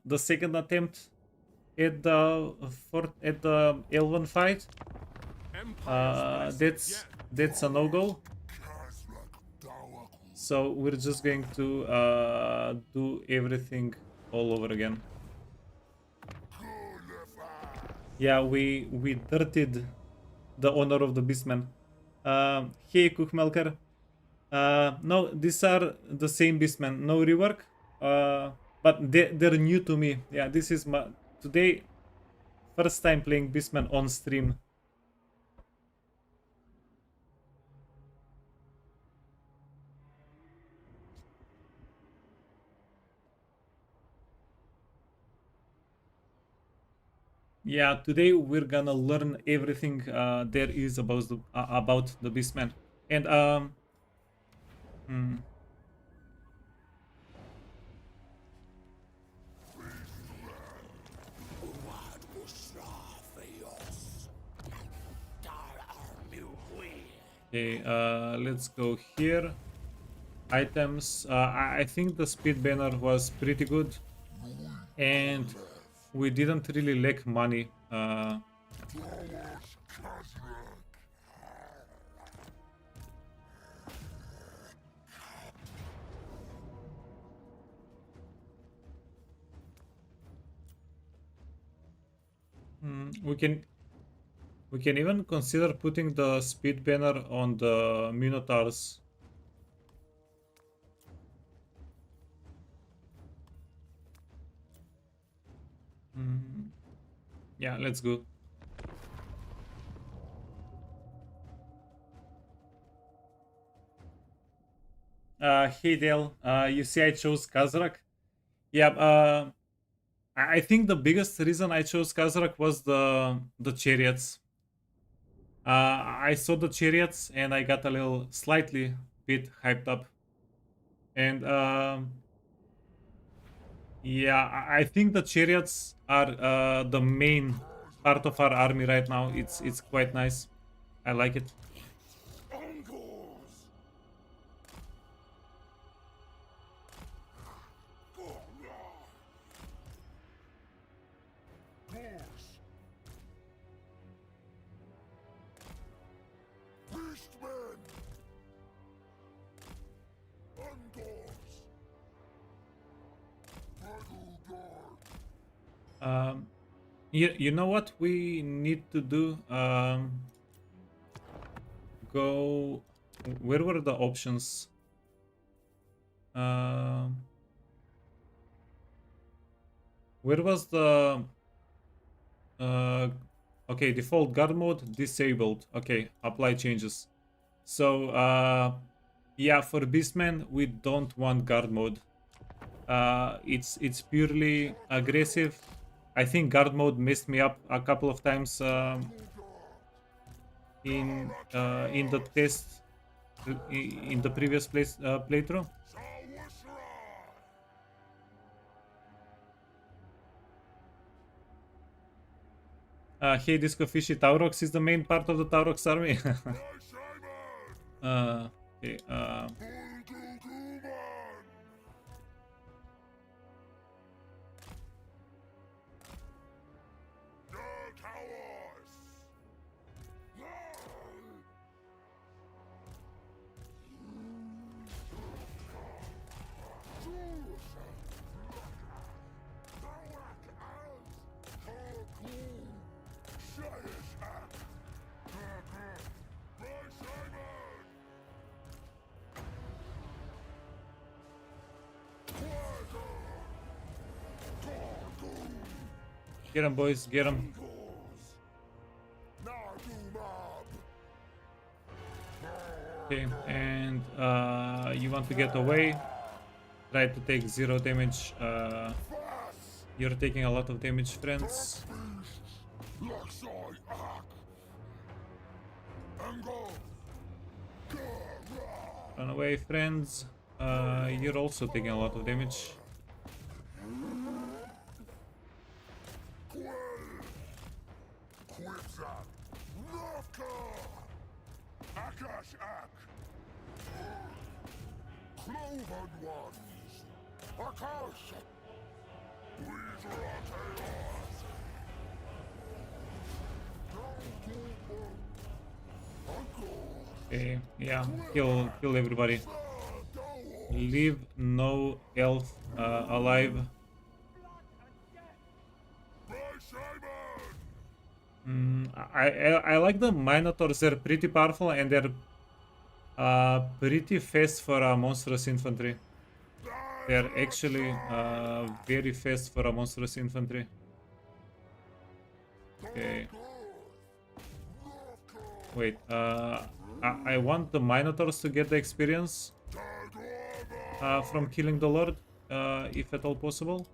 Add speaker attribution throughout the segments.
Speaker 1: the second attempt at the Elven fight. That's a no-go. So we're just going to do everything all over again. Yeah, we dirtied the honor of the Beastmen. Hey, Kuchmelker. No, these are the same Beastmen. No rework. But they're new to me. Yeah, this is my today first time playing Beastmen on stream. Yeah, today we're gonna learn everything there is about the Beastmen. And hmm, okay, let's go here. Items. I think the speed banner was pretty good, and we didn't really lack money. We can even consider putting the speed banner on the Minotaurs. Yeah, let's go. Hey Dale, you see I chose Kazrak. Yeah, I think the biggest reason I chose Kazrak was the chariots. I saw the chariots and I got a little slightly bit hyped up. And yeah, I think the chariots are the main part of our army right now. It's quite nice. I like it. You know what we need to do? Go. Where were the options? Where was the? Okay, default guard mode disabled. Okay, apply changes. So yeah, for Beastmen we don't want guard mode. It's purely aggressive. I think guard mode messed me up a couple of times in the test in the previous playthrough. Hey, Disco Fishy, Taurox is the main part of the Taurox army. Okay, get him, boys, get him. Okay, and you want to get away. Try to take 0 damage. You're taking a lot of damage, friends. Run away, friends. You're also taking a lot of damage. Okay, yeah, kill everybody. Leave no elf alive. I like the Minotaurs. They're pretty powerful and they're pretty fast for a monstrous infantry. They're actually very fast for a monstrous infantry. Okay. Wait, I want the Minotaurs to get the experience from killing the Lord, if at all possible.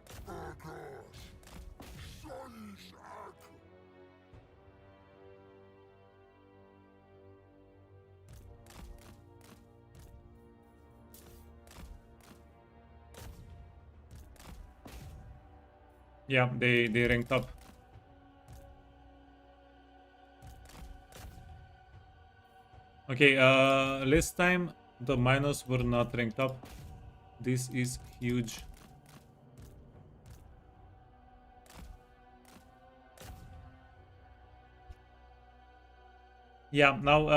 Speaker 1: Yeah, they ranked up. Okay, last time the miners were not ranked up. This is huge. Yeah, now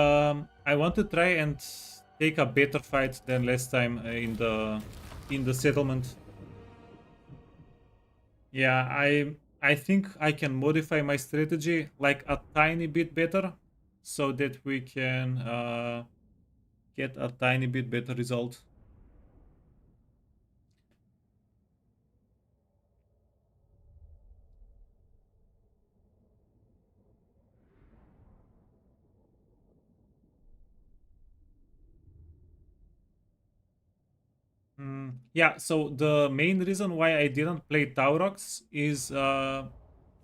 Speaker 1: I want to try and take a better fight than last time in the settlement. Yeah, I think I can modify my strategy like a tiny bit better so that we can get a tiny bit better result. Yeah, so the main reason why I didn't play Taurox is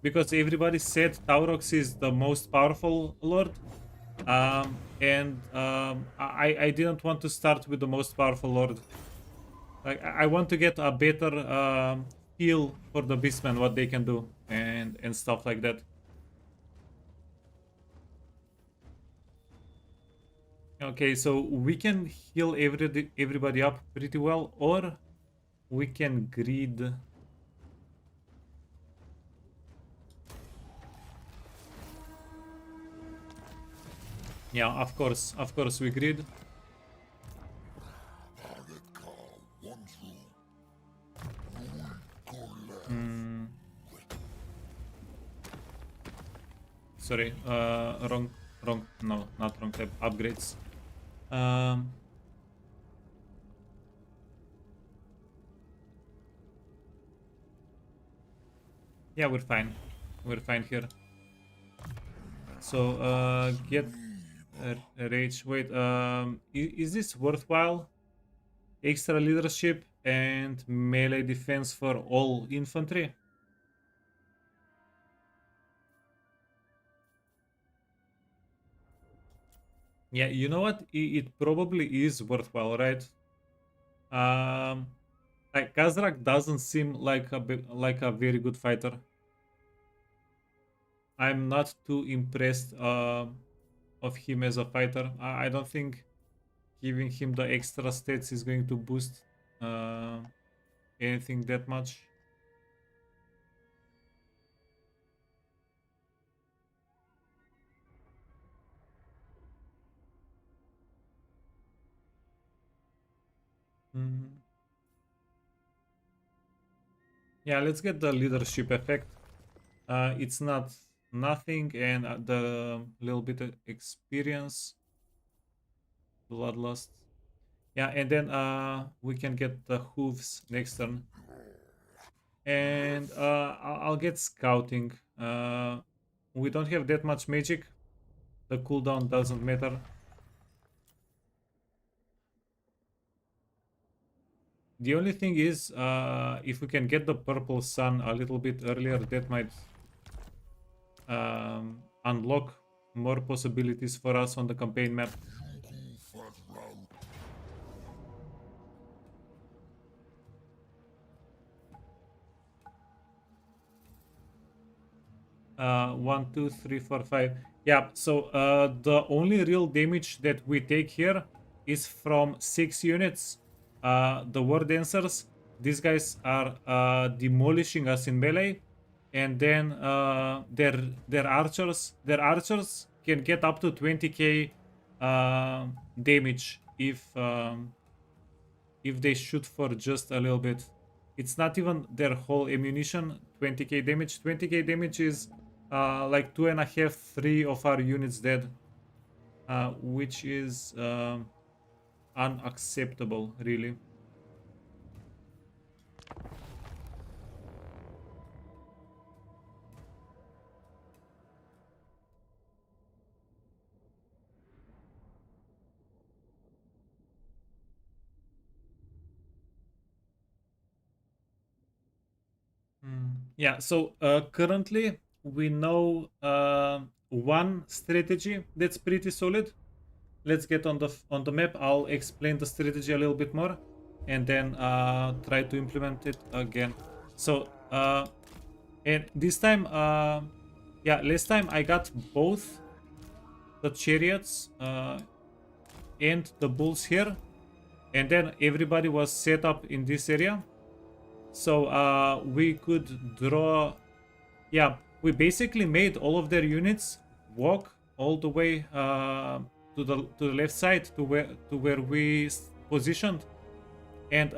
Speaker 1: because everybody said Taurox is the most powerful lord. I didn't want to start with the most powerful lord. Like I want to get a better feel for the Beastmen, what they can do and stuff like that. Okay, so we can heal everybody up pretty well, or we can greed. Yeah, of course we greed. Sorry, wrong, no, not wrong type, upgrades. Um, yeah, we're fine here. So, get rage, wait, is this worthwhile? Extra leadership and melee defense for all infantry? Yeah, you know what? It probably is worthwhile, right? Um, like Kazrak doesn't seem like like a very good fighter. I'm not too impressed of him as a fighter. I don't think giving him the extra stats is going to boost uh, anything that much. Mhm. Yeah, let's get the leadership effect. It's not nothing, and the little bit of experience, bloodlust. Yeah, and then we can get the hooves next turn, and I'll get scouting. We don't have that much magic. The cooldown doesn't matter. The only thing is, if we can get the purple sun a little bit earlier, that might unlock more possibilities for us on the campaign map. One, two, three, four, five. Yeah, so the only real damage that we take here is from 6 units. The war dancers, these guys are demolishing us in melee, and then their archers can get up to 20k damage if they shoot for just a little bit. It's not even their whole ammunition. 20k damage. 20k damage is like 2.5, 3 of our units dead, which is unacceptable, really. Yeah, so currently we know one strategy that's pretty solid. Let's get on the map. I'll explain the strategy a little bit more, and then try to implement it again. So and this time, yeah, last time I got both the chariots and the bulls here, and then everybody was set up in this area. So we could draw. Yeah, we basically made all of their units walk all the way to the left side to where we positioned, and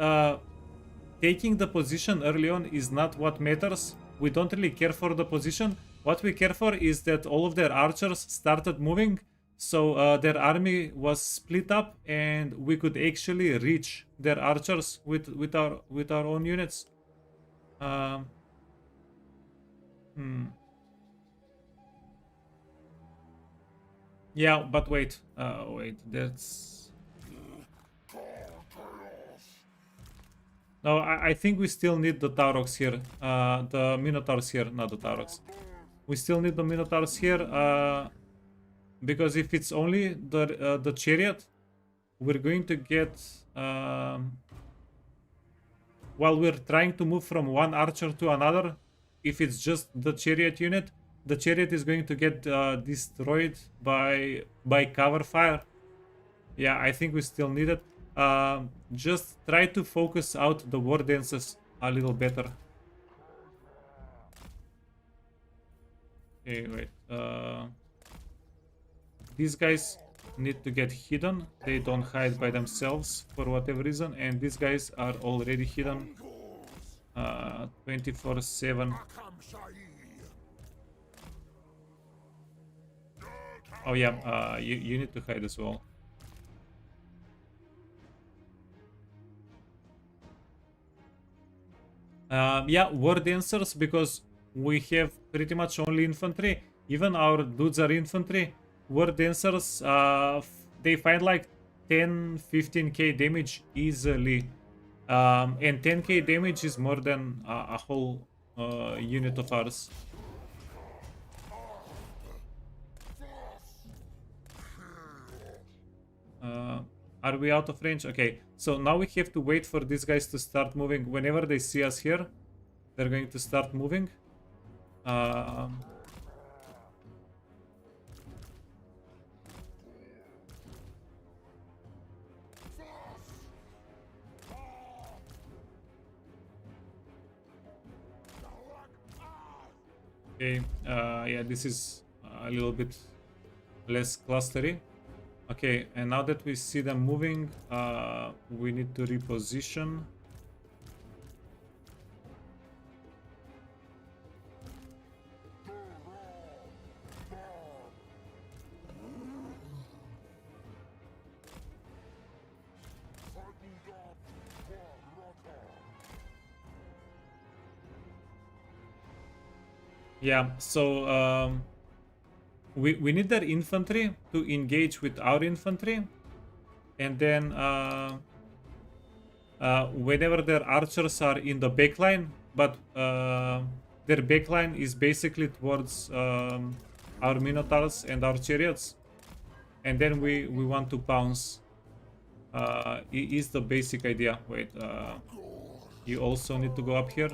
Speaker 1: taking the position early on is not what matters. We don't really care for the position. What we care for is that all of their archers started moving, so their army was split up, and we could actually reach their archers with our own units. Um, hmm. Yeah, but wait, wait. That's no. I think we still need the Taurox here. The Minotaurs here, not the Taurox. We still need the Minotaurs here. Because if it's only the chariot, we're going to get while we're trying to move from one archer to another. If it's just the chariot unit, the chariot is going to get destroyed by cover fire. Yeah, I think we still need it. Just try to focus out the war dances a little better. Okay, wait. These guys need to get hidden. They don't hide by themselves for whatever reason, and these guys are already hidden 24/7. Oh yeah, you need to hide as well. Yeah, war dancers, because we have pretty much only infantry. Even our dudes are infantry. War dancers, they find like 10-15k damage easily. And 10k damage is more than a whole unit of ours. Are we out of range? Okay, so now we have to wait for these guys to start moving. Whenever they see us here, they're going to start moving. Okay, yeah, this is a little bit less clustery. Okay, and now that we see them moving, we need to reposition. Yeah, so we need their infantry to engage with our infantry, and then whenever their archers are in the backline, but their backline is basically towards our Minotaurs and our chariots, and then we want to pounce. Is the basic idea. Wait, you also need to go up here.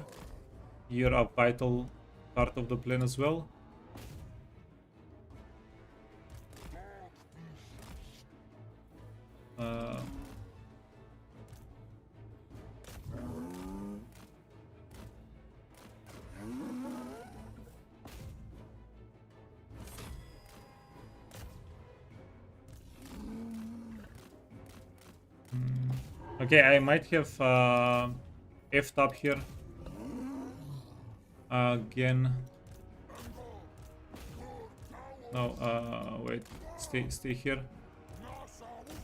Speaker 1: You're a vital part of the plan as well. Okay, I might have F'd up here again. No, wait, stay here.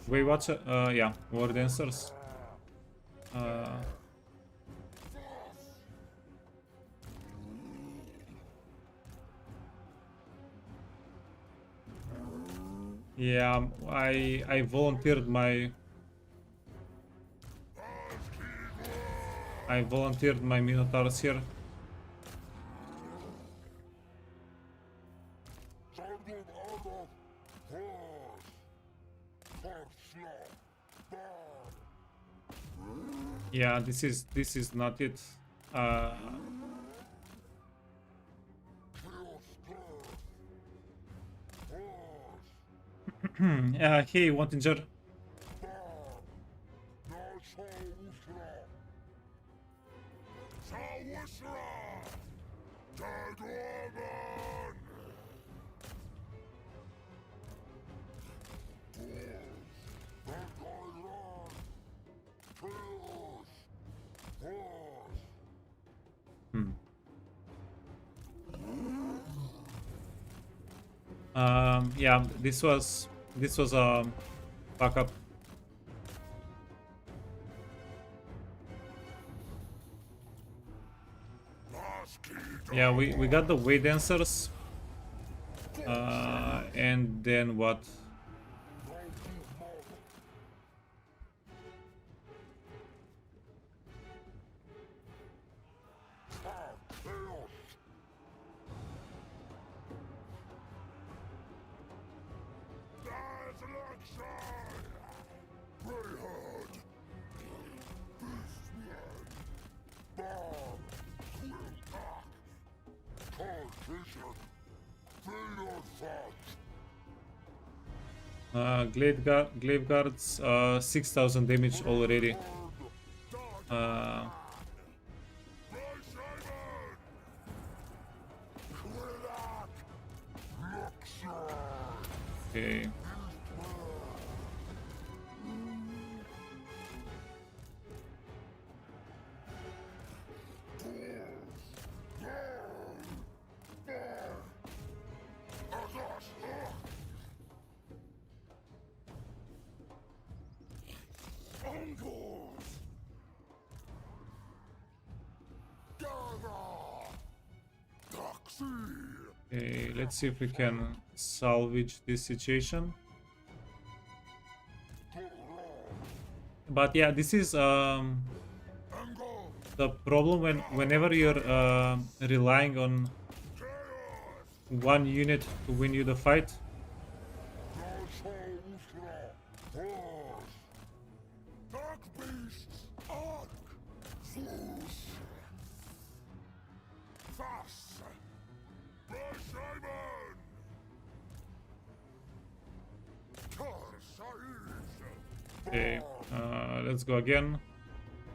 Speaker 1: Wait, what's yeah, war dancers. Yeah, I volunteered my minotaurs here. Yeah, this is not it. Hey, Wantinger. Yeah, this was a fuck up. Yeah, we got the way dancers. And then what? Glaive guards, 6,000 damage already. Okay. Okay, let's see if we can salvage this situation. But yeah, this is the problem whenever you're relying on one unit to win you the fight. Okay, let's go again.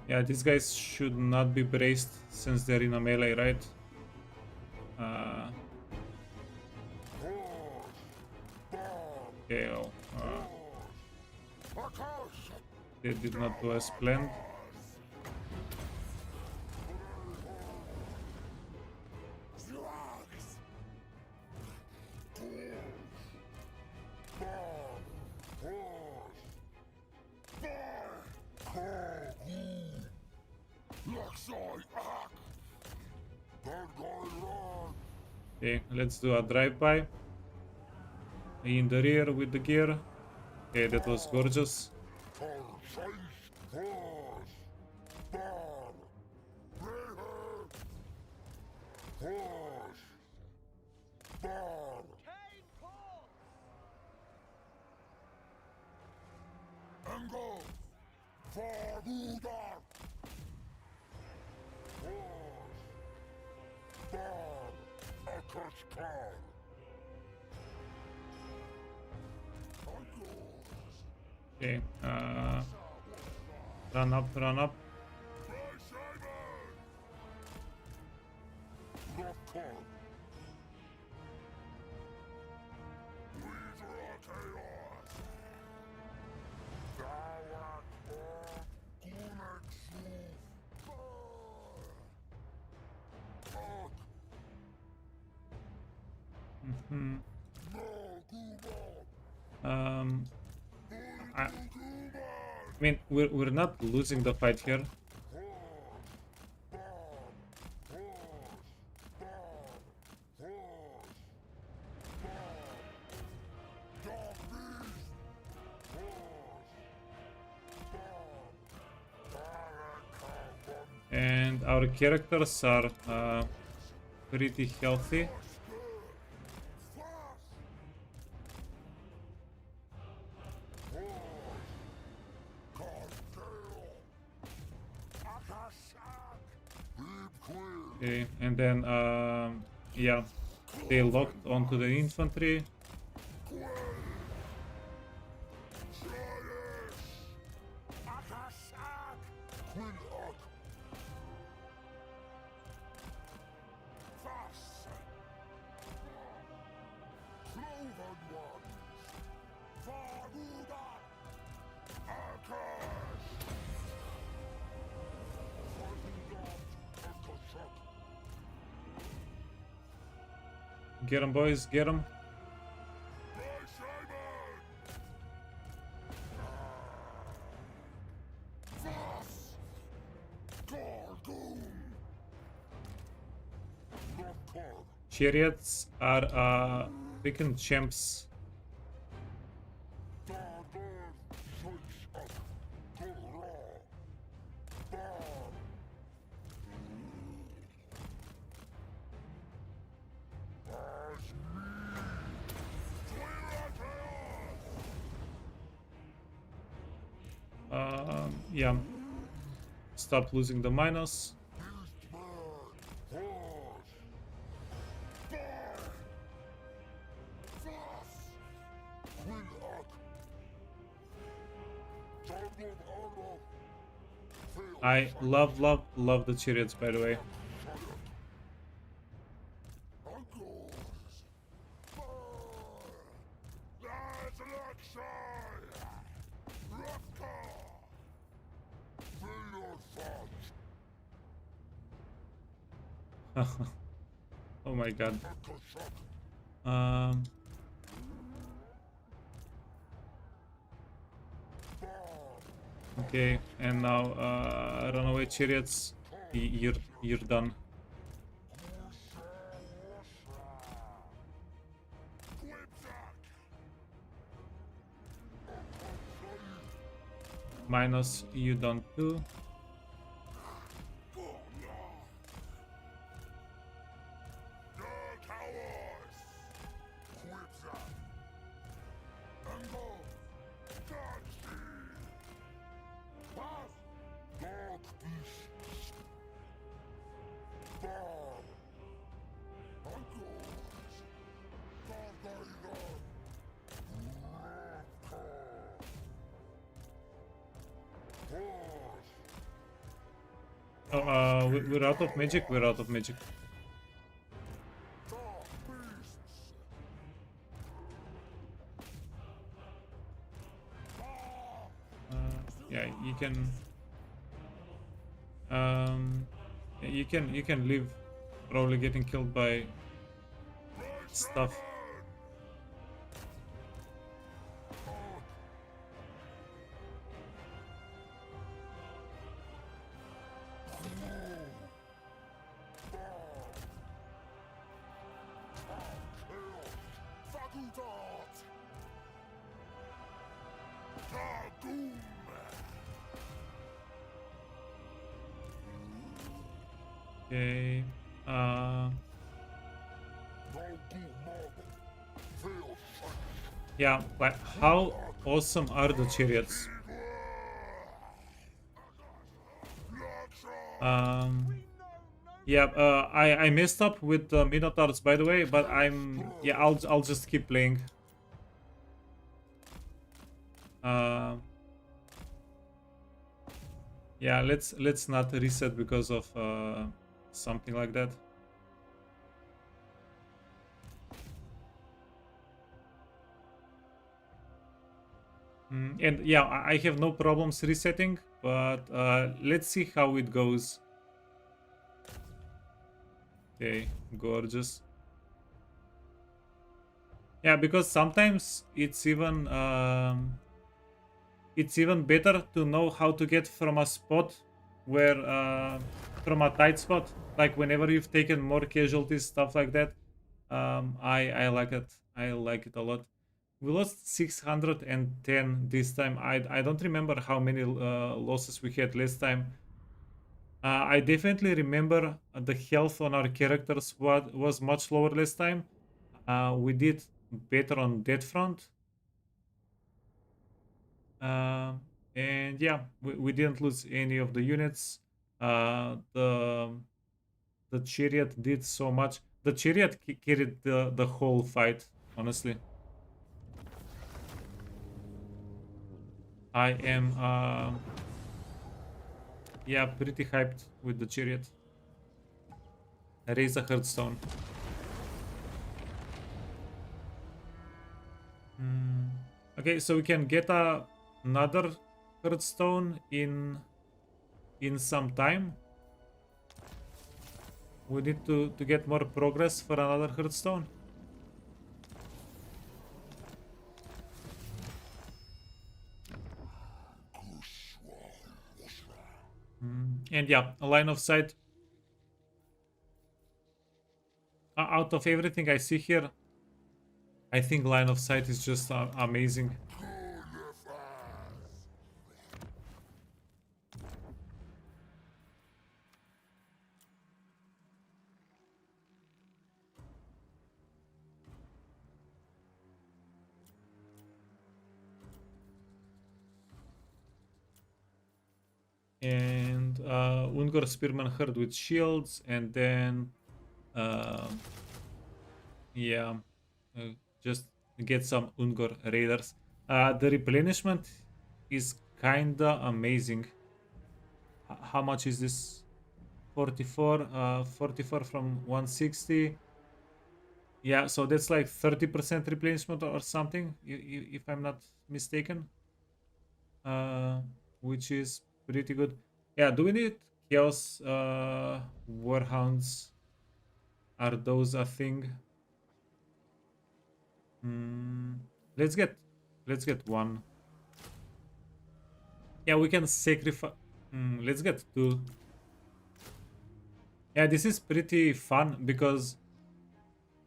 Speaker 1: Yeah, these guys should not be braced since they're in a melee, right? Okay, well, they did not do as planned. Okay, let's do a drive-by. In the rear with the gear. Okay, that was gorgeous. Okay, run up, run up. Mhm. Um, I mean, we're not losing the fight here. And our characters are pretty healthy. Okay, and then yeah, they locked onto the infantry. Get 'em, boys, get 'em. Chariots are freaking champs. Yeah. Stop losing the minus. I love the chariots, by the way. Oh my god. Okay, and now runaway chariots. You're done. Minus, you done too. Oh, we're out of magic. We're out of magic. Yeah, you can. You can live. Probably getting killed by stuff. Okay. Yeah, but how awesome are the chariots? Yeah, I messed up with the Minotaurs, by the way, but yeah, I'll just keep playing. Yeah, let's not reset because of something like that. And yeah, I have no problems resetting, but let's see how it goes. Okay, gorgeous. Yeah, because sometimes it's even better to know how to get from a spot where from a tight spot, like whenever you've taken more casualties, stuff like that. I like it. I like it a lot. We lost 610 this time. I don't remember how many losses we had last time. I definitely remember the health on our characters was much lower last time. We did better on that front. Uh, and yeah, we didn't lose any of the units. The chariot did so much. The chariot carried the whole fight, honestly. I am yeah, pretty hyped with the chariot. Raise a hearthstone. Hmm. Okay, so we can get another hearthstone in some time. We need to get more progress for another hearthstone. And yeah, a line of sight. Out of everything I see here, I think line of sight is just amazing. And Ungor Spearman Herd with shields, and then uh, yeah, uh, just get some Ungor Raiders. The replenishment is kinda amazing. How much is this? 44, 44 from 160. Yeah, so that's like 30% replenishment or something, if I'm not mistaken. Uh, which is pretty good. Yeah, do we need Chaos Warhounds? Are those a thing? Mm, let's get let's get one. Yeah, we can sacrifice. Let's get two. Yeah, this is pretty fun because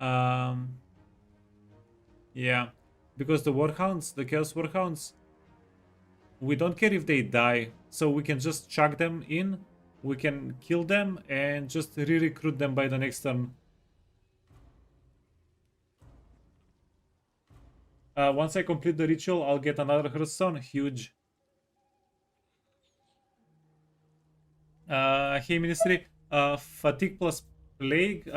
Speaker 1: um yeah, because the Warhounds, the Chaos Warhounds, we don't care if they die, so we can just chuck them in. We can kill them and just re-recruit them by the next turn. Once I complete the ritual, I'll get another Hearthstone. Huge. Hey, Ministry. Fatigue plus Plague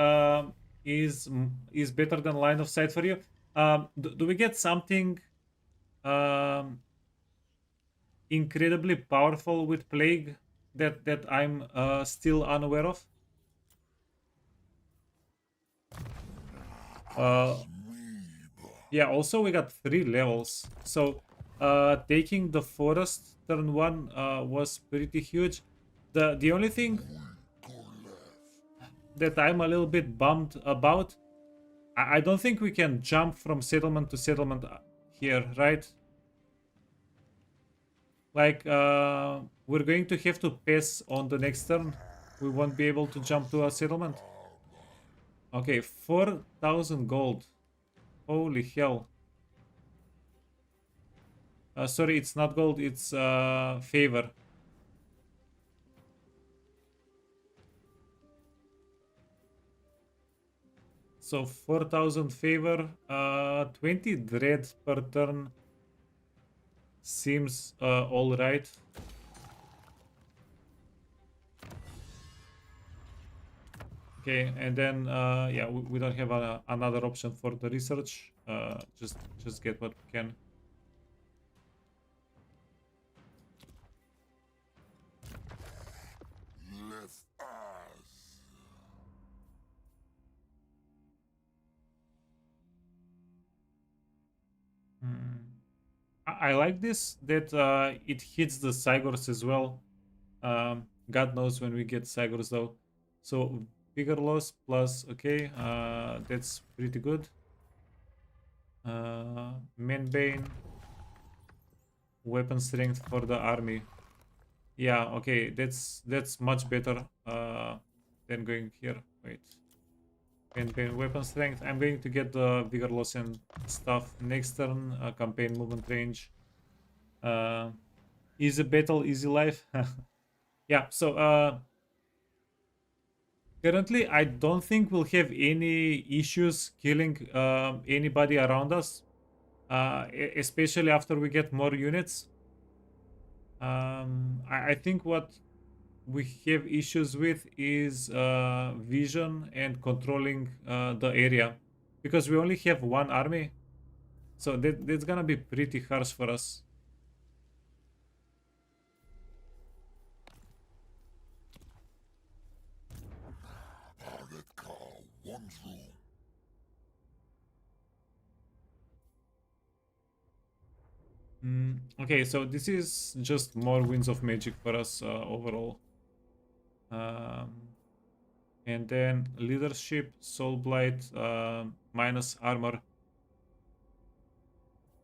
Speaker 1: is better than Line of Sight for you. Do we get something um, incredibly powerful with Plague that I'm still unaware of? Uh, yeah, also we got 3 levels. So taking the forest turn 1 was pretty huge. The only thing that I'm a little bit bummed about, I don't think we can jump from settlement to settlement here, right? Like, we're going to have to pass on the next turn. We won't be able to jump to a settlement. Okay, 4,000 gold. Holy hell. Sorry, it's not gold, it's favor. So 4,000 favor, 20 dread per turn seems all right. Okay, and then yeah, we don't have another option for the research. Just get what we can. Hmm. I like this that it hits the Cygors as well. God knows when we get Cygors though. So bigger loss plus okay, that's pretty good. Manbane. Weapon strength for the army. Yeah, okay, that's much better than going here. Wait. Campaign weapon strength. I'm going to get the vigor loss and stuff next turn. Campaign movement range. Easy battle, easy life. Yeah, so currently I don't think we'll have any issues killing anybody around us. Especially after we get more units. I think what we have issues with is vision and controlling the area, because we only have one army, so that's gonna be pretty harsh for us. Okay, so this is just more winds of magic for us overall. um, and then leadership, soul blight, minus armor.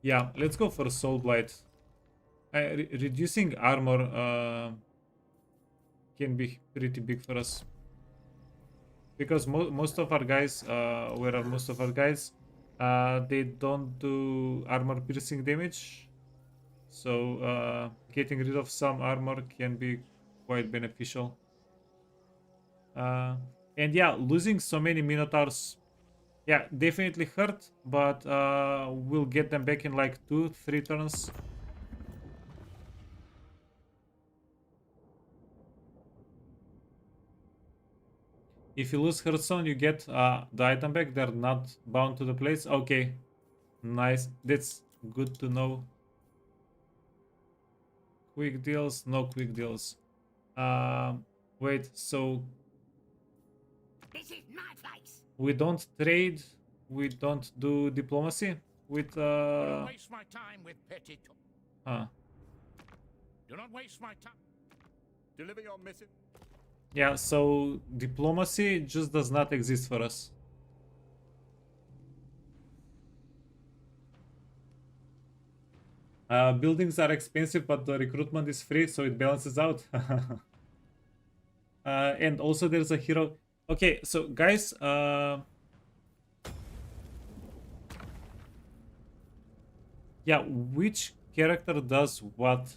Speaker 1: Yeah, let's go for soul blight. Reducing armor can be pretty big for us, because most of our guys, where are most of our guys? They don't do armor piercing damage, so getting rid of some armor can be quite beneficial. And yeah, losing so many minotaurs, yeah, definitely hurt, but we'll get them back in like 2-3 turns. If you lose Hearthstone, you get the item back. They're not bound to the place. Okay, nice. That's good to know. Quick deals, no quick deals. Wait, so
Speaker 2: This is my place.
Speaker 1: we don't trade, we don't do diplomacy with
Speaker 2: Do not waste my time with petty talk.
Speaker 1: huh.
Speaker 2: Do not waste my time. Deliver your message.
Speaker 1: Yeah, so diplomacy just does not exist for us. Buildings are expensive, but the recruitment is free, so it balances out. And also there's a hero. Okay, so guys, yeah, which character does what?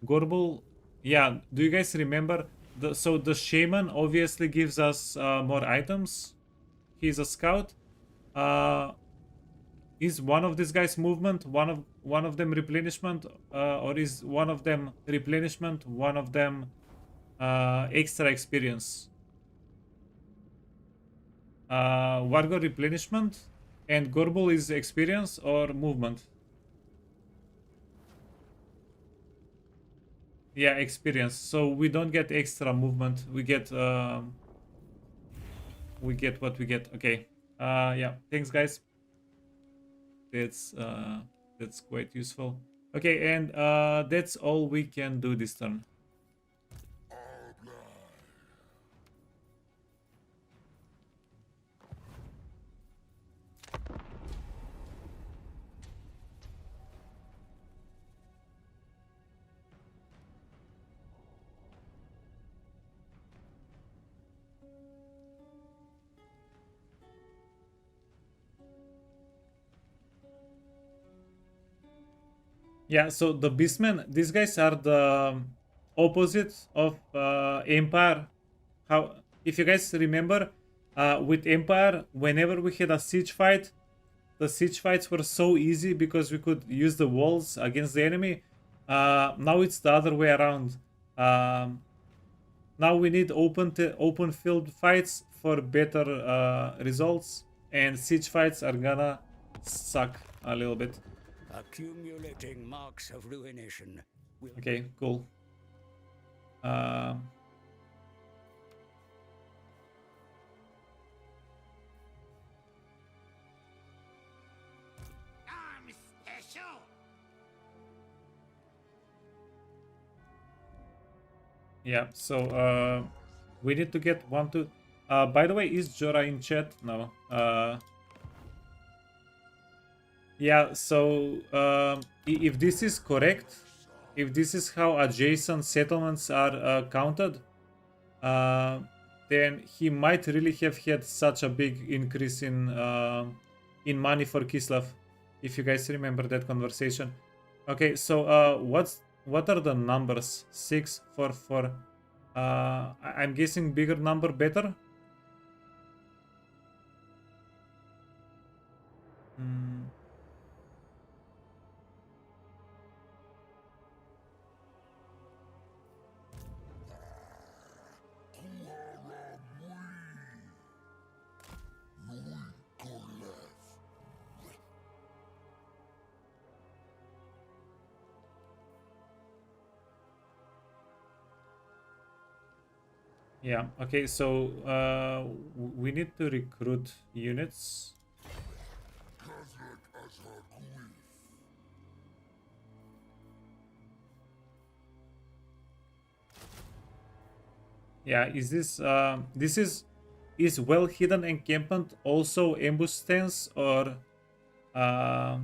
Speaker 1: Gorbel, yeah, do you guys remember? So the shaman obviously gives us more items. He's a scout. Is one of these guys movement, one of them replenishment, or is one of them replenishment, one of them extra experience? Wargo replenishment, and Gorbel is experience or movement? Yeah, experience. So we don't get extra movement. We get what we get. Okay. Yeah. Thanks, guys. That's quite useful. Okay, and that's all we can do this turn. Yeah, so the Beastmen, these guys are the opposite of Empire. How, if you guys remember, with Empire, whenever we had a siege fight, the siege fights were so easy because we could use the walls against the enemy. Now it's the other way around. Now we need open field fights for better results, and siege fights are gonna suck a little bit.
Speaker 3: Accumulating marks of ruination.
Speaker 1: Okay, cool.
Speaker 2: I'm special.
Speaker 1: Yeah, so we need to get one to. By the way, is Jora in chat? No. Yeah, so if this is correct, if this is how adjacent settlements are counted, uh, then he might really have had such a big increase in money for Kislev, if you guys remember that conversation. Okay, so what are the numbers? 6, 4, 4. I'm guessing bigger number better. Hmm. Yeah, okay, so we need to recruit units. Yeah, is this is well hidden encampment also ambush stance, or uh,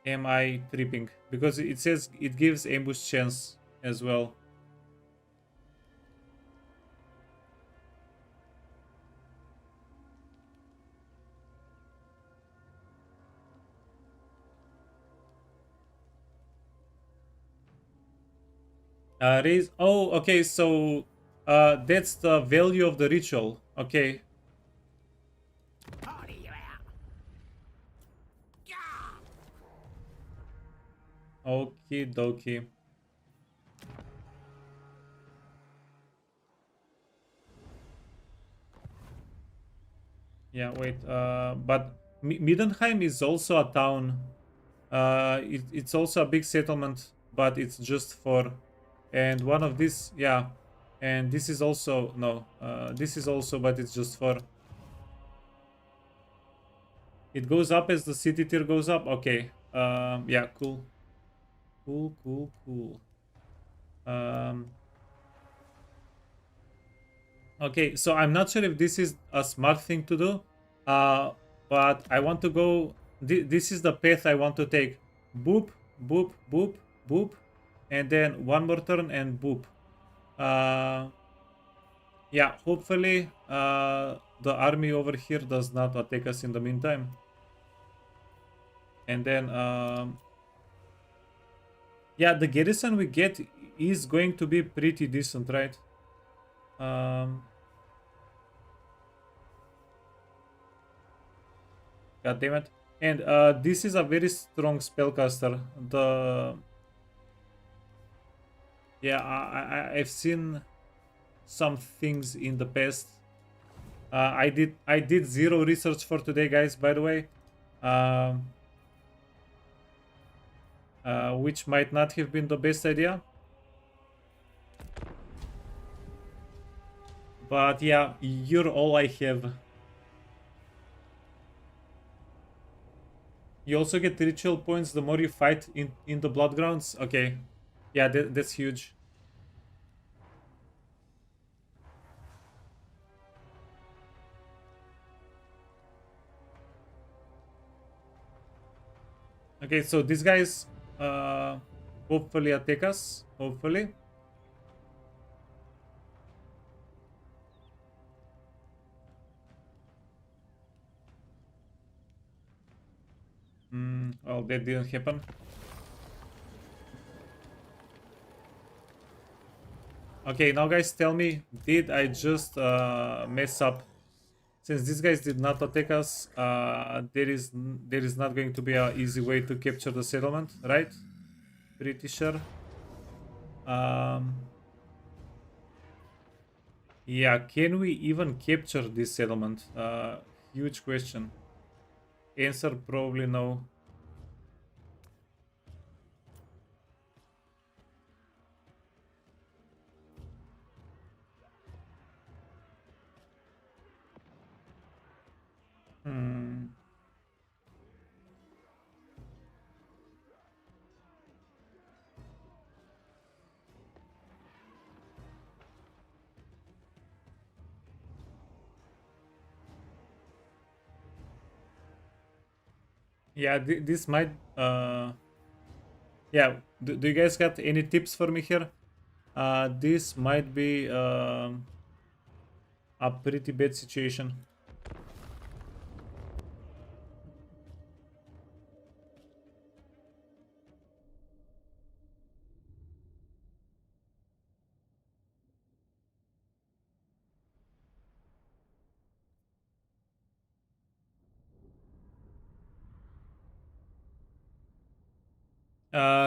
Speaker 1: am I tripping? Because it says it gives ambush chance as well. Raise. Oh, okay. So, that's the value of the ritual. Okay.
Speaker 2: Party you out. Yeah.
Speaker 1: Okie dokie. Yeah. Wait. But Middenheim is also a town. It's also a big settlement, but it's just for, and one of these. Yeah. And this is also no. This is also, but it's just for. It goes up as the city tier goes up. Okay. Yeah. Cool. Cool. Cool. Cool. Um. Okay, so I'm not sure if this is a smart thing to do, uh, but I want to go. This is the path I want to take. Boop, boop, boop, boop, and then one more turn and boop. Uh, yeah, hopefully the army over here does not attack us in the meantime. And then, yeah, the garrison we get is going to be pretty decent, right? Um, God damn it. And this is a very strong spellcaster. The Yeah, I've seen some things in the past. I did zero research for today, guys. By the way, um, which might not have been the best idea. But yeah, you're all I have. You also get ritual points the more you fight in the blood grounds. Okay, yeah, that's huge. Okay, so these guys hopefully attack us. Hopefully. Well, that didn't happen. Okay, now guys, tell me, did I just mess up? Since these guys did not attack us, there is not going to be an easy way to capture the settlement, right? Pretty sure. Um, yeah, can we even capture this settlement? Huge question. Answer probably no. Hmm. Yeah, this might. Yeah, do you guys got any tips for me here? This might be a pretty bad situation.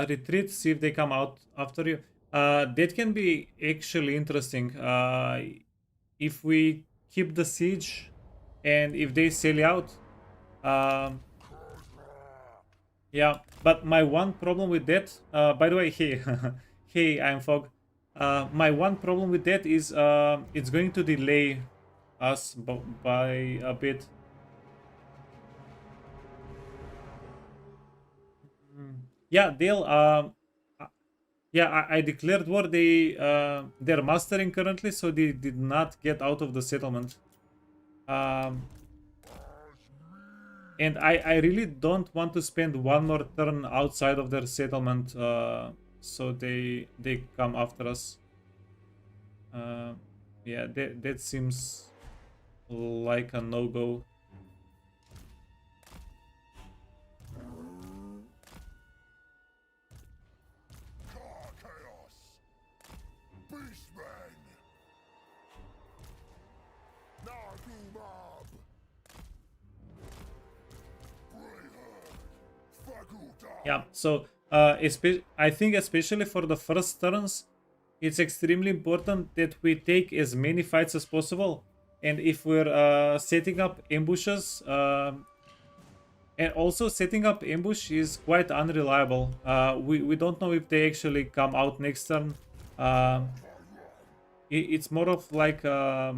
Speaker 1: Retreat, see if they come out after you. That can be actually interesting. If we keep the siege and if they sell out. Um, yeah, but my one problem with that, by the way, hey, hey, I'm Fog. My one problem with that is it's going to delay us by a bit. Yeah, they'll. Yeah, I declared war. They're mastering currently, so they did not get out of the settlement. Um, and I really don't want to spend one more turn outside of their settlement, so they come after us. Uh, yeah, that seems like a no-go.
Speaker 2: Chaos! Beastmen! Nargumab!
Speaker 1: Yeah, so I think especially for the first turns, it's extremely important that we take as many fights as possible. And if we're setting up ambushes, and also setting up ambush is quite unreliable. We don't know if they actually come out next turn. It's more of like a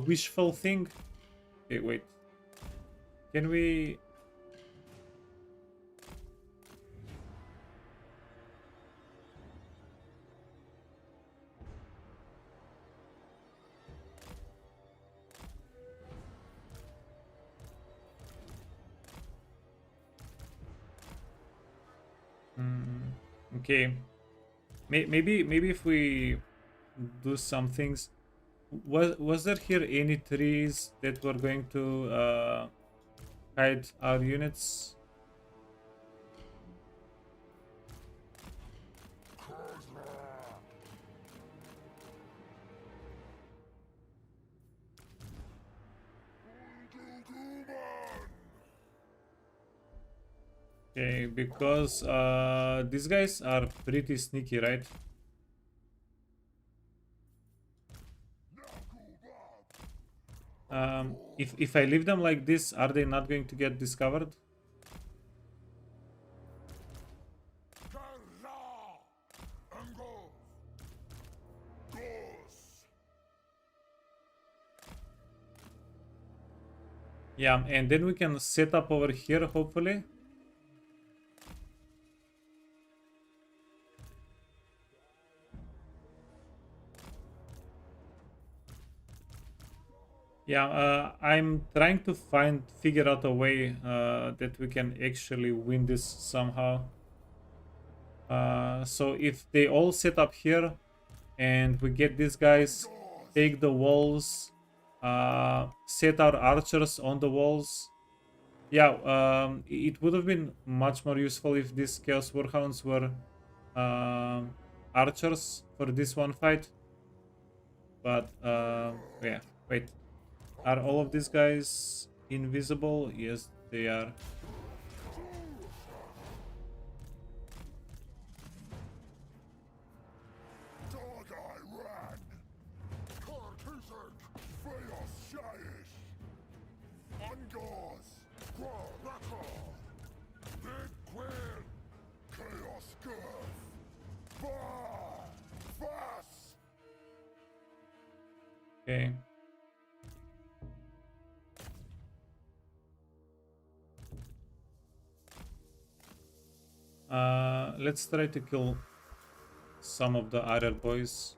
Speaker 1: wishful thing. Okay, wait. Can we? Okay. Maybe if we do some things. Was there here any trees that were going to hide our units? Okay, because these guys are pretty sneaky, right? If I leave them like this, are they not going to get discovered? Yeah, and then we can set up over here, hopefully. Yeah, I'm trying to figure out a way that we can actually win this somehow. So if they all set up here and we get these guys, take the walls, set our archers on the walls. Yeah, it would have been much more useful if these Chaos Warhounds were archers for this one fight. But yeah, wait. Are all of these guys invisible? Yes, they are. Okay. Let's try to kill some of the other boys.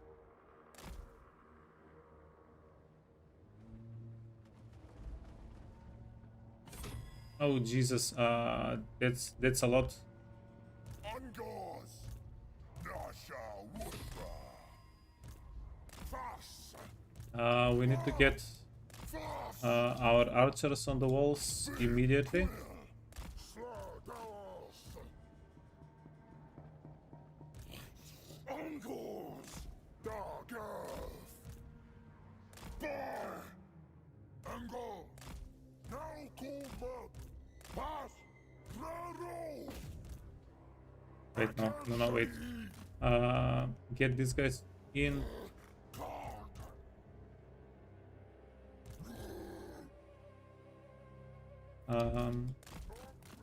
Speaker 1: Oh Jesus, that's a lot.
Speaker 2: Angors. Nasha Wurfa. Fas.
Speaker 1: We need to get
Speaker 2: Fas.
Speaker 1: our archers on the walls immediately.
Speaker 2: Sladaos. Angors. Dagath. Bar. Angor. Now Kuma. Pass. Raro.
Speaker 1: Wait, no, wait. Get these guys in.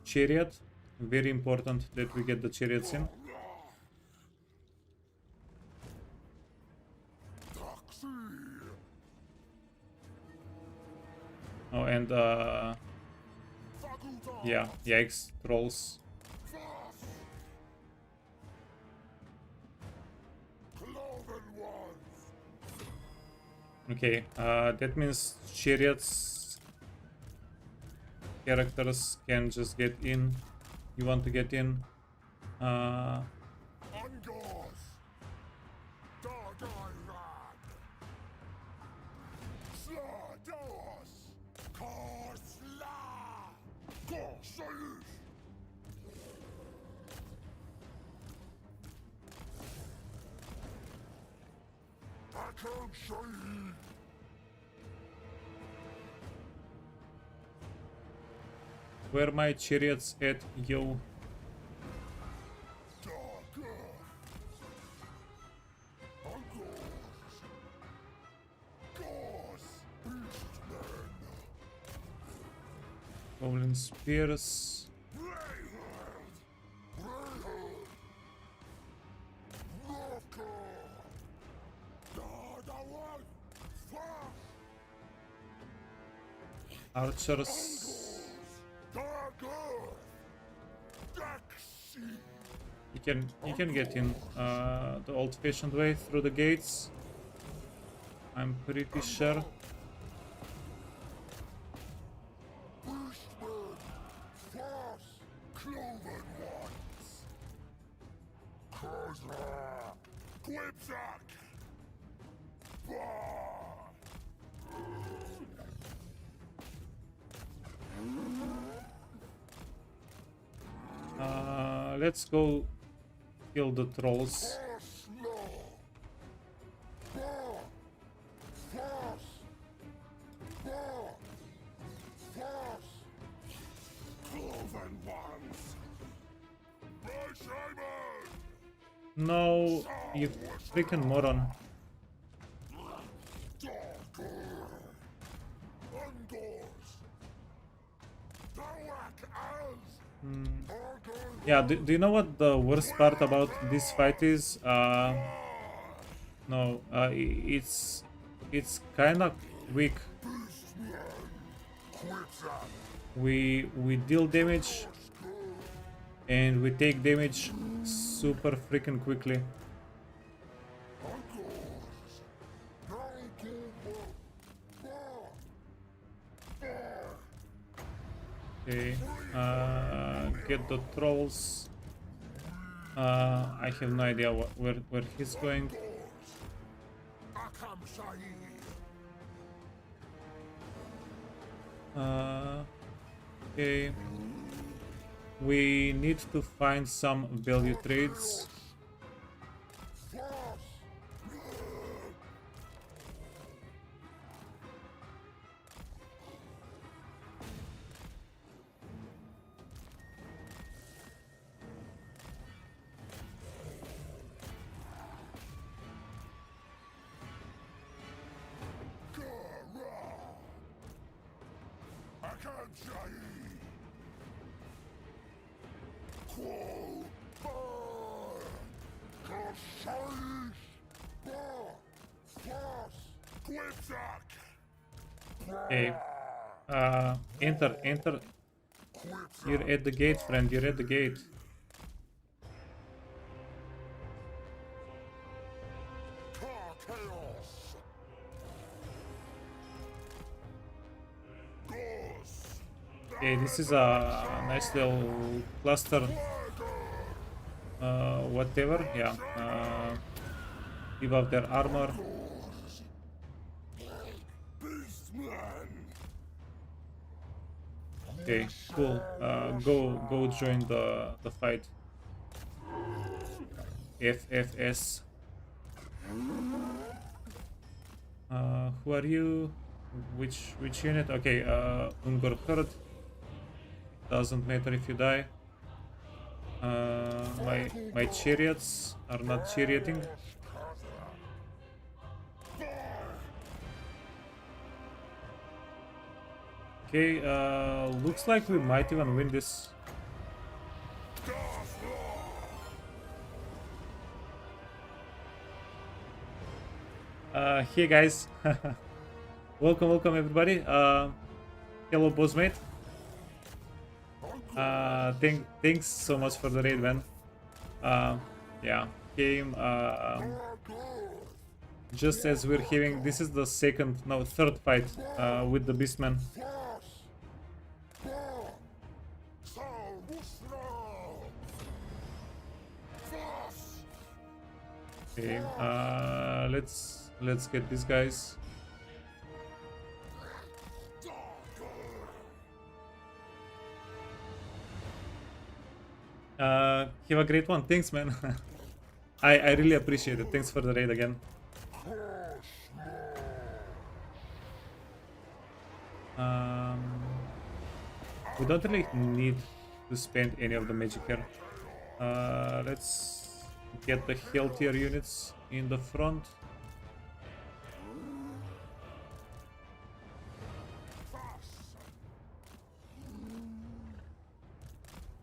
Speaker 1: Chariot. Very important that we get the chariots in. Oh, and yeah, yikes, trolls. Okay, that means chariots characters can just get in. You want to get in?
Speaker 2: Angors. Dagairan. Sladaos. Korsla. Korsayus. Akan Shahid.
Speaker 1: Where my chariots at, yo? Goblin spears. Archers. You can get in the old-fashioned way through the gates. I'm pretty sure. Let's go kill the trolls. No, you freaking moron. Yeah, do you know what the worst part about this fight is? No, it's kind of weak. We deal damage and we take damage super freaking quickly. Okay, get the trolls. I have no idea where he's going. Okay. We need to find some value trades. Okay. Enter. You're at the gate, friend. You're at the gate. Okay, this is a nice little cluster. Whatever, yeah. Give up their armor. Okay, cool. Go join the fight. FFS. Who are you? Which unit? Okay, Ungor hurt. Doesn't matter if you die. My chariots are not charioting. Okay, looks like we might even win this. Hey guys. welcome everybody. Hello bossmate. Thanks so much for the raid, man. Yeah, came just as we're having, this is the third fight with the Beastmen. Okay, let's get these guys. Have a great one. Thanks, man. I really appreciate it. Thanks for the raid again. We don't really need to spend any of the magic here. Let's get the healthier units in the front.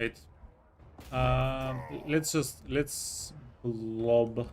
Speaker 1: Wait. Let's blob.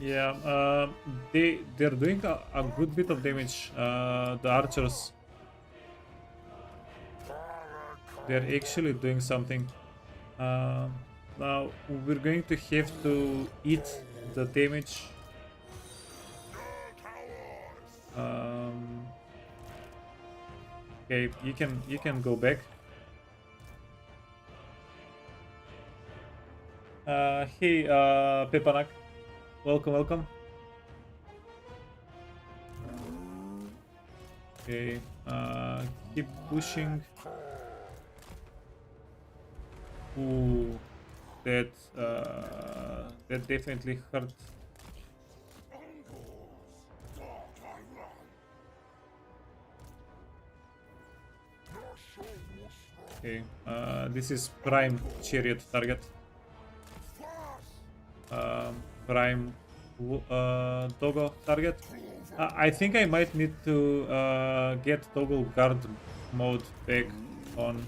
Speaker 1: Yeah, they're doing a good bit of damage. The archers, they're actually doing something. Now we're going to have to eat the damage. Okay, you can go back. Hey, Pepanak. Welcome. Okay, keep pushing. Ooh, that definitely hurt. Okay, this is prime chariot target. Prime toggle target. I think I might need to get toggle guard mode back on.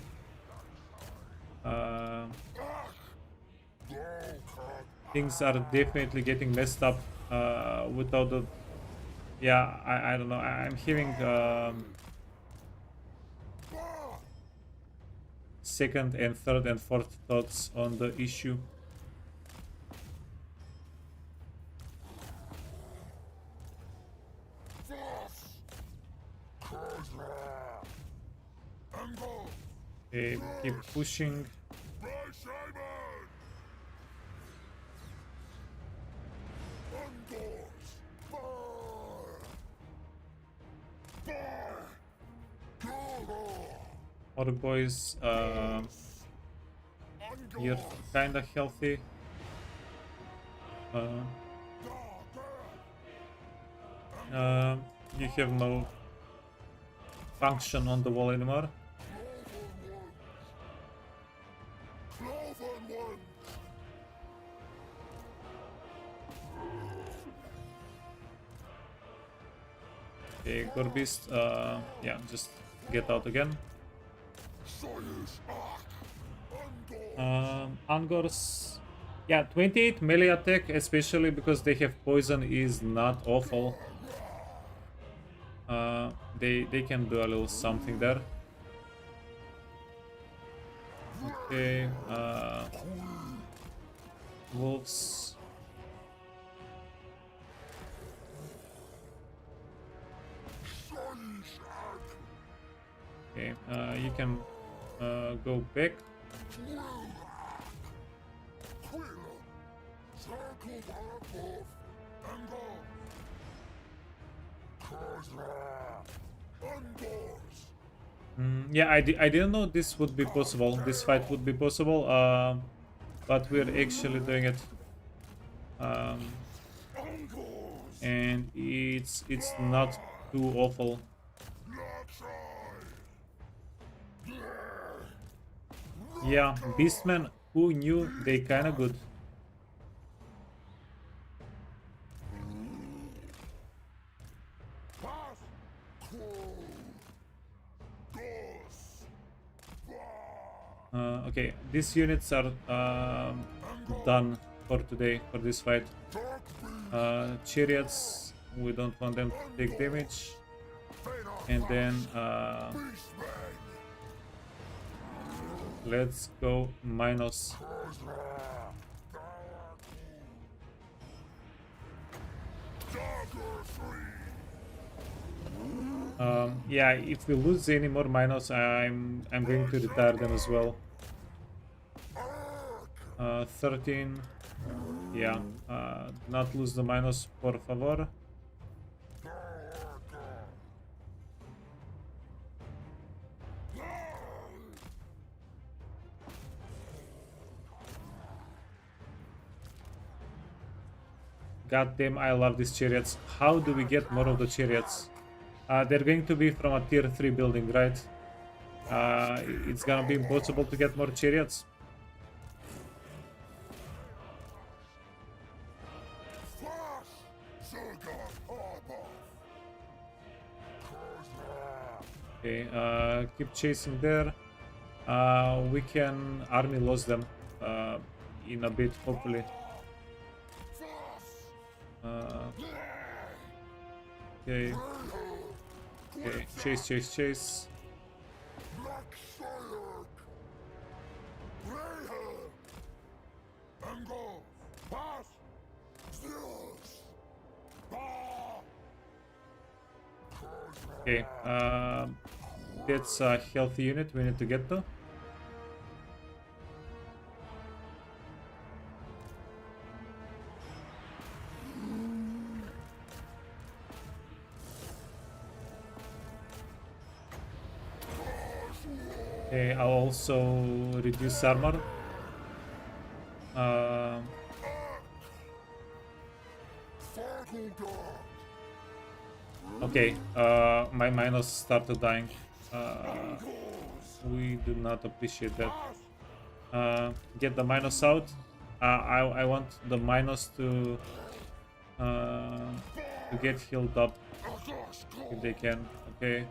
Speaker 1: Things are definitely getting messed up without the. Yeah, I don't know. I'm having second and third and fourth thoughts on the issue. Okay, keep pushing. Other boys, you're kinda healthy. You have no function on the wall anymore. Okay, Gorbist, yeah, just get out again. Angors. Yeah, 28 melee attack, especially because they have poison, is not awful. They can do a little something there. Okay. Wolves. Okay. You can go back. Yeah, I didn't know this would be possible. This fight would be possible. But we're actually doing it. And it's not too awful. Yeah, Beastmen, who knew, they kinda good. Okay, these units are done for today, for this fight. Chariots, we don't want them to take damage. And then let's go minus. Yeah, if we lose any more minus, I'm going to retire them as well. 13. Yeah, not lose the minus, por favor. God damn, I love these chariots. How do we get more of the chariots? They're going to be from a tier 3 building, right? It's gonna be impossible to get more chariots. Okay, keep chasing there. We can army loss them in a bit, hopefully. Okay. Okay, chase. Okay, that's a healthy unit we need to get to. Okay, I'll also reduce armor. Okay, my minus started dying. We do not appreciate that. Get the minus out. I want the minus to get healed up if they can. Okay.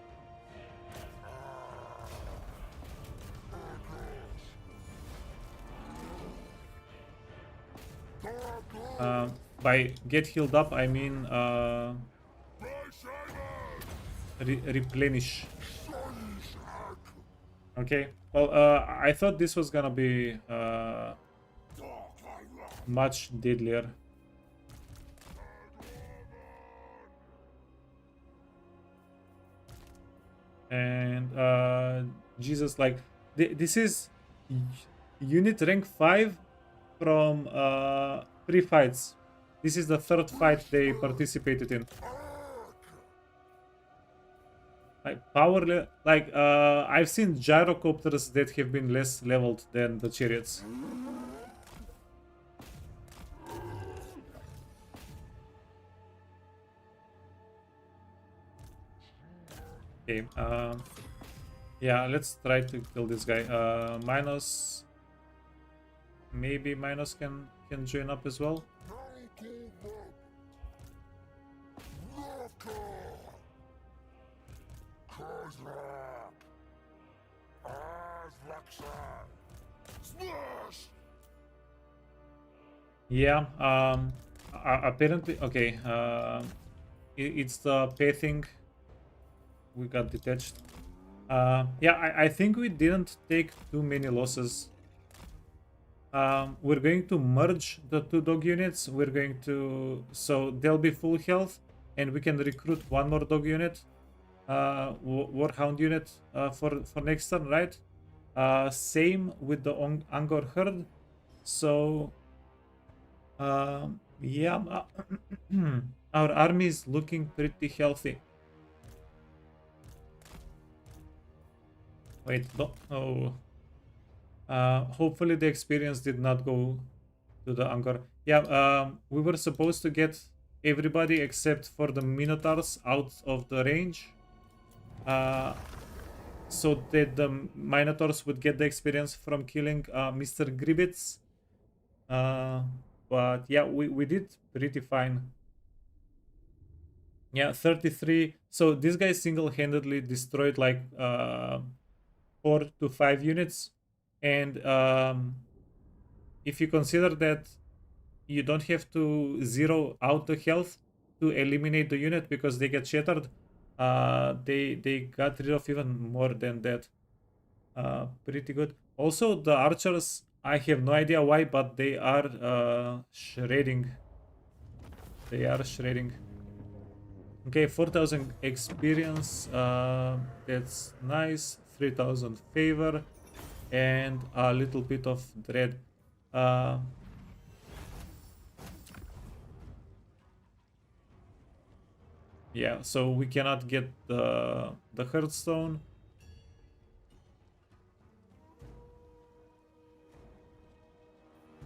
Speaker 1: By get healed up, I mean replenish. Okay. Well, I thought this was gonna be much deadlier. And Jesus, like this is unit rank 5 from 3 fights. This is the 3rd fight they participated in. Like I've seen gyrocopters that have been less leveled than the chariots. Okay, yeah, let's try to kill this guy. Minus, maybe minus can join up as well. Yeah. Apparently, okay. It's the pay thing. We got detached. Yeah, I think we didn't take too many losses. We're going to merge the two dog units. We're going to, so they'll be full health, and we can recruit one more dog unit, warhound unit, for next turn, right? Same with the Angor herd. So yeah, our army is looking pretty healthy. Wait, no, oh. Hopefully the experience did not go to the Angkor. Yeah, we were supposed to get everybody except for the Minotaurs out of the range. So that the Minotaurs would get the experience from killing Mr. Gribbets. But yeah, we did pretty fine. Yeah, 33. So this guy single-handedly destroyed like 4 to 5 units. And if you consider that you don't have to zero out the health to eliminate the unit because they get shattered, they got rid of even more than that. Pretty good. Also, the archers, I have no idea why, but they are shredding. They are shredding. Okay, 4,000 experience. That's nice. 3,000 favor. And a little bit of dread. Yeah, so we cannot get the hearthstone.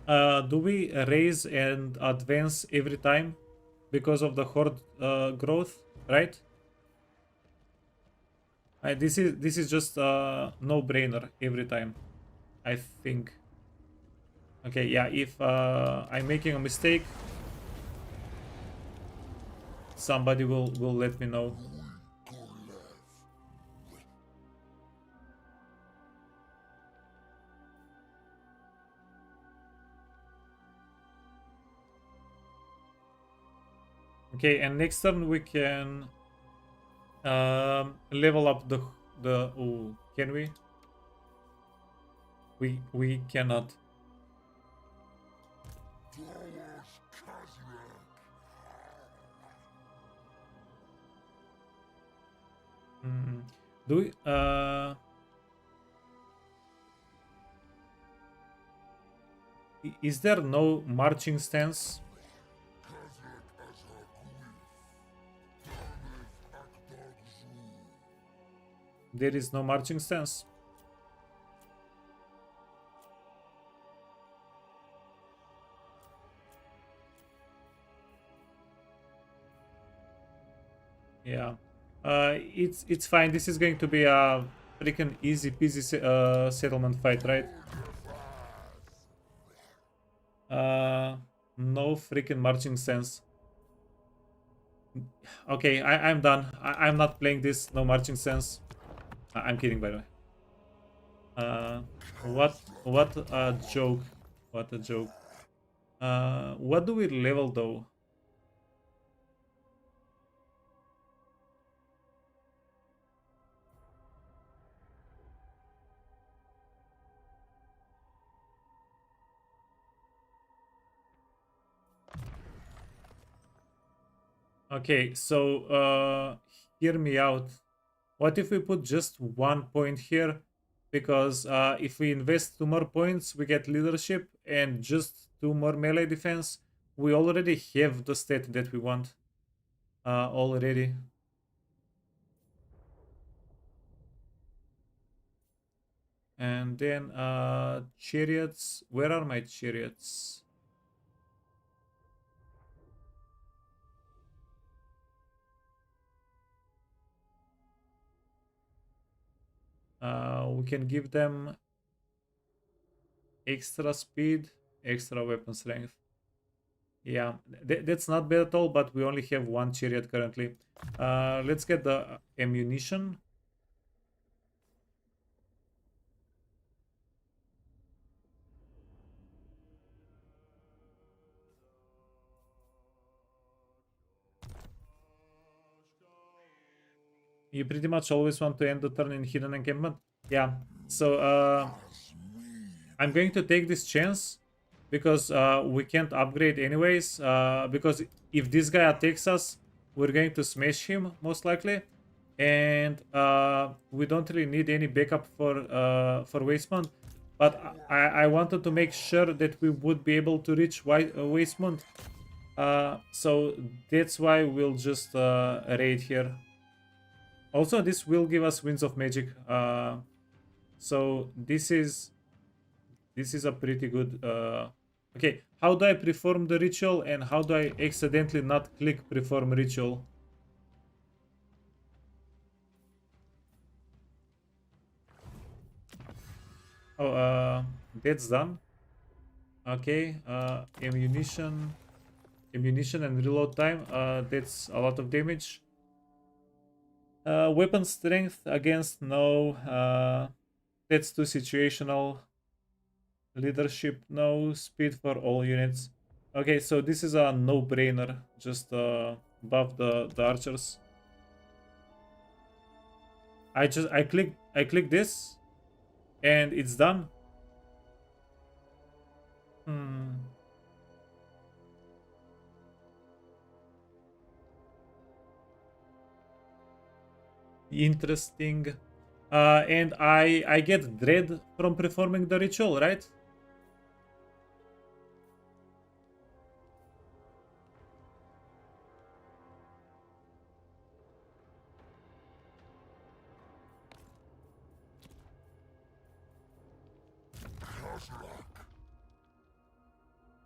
Speaker 1: Do we raise and advance every time because of the horde growth, right? This is just a no-brainer every time, I think. Okay, yeah, if I'm making a mistake, somebody will let me know. Okay, and next turn we can level up the oh, can we? We cannot. Mm, do we is there no marching stance? There is no marching stance. Yeah. It's fine. This is going to be a freaking easy peasy settlement fight, right? No freaking marching stance. Okay, I'm done. I'm not playing this. No marching stance. I'm kidding, by the way. What a joke. What a joke. What do we level though? Okay, so hear me out. What if we put just 1 point here? Because if we invest 2 more points, we get leadership and just 2 more melee defense. We already have the stat that we want. Already. And then chariots. Where are my chariots? We can give them extra speed, extra weapon strength. Yeah, that's not bad at all, but we only have 1 chariot currently. Let's get the ammunition. You pretty much always want to end the turn in hidden encampment. Yeah. So I'm going to take this chance because we can't upgrade anyways. Because if this guy attacks us, we're going to smash him most likely, and we don't really need any backup for Wasteland. But I wanted to make sure that we would be able to reach Wasteland. So that's why we'll just raid here. Also, this will give us Winds of Magic. So this is a pretty good. Okay, how do I perform the ritual and how do I accidentally not click perform ritual? Oh, that's done. Okay, ammunition and reload time. That's a lot of damage. Weapon strength against no. That's too situational. Leadership no. Speed for all units. Okay, so this is a no-brainer. Just buff the archers. I click this, and it's done. Interesting. And I get dread from performing the ritual, right?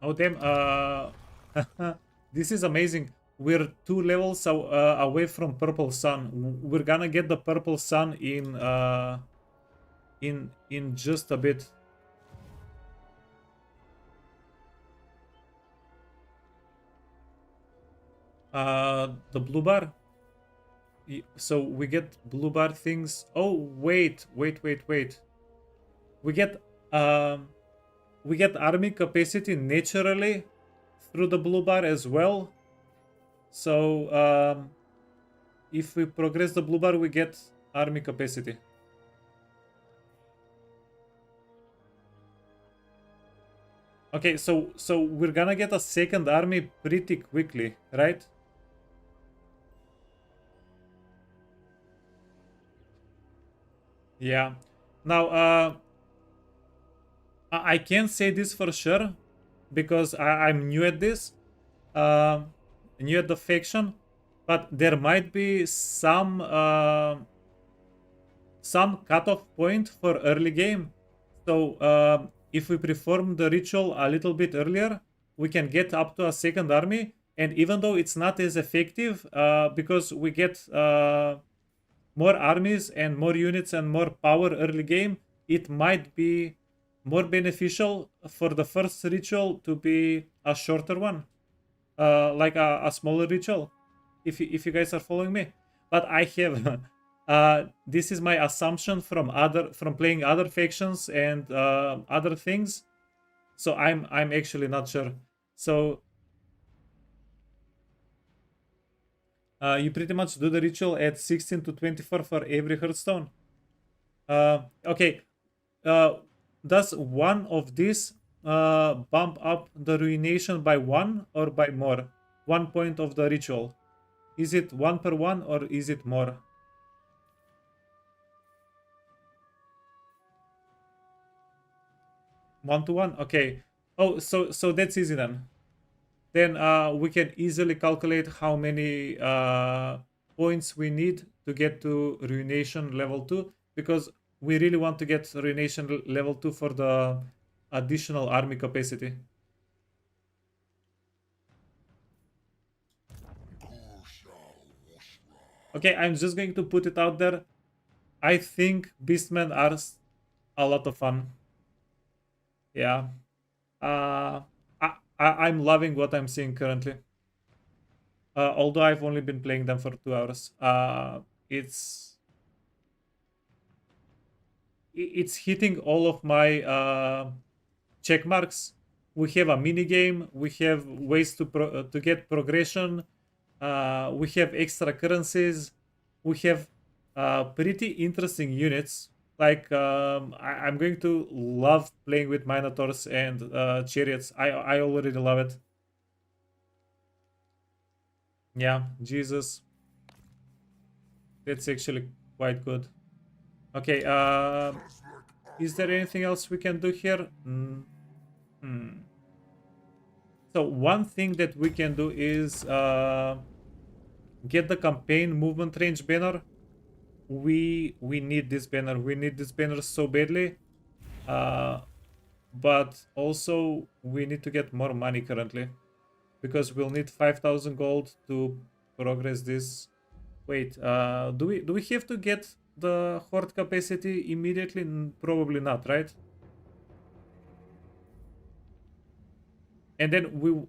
Speaker 1: Oh damn! This is amazing. We're 2 levels away from Purple Sun. We're gonna get the Purple Sun in just a bit. The blue bar. So we get blue bar things. Oh wait. We get army capacity naturally through the blue bar as well. So if we progress the blue bar, we get army capacity. Okay, so we're gonna get a second army pretty quickly, right? Yeah. Now, I can't say this for sure because I'm new at this, new at the faction, but there might be some cutoff point for early game. So if we perform the ritual a little bit earlier, we can get up to a second army. And even though it's not as effective, because we get more armies and more units and more power early game, it might be more beneficial for the first ritual to be a shorter one, like a smaller ritual, if you guys are following me. But I have this is my assumption from playing other factions and other things, so I'm actually not sure. So you pretty much do the ritual at 16 to 24 for every hearthstone. Okay. Does one of these bump up the ruination by 1 or by more? 1 point of the ritual. Is it 1 per 1 or is it more? One to one? Okay. Oh, so that's easy then. Then we can easily calculate how many points we need to get to ruination level 2, because we really want to get ruination level 2 for the additional army capacity. Okay, I'm just going to put it out there. I think Beastmen are a lot of fun. Yeah. I'm loving what I'm seeing currently. Although I've only been playing them for 2 hours. It's hitting all of my check marks. We have a mini game. We have ways to get progression. We have extra currencies. We have pretty interesting units. Like I'm going to love playing with Minotaurs and Chariots. I already love it. Yeah, Jesus. That's actually quite good. Okay, is there anything else we can do here? Hmm. So one thing that we can do is get the campaign movement range banner. We need this banner. We need this banner so badly. But also we need to get more money currently because we'll need 5,000 gold to progress this. Wait, do we have to get the horde capacity immediately? Probably not, right? And then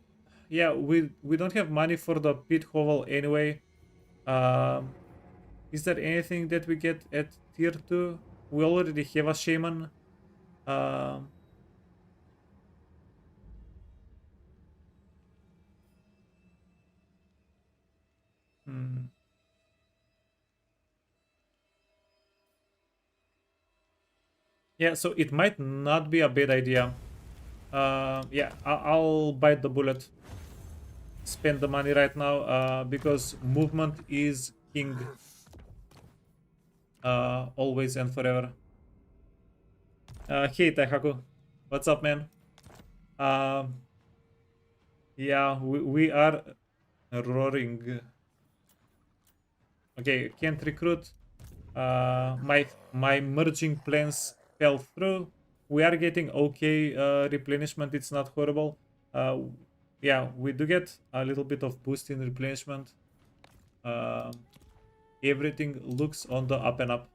Speaker 1: yeah, we don't have money for the pit hovel anyway. Um, is there anything that we get at tier 2? We already have a shaman. Um, hmm. Yeah, so it might not be a bad idea. Yeah, I'll bite the bullet. Spend the money right now because movement is king always and forever. Hey Taihaku, what's up, man? Um, yeah, we are roaring. Okay, can't recruit. My merging plans fell through. We are getting okay replenishment. It's not horrible. Uh, yeah, we do get a little bit of boost in replenishment. Everything looks on the up and up.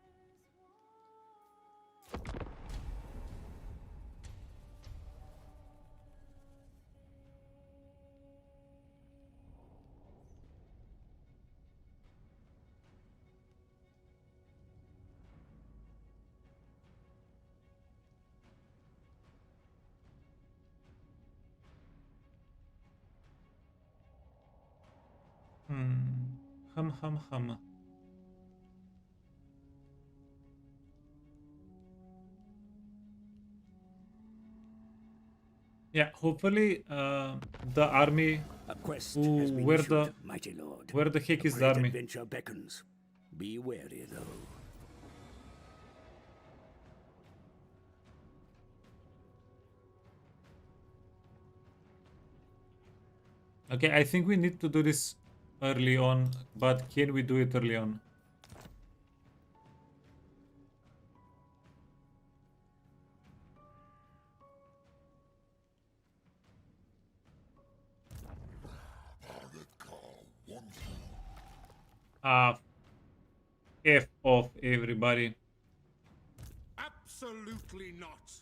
Speaker 1: Hmm. Hum. Yeah, hopefully the army.
Speaker 3: A quest
Speaker 1: Ooh,
Speaker 3: has been
Speaker 1: where
Speaker 3: issued,
Speaker 1: the
Speaker 3: mighty lord.
Speaker 1: where the heck
Speaker 3: A
Speaker 1: is the
Speaker 3: great
Speaker 1: army?
Speaker 3: adventure beckons. Be wary, though.
Speaker 1: Okay, I think we need to do this early on, but can we do it early on? Ah, F off everybody.
Speaker 2: Absolutely not.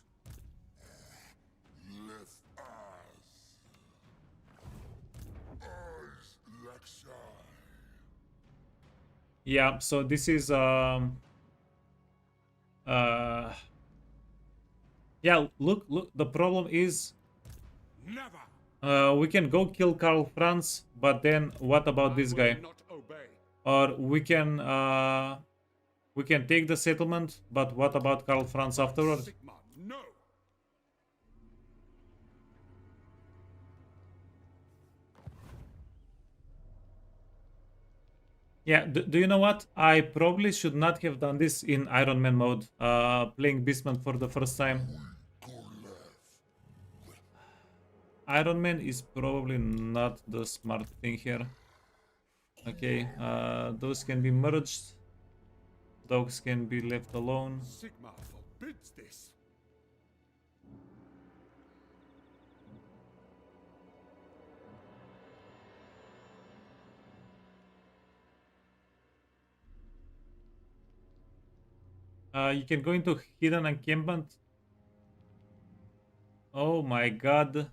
Speaker 1: Yeah, so this is uh yeah, look, the problem is
Speaker 2: Never.
Speaker 1: we can go kill Karl Franz, but then what about
Speaker 2: I
Speaker 1: this
Speaker 2: will
Speaker 1: guy?
Speaker 2: not obey.
Speaker 1: Or we can take the settlement, but what about Karl Franz afterwards?
Speaker 2: Sigma, no.
Speaker 1: Yeah, do you know what? I probably should not have done this in Ironman mode, playing Beastmen for the first time. Ironman is probably not the smart thing here. Okay, those can be merged. Dogs can be left alone.
Speaker 2: Sigma forbids this.
Speaker 1: You can go into hidden encampment. Oh my god.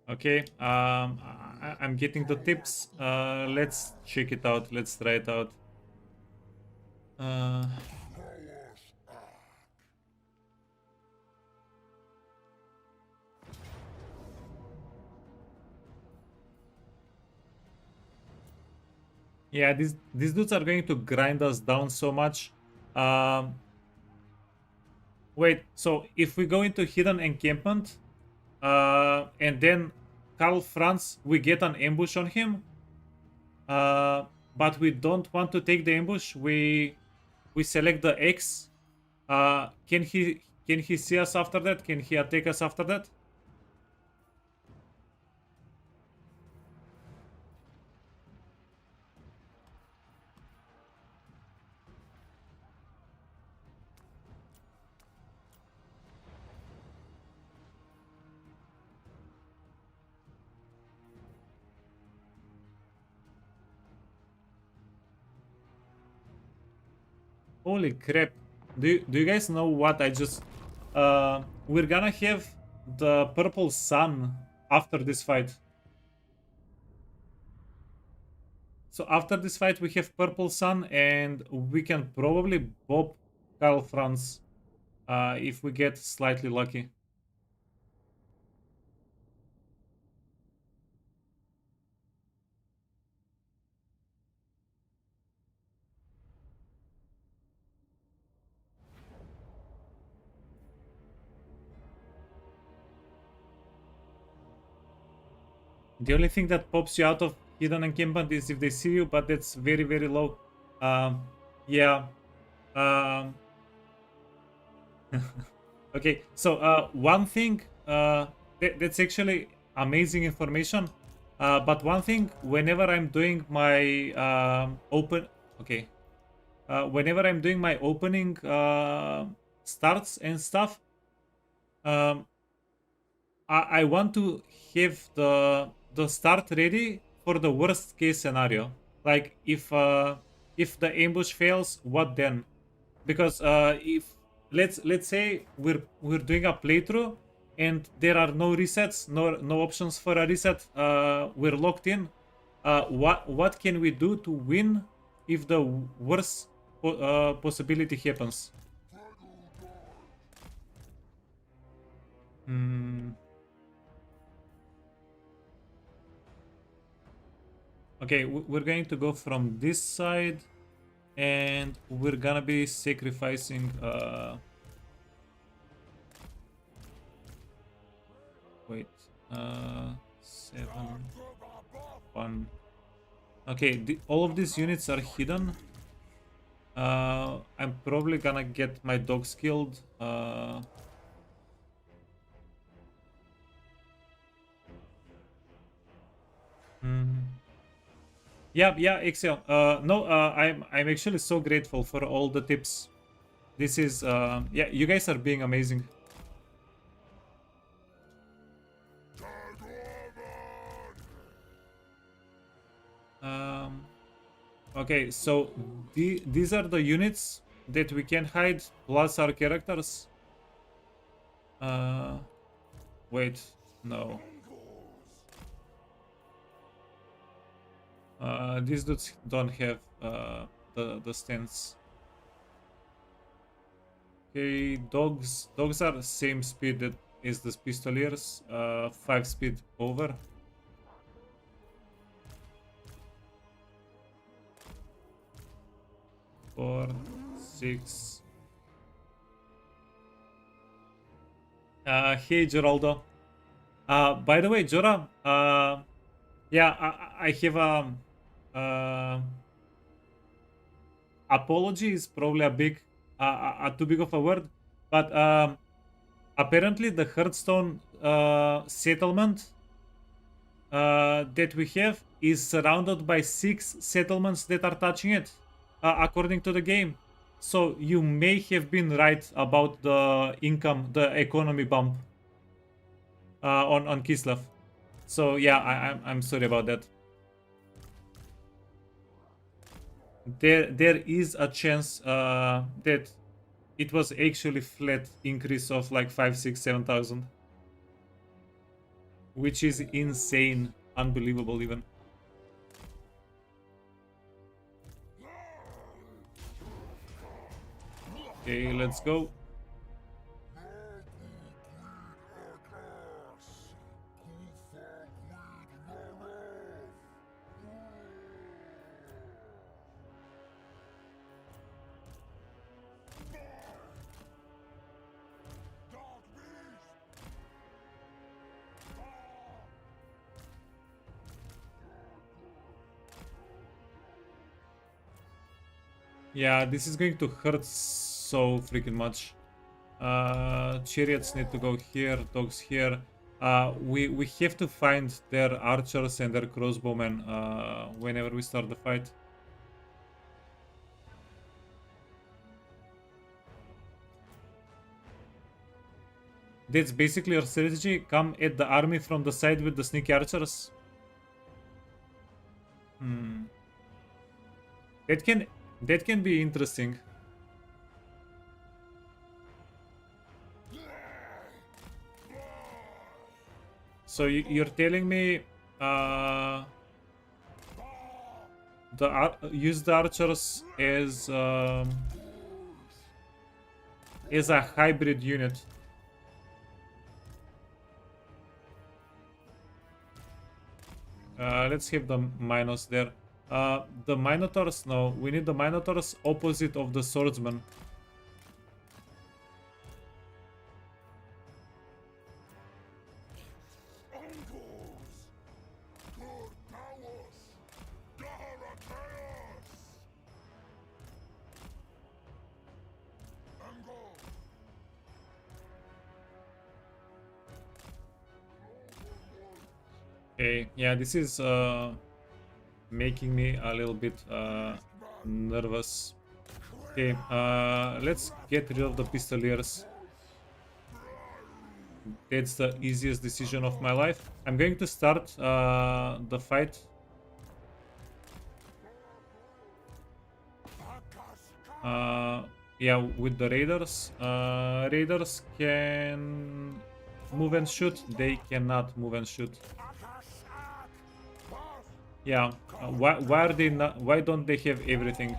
Speaker 1: Okay, I'm getting the tips. Let's check it out. Let's try it out. Uh, Yeah, these dudes are going to grind us down so much. Um, Wait, so if we go into hidden encampment, and then Karl Franz, we get an ambush on him, uh, but we don't want to take the ambush. We select the X. Can he see us after that? Can he attack us after that? Holy crap! Do you guys know what I just? We're gonna have the purple sun after this fight. So after this fight, we have purple sun, and we can probably bob Karl Franz if we get slightly lucky. The only thing that pops you out of hidden encampment is if they see you, but that's very, very low. Um, yeah. Um, okay, so one thing that's actually amazing information. But one thing, whenever I'm doing my whenever I'm doing my opening starts and stuff, um, I want to have the start ready for the worst case scenario. Like if the ambush fails, what then? Because if let's say we're doing a playthrough and there are no resets, no options for a reset, we're locked in. What can we do to win if the worst possibility happens? Hmm. Okay, we're going to go from this side, and we're gonna be sacrificing. Wait. 7, 1. Okay, all of these units are hidden. I'm probably gonna get my dogs killed. Yeah, yeah, Excel. No, I'm actually so grateful for all the tips. This is yeah, you guys are being amazing. Um, okay, so these are the units that we can hide plus our characters. Uh, wait, no. These dudes don't have the stance. Okay, dogs are the same speed that is the pistoliers, 5 speed over. Four, 6. Hey Geraldo. By the way, Jora, yeah, I have uh, apology is probably a too big of a word, but apparently the Hearthstone settlement that we have is surrounded by 6 settlements that are touching it, according to the game. So you may have been right about the income, the economy bump on Kislev. So yeah, I'm sorry about that. There is a chance that it was actually flat increase of like 5, 6, 7,000, which is insane, unbelievable even. Okay, let's go. Yeah, this is going to hurt so freaking much. Chariots need to go here, dogs here. We have to find their archers and their crossbowmen whenever we start the fight. That's basically our strategy. Come at the army from the side with the sneaky archers. Hmm. That can be interesting. So you're telling me use the archers as a hybrid unit. Let's have the Minos there. The Minotaurs, no, we need the Minotaurs opposite of the swordsman. Okay, yeah, this is making me a little bit nervous. Okay, let's get rid of the pistoliers. That's the easiest decision of my life. I'm going to start the fight. Yeah, with the raiders. Raiders can move and shoot. They cannot move and shoot. Yeah, why are they not? Why don't they have everything?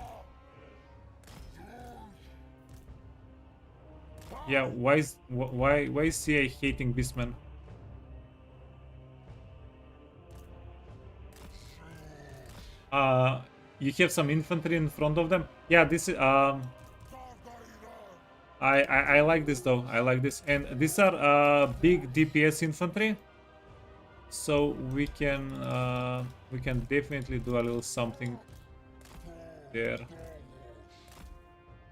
Speaker 1: Yeah, why is CA hating Beastmen? You have some infantry in front of them. Yeah, this is I like this though. I like this, and these are big DPS infantry, so we can definitely do a little something there.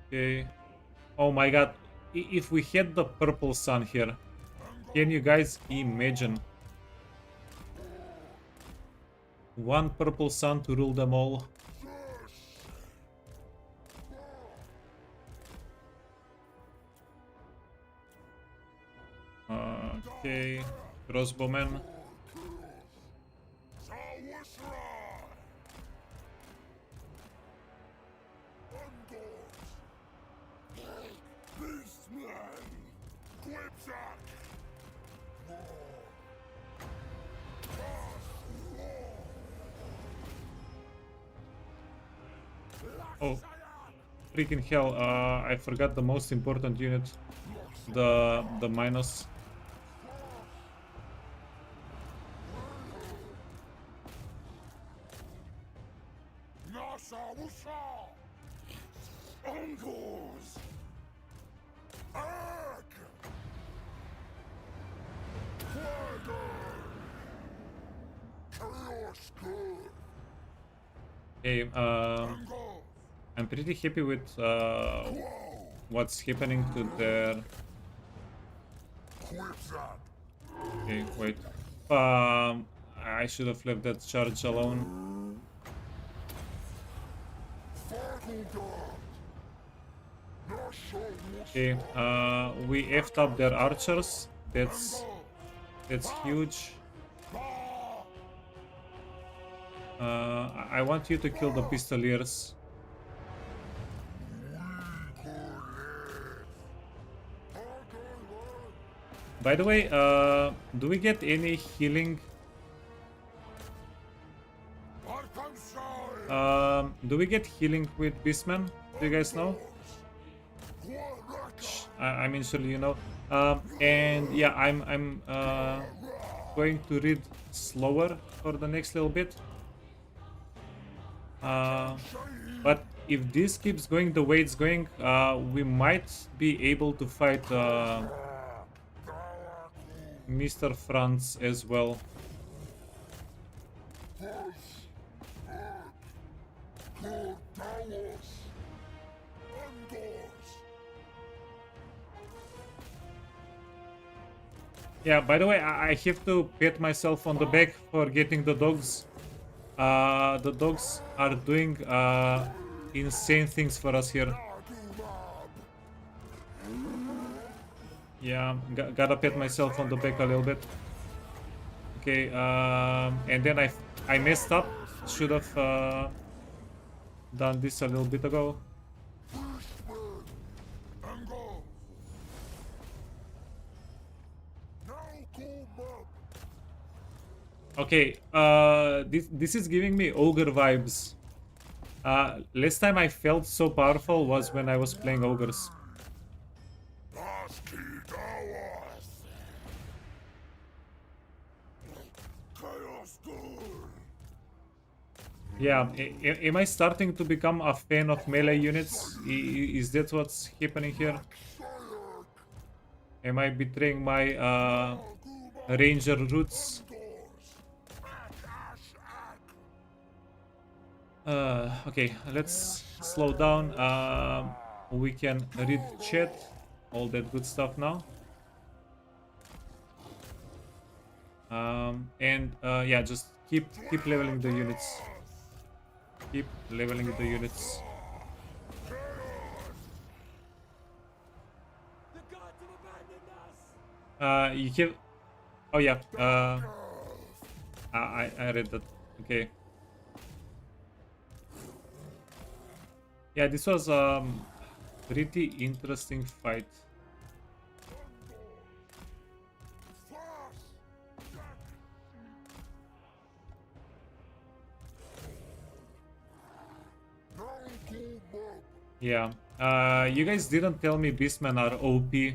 Speaker 1: Okay. Oh my god, if we had the purple sun here, can you guys imagine? One purple sun to rule them all. Okay, crossbowmen. Oh, freaking hell! I forgot the most important unit, the Minos. Okay, I'm pretty happy with what's happening to their. Okay, wait. I should have left that charge alone. Okay, we effed up their archers. That's huge. I want you to kill the pistoliers. By the way, do we get any healing? Do we get healing with Beastmen? Do you guys know? I mean, surely you know. And yeah, I'm going to read slower for the next little bit. But if this keeps going the way it's going, we might be able to fight Mr. Franz as well. Yeah, by the way, I have to pat myself on the back for getting the dogs. The dogs are doing insane things for us here. Yeah, gotta pat myself on the back a little bit. Okay, and then I messed up. Should have done this a little bit ago. Okay, this is giving me ogre vibes. Last time I felt so powerful was when I was playing ogres. Yeah, am I starting to become a fan of melee units? Is that what's happening here? Am I betraying my ranger roots? Okay, let's slow down. We can read chat, all that good stuff now. And yeah, just keep leveling the units. Keep leveling the units. You have. Oh yeah. I read that. Okay. Yeah, this was pretty interesting fight. Yeah. You guys didn't tell me Beastmen are OP.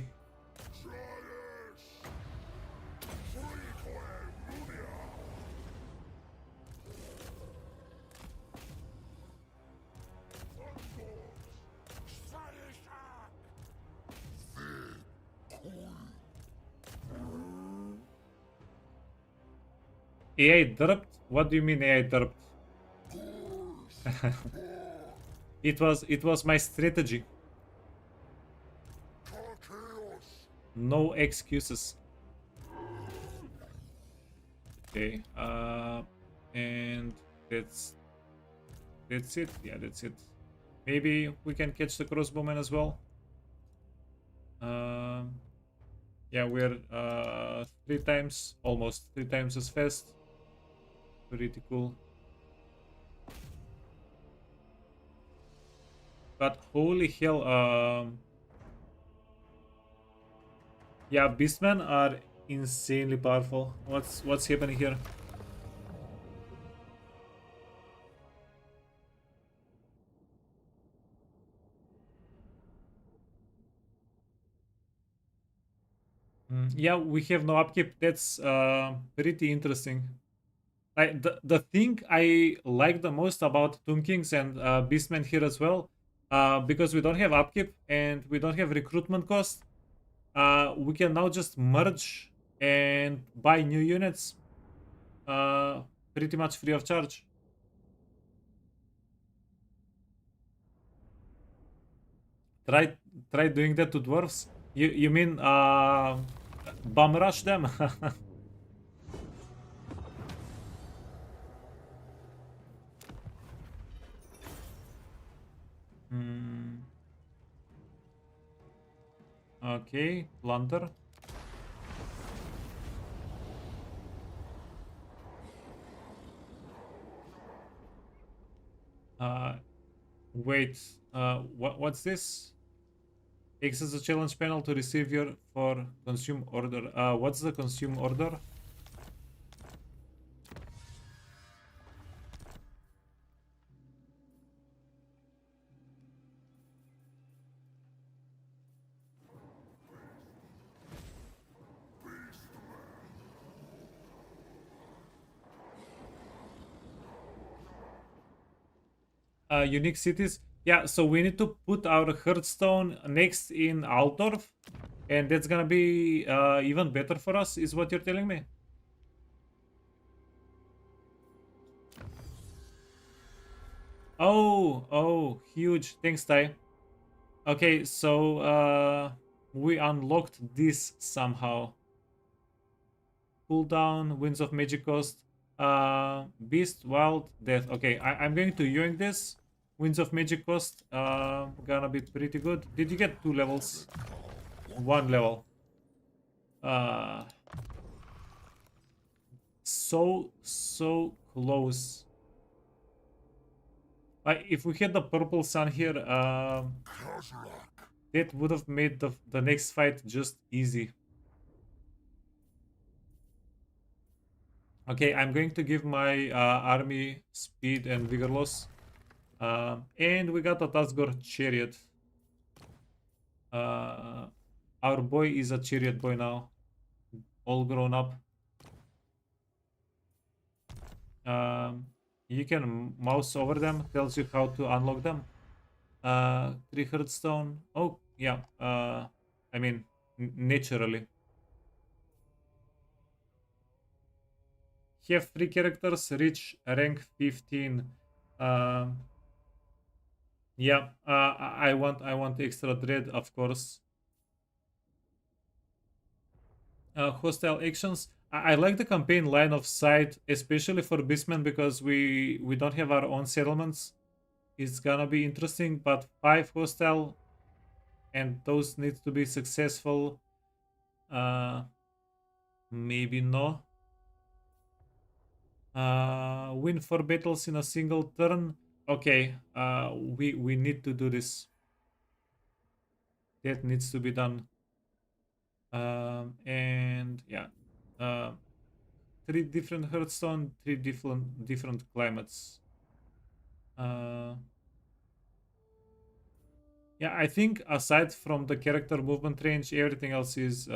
Speaker 1: AI derped? What do you mean AI derped? It was my strategy. No excuses. Okay. And that's it. Yeah, that's it. Maybe we can catch the crossbowman as well. Yeah, we're almost three times as fast. Pretty cool. But holy hell, yeah, beastmen are insanely powerful. What's happening here? Yeah, we have no upkeep. That's pretty interesting. The thing I like the most about Tomb Kings and Beastmen here as well, because we don't have upkeep and we don't have recruitment cost, we can now just merge and buy new units pretty much free of charge. Try try doing that to dwarves. You mean bum rush them? Hmm. Okay, plunder. Uh, wait. What's this? Access the challenge panel to receive your for consume order. What's the consume order? Unique cities. Yeah, so we need to put our Hearthstone next in Altdorf, and that's gonna be even better for us, is what you're telling me? Oh, huge. Thanks, Ty. Okay, so we unlocked this somehow. cooldown, Winds of Magic cost, Beast, Wild, Death. Okay, I'm going to yoink this. Winds of Magic cost, gonna be pretty good. Did you get 2 levels? 1 level. So close. If we had the purple sun here, that would have made the next fight just easy. Okay, I'm going to give my army speed and vigor loss. And we got a Tasgor chariot. Our boy is a chariot boy now. All grown up. You can mouse over them, tells you how to unlock them. 3 Hearthstone. Oh, yeah. I mean, naturally. Have 3 characters, reach rank 15. Yeah, I want extra dread, of course. Hostile actions. I like the campaign line of sight, especially for Beastmen, because we don't have our own settlements. It's gonna be interesting, but 5 hostile, and those need to be successful. Maybe no. Win 4 battles in a single turn. Okay, we need to do this. That needs to be done. And yeah, 3 different Hearthstone, 3 different climates. Yeah, I think aside from the character movement range, everything else is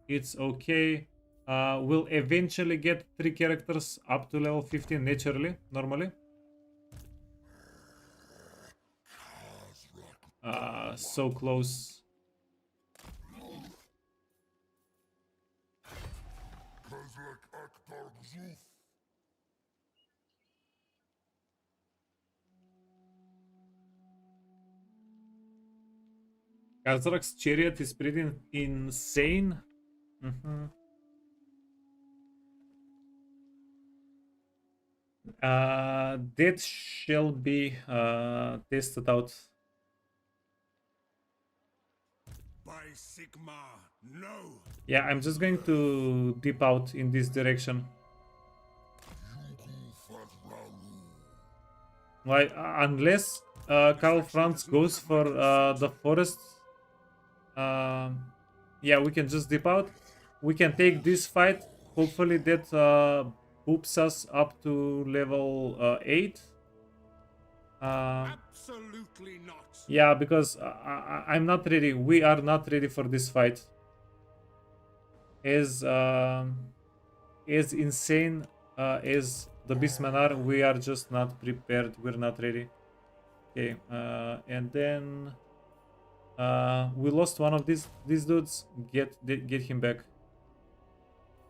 Speaker 1: it's okay. We'll eventually get 3 characters up to level 15 naturally, normally. So close. Kazrak's chariot is pretty insane. That shall be tested out.
Speaker 2: By Sigma, no.
Speaker 1: Yeah, I'm just going to dip out in this direction. Like, unless Karl Franz goes for the forest, yeah, we can just dip out. We can take this fight. Hopefully that boops us up to level 8.
Speaker 2: Absolutely not.
Speaker 1: Yeah, because I'm not ready. We are not ready for this fight. As insane as the Beastmen are, we are just not prepared. We're not ready. Okay, and then we lost one of these dudes. Get him back.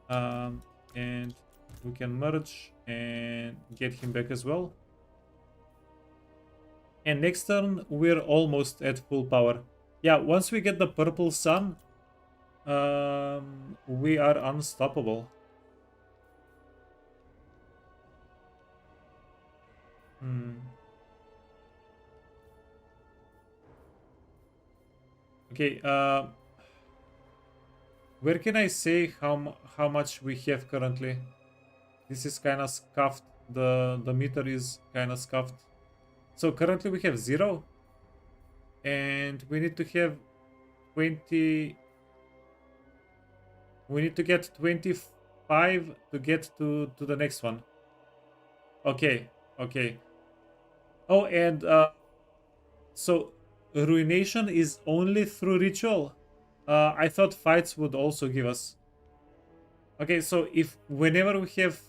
Speaker 1: And we can merge and get him back as well. And next turn we're almost at full power. Yeah, once we get the purple sun, we are unstoppable. Okay, where can I say how much we have currently? This is kind of scuffed. The meter is kind of scuffed. So currently we have 0, and we need to have 20. We need to get 25 to get to the next one. Okay, okay. Oh, and so ruination is only through ritual. I thought fights would also give us. Okay, so if whenever we have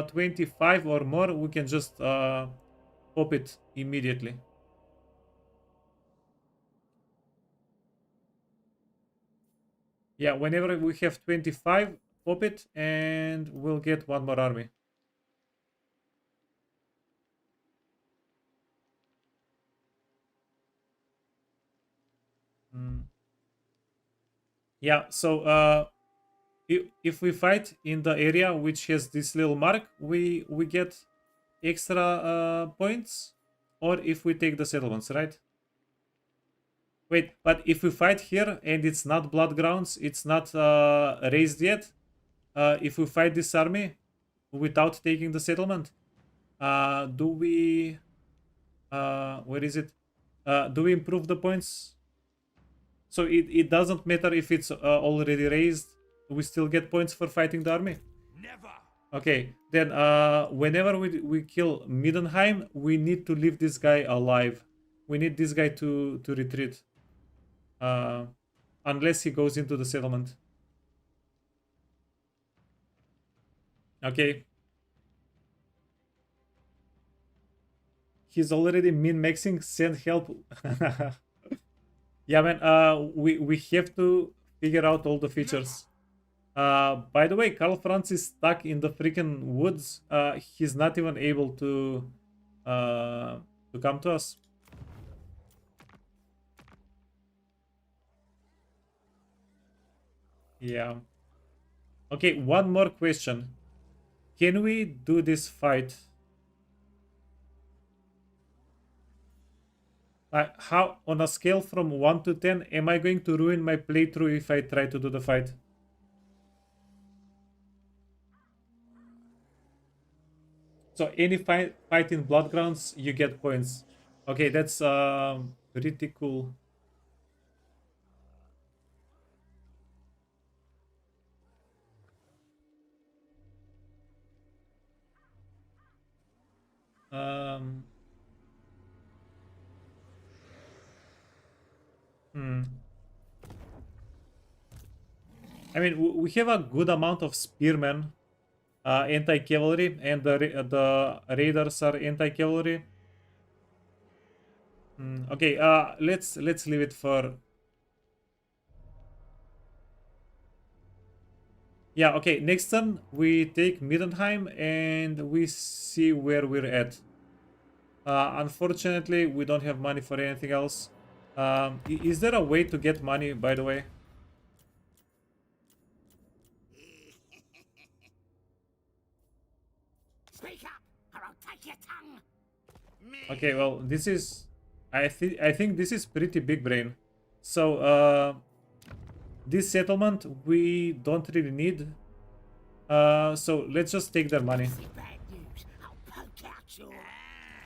Speaker 1: 25 or more, we can just pop it immediately. Yeah, whenever we have 25, pop it, and we'll get 1 more army. Yeah, so if we fight in the area which has this little mark, we get extra points, or if we take the settlements, right? Wait, but if we fight here and it's not blood grounds, it's not raised yet. If we fight this army without taking the settlement, do we? Where is it? Do we improve the points? So it doesn't matter if it's already raised. We still get points for fighting the army.
Speaker 2: Never.
Speaker 1: Okay, then whenever we kill Middenheim, we need to leave this guy alive. We need this guy to retreat. Unless he goes into the settlement. Okay. He's already min-maxing, send help. Yeah, man, we have to figure out all the features. By the way, Karl Franz is stuck in the freaking woods. He's not even able to come to us. Yeah. Okay, one more question. Can we do this fight? How, on a scale from 1 to 10, am I going to ruin my playthrough if I try to do the fight? So any fight in Bloodgrounds, you get points. Okay, that's pretty cool. I mean, we have a good amount of spearmen, anti-cavalry, and the raiders are anti-cavalry. Okay, let's leave it for. Yeah, okay. Next turn we take Middenheim and we see where we're at. Unfortunately, we don't have money for anything else. Is there a way to get money, by the way?
Speaker 3: Speak up, or I'll take your tongue.
Speaker 1: Okay, well, this is. I think this is pretty big brain. So, this settlement we don't really need. So let's just take their money.
Speaker 3: Bad news. I'll poke out your.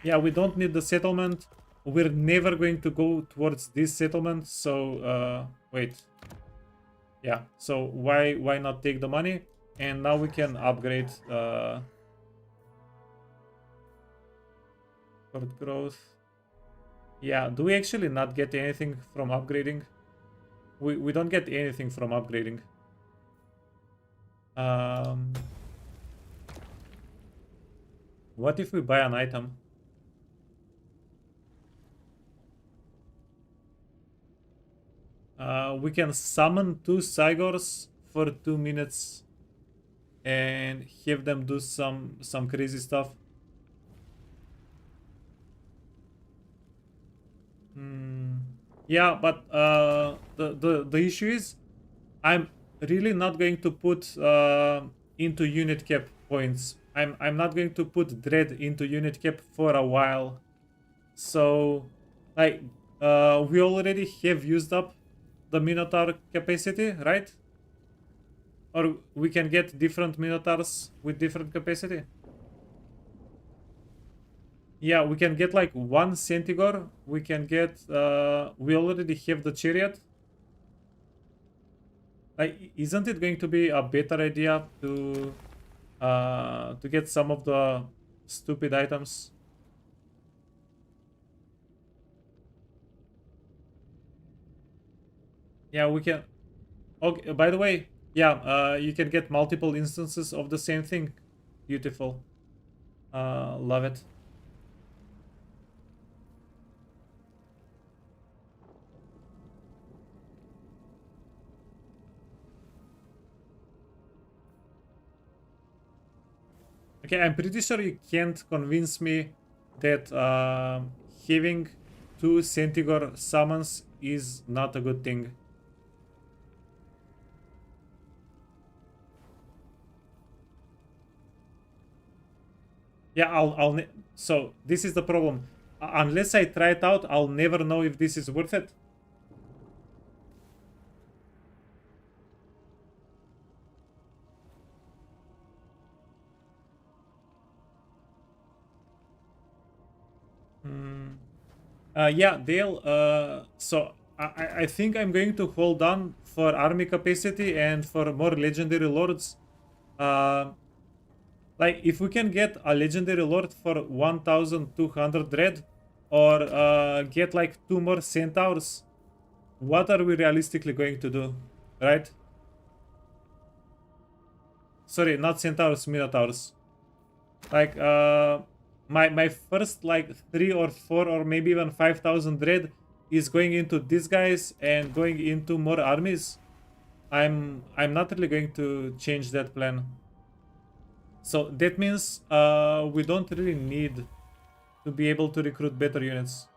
Speaker 1: Yeah, we don't need the settlement. We're never going to go towards this settlement. So, wait. Yeah. So why not take the money? And now we can upgrade. Fort growth. Yeah. Do we actually not get anything from upgrading? We don't get anything from upgrading. What if we buy an item? We can summon 2 Cygors for 2 minutes and have them do some crazy stuff. Yeah, but the issue is I'm really not going to put into unit cap points. I'm not going to put dread into unit cap for a while. So like we already have used up the Minotaur capacity, right? Or we can get different Minotaurs with different capacity. Yeah, we can get like 1 Centigore. We can get we already have the chariot. Like, isn't it going to be a better idea to get some of the stupid items? Yeah, we can. Okay, by the way, yeah, you can get multiple instances of the same thing. Beautiful. Love it. Okay, I'm pretty sure you can't convince me that having 2 Centigore summons is not a good thing. Yeah, so this is the problem. Unless I try it out, I'll never know if this is worth it. Yeah, Dale. So I think I'm going to hold on for army capacity and for more legendary lords. Uh, like if we can get a legendary lord for 1,200 red, or get like 2 more centaurs, what are we realistically going to do, right? Sorry, not centaurs, minotaurs. Like my first like 3 or 4 or maybe even 5,000 red is going into these guys and going into more armies. I'm not really going to change that plan. So that means we don't really need to be able to recruit better units.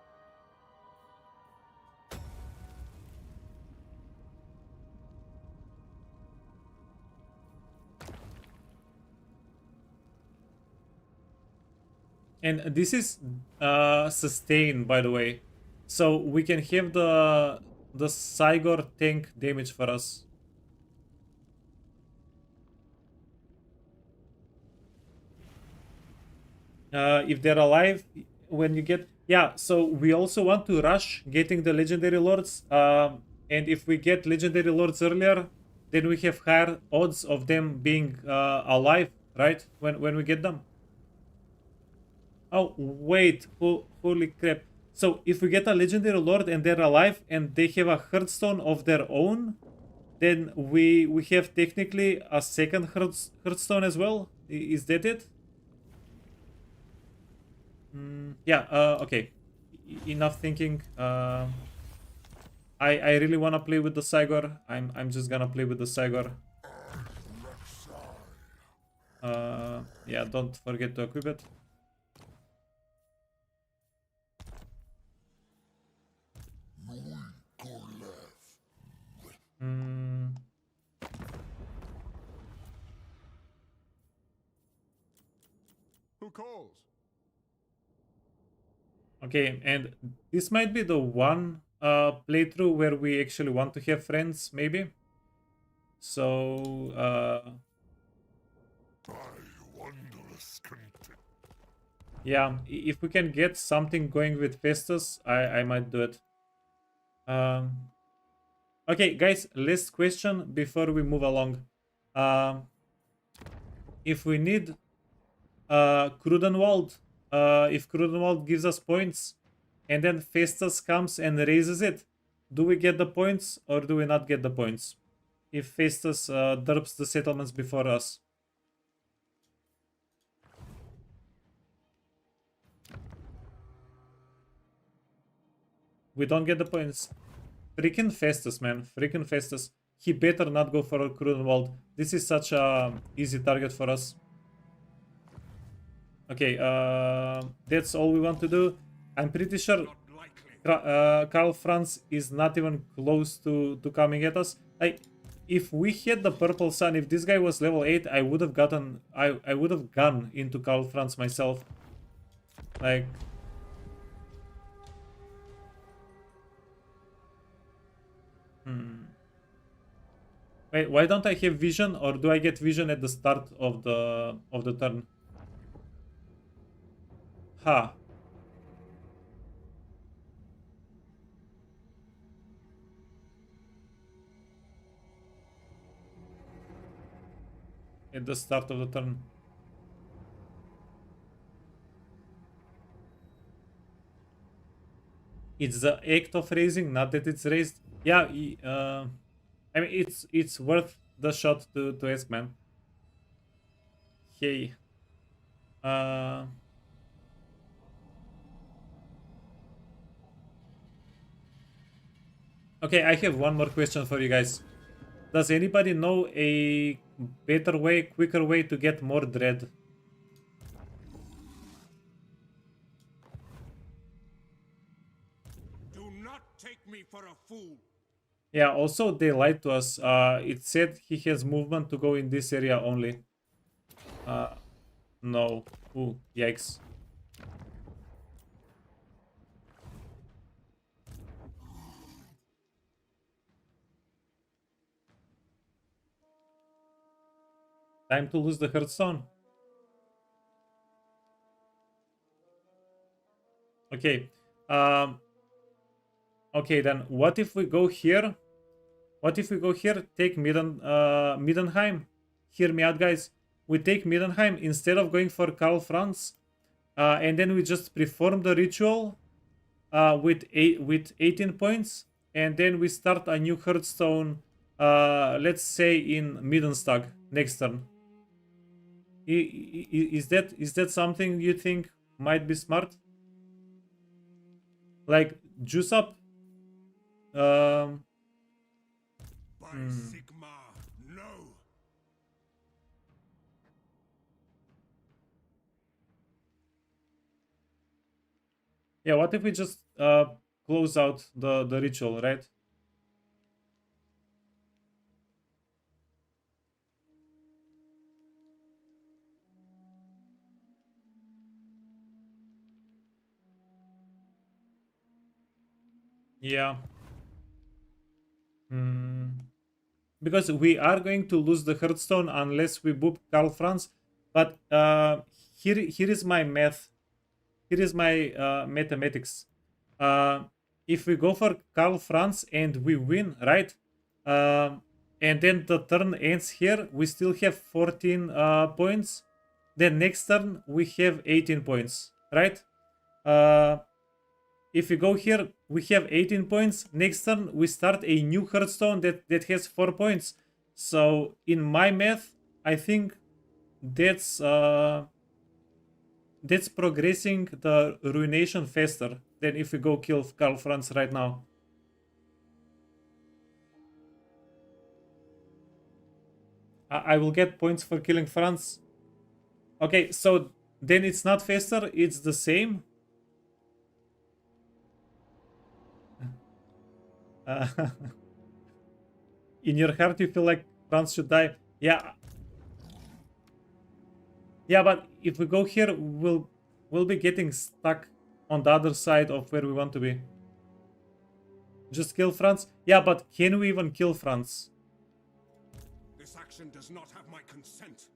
Speaker 1: And this is sustained, by the way. So we can have the Cygor tank damage for us. If they're alive, when you get... Yeah, so we also want to rush getting the legendary lords. And if we get legendary lords earlier, then we have higher odds of them being alive, right? When we get them. Oh, wait. Holy crap. So if we get a legendary lord and they're alive and they have a hearthstone of their own, then we have technically a second hearthstone as well. Is that it? Yeah, okay. Enough thinking. I really want to play with the Cygor. I'm just gonna play with the Cygor. Yeah, don't forget to equip it.
Speaker 2: Who calls?
Speaker 1: Okay, and this might be the one playthrough where we actually want to have friends, maybe. So, yeah, if we can get something going with Festus, I might do it. Okay, guys, last question before we move along. If we need Krudenwald, if Krudenwald gives us points, and then Festus comes and raises it, do we get the points or do we not get the points? If Festus derps the settlements before us. We don't get the points. Freaking Festus, man. Freaking Festus. He better not go for a Krudenwald. This is such a easy target for us. Okay, that's all we want to do. I'm pretty sure Karl Franz is not even close to coming at us. Like, if we had the Purple Sun, if this guy was level 8, I would have gotten... I would have gone into Karl Franz myself. Like... Wait, why don't I have vision, or do I get vision at the start of the turn? Ha. At the start of the turn. It's the act of raising, not that it's raised. Yeah, I mean it's worth the shot to ask, man. Hey. Okay, I have one more question for you guys. Does anybody know a better way, quicker way to get more dread?
Speaker 2: Do not take me for a fool.
Speaker 1: Yeah, also they lied to us. It said he has movement to go in this area only. No. Ooh, yikes. Time to lose the Hearthstone. Okay. Okay, then what if we go here? What if we go here, take Middenheim? Hear me out, guys. We take Middenheim instead of going for Karl Franz, and then we just perform the ritual with 18 points, and then we start a new Hearthstone, let's say in Middenstag next turn. Is that something you think might be smart? Like juice up?
Speaker 2: By Sigma, no.
Speaker 1: Yeah, what if we just close out the ritual, right? Yeah. Because we are going to lose the Hearthstone unless we boop Karl Franz. But here is my math. Here is my mathematics. If we go for Karl Franz and we win, right? And then the turn ends here, we still have 14 points. Then next turn we have 18 points, right? If we go here, we have 18 points. Next turn, we start a new Hearthstone that has 4 points. So, in my math, I think that's progressing the ruination faster than if we go kill Karl Franz right now. I will get points for killing Franz. Okay, so then it's not faster, it's the same. In your heart, you feel like Franz should die. Yeah. Yeah, but if we go here, we'll be getting stuck on the other side of where we want to be. Just kill Franz? Yeah, but can we even kill Franz?
Speaker 2: This action does not have my consent.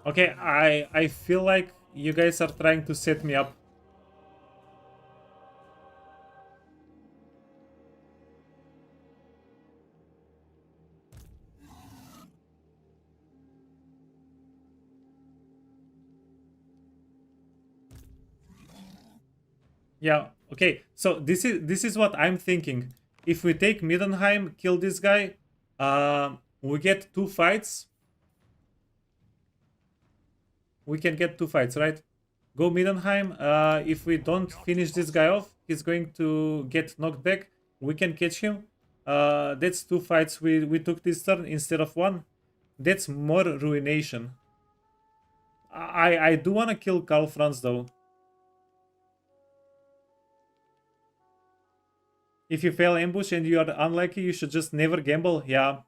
Speaker 1: Okay, I feel like you guys are trying to set me up. Yeah, okay. So this is what I'm thinking. If we take Middenheim, kill this guy, we get 2 fights. We can get 2 fights, right? Go Middenheim. If we don't finish this guy off, he's going to get knocked back. We can catch him. That's 2 fights we took this turn instead of 1. That's more ruination. I do want to kill Karl Franz though. If you fail ambush and you are unlucky, you should just never gamble. Yeah.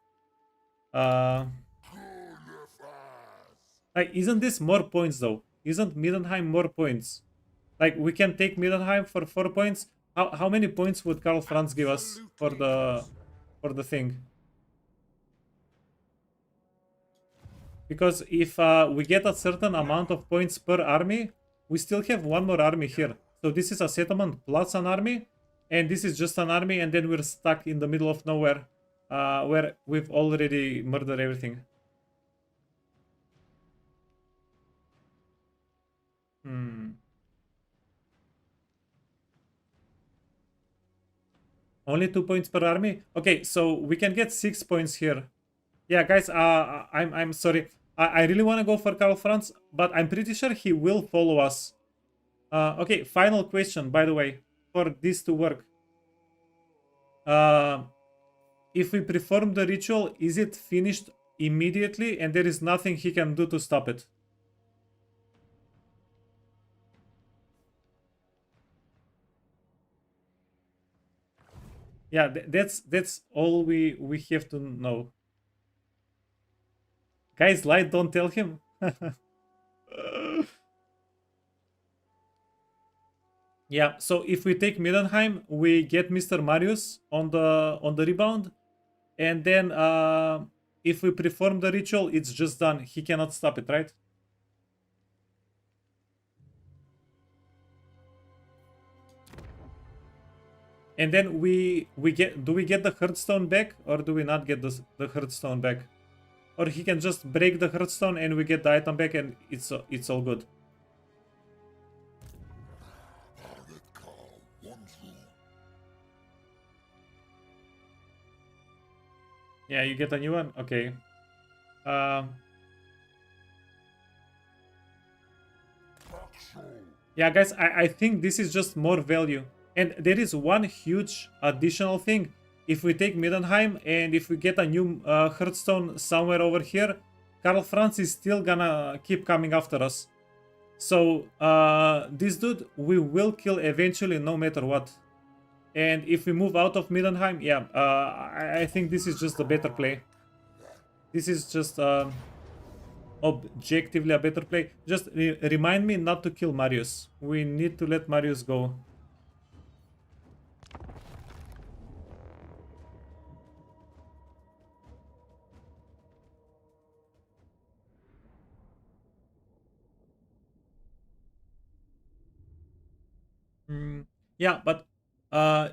Speaker 1: Like, isn't this more points though? Isn't Middenheim more points? Like, we can take Middenheim for 4 points. How many points would Karl Franz give us for the thing? Because if we get a certain amount of points per army, we still have 1 more army here. So this is a settlement plus an army, and this is just an army, and then we're stuck in the middle of nowhere, where we've already murdered everything. Only 2 points per army? Okay, so we can get 6 points here. Yeah, guys, I'm sorry. I really want to go for Karl Franz, but I'm pretty sure he will follow us. Okay, final question, by the way, for this to work. If we perform the ritual, is it finished immediately, and there is nothing he can do to stop it. Yeah, that's all we have to know. Guys, light, don't tell him. Yeah, so if we take Middenheim, we get Mr. Marius on the rebound, and then if we perform the ritual, it's just done. He cannot stop it, right? And then we get, do we get the Hearthstone back, or do we not get the Hearthstone back? Or he can just break the Hearthstone and we get the item back and it's all good. Yeah, you get a new one? Okay. Yeah, guys, I think this is just more value. And there is one huge additional thing. If we take Middenheim and if we get a new Hearthstone somewhere over here, Karl Franz is still gonna keep coming after us. So this dude we will kill eventually no matter what. And if we move out of Middenheim, yeah, I think this is just a better play. This is just objectively a better play. Just remind me not to kill Marius. We need to let Marius go. Yeah, but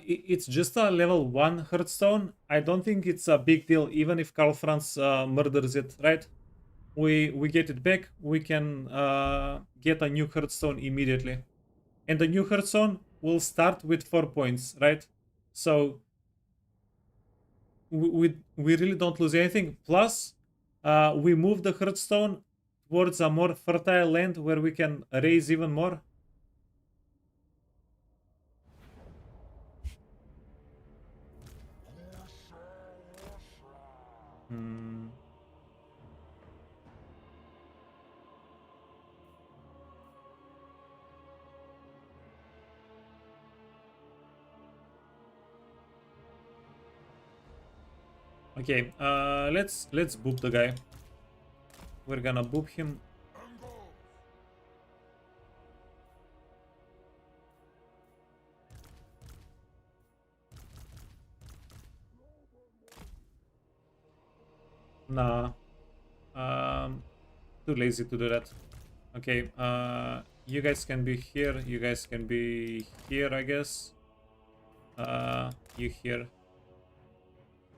Speaker 1: it's just a level 1 Hearthstone. I don't think it's a big deal, even if Karl Franz murders it, right? We get it back, we can get a new Hearthstone immediately. And the new Hearthstone will start with 4 points, right? So we really don't lose anything. Plus, we move the Hearthstone towards a more fertile land where we can raise even more. Okay, let's boop the guy. We're gonna boop him. Nah. Too lazy to do that. Okay, you guys can be here, you guys can be here, I guess. You here.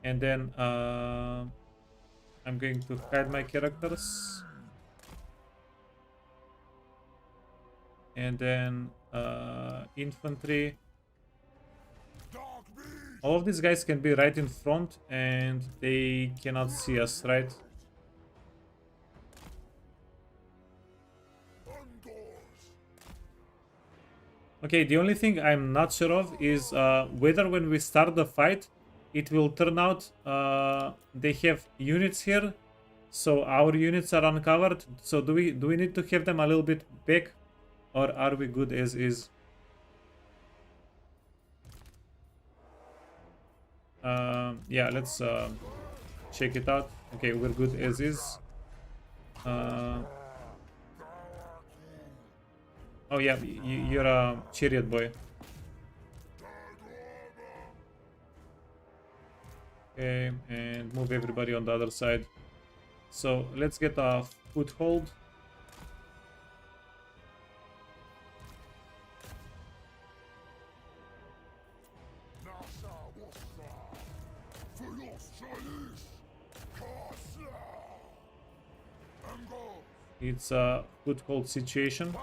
Speaker 1: And then I'm going to hide my characters. And then infantry. All of these guys can be right in front and they cannot see us, right? Okay, the only thing I'm not sure of is whether when we start the fight, it will turn out they have units here, so our units are uncovered. So do we need to have them a little bit back, or are we good as is? Yeah, let's check it out. Okay, we're good as is. Oh yeah, you're a chariot boy. Okay, and move everybody on the other side. So let's get a foothold. It's a foothold situation.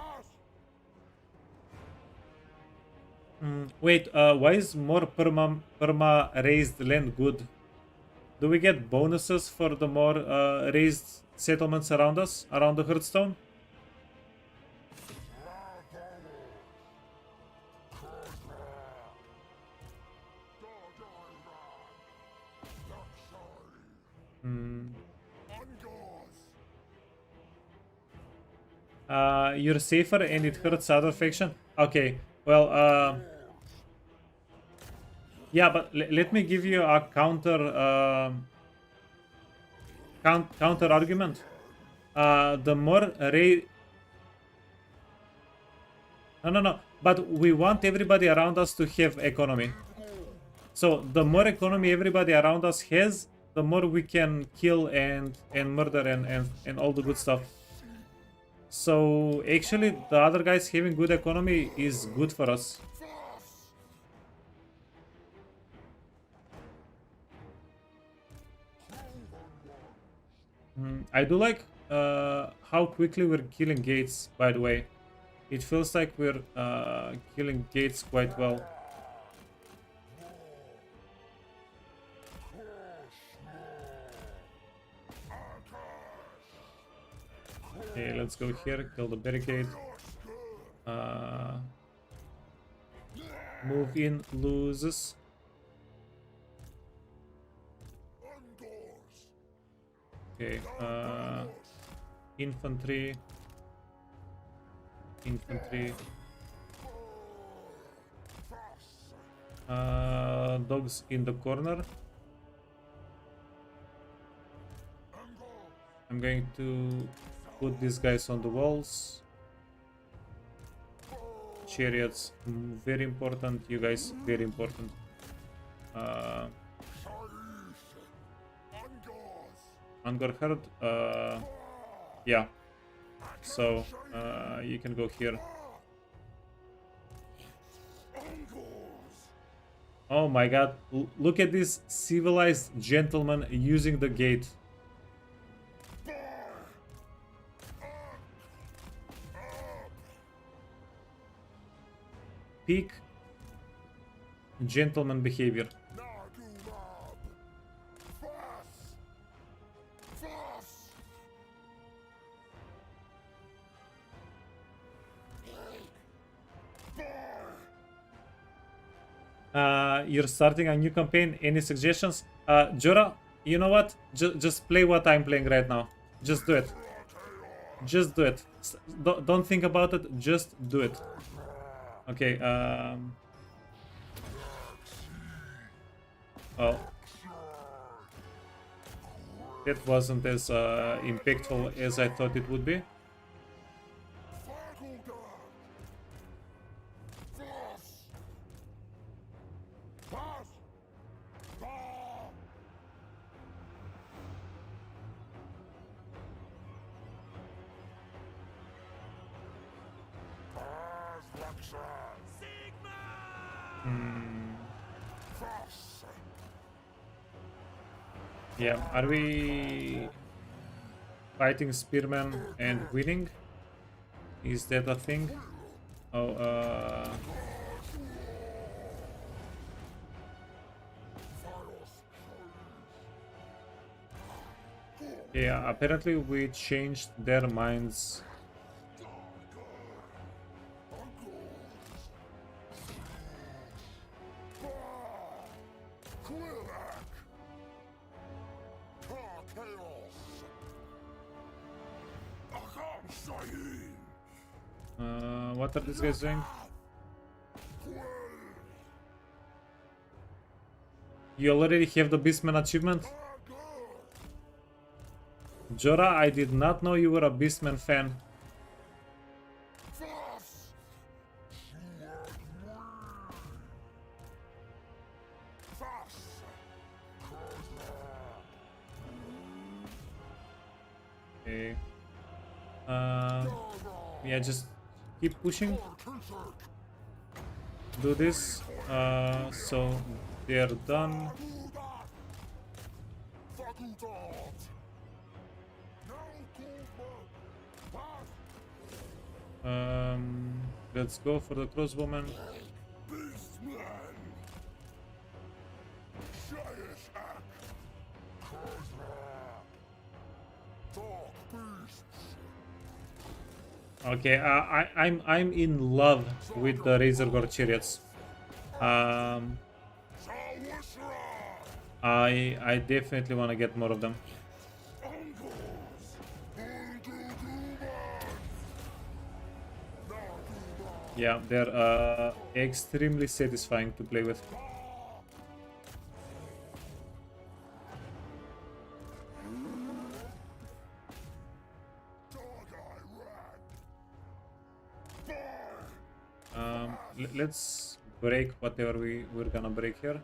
Speaker 1: Wait, why is more perma raised land good? Do we get bonuses for the more raised settlements around us, around the Hearthstone? You're safer and it hurts other faction. Okay, well, yeah, but let me give you a counter argument. The more no. But we want everybody around us to have economy. So the more economy everybody around us has, the more we can kill and murder and all the good stuff. So actually, the other guys having good economy is good for us. I do like how quickly we're killing gates, by the way. It feels like we're killing gates quite well. Okay, let's go here, kill the barricade. Move in, loses. Okay, infantry. Dogs in the corner. I'm going to put these guys on the walls. Chariots, very important. You guys, very important. Angor Herd, yeah. So, you can go here. Oh my god, look at this civilized gentleman using the gate. Peak gentleman behavior. You're starting a new campaign. Any suggestions? Jora, you know what? Just play what I'm playing right now. Just do it. Just do it. Don't think about it. Just do it. Okay. Well, that wasn't as impactful as I thought it would be. Yeah, are we fighting spearmen and winning? Is that a thing? Oh, yeah, apparently we changed their minds. What are these guys doing? You already have the Beastmen achievement? Jora, I did not know you were a Beastmen fan. Okay. Yeah, just keep pushing. Do this. So they're done. Let's go for the crossbowman. Okay, I'm in love with the Razor Gore chariots. I definitely want to get more of them. Yeah, they're extremely satisfying to play with. Let's break whatever we're gonna break here.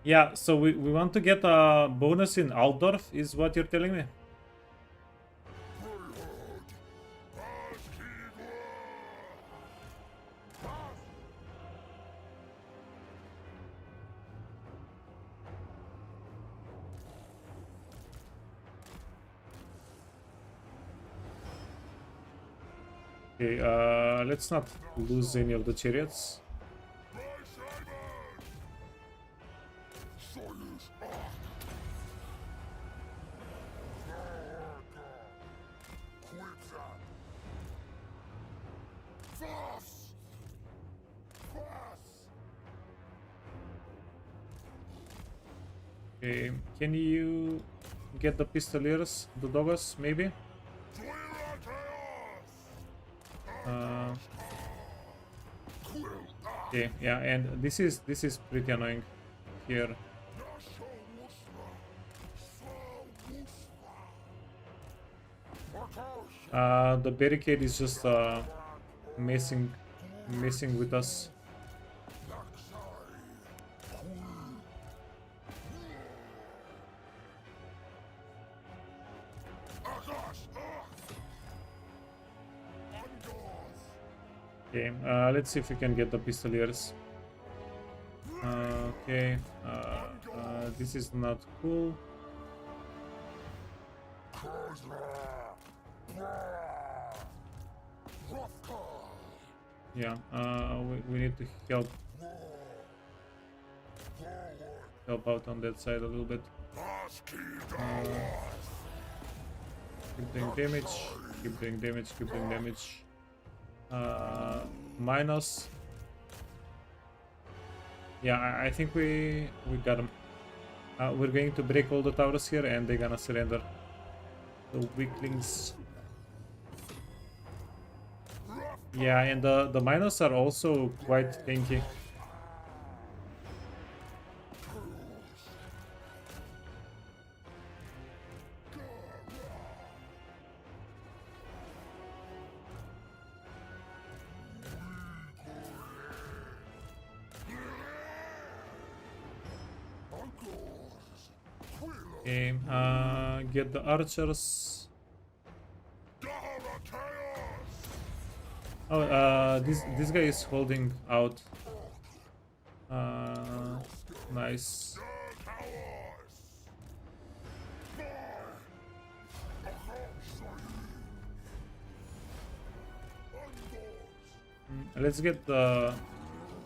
Speaker 1: Yeah, so we want to get a bonus in Altdorf, is what you're telling me? Okay, let's not lose any of the chariots. Okay, can you get the pistoliers, the doggos, maybe? Okay, yeah, and this is pretty annoying here. The barricade is just messing with us. Okay, let's see if we can get the pistoliers. Okay, this is not cool. Yeah, we need to help out on that side a little bit. Keep doing damage, keep doing damage, keep doing damage. Minus. Yeah, I think we got them. We're going to break all the towers here, and they're gonna surrender. The weaklings. Yeah, and the miners are also quite tanky. Okay, get the archers. Oh, this guy is holding out. Nice. Let's get the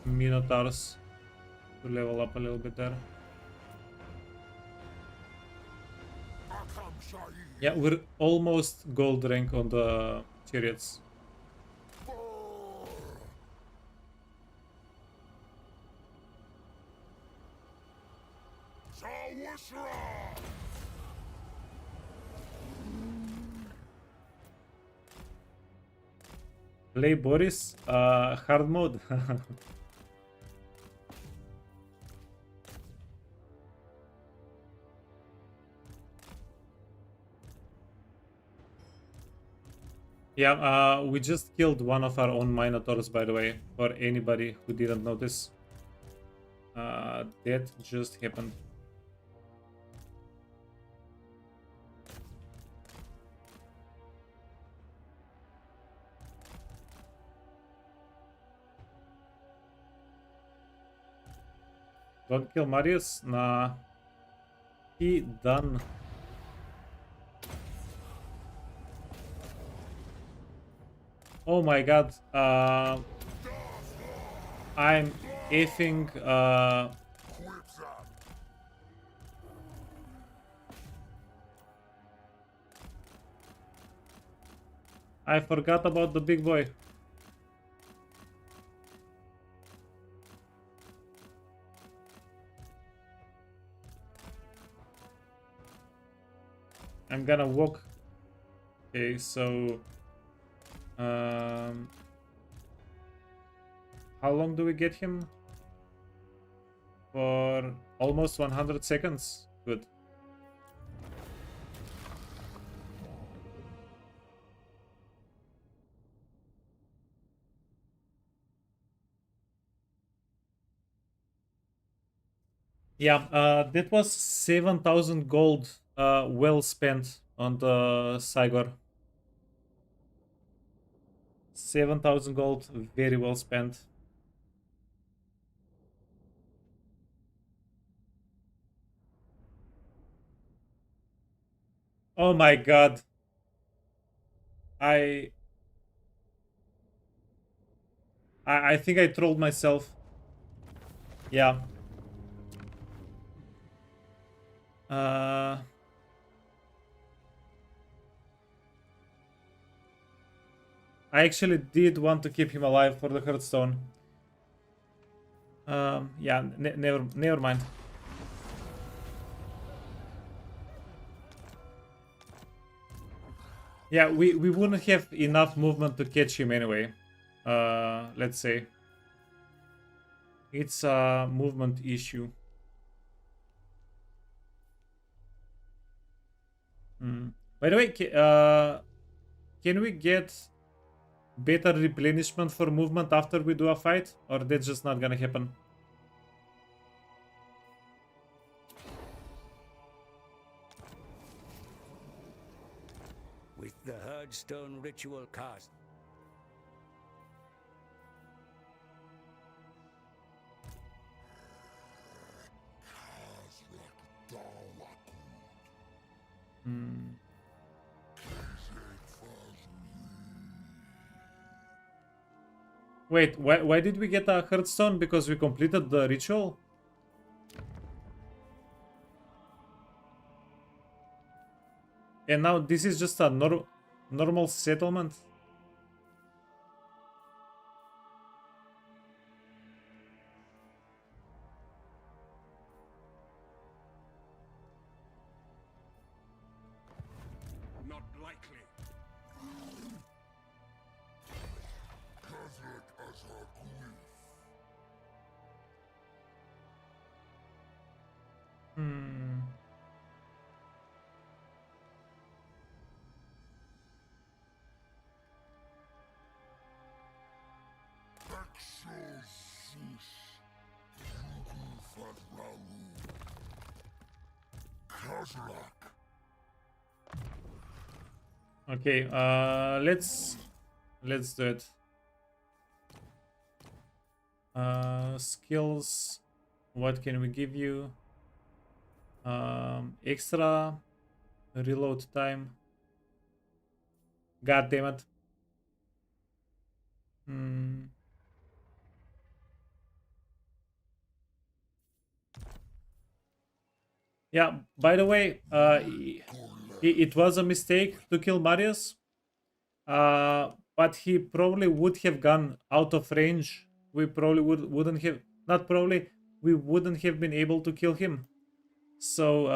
Speaker 1: minotaurs to level up a little bit there. Yeah, we're almost gold rank on the chariots. Play Boris, hard mode. Yeah, we just killed one of our own minotaurs, by the way, for anybody who didn't notice. That just happened. Don't kill Marius? Nah. He done. Oh my god. I'm effing I forgot about the big boy. I'm gonna walk. Okay, so how long do we get him? For almost 100 seconds. Good. Yeah, that was 7,000 gold well spent on the Cygor. 7,000 gold, very well spent. Oh my god. I I think I trolled myself. Yeah. Uh I actually did want to keep him alive for the Hearthstone. Yeah, never mind. Yeah, we wouldn't have enough movement to catch him anyway. Let's say. It's a movement issue. By the way, can we get better replenishment for movement after we do a fight? Or that's just not gonna happen?
Speaker 4: With the Herdstone ritual cast.
Speaker 1: Wait, why did we get a Hearthstone? Because we completed the ritual? And now this is just a normal settlement?
Speaker 2: Not likely.
Speaker 1: Hmm. Okay, let's do it. Skills. What can we give you? Extra reload time. God damn it. Hmm. Yeah, by the way, it was a mistake to kill Marius. But he probably would have gone out of range. We probably wouldn't have, not probably, we wouldn't have been able to kill him. So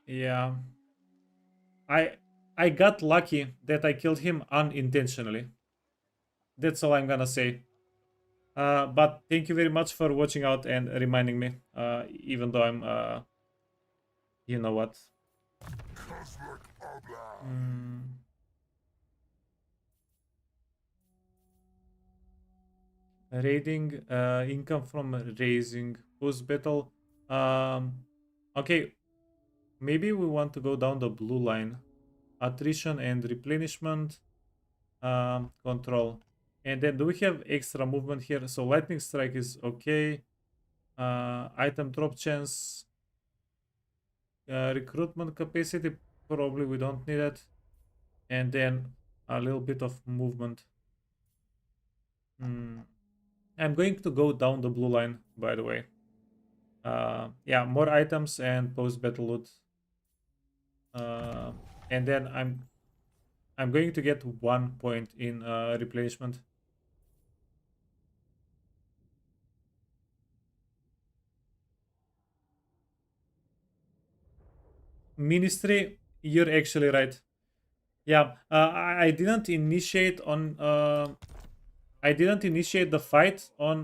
Speaker 1: yeah, I I got lucky that I killed him unintentionally. That's all I'm gonna say. But thank you very much for watching out and reminding me. Even though I'm you know what. Hmm. Raiding, income from raising, post battle. Okay, maybe we want to go down the blue line. Attrition and replenishment, control. And then do we have extra movement here? So lightning strike is okay. Item drop chance, recruitment capacity, probably we don't need it. And then a little bit of movement. I'm going to go down the blue line, by the way. Yeah, more items and post battle loot. And then I'm going to get 1 point in replenishment. Ministry, you're actually right. Yeah, I didn't initiate on I didn't initiate the fight on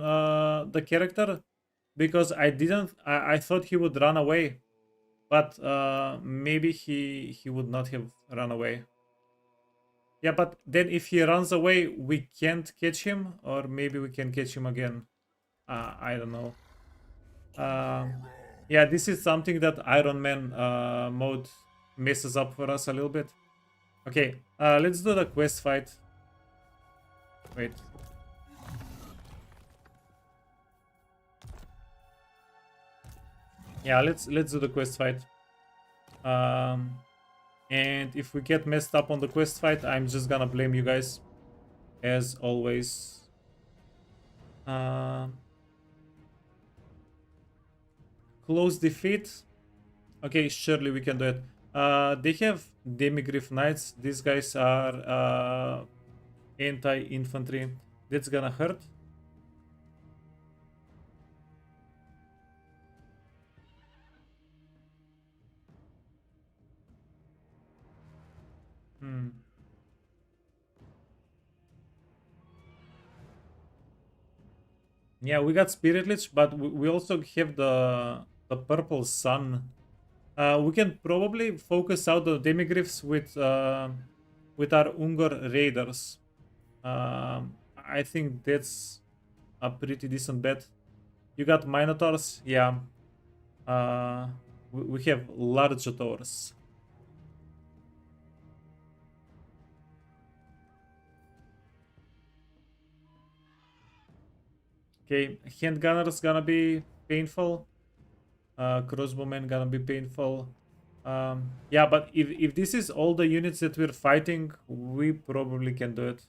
Speaker 1: the character because I thought he would run away, but maybe he would not have run away. Yeah, but then if he runs away, we can't catch him, or maybe we can catch him again. I don't know. Yeah, this is something that Ironman mode messes up for us a little bit. Okay, let's do the quest fight. Wait. Yeah, let's do the quest fight. And if we get messed up on the quest fight, I'm just gonna blame you guys, as always. Close defeat. Okay, surely we can do it. They have Demigryph Knights. These guys are anti-infantry. That's gonna hurt. Yeah, we got Spirit Lich, but we also have the Purple Sun. We can probably focus out the Demigryphs with our Ungar Raiders. I think that's a pretty decent bet. You got Minotaurs, yeah. We have Largitaurs. Okay, Handgunner's gonna be painful. Crossbowmen gonna be painful. Yeah, but if this is all the units that we're fighting, we probably can do it.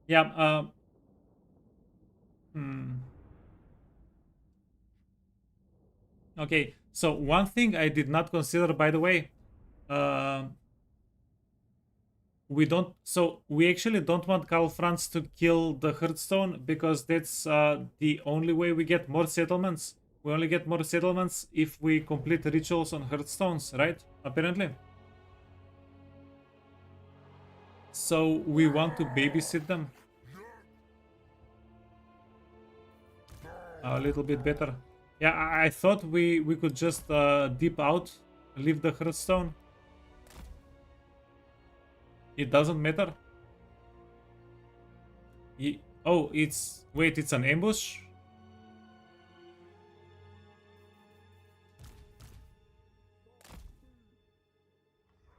Speaker 1: Yeah, okay, so one thing I did not consider, by the way, we actually don't want Karl Franz to kill the Hearthstone because that's the only way we get more settlements. We only get more settlements if we complete rituals on Hearthstones, right? Apparently. So we want to babysit them a little bit better. Yeah, I thought we could just dip out, leave the Hearthstone. It doesn't matter. Oh, wait, it's an ambush?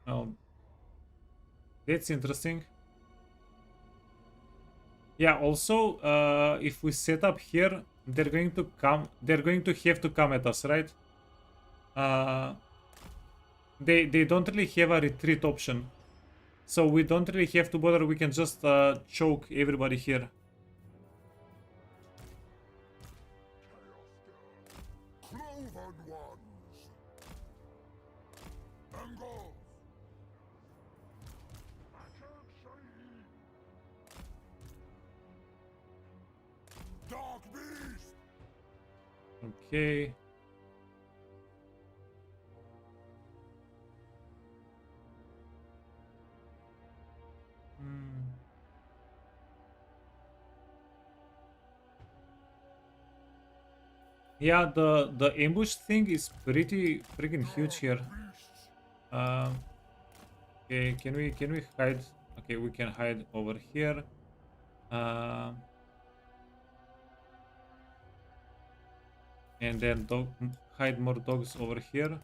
Speaker 1: Oh, that's interesting. Yeah, also, if we set up here, they're going to have to come at us, right? They don't really have a retreat option. So we don't really have to bother, we can just choke everybody here.
Speaker 2: Cloven ones. Angles. I can't see. Dark beast.
Speaker 1: Okay. Yeah, the ambush thing is pretty freaking huge here. Okay, can we hide? Okay, we can hide over here. And then hide more dogs over here.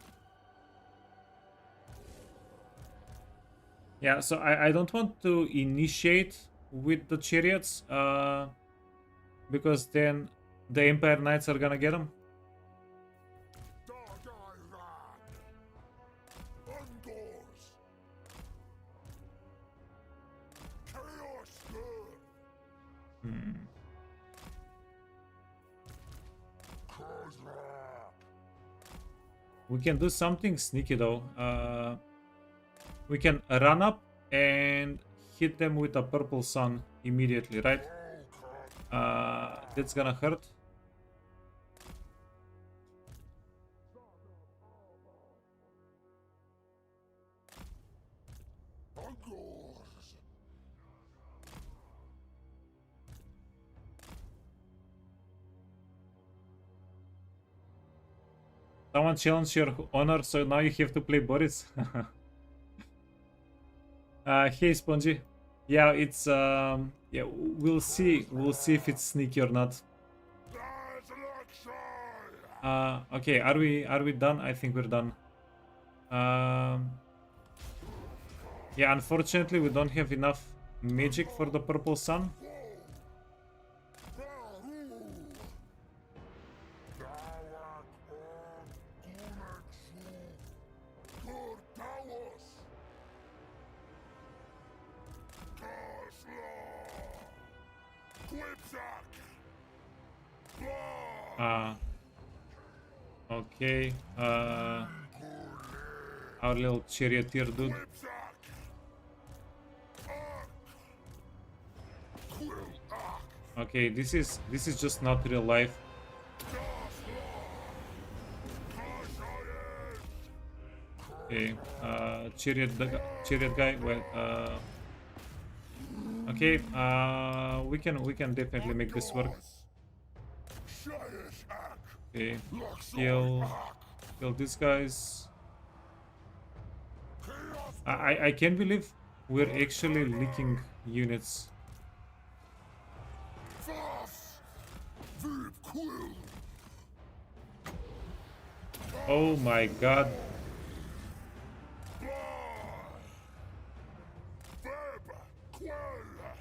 Speaker 1: Yeah, so I don't want to initiate with the chariots, because then the Empire Knights are gonna get them.
Speaker 2: Dark eye rat. Angles. Chaos stir.
Speaker 1: We can do something sneaky though. We can run up and hit them with a purple sun immediately, right? That's gonna hurt. Someone challenged your honor, so now you have to play Boris. Hey Spongy. Yeah, it's yeah, we'll see if it's sneaky or not. Okay, are we done? I think we're done. Yeah, unfortunately we don't have enough magic for the purple sun. Okay, our little charioteer dude. Okay, this is just not real life. Okay, chariot guy. Well, okay, we can definitely make this work. Okay, kill these guys. I can't believe we're actually leaking units. Oh my god.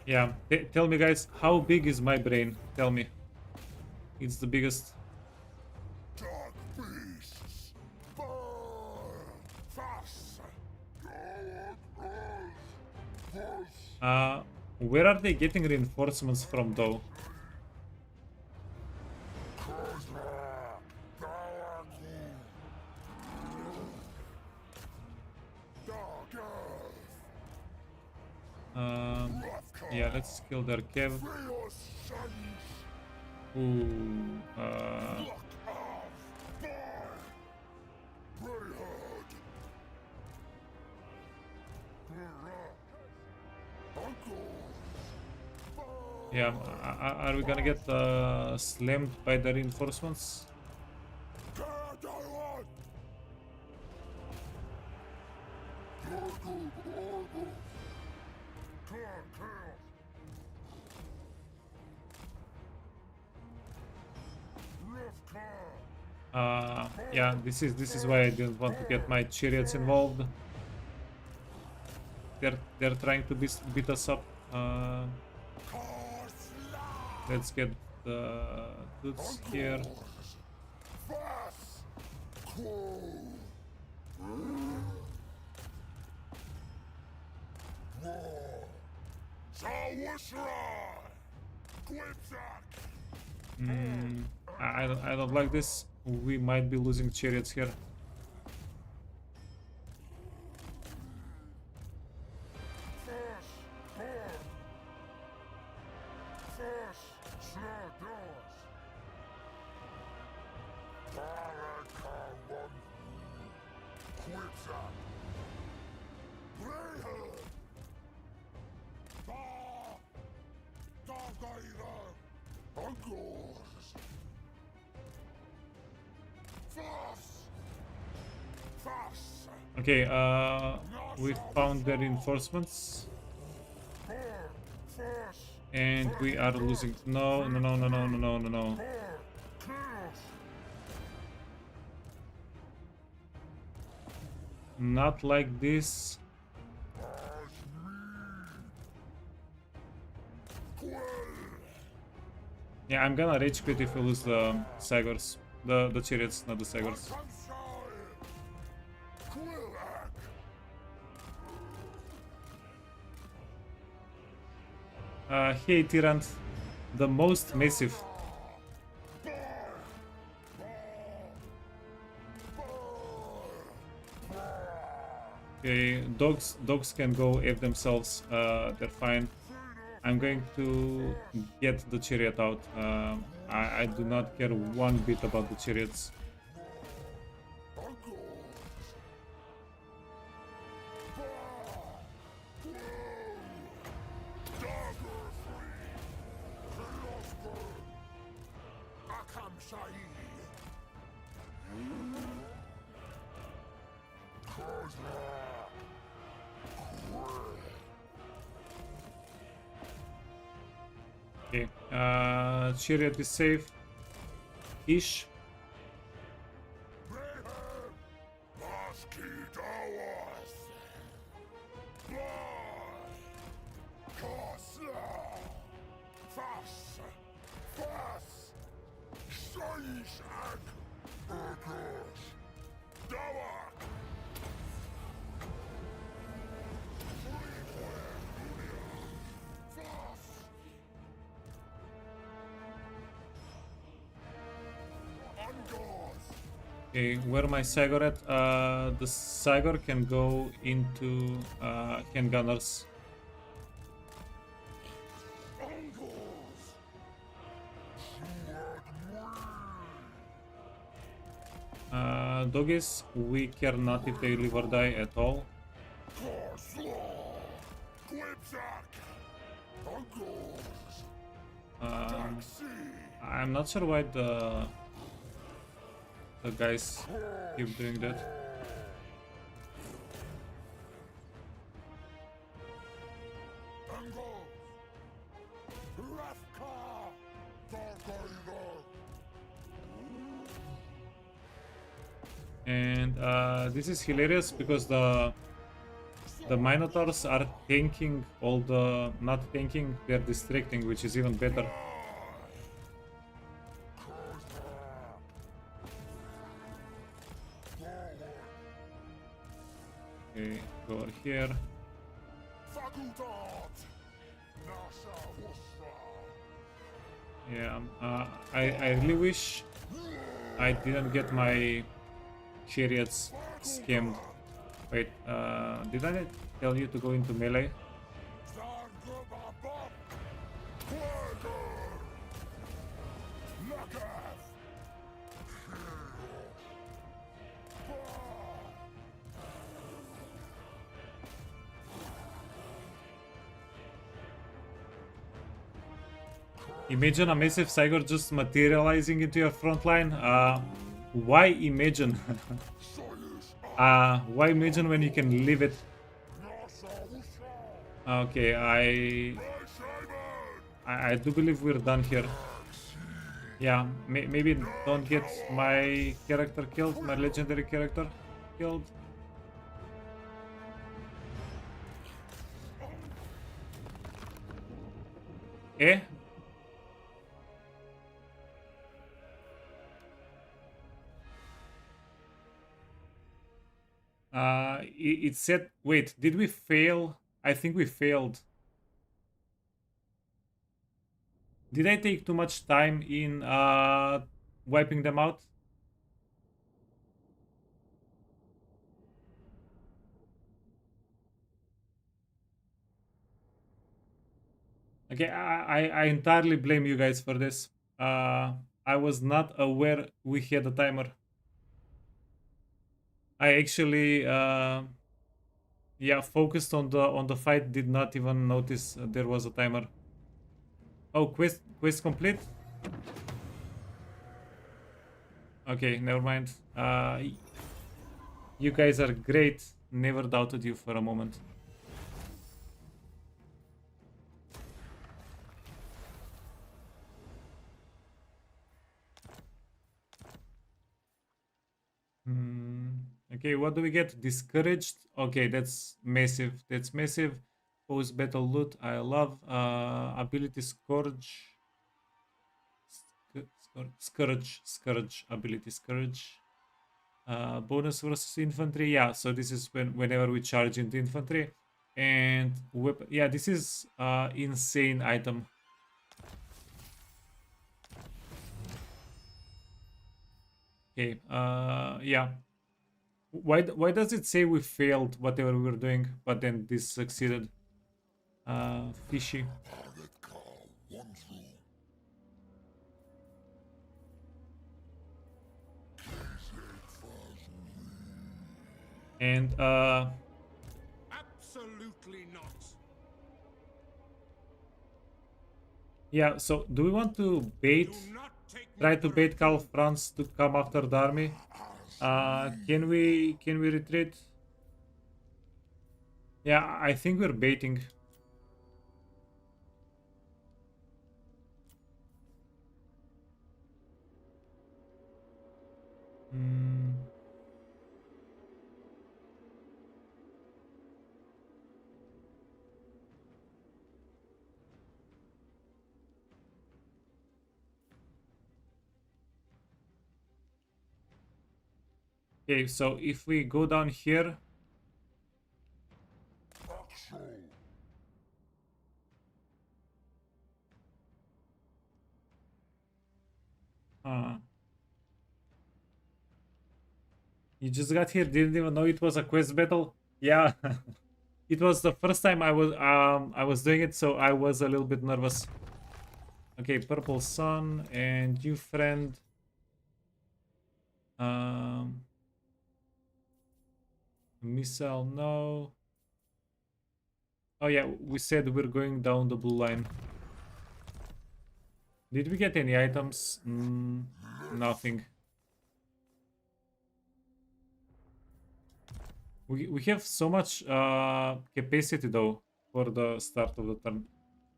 Speaker 1: Yeah, tell me guys, how big is my brain? Tell me. It's the biggest. Where are they getting reinforcements from though? Yeah, let's kill their cav. Ooh, yeah, are we gonna get slammed by the reinforcements? Yeah, this is why I didn't want to get my chariots involved. They're trying to beat us up. Let's get the dudes here. I don't like this. We might be losing chariots here. Okay, we found the reinforcements. And we are losing. No. Not like this. Yeah, I'm gonna rage quit if we lose the Sagors. The chariots, not the Sagors. Hey Tyrant, the most massive. Okay, dogs can go F themselves, they're fine. I'm going to get the chariot out. I do not care one bit about the chariots. Okay, chariot is safe. Ish. Okay, where my Cygor at? The Cygor can go into handgunners. Doggies, we care not if they live or die at all. I'm not sure why the guys keep doing that. And this is hilarious because the Minotaurs are tanking all the... not tanking, they're distracting, which is even better. Okay, go over here. Yeah, I really wish I didn't get my chariots scammed. Wait, did I tell you to go into melee? Imagine a massive Cygor just materializing into your front line. Why imagine? Why imagine when you can leave it? Okay, I do believe we're done here. Yeah, maybe don't get my character killed, my legendary character killed. Eh? It said, wait, did we fail? I think we failed. Did I take too much time in wiping them out? Okay, I entirely blame you guys for this. I was not aware we had a timer. I actually yeah, focused on the fight, did not even notice there was a timer. Oh, quest complete? Okay, never mind. You guys are great. Never doubted you for a moment. Okay, what do we get? Discouraged. Okay, that's massive. That's massive. Post battle loot. I love. Ability Scourge. Scourge. Ability Scourge. Bonus versus infantry. Yeah, so this is whenever we charge into infantry. And weapon. Yeah, this is insane item. Okay. Yeah. Why does it say we failed whatever we were doing, but then this succeeded? Fishy. And
Speaker 2: Absolutely not.
Speaker 1: yeah, so do we want to bait,
Speaker 2: Do not take me
Speaker 1: try to
Speaker 2: for a
Speaker 1: bait Karl
Speaker 2: fool.
Speaker 1: Franz to come after the army? Can we retreat? Yeah, I think we're baiting. Hmm. Okay, so if we go down here, uh, you just got here, didn't even know it was a quest battle. Yeah, it was the first time I was doing it, so I was a little bit nervous. Okay, purple sun and new friend. Um, missile, no. Oh yeah, we said we're going down the blue line. Did we get any items? Nothing. We have so much capacity though for the start of the turn.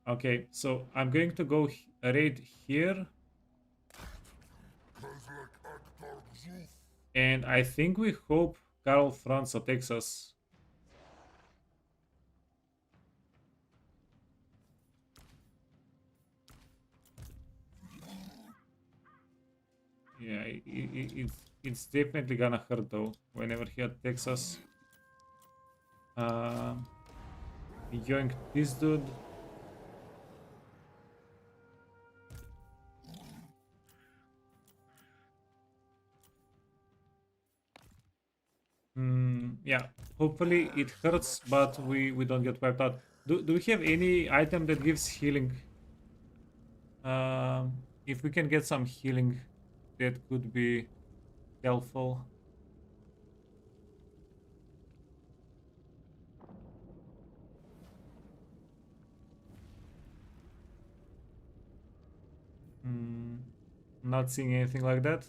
Speaker 1: Okay, so I'm going to go raid here. And I think we hope Karl Franz attacks us. Yeah, it's definitely gonna hurt though whenever he attacks us. Yoink this dude. Yeah, hopefully it hurts, but we don't get wiped out. Do we have any item that gives healing? If we can get some healing, that could be helpful. Not seeing anything like that.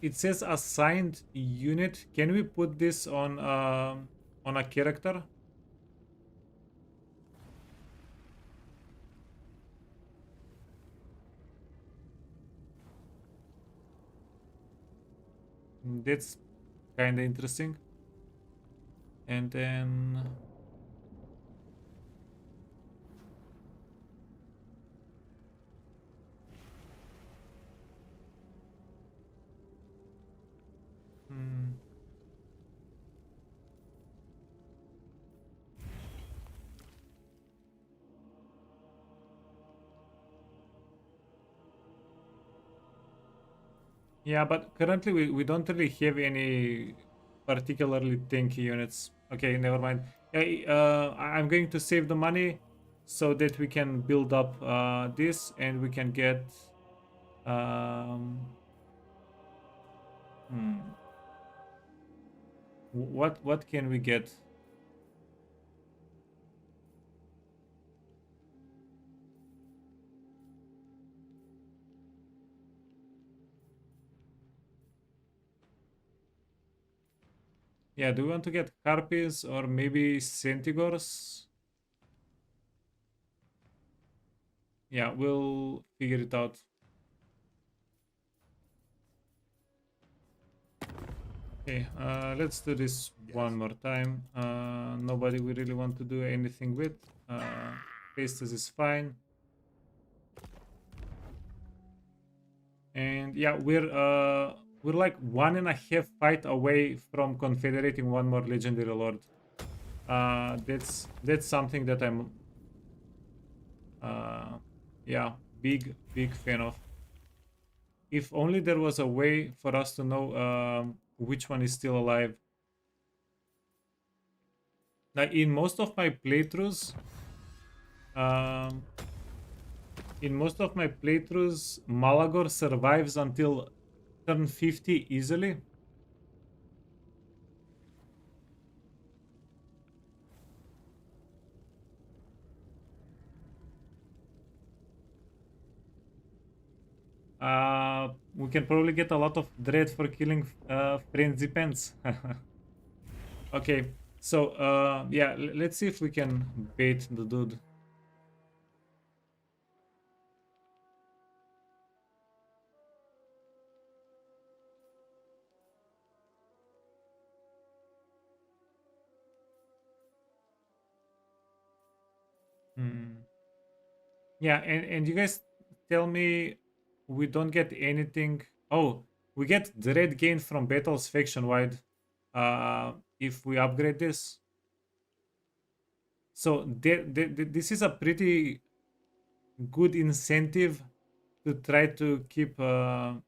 Speaker 1: It says assigned unit. Can we put this on a character? That's kind of interesting. And then yeah, but currently we don't really have any particularly tanky units. Okay, never mind. I'm going to save the money so that we can build up this and we can get um, hmm, what can we get? Yeah, do we want to get harpies or maybe centigores? Yeah, we'll figure it out. Okay, let's do this one more time. Nobody we really want to do anything with. Pastes is fine. And yeah, we're like 1.5 fight away from confederating one more legendary lord. That's something that Yeah, big fan of. If only there was a way for us to know which one is still alive. Like in most of my playthroughs, um, Malagor survives until turn 50 easily. We can probably get a lot of dread for killing frenzy pants. Okay, so yeah, let's see if we can bait the dude. Hmm. Yeah, and you guys tell me we don't get anything. Oh, we get dread gain from battles faction wide if we upgrade this. So this is a pretty good incentive to try to keep the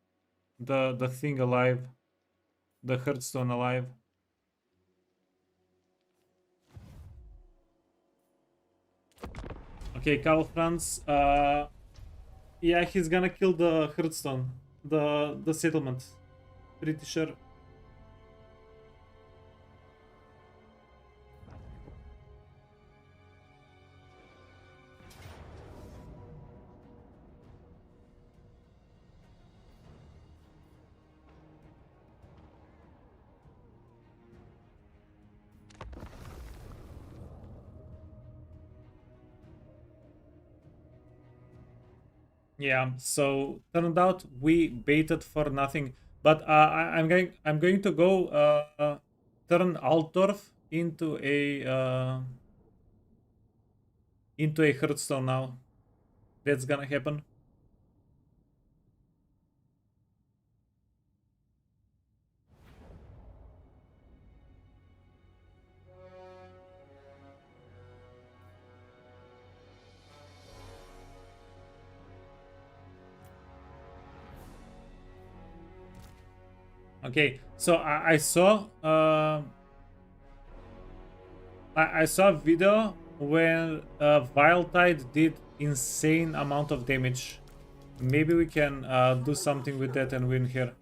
Speaker 1: thing alive, the Hearthstone alive. Okay, Karl Franz. Yeah, he's gonna kill the Hearthstone, the settlement. Pretty sure. Yeah, so turned out we baited for nothing. But I'm going to go turn Altdorf into a Hearthstone now. That's gonna happen. Okay, so I saw I saw a video where Tide did insane amount of damage. Maybe we can do something with that and win here.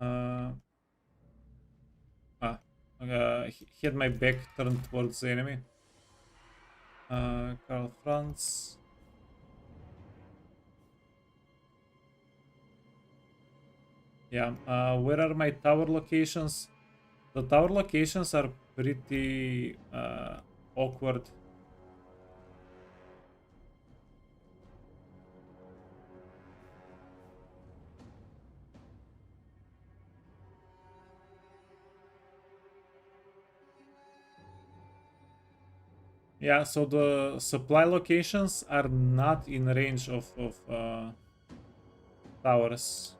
Speaker 1: Uh, he had my back turned towards the enemy. Karl Franz. Yeah, where are my tower locations? The tower locations are pretty awkward. Yeah, so the supply locations are not in range of towers.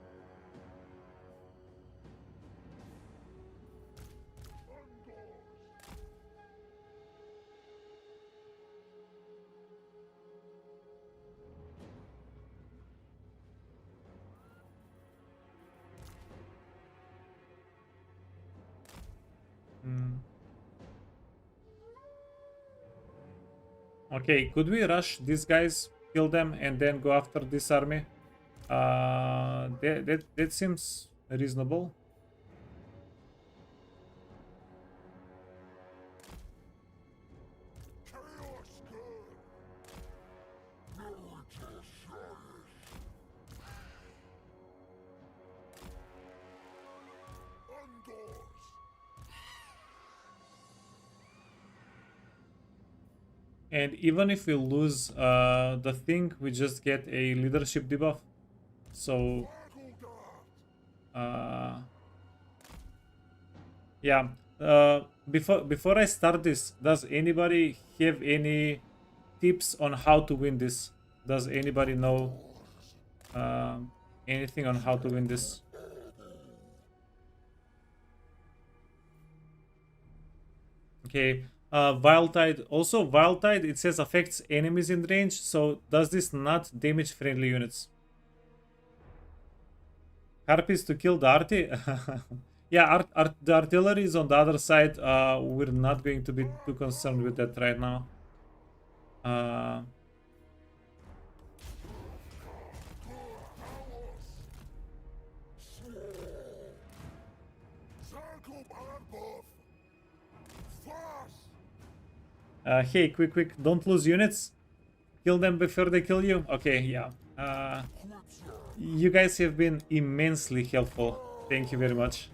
Speaker 1: Hmm. Okay, could we rush these guys, kill them, and then go after this army? That seems reasonable. And even if we lose the thing, we just get a leadership debuff. So, uh, yeah. Before I start this, does anybody have any tips on how to win this? Does anybody know anything on how to win this? Okay. Wild Tide. Also, Wild Tide, it says affects enemies in range. So does this not damage friendly units? Harpies to kill the arty? Yeah, the artillery is on the other side. We're not going to be too concerned with that right now. Hey, quick, don't lose units. Kill them before they kill you. Okay, yeah. You guys have been immensely helpful. Thank you very much.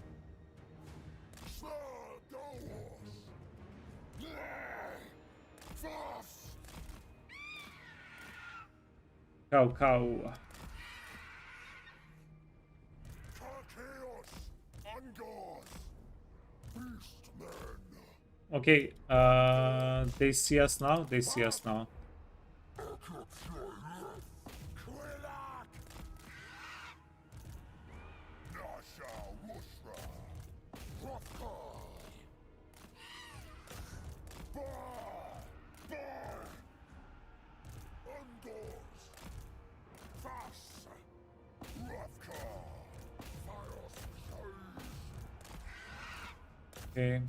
Speaker 1: Cow. Okay, they see us now. They see us now. Okay,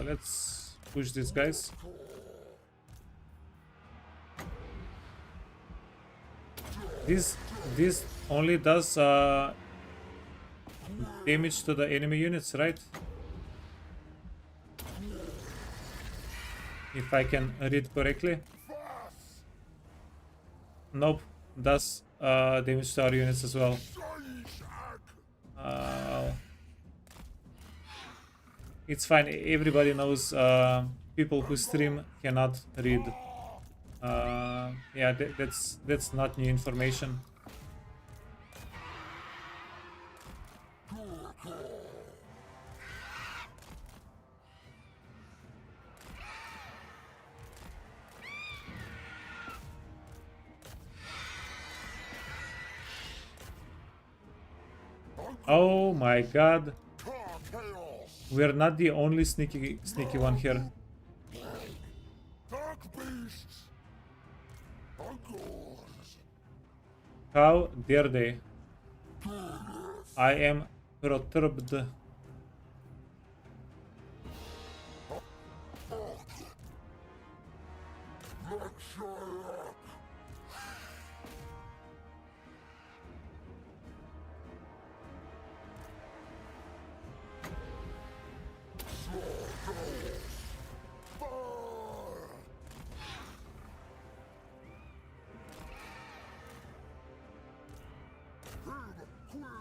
Speaker 1: let's push these guys. This only does damage to the enemy units, right? If I can read correctly. Nope, does damage to our units as well. It's fine. Everybody knows people who stream cannot read. Yeah, that's not new information. Oh my god. We're not the only sneaky one here. How dare they? I am perturbed.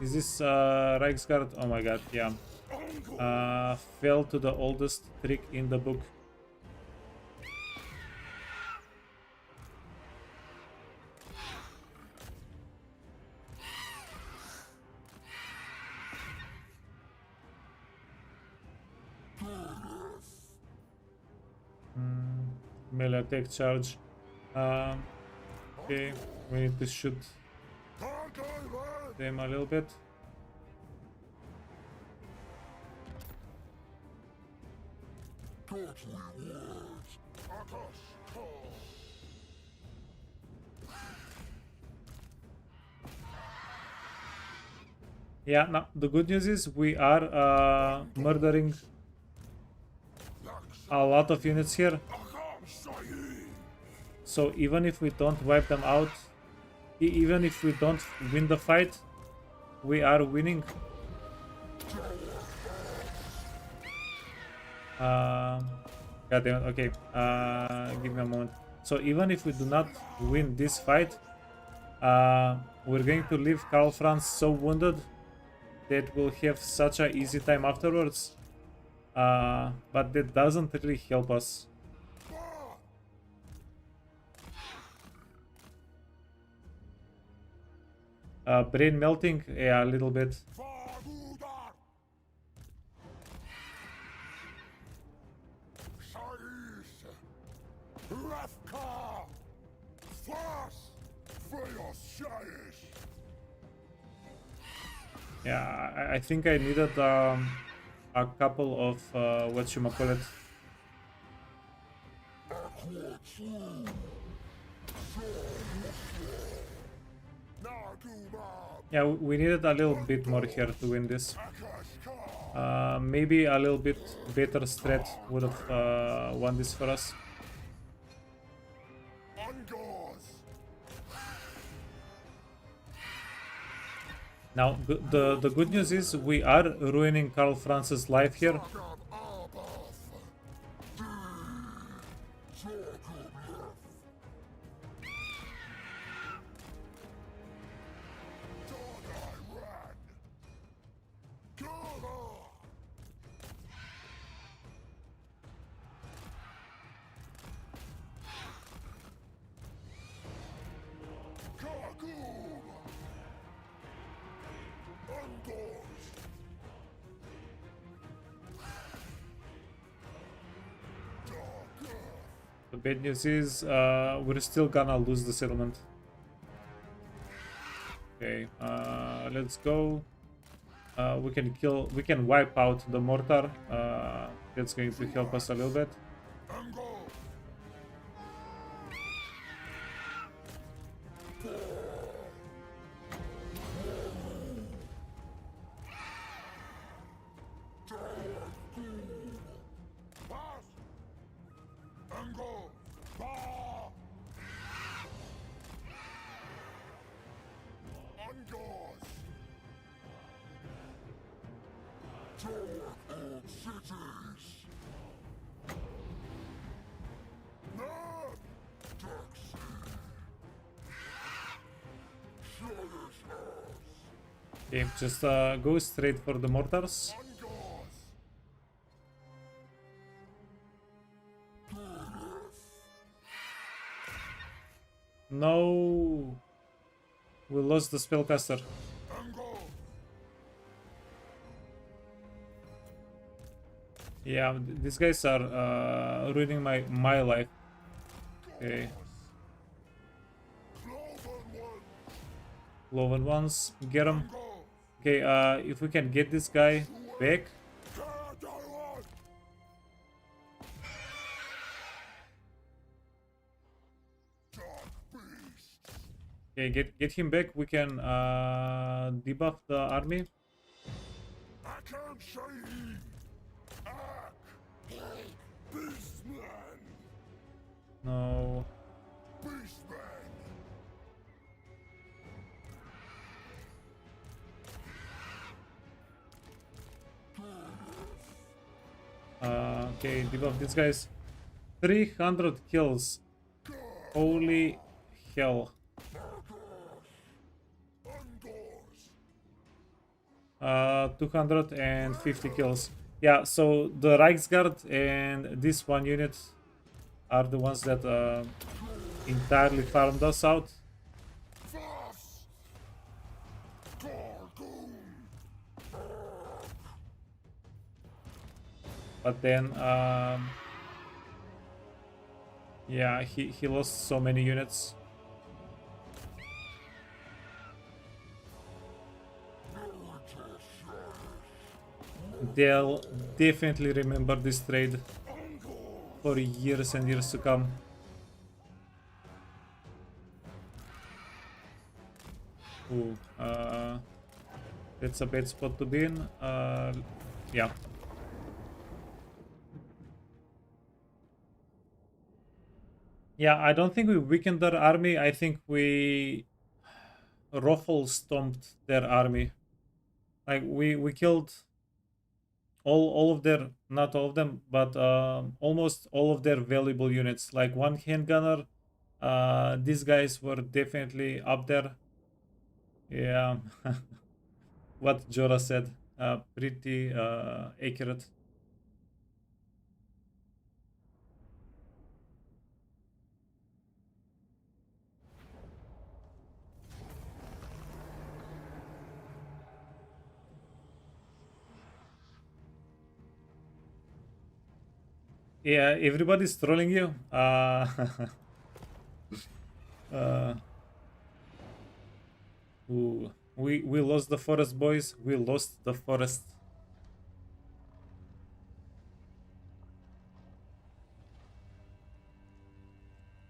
Speaker 1: Is this Reichsguard? Oh my god, yeah. Fell to the oldest trick in the book. Melee attack charge. Okay, we need to shoot them a little bit. Yeah, now the good news is we are murdering a lot of units here. So even if we don't wipe them out, even if we don't win the fight, we are winning. God damn it. Okay, give me a moment. So even if we do not win this fight, we're going to leave Karl Franz so wounded that we'll have such an easy time afterwards. But that doesn't really help us. Brain melting? Yeah, a little bit. Yeah, I think I needed a couple of whatchamacallit, Yeah, we needed a little bit more here to win this. Maybe a little bit better strat would have won this for us. Now, the good news is we are ruining Karl Franz's life here. The bad news is we're still gonna lose the settlement. Okay, let's go. We can wipe out the mortar. That's going to help us a little bit. Okay, just go straight for the mortars. No, we lost the spellcaster. Yeah, these guys are ruining my life. Okay. Cloven ones, get him. Okay, if we can get this guy back. Okay, get him back. We can debuff the army. No. Okay, debuff these guys. 300 kills. Holy hell. 250 kills. Yeah, so the Reichsguard and this one unit are the ones that entirely farmed us out. But then, yeah, he lost so many units. They'll definitely remember this trade for years and years to come. Ooh, that's a bad spot to be in. Yeah. Yeah, I don't think we weakened their army. I think we ruffle stomped their army. Like we killed all of their, not all of them, but almost all of their valuable units. Like one handgunner. These guys were definitely up there. Yeah. What Jorah said. Pretty accurate. Yeah, everybody's trolling you. Ooh, we lost the forest, boys. We lost the forest.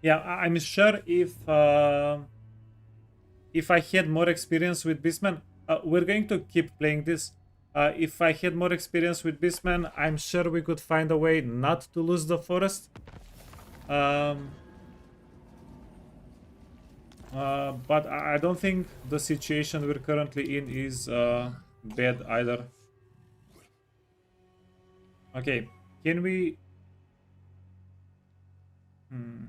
Speaker 1: Yeah, I'm sure if I had more experience with Beastmen, we're going to keep playing this. If I had more experience with Beastmen, I'm sure we could find a way not to lose the forest. Um, but I don't think the situation we're currently in is bad either. Okay, can we... Hmm.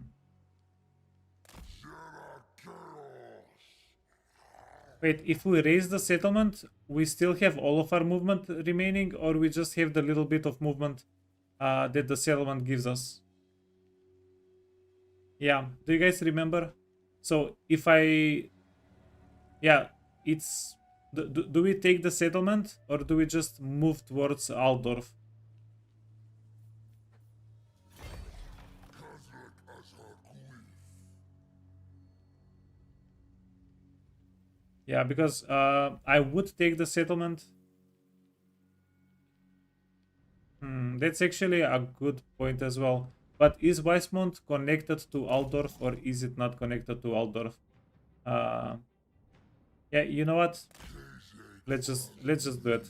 Speaker 1: Wait, if we raise the settlement, we still have all of our movement remaining, or we just have the little bit of movement that the settlement gives us? Yeah, do you guys remember? So if I... Yeah, it's... Do we take the settlement, or do we just move towards Aldorf? Yeah, because I would take the settlement. That's actually a good point as well. But is Weismont connected to Aldorf, or is it not connected to Aldorf? Uh, yeah, you know what? Let's just do it.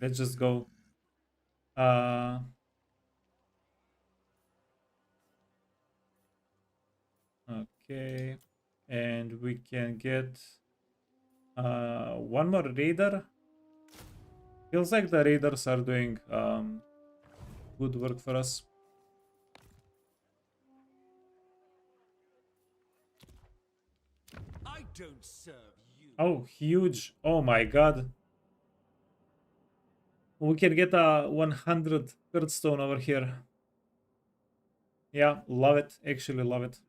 Speaker 1: Let's just go. Uh, okay, and we can get one more raider. Feels like the raiders are doing good work for us.
Speaker 4: I don't serve you.
Speaker 1: Oh, huge! Oh my god! We can get a 100 Hearthstone over here. Yeah, love it. Actually, love it.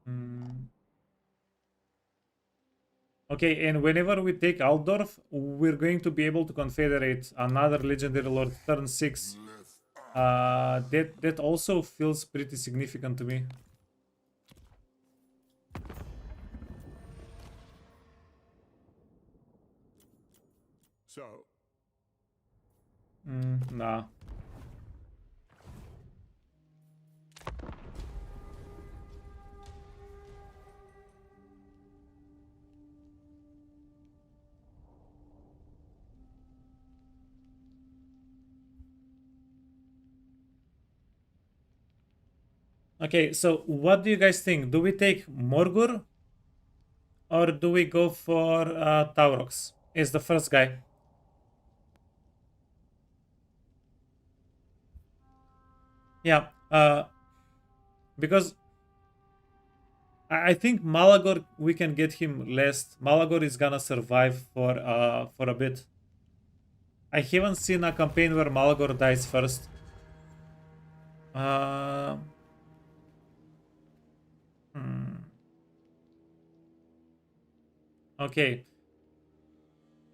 Speaker 1: Hmm. Okay, and whenever we take Altdorf, we're going to be able to confederate another legendary lord turn 6. That also feels pretty significant to me.
Speaker 2: So,
Speaker 1: Nah. Okay, so what do you guys think? Do we take Morgur, or do we go for Taurox as the first guy? Yeah, because I think Malagor, we can get him last. Malagor is gonna survive for a bit. I haven't seen a campaign where Malagor dies first. Uh, hmm. Okay.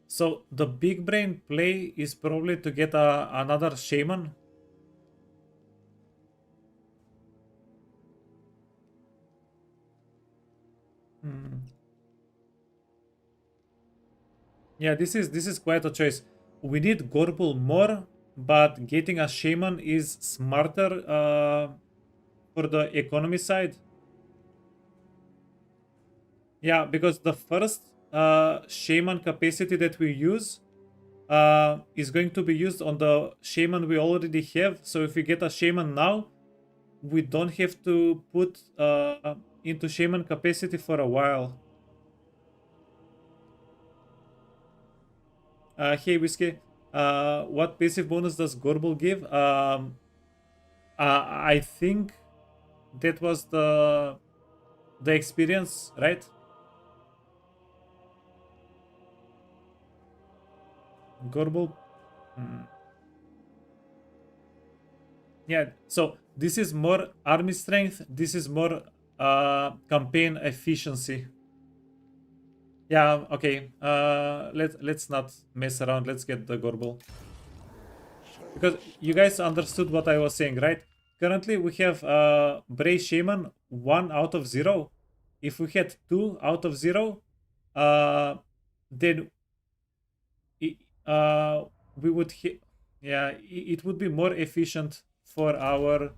Speaker 1: So the big brain play is probably to get another shaman. Hmm. Yeah, this is quite a choice. We need Gorbul more, but getting a shaman is smarter for the economy side. Yeah, because the first shaman capacity that we use is going to be used on the shaman we already have. So if we get a shaman now, we don't have to put into shaman capacity for a while. Hey Whiskey, what passive bonus does Gorbel give? I think that was the experience, right? Gorbel. Hmm. Yeah, so this is more army strength. This is more campaign efficiency. Yeah, okay. Let's not mess around. Let's get the Gorbel. Because you guys understood what I was saying, right? Currently we have Bray Shaman 1 out of 0. If we had 2 out of 0, then we would yeah, it would be more efficient for our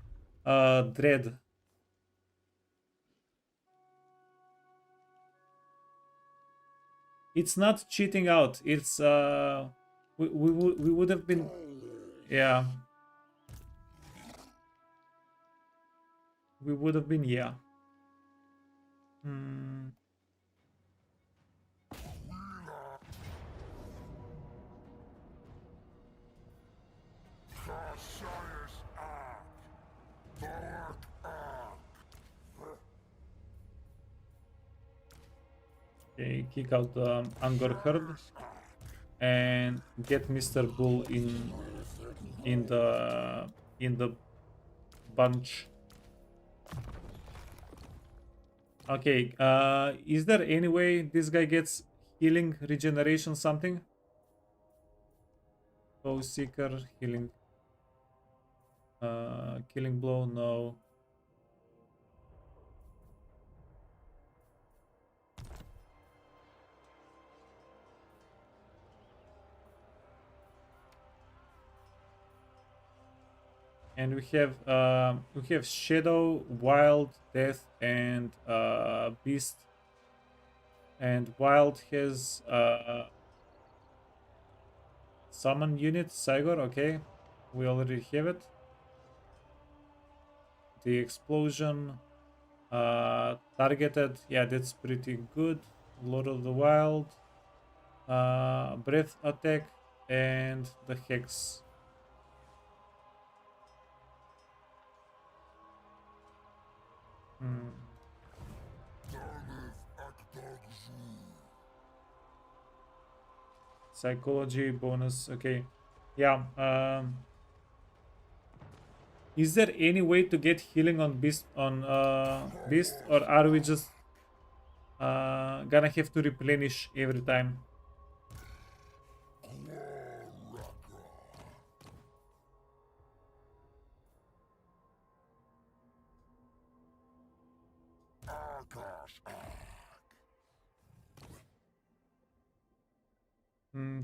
Speaker 1: dread. It's not cheating out. It's we would have been, yeah, we would have been, yeah. Hmm. Okay, kick out the Angor herd and get Mr. Bull in the bunch. Okay, is there any way this guy gets healing, regeneration, something? Foe Seeker, healing. Killing blow, no. And we have Shadow, Wild, Death, and Beast. And Wild has summon unit, Cygor, okay. We already have it. The explosion, targeted, yeah, that's pretty good. Lord of the Wild, breath attack, and the hex. Hmm. Psychology bonus, okay. Yeah. Is there any way to get healing on Beast, or are we just gonna have to replenish every time?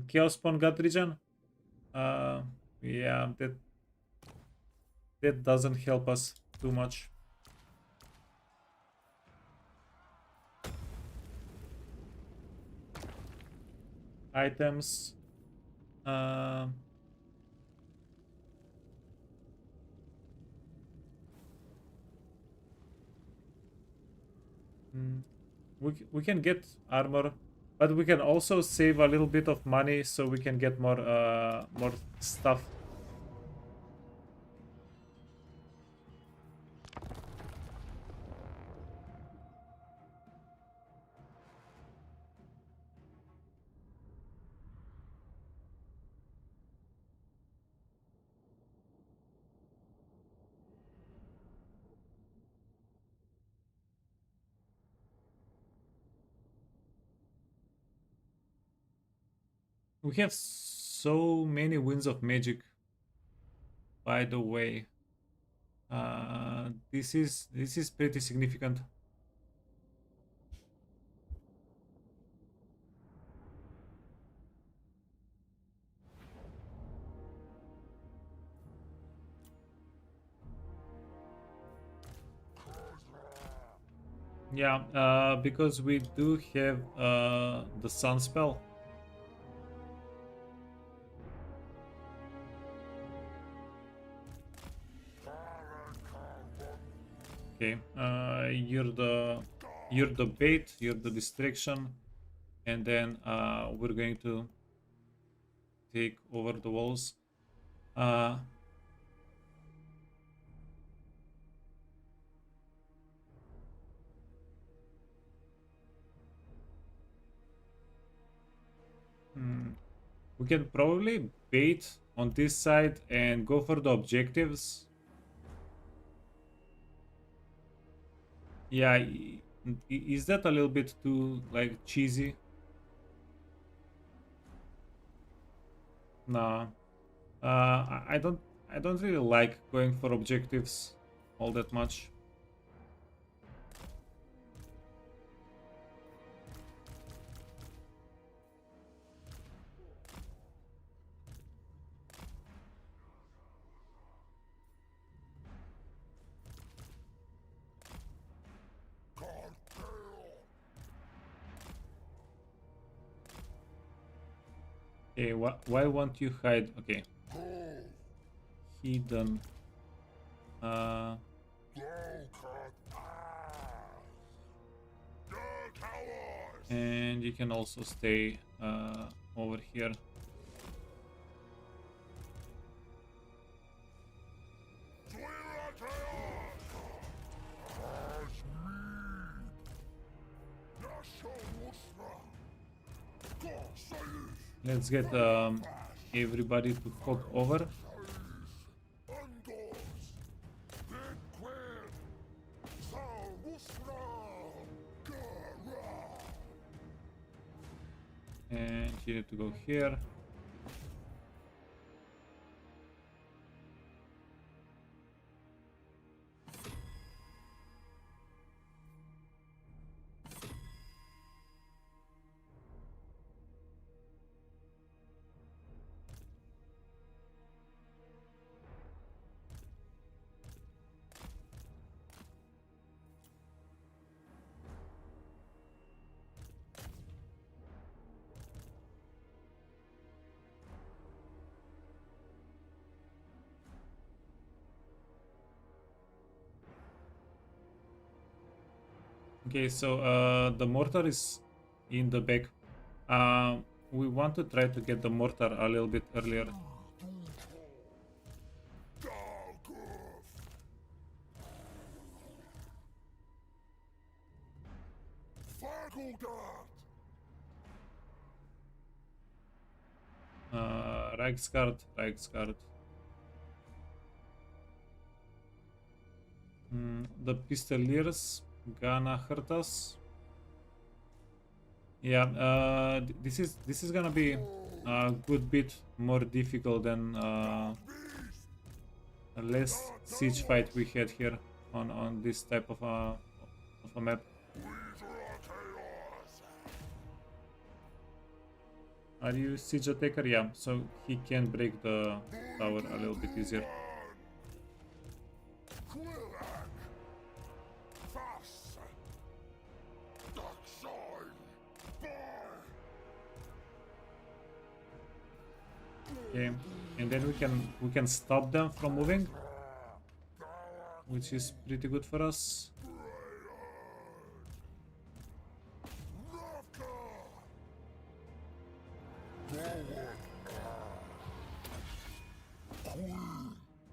Speaker 1: Chaos Spawn got regen. Uh, yeah, that doesn't help us too much. Items. Uh, we can get armor, but we can also save a little bit of money so we can get more stuff. We have so many winds of magic, by the way. This is pretty significant. Yeah, because we do have the sun spell. Okay, you're the bait, you're the distraction, and then we're going to take over the walls. Uh, we can probably bait on this side and go for the objectives. Yeah, is that a little bit too like cheesy? Nah. I don't really like going for objectives all that much. Okay, why won't you hide? Okay. Hidden. And you can also stay over here. Let's get everybody to hop over. And you need to go here. Okay, so the mortar is in the back. We want to try to get the mortar a little bit earlier. Reichsguard. The pistoliers gonna hurt us. Yeah, this is gonna be a good bit more difficult than the last siege fight we had here on this type of a map. Are you siege attacker? Yeah, so he can break the tower a little bit easier. Okay, and then we can stop them from moving, which is pretty good for us.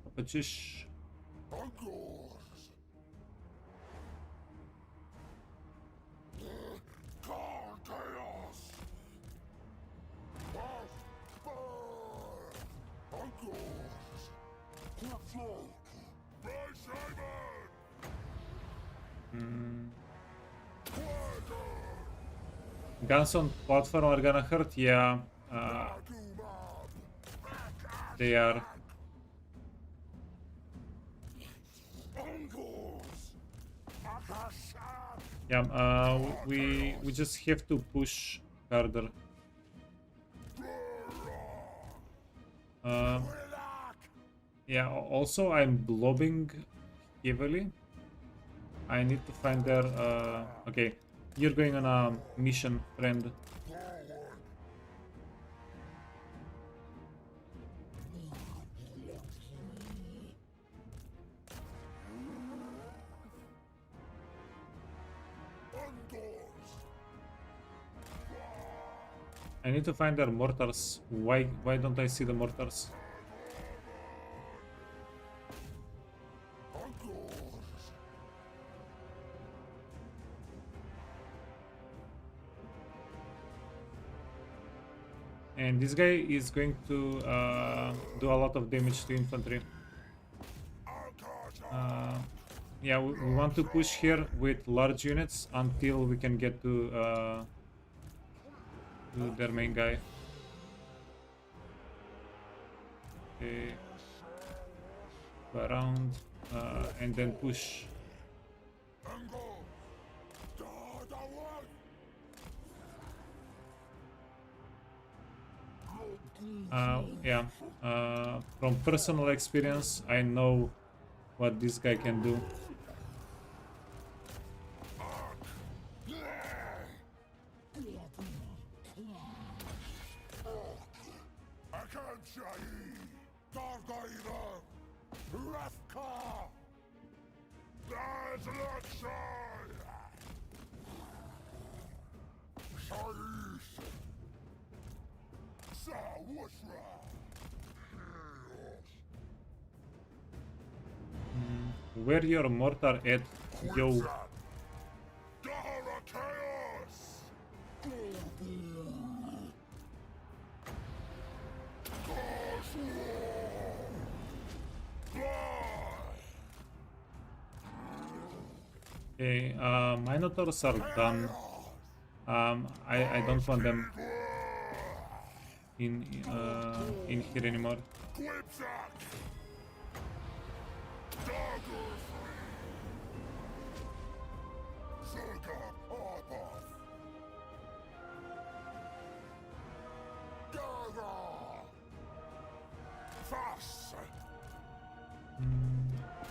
Speaker 1: Papachish. Guns on platform are gonna hurt, yeah. They are. Yeah, we just have to push harder. Yeah, also I'm blobbing heavily. I need to find their okay, you're going on a mission, friend. I need to find their mortars. Why don't I see the mortars? And this guy is going to do a lot of damage to infantry. Yeah, we want to push here with large units until we can get to their main guy. Okay. Go around and then push. Yeah, from personal experience, I know what this guy can do. Where your mortar at, yo? Okay, Minotaurs are done. I don't want them in here anymore.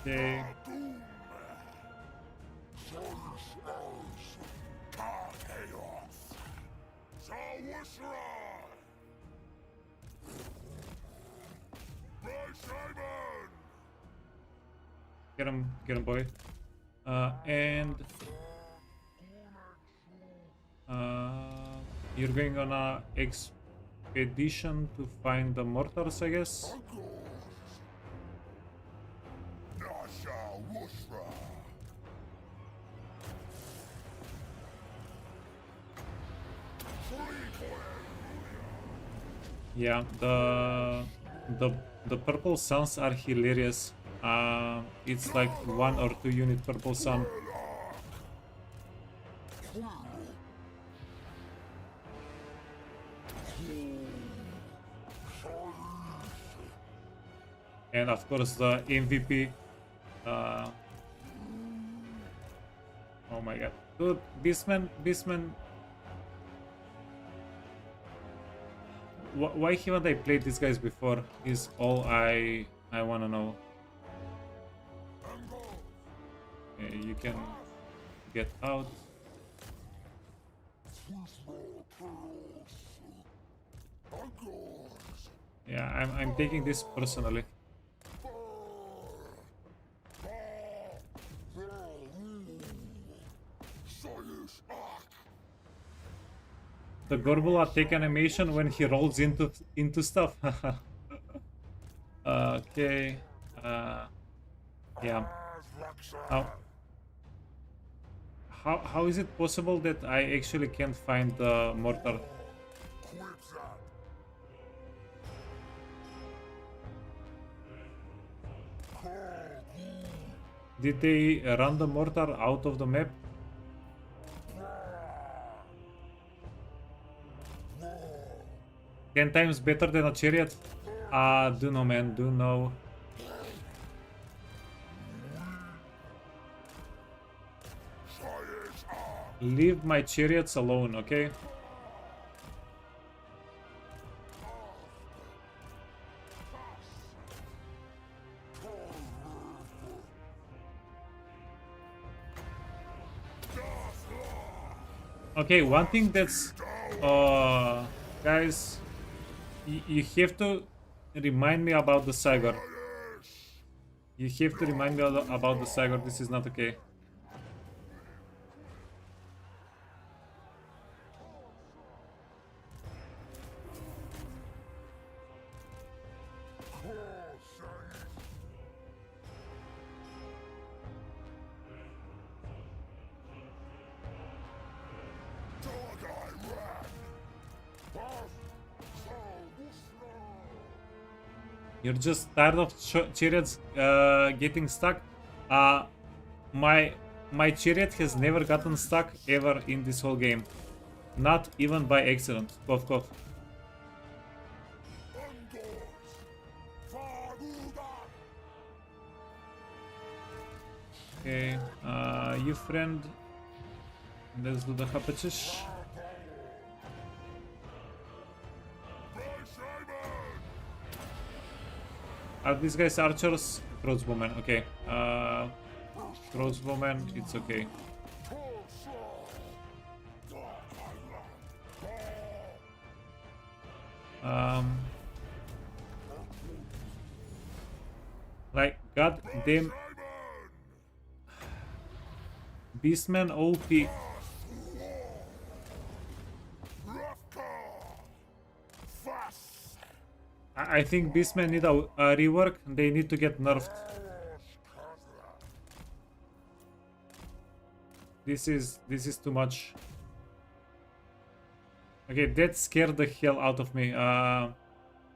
Speaker 1: Okay. Get him, boy. And you're going on a expedition to find the mortars, I guess. Yeah, the purple suns are hilarious. It's like 1 or 2 unit purple sun. And of course the MVP. Oh my god, dude, Beastmen. Why haven't I played these guys before? Is all I wanna know. Okay, you can get out. Yeah, I'm taking this personally. The Gorbula take animation when he rolls into stuff. Okay. Yeah. How is it possible that I actually can't find the mortar? Did they run the mortar out of the map? Ten times better than a chariot? Do know, man, do know. Leave my chariots alone, okay? Okay, one thing that's guys, you have to remind me about the Cygor. You have to remind me about the Cygor. This is not okay. You're just tired of chariots getting stuck? My chariot has never gotten stuck ever in this whole game. Not even by accident. Cough, cough. Okay, you friend. Let's do the hapachish. Are these guys archers? Crossbowmen, okay. Crossbowmen, it's okay. Like, god damn. Beastmen OP. I think Beastmen need a rework. They need to get nerfed. This is too much. Okay, that scared the hell out of me.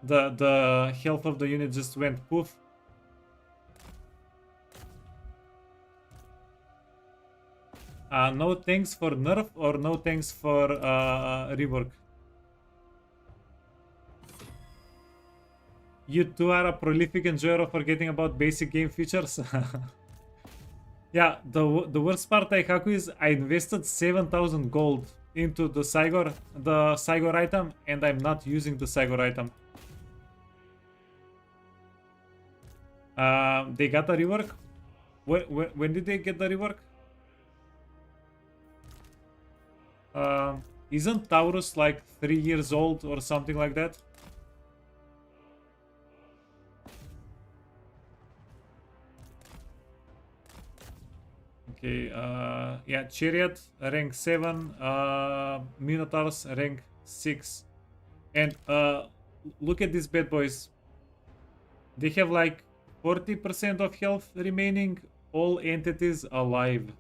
Speaker 1: The health of the unit just went poof. No thanks for nerf or no thanks for rework. You two are a prolific enjoyer of forgetting about basic game features. Yeah, the worst part, Haku, is I invested 7,000 gold into the Cygor item, and I'm not using the Cygor item. They got a rework? When did they get the rework? Isn't Taurus like 3 years old or something like that? Okay, yeah, Chariot, rank 7, Minotaurs, rank 6. And look at these bad boys. They have like 40% of health remaining, all entities alive.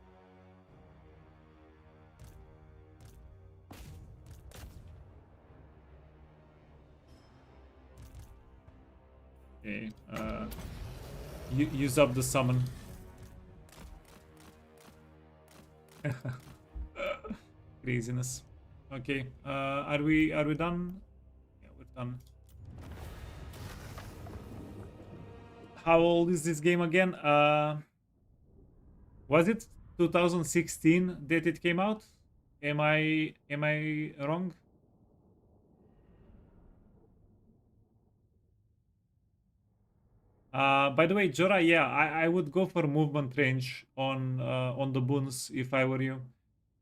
Speaker 1: Okay, use up the summon. Craziness. Okay, are we done? Yeah, we're done. How old is this game again? Was it 2016 that it came out? Am I wrong? By the way, Jora, yeah, I would go for movement range on the boons if I were you.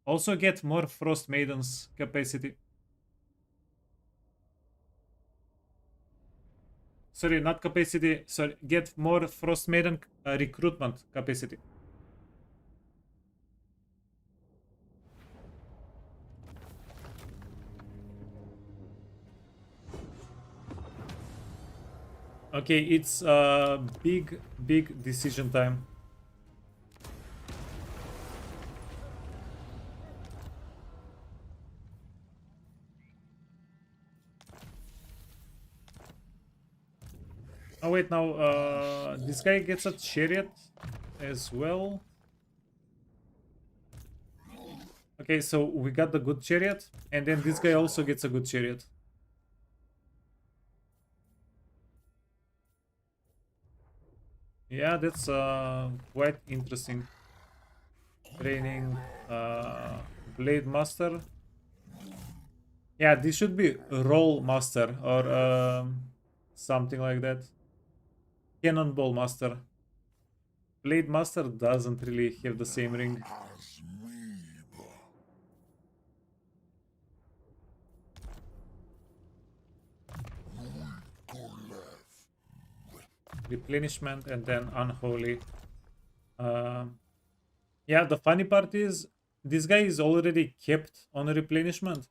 Speaker 1: Also get more Frost Maidens capacity. Sorry, not capacity. Sorry, get more Frost Maiden recruitment capacity. Okay, it's big decision time. Oh wait, now this guy gets a chariot as well. Okay, so we got the good chariot, and then this guy also gets a good chariot. Yeah, that's quite interesting. Training Blade Master. Yeah, this should be Roll Master or something like that. Cannonball Master. Blade Master doesn't really have the same ring. Replenishment and then Unholy. Yeah, the funny part is this guy is already kept on a replenishment.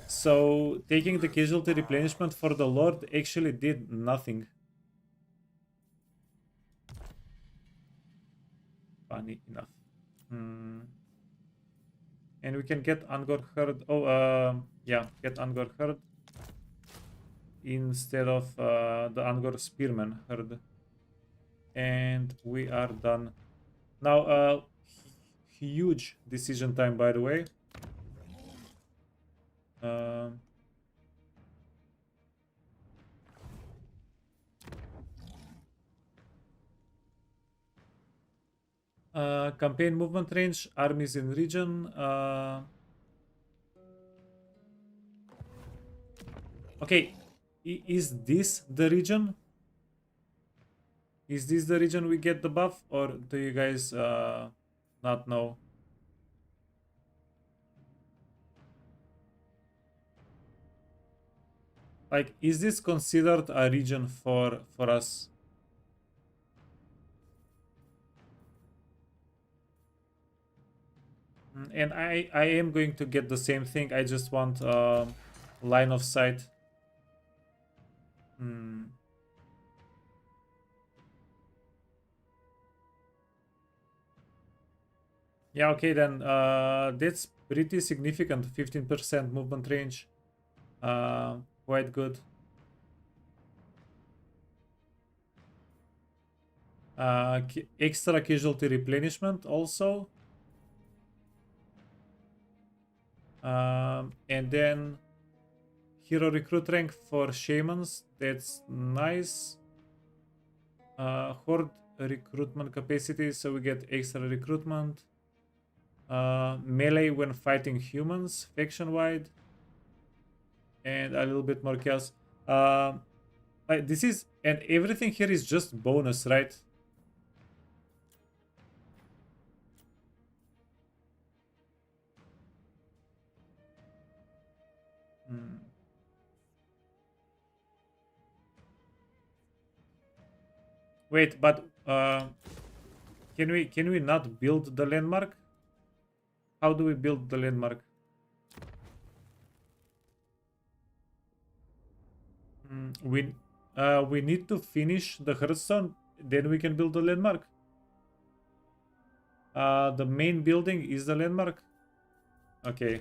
Speaker 1: So taking the casualty replenishment for the Lord actually did nothing. Funny enough. And we can get Angor Herd. Oh, yeah, get Angor Herd instead of the Angor Spearman Herd. And we are done. Now, huge decision time, by the way. Campaign movement range, armies in region. Okay, is this the region? Is this the region we get the buff, or do you guys not know? Like, is this considered a region for us? And I am going to get the same thing. I just want line of sight. Yeah, okay, then that's pretty significant. 15% movement range. Quite good. Extra casualty replenishment also. And then hero recruit rank for shamans. That's nice. Horde recruitment capacity, so we get extra recruitment. Melee when fighting humans, faction wide, and a little bit more chaos. This is, and everything here is just bonus, right? Wait, but can we not build the landmark? How do we build the landmark? We need to finish the Hearthstone, then we can build the landmark. The main building is the landmark. Okay.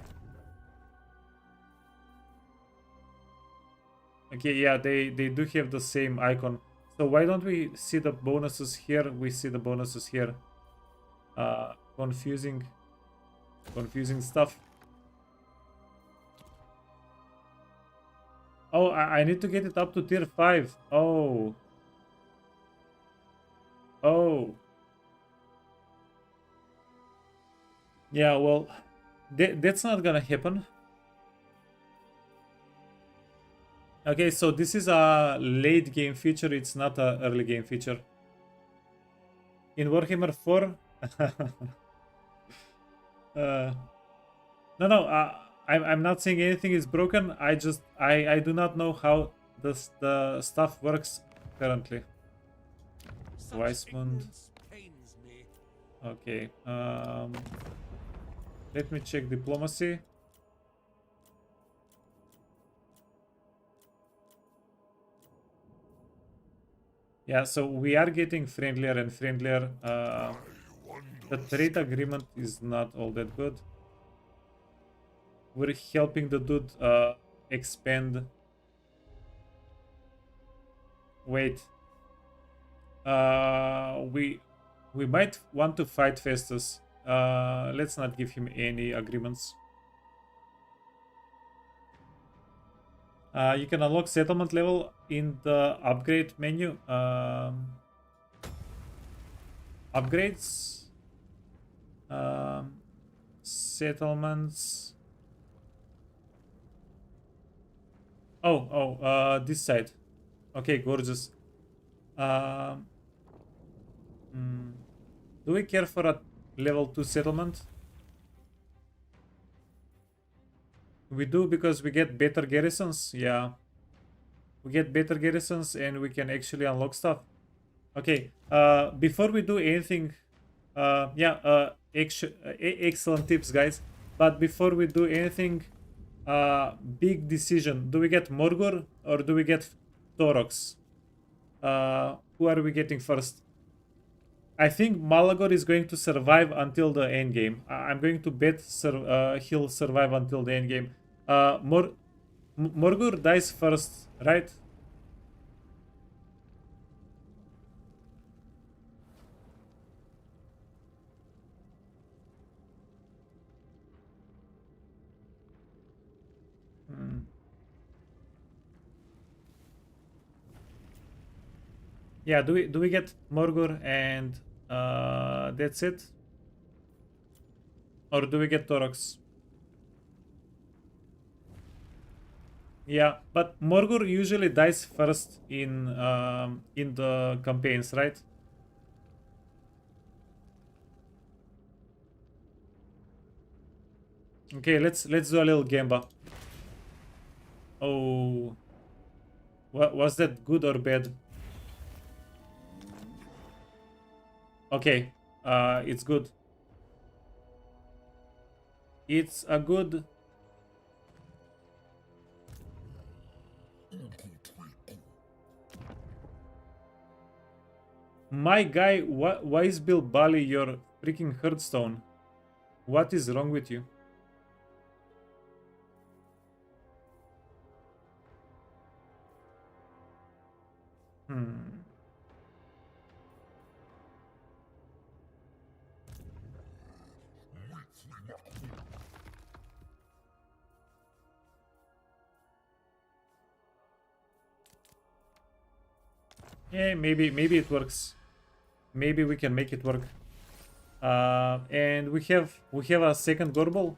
Speaker 1: Okay, yeah, they do have the same icon. So why don't we see the bonuses here? We see the bonuses here. Confusing stuff. Oh, I need to get it up to tier 5. Oh. Oh. Yeah, well, that's not gonna happen. Okay, so this is a late game feature, it's not a early game feature. In Warhammer 4... no, I'm not saying anything is broken. I do not know how the stuff works currently. Weissmund. Okay. Let me check diplomacy. Yeah, so we are getting friendlier and friendlier. The trade agreement is not all that good. We're helping the dude expand. Wait. We might want to fight Festus. Let's not give him any agreements. You can unlock settlement level in the upgrade menu. Upgrades. Settlements. This side. Okay, gorgeous. Do we care for a level 2 settlement? We do, because we get better garrisons. Yeah. We get better garrisons and we can actually unlock stuff. Okay. Before we do anything... excellent tips, guys. But before we do anything... big decision. Do we get Morgor or do we get Torox? Who are we getting first? I think Malagor is going to survive until the end game. I'm going to bet he'll survive until the end game. Morgor dies first, right? Yeah, do we get Morgor and that's it? Or do we get Torox? Yeah, but Morgor usually dies first in the campaigns, right? Okay, let's do a little Gamba. Oh, was that good or bad? Okay, it's good. It's a good... My guy, why is Bill Bally your freaking Hearthstone? What is wrong with you? Hmm. Yeah, maybe it works. Maybe we can make it work. And we have a second Gorbel.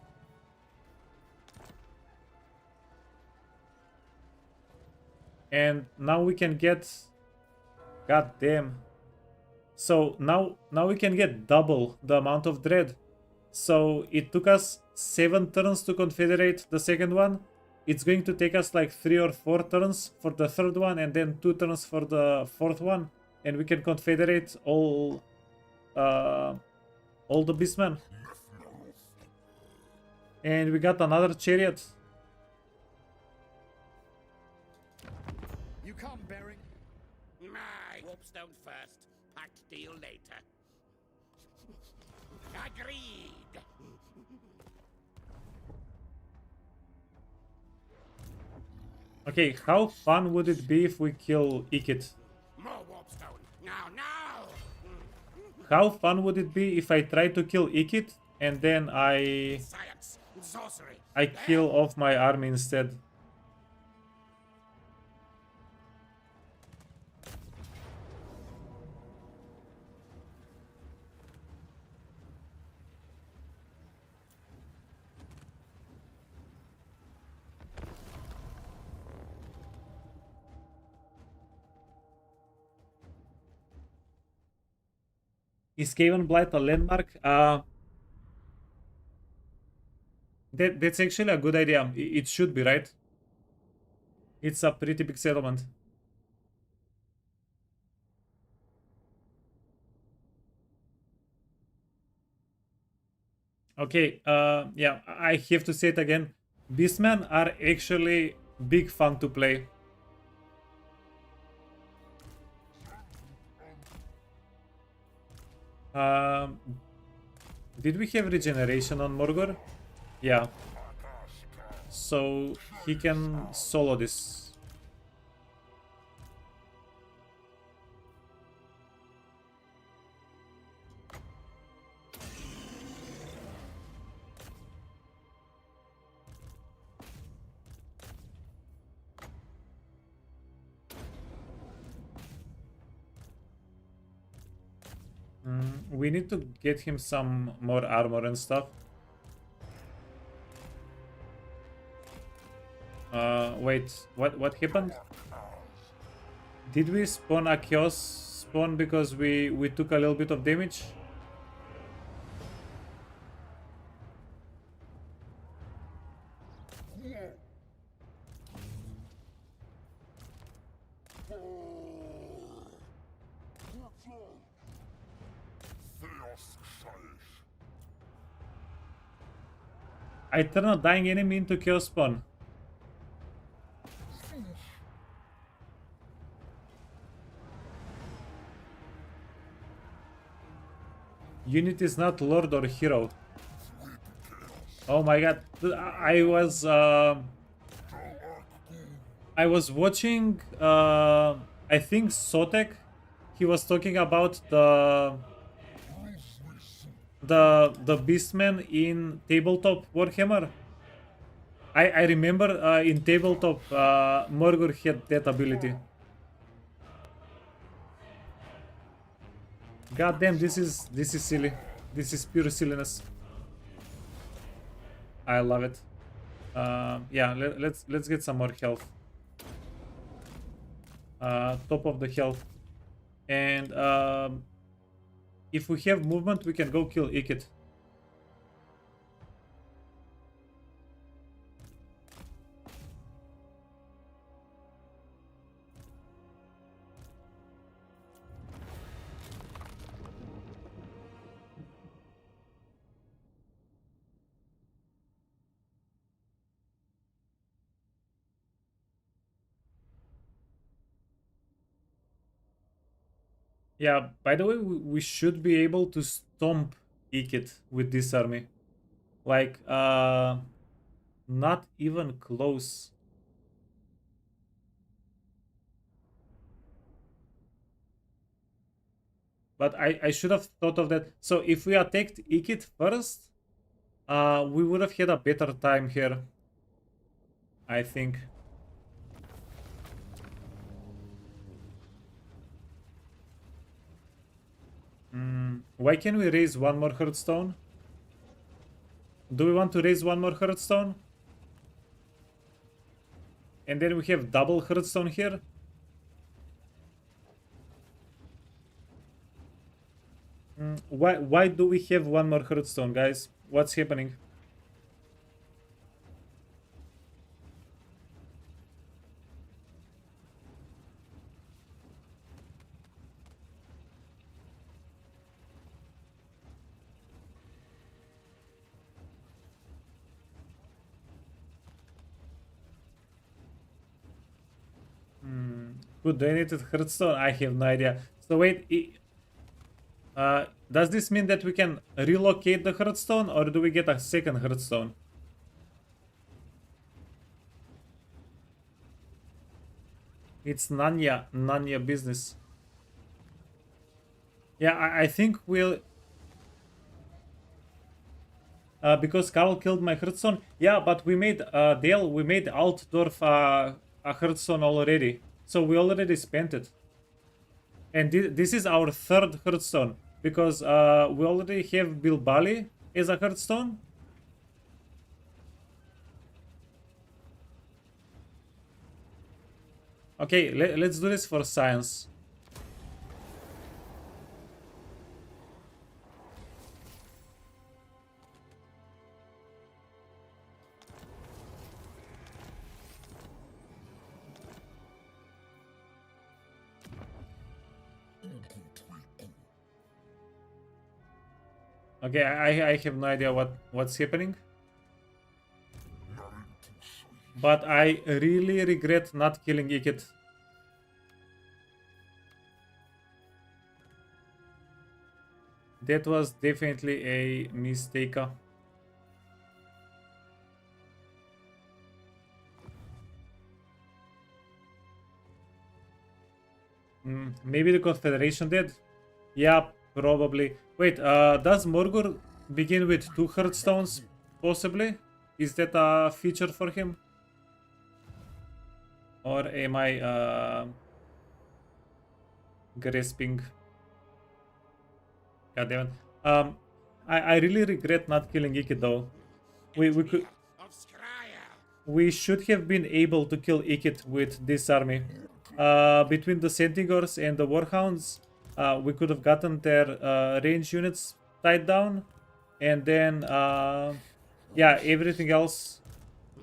Speaker 1: And now we can get... God damn. So now we can get double the amount of dread. So it took us 7 turns to confederate the second one. It's going to take us like 3 or 4 turns for the third one, and then 2 turns for the fourth one, and we can confederate all the Beastmen. And we got another chariot.
Speaker 2: You come bearing.
Speaker 3: My Warpstone first, packed deal later. Agreed.
Speaker 1: Okay, how fun would it be if we kill Ikit?
Speaker 3: More Warpstone. Now.
Speaker 1: How fun would it be if I try to kill Ikit and then I
Speaker 3: Science, sorcery.
Speaker 1: kill off my army instead? Is Caven Blight a landmark? That's actually a good idea. It should be, right? It's a pretty big settlement. Okay, yeah, I have to say it again. Beastmen are actually big fun to play. Did we have regeneration on Morgor? Yeah. So he can solo this. We need to get him some more armor and stuff. Wait, what happened? Did we spawn a chaos spawn because we took a little bit of damage? I turn a dying enemy into chaos spawn. Unit is not lord or hero. Oh my god, I was watching I think Sotek. He was talking about the Beastmen in tabletop Warhammer. I remember in tabletop Morgor had that ability. God damn, this is silly. This is pure silliness. I love it. Yeah, let's get some more health. Top of the health. And if we have movement, we can go kill Ikit. Yeah, by the way, we should be able to stomp Ikit with this army. Like, not even close. But I should have thought of that. So if we attacked Ikit first, we would have had a better time here, I think. Why can we raise one more Hearthstone? Do we want to raise one more Hearthstone? And then we have double Hearthstone here? Why do we have one more Hearthstone, guys? What's happening? Who donated Hearthstone? I have no idea. So wait, does this mean that we can relocate the Hearthstone, or do we get a second Hearthstone? It's Nanya business. Yeah, I think we'll... because Carl killed my Hearthstone. Yeah, but we made Dale, we made Altdorf a Hearthstone already. So we already spent it. And this is our third Hearthstone. Because we already have Bilbali as a Hearthstone. Okay, let's do this for science. Okay, I have no idea what's happening. But I really regret not killing Ikit. That was definitely a mistake. Maybe the Confederation did? Yeah, probably. Wait, does Morgur begin with 2 Hearthstones? Possibly? Is that a feature for him? Or am I grasping? God damn it. I really regret not killing Ikit though. We should have been able to kill Ikit with this army. Between the Centigors and the Warhounds, we could have gotten their range units tied down, and then yeah, everything else.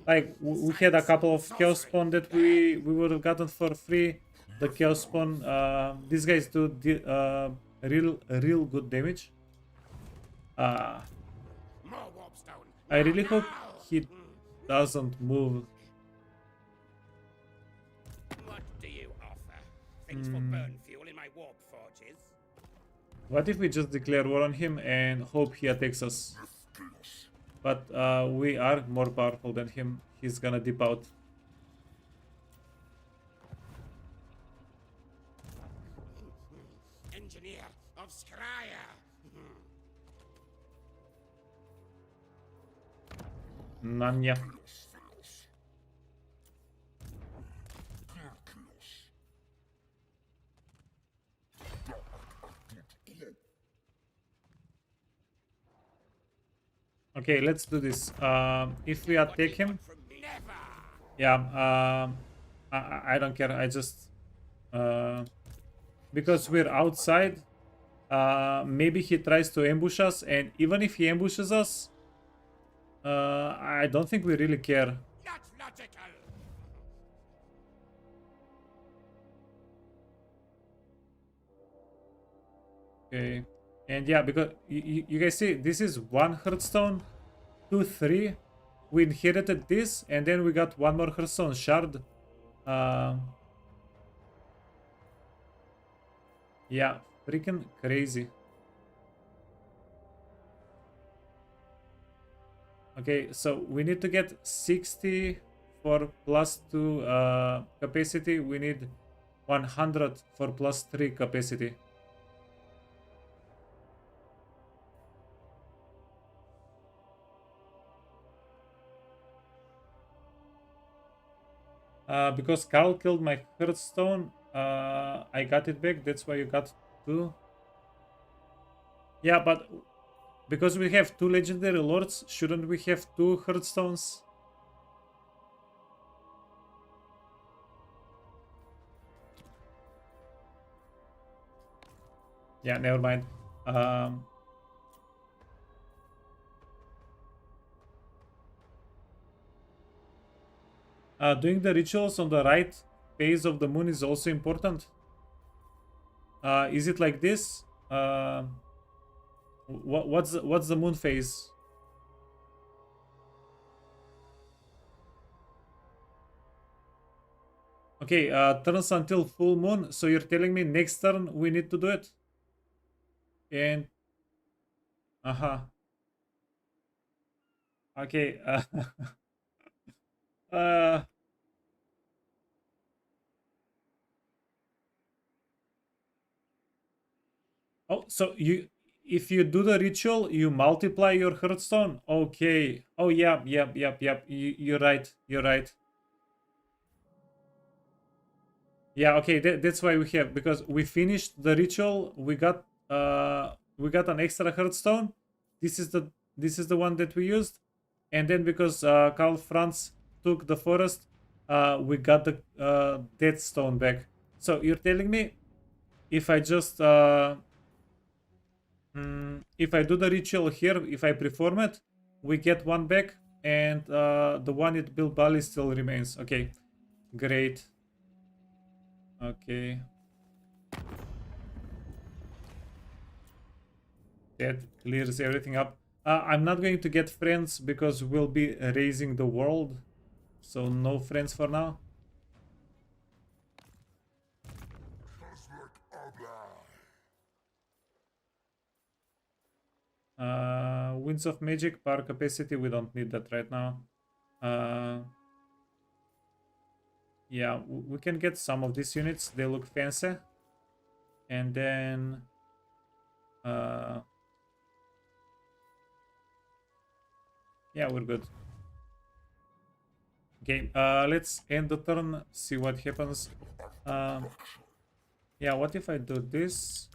Speaker 1: Like we had a couple of Chaos Spawn that we would have gotten for free. The Chaos Spawn, these guys do real good damage. I really hope he doesn't move.
Speaker 3: What do you offer? Things for burn fuel in my warp forges?
Speaker 1: What if we just declare war on him and hope he attacks us? But we are more powerful than him. He's gonna dip out.
Speaker 3: Engineer of Scryer.
Speaker 1: Nanya. Okay, let's do this. If we attack him, yeah, I don't care. I just because we're outside, maybe he tries to ambush us, and even if he ambushes us, I don't think we really care.
Speaker 3: Not logical.
Speaker 1: Okay, and yeah, because you guys see, this is 1 Hearthstone, 2, 3. We inherited this, and then we got 1 more Hearthstone shard. Yeah, freaking crazy. Okay, so we need to get 60 for +2 capacity. We need 100 for +3 capacity. Because Carl killed my Hearthstone, I got it back. That's why you got 2. Yeah, but because we have 2 legendary lords, shouldn't we have 2 Hearthstones? Yeah, never mind. Doing the rituals on the right phase of the moon is also important. Is it like this? What's the moon phase? Okay, turns until full moon. So you're telling me next turn we need to do it? And okay. Uh, oh, so if you do the ritual, you multiply your Hearthstone. Okay. Oh yeah, yep. You're right. You're right. Yeah, okay, that's why we have, because we finished the ritual, we got an extra Hearthstone. This is the one that we used, and then because Karl Franz took the forest, we got the Death Stone back. So you're telling me if I just if I do the ritual here, if I perform it, we get one back, and the one at Bilbali still remains. Okay, great. Okay. That clears everything up. I'm not going to get friends because we'll be raising the world. So no friends for now. Winds of Magic, power capacity, we don't need that right now. Yeah, we can get some of these units. They look fancy. And then... yeah, we're good. Okay, let's end the turn, see what happens. Yeah, what if I do this?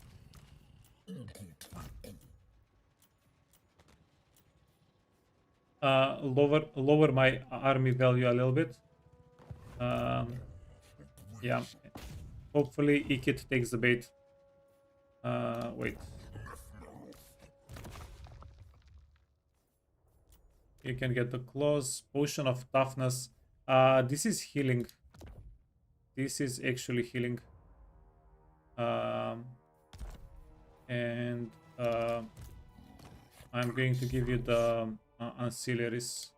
Speaker 1: Lower my army value a little bit. Yeah, hopefully Ikit takes the bait. Wait. You can get the claws, potion of toughness. This is healing. This is actually healing. And I'm going to give you the ancillaries.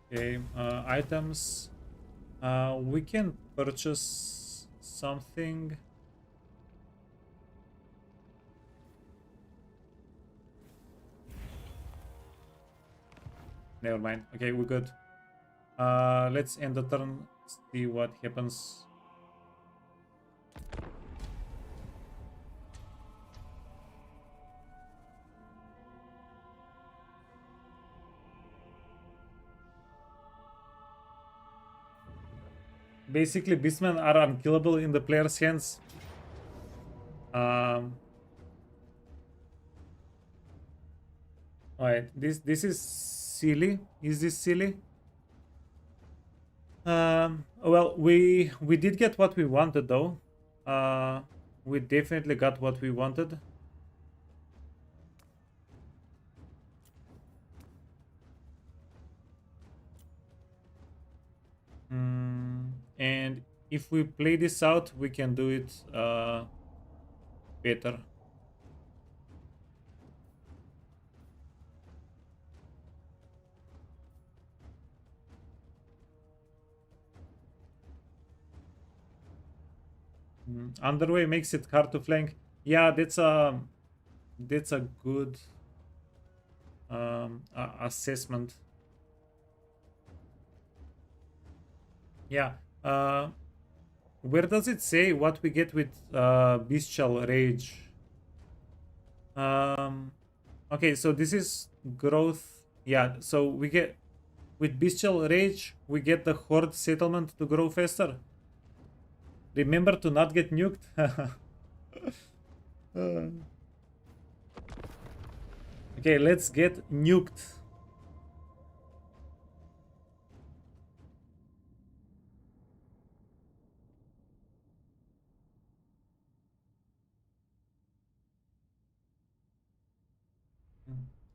Speaker 1: Okay, items. We can purchase something. Never mind. Okay, we're good. Let's end the turn, see what happens. Basically, Beastmen are unkillable in the player's hands. Alright, this is silly. Is this silly? Well, we did get what we wanted though. We definitely got what we wanted. And if we play this out, we can do it better. Underway makes it hard to flank. Yeah, that's a good assessment. Yeah. Where does it say what we get with bestial rage? Okay, so this is growth. Yeah, so we get with bestial rage, we get the horde settlement to grow faster. Remember to not get nuked. Okay, let's get nuked.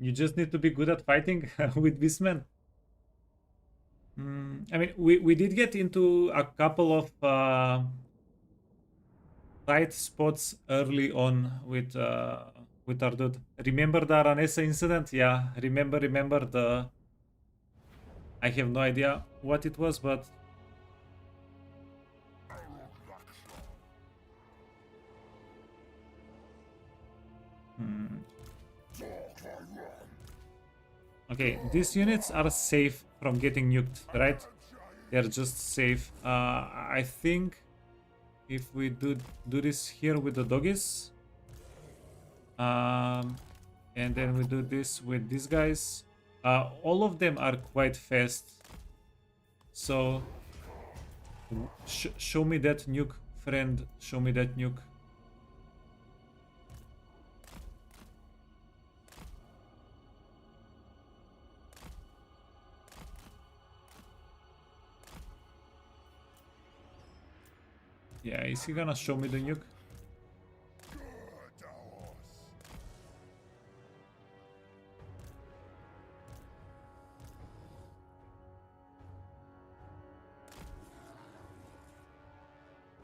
Speaker 1: You just need to be good at fighting with Beastmen. I mean, we did get into a couple of tight spots early on with our dude. Remember the Aranesa incident? Yeah, remember the. I have no idea what it was, but okay, these units are safe from getting nuked, right? They're just safe. I think if we do this here with the doggies, and then we do this with these guys, all of them are quite fast. So show me that nuke, friend. Show me that nuke. Yeah, is he gonna show me the nuke?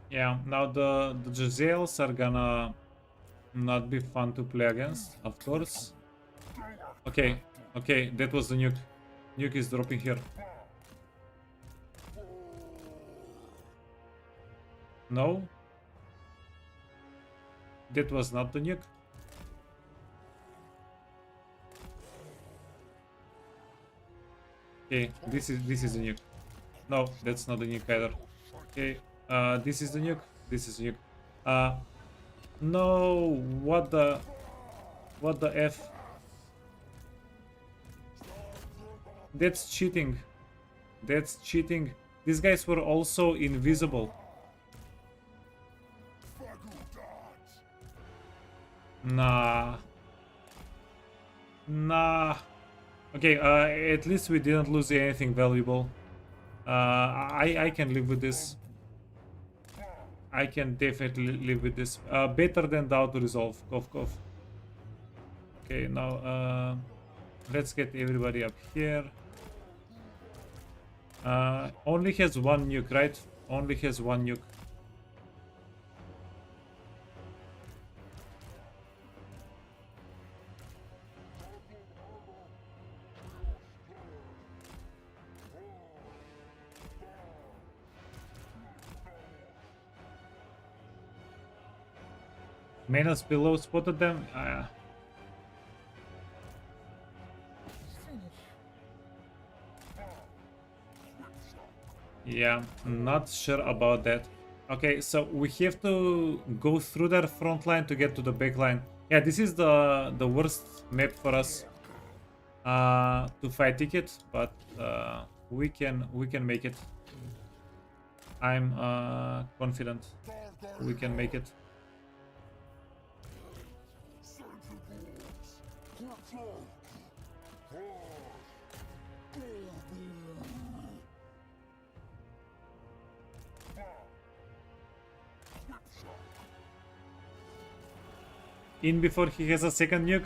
Speaker 1: Yeah, now the Giselles are gonna not be fun to play against, of course. Okay, okay, that was the nuke. Nuke is dropping here. No? That was not the nuke. Okay, this is the nuke. No, that's not the nuke either. Okay, this is the nuke. This is the nuke. No, what the F? That's cheating. That's cheating. These guys were also invisible. Nah. Nah. Okay, at least we didn't lose anything valuable. I can live with this. I can definitely live with this. Better than the auto resolve. Cough cough. Okay, now let's get everybody up here. Only has one nuke, right? Only has one nuke. Menace below spotted them. Yeah, not sure about that. Okay, so we have to go through their front line to get to the back line. Yeah, this is the worst map for us to fight ticket, but we can make it. I'm confident we can make it. In before he has a second nuke.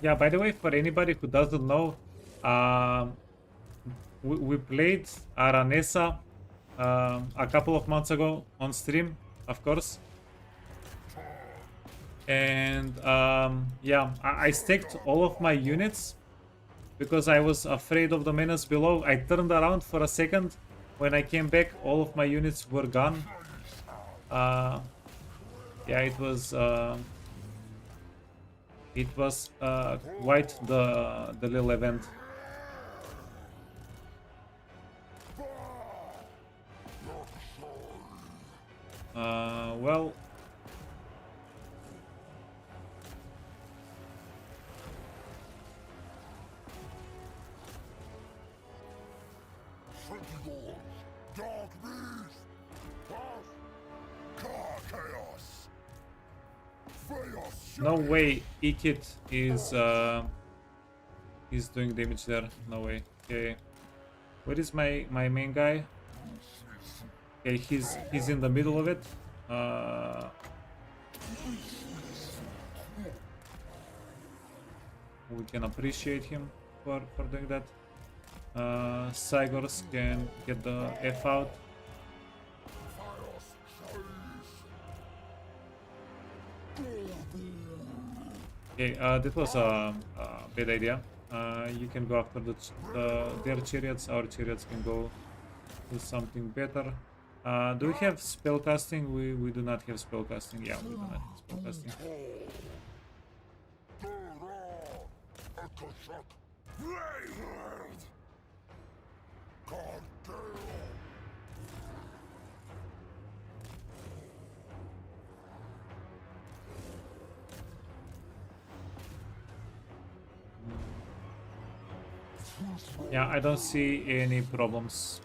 Speaker 1: Yeah, by the way, for anybody who doesn't know, um, we played Aranesa a couple of months ago on stream, of course. And yeah, I stacked all of my units because I was afraid of the menace below. I turned around for a second. When I came back, all of my units were gone. Yeah, it was quite the little event. Well,
Speaker 2: Dark beast! Chaos!
Speaker 1: no way Ikit is doing damage there. No way. Okay. Where is my main guy? Okay, he's in the middle of it. We can appreciate him for doing that. Cygors can get the F out. Okay, that was a bad idea. You can go after their chariots. Our chariots can go do something better. Do we have spellcasting? We do not have spellcasting. Yeah, we do not have spellcasting. Yeah, I don't see any problems.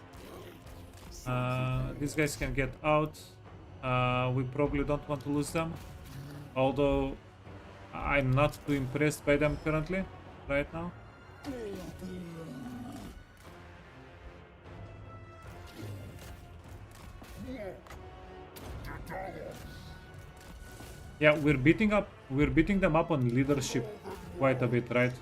Speaker 1: These guys can get out. We probably don't want to lose them. Although I'm not too impressed by them currently, right now. Yeah, we're beating them up on leadership quite a bit, right?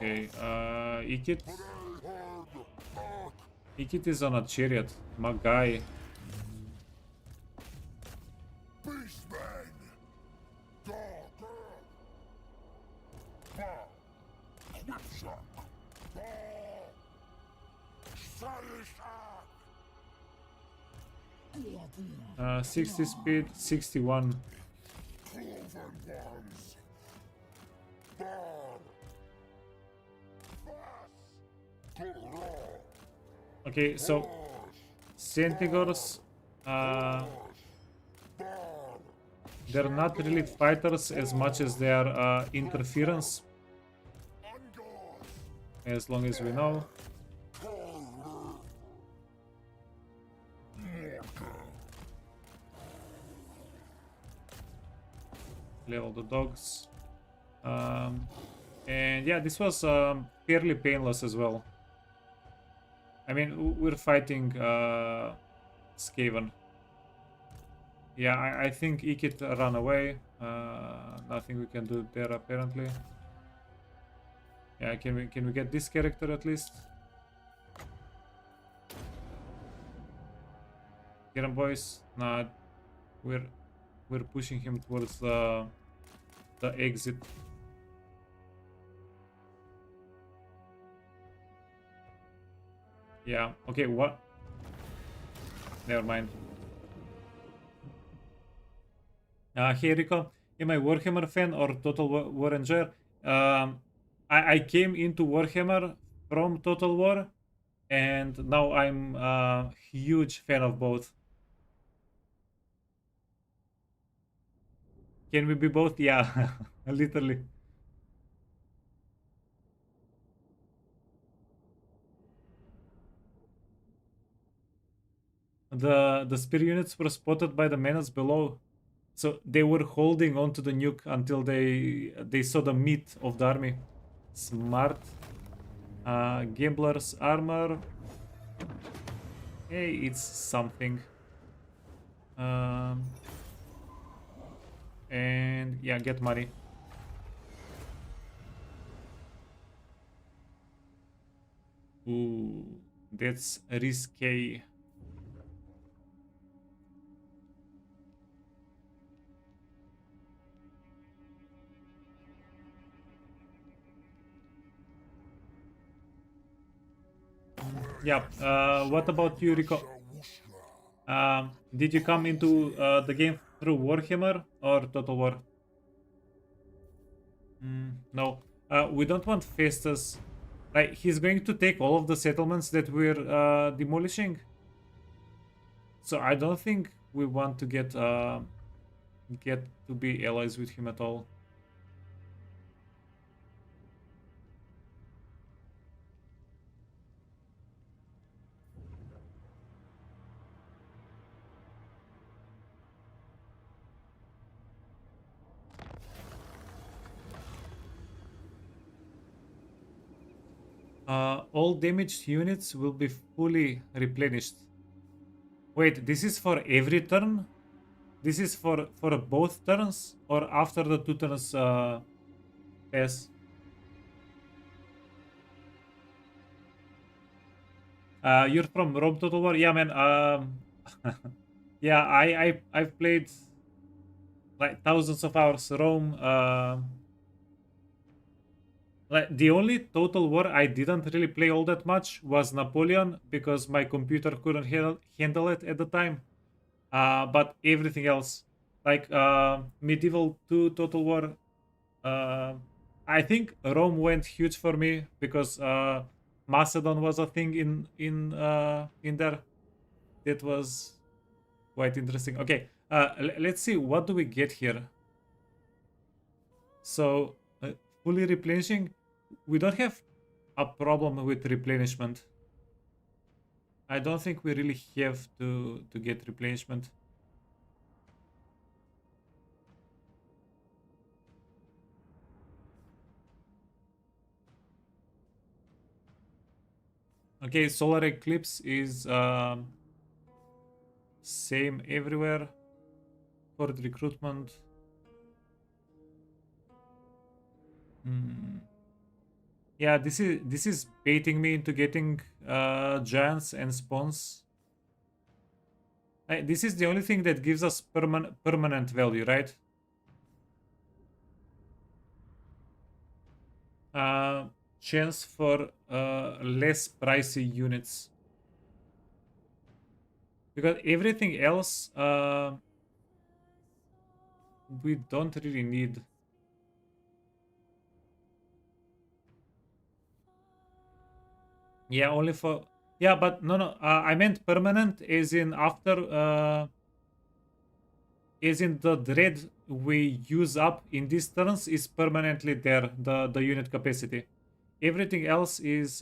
Speaker 1: Okay, Ikit is on a chariot. My guy.
Speaker 2: Beastmen!
Speaker 1: Dark. 60 speed, 61. Okay, so Centigors, they're not really fighters as much as they are interference, as long as we know. Level the dogs. And yeah, this was fairly painless as well. I mean, we're fighting Skaven. Yeah, I think Ikit ran away. Nothing we can do there apparently. Yeah, can we get this character at least? Get him, boys. Nah, we're pushing him towards the exit. Yeah, okay, what? Never mind. Hey Rico, am I Warhammer fan or Total War enjoyer? I came into Warhammer from Total War, and now I'm a huge fan of both. Can we be both? Yeah, literally. The spear units were spotted by the menace below, so they were holding onto the nuke until they saw the meat of the army. Smart. Gambler's armor. Hey, it's something. Um, and yeah, get money. Ooh, that's risky. Yeah. What about you, Rico? Did you come into the game through Warhammer or Total War? No. We don't want Festus. Like, he's going to take all of the settlements that we're demolishing. So I don't think we want to get to be allies with him at all. All damaged units will be fully replenished. Wait, this is for every turn? This is for both turns or after the 2 turns pass? You're from Rome Total War? Yeah, man. Yeah, I've played like thousands of hours Rome. Like the only Total War I didn't really play all that much was Napoleon because my computer couldn't handle it at the time. But everything else, like Medieval 2 Total War, uh, I think Rome went huge for me because Macedon was a thing in there. That was quite interesting. Okay, let's see what do we get here. So fully replenishing, we don't have a problem with replenishment. I don't think we really have to get replenishment. Okay, solar eclipse is same everywhere for the recruitment. Yeah, this is baiting me into getting giants and spawns. This is the only thing that gives us permanent value, right? Chance for less pricey units. Because everything else we don't really need. Yeah, only for... Yeah, but no. I meant permanent as in after... as in the dread we use up in these turns is permanently there, the unit capacity. Everything else is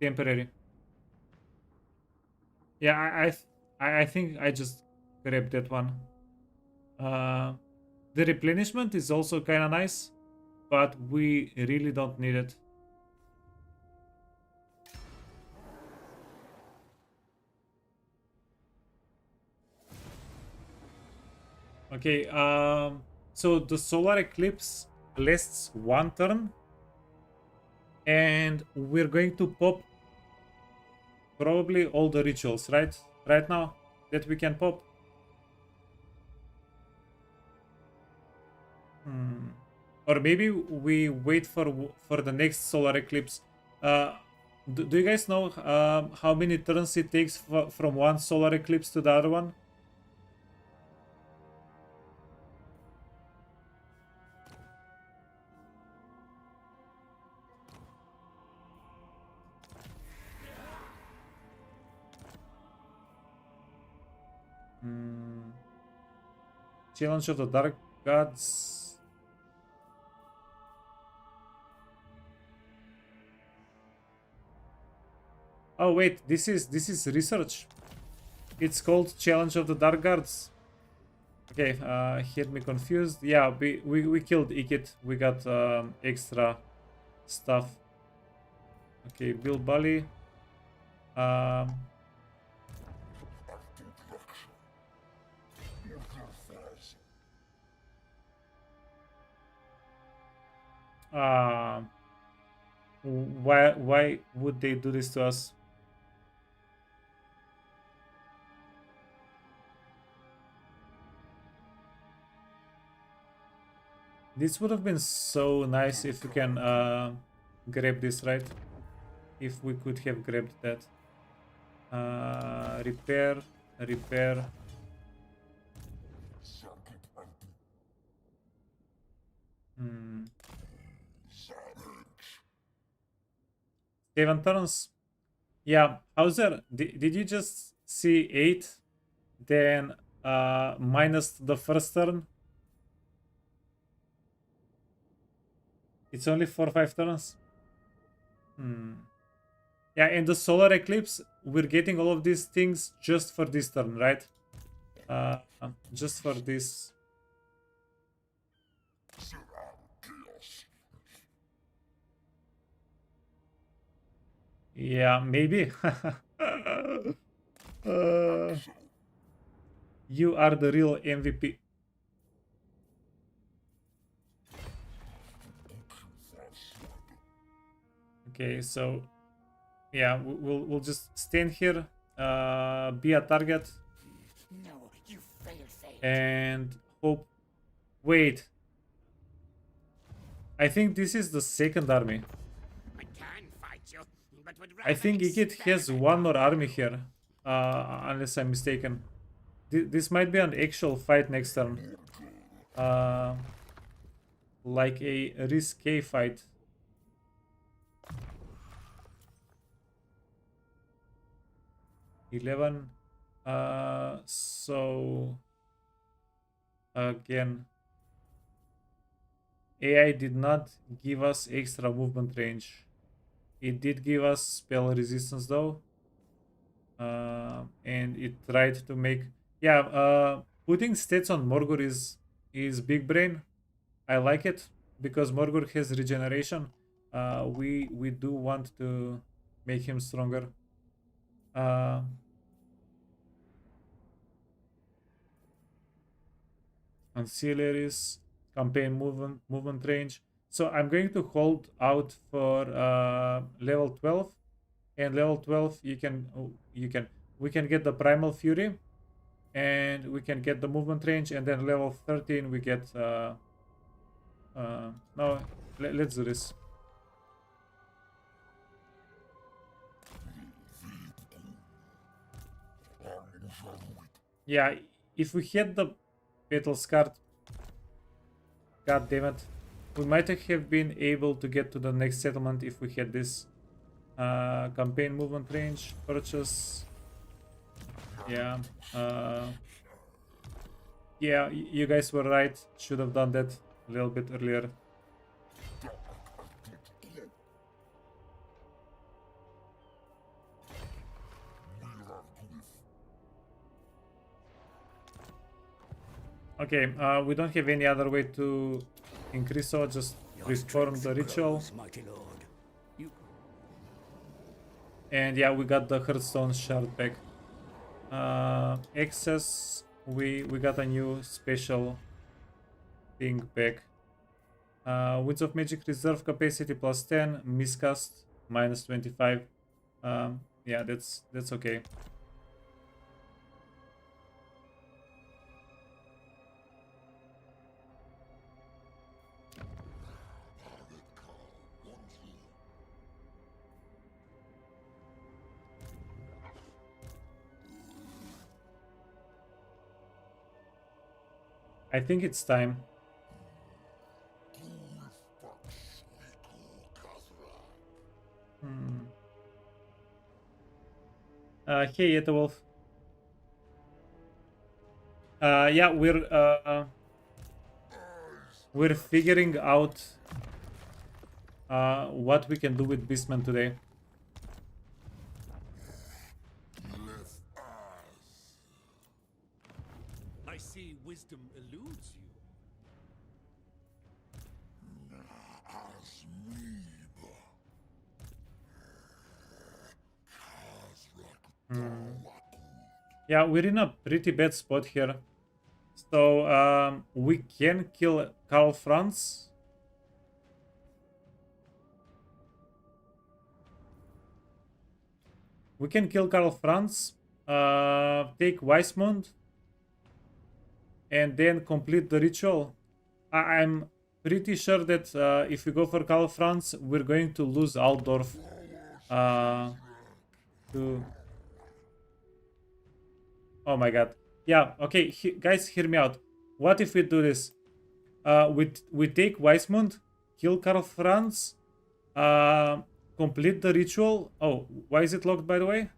Speaker 1: temporary. Yeah, I think I just grabbed that one. The replenishment is also kind of nice, but we really don't need it. Okay, so the solar eclipse lasts 1 turn, and we're going to pop probably all the rituals, right? Right now that we can pop. Or maybe we wait for the next solar eclipse. Do you guys know how many turns it takes from one solar eclipse to the other one? Challenge of the Dark Gods. Oh wait, this is research. It's called Challenge of the Dark Gods. Okay, he had me confused. Yeah, we killed Ikit. We got extra stuff. Okay, Bill Bali. Um, uh, why would they do this to us? This would have been so nice if we can grab this, right? If we could have grabbed that. Repair, repair. Hmm. 7 turns. Yeah, Hauser, did you just see 8? Then minus the first turn? It's only 4-5 turns. Yeah, and the solar eclipse, we're getting all of these things just for this turn, right? Just for this. Yeah, maybe. You are the real MVP. Okay, so yeah, we'll just stand here, be a target,
Speaker 3: No, you failed.
Speaker 1: and hope. Wait, I think this is the second army.
Speaker 3: I can fight you, but would
Speaker 1: I
Speaker 3: rather
Speaker 1: think Igit has
Speaker 3: experiment
Speaker 1: one more
Speaker 3: on
Speaker 1: army
Speaker 3: you.
Speaker 1: here, unless I'm mistaken. This might be an actual fight next turn, uh, like a risque fight. $11. So again, AI did not give us extra movement range. It did give us spell resistance though. And it tried to make, yeah, putting stats on Morgur is big brain. I like it because Morgur has regeneration. We do want to make him stronger. Uh, Ancillaries, campaign movement range. So I'm going to hold out for level 12, and level 12 we can get the primal fury, and we can get the movement range, and then level 13 we get no, let's do this. Yeah, if we had the battle scar, god damn it, we might have been able to get to the next settlement if we had this. Campaign movement range purchase. Yeah. Yeah, you guys were right. Should have done that a little bit earlier. Okay, we don't have any other way to increase, so just
Speaker 4: Your
Speaker 1: reform
Speaker 4: strength
Speaker 1: the ritual.
Speaker 4: grows, mighty lord. You
Speaker 1: And yeah, we got the Hearthstone shard back. Access, we got a new special thing back. Winds of Magic reserve capacity plus 10, miscast minus 25. Yeah, that's okay. I think it's time. Hmm. Hey, Etewolf. Yeah, we're figuring out what we can do with Beastmen today.
Speaker 5: I see wisdom eludes you.
Speaker 1: Yeah, we're in a pretty bad spot here. So we can kill Karl Franz. We can kill Karl Franz, take Weismund, and then complete the ritual. I'm pretty sure that if we go for Karl Franz, we're going to lose Altdorf. To... Oh my god. Yeah, okay, guys, hear me out. What if we do this? We take Weismund, kill Karl Franz, complete the ritual. Oh, why is it locked, by the way?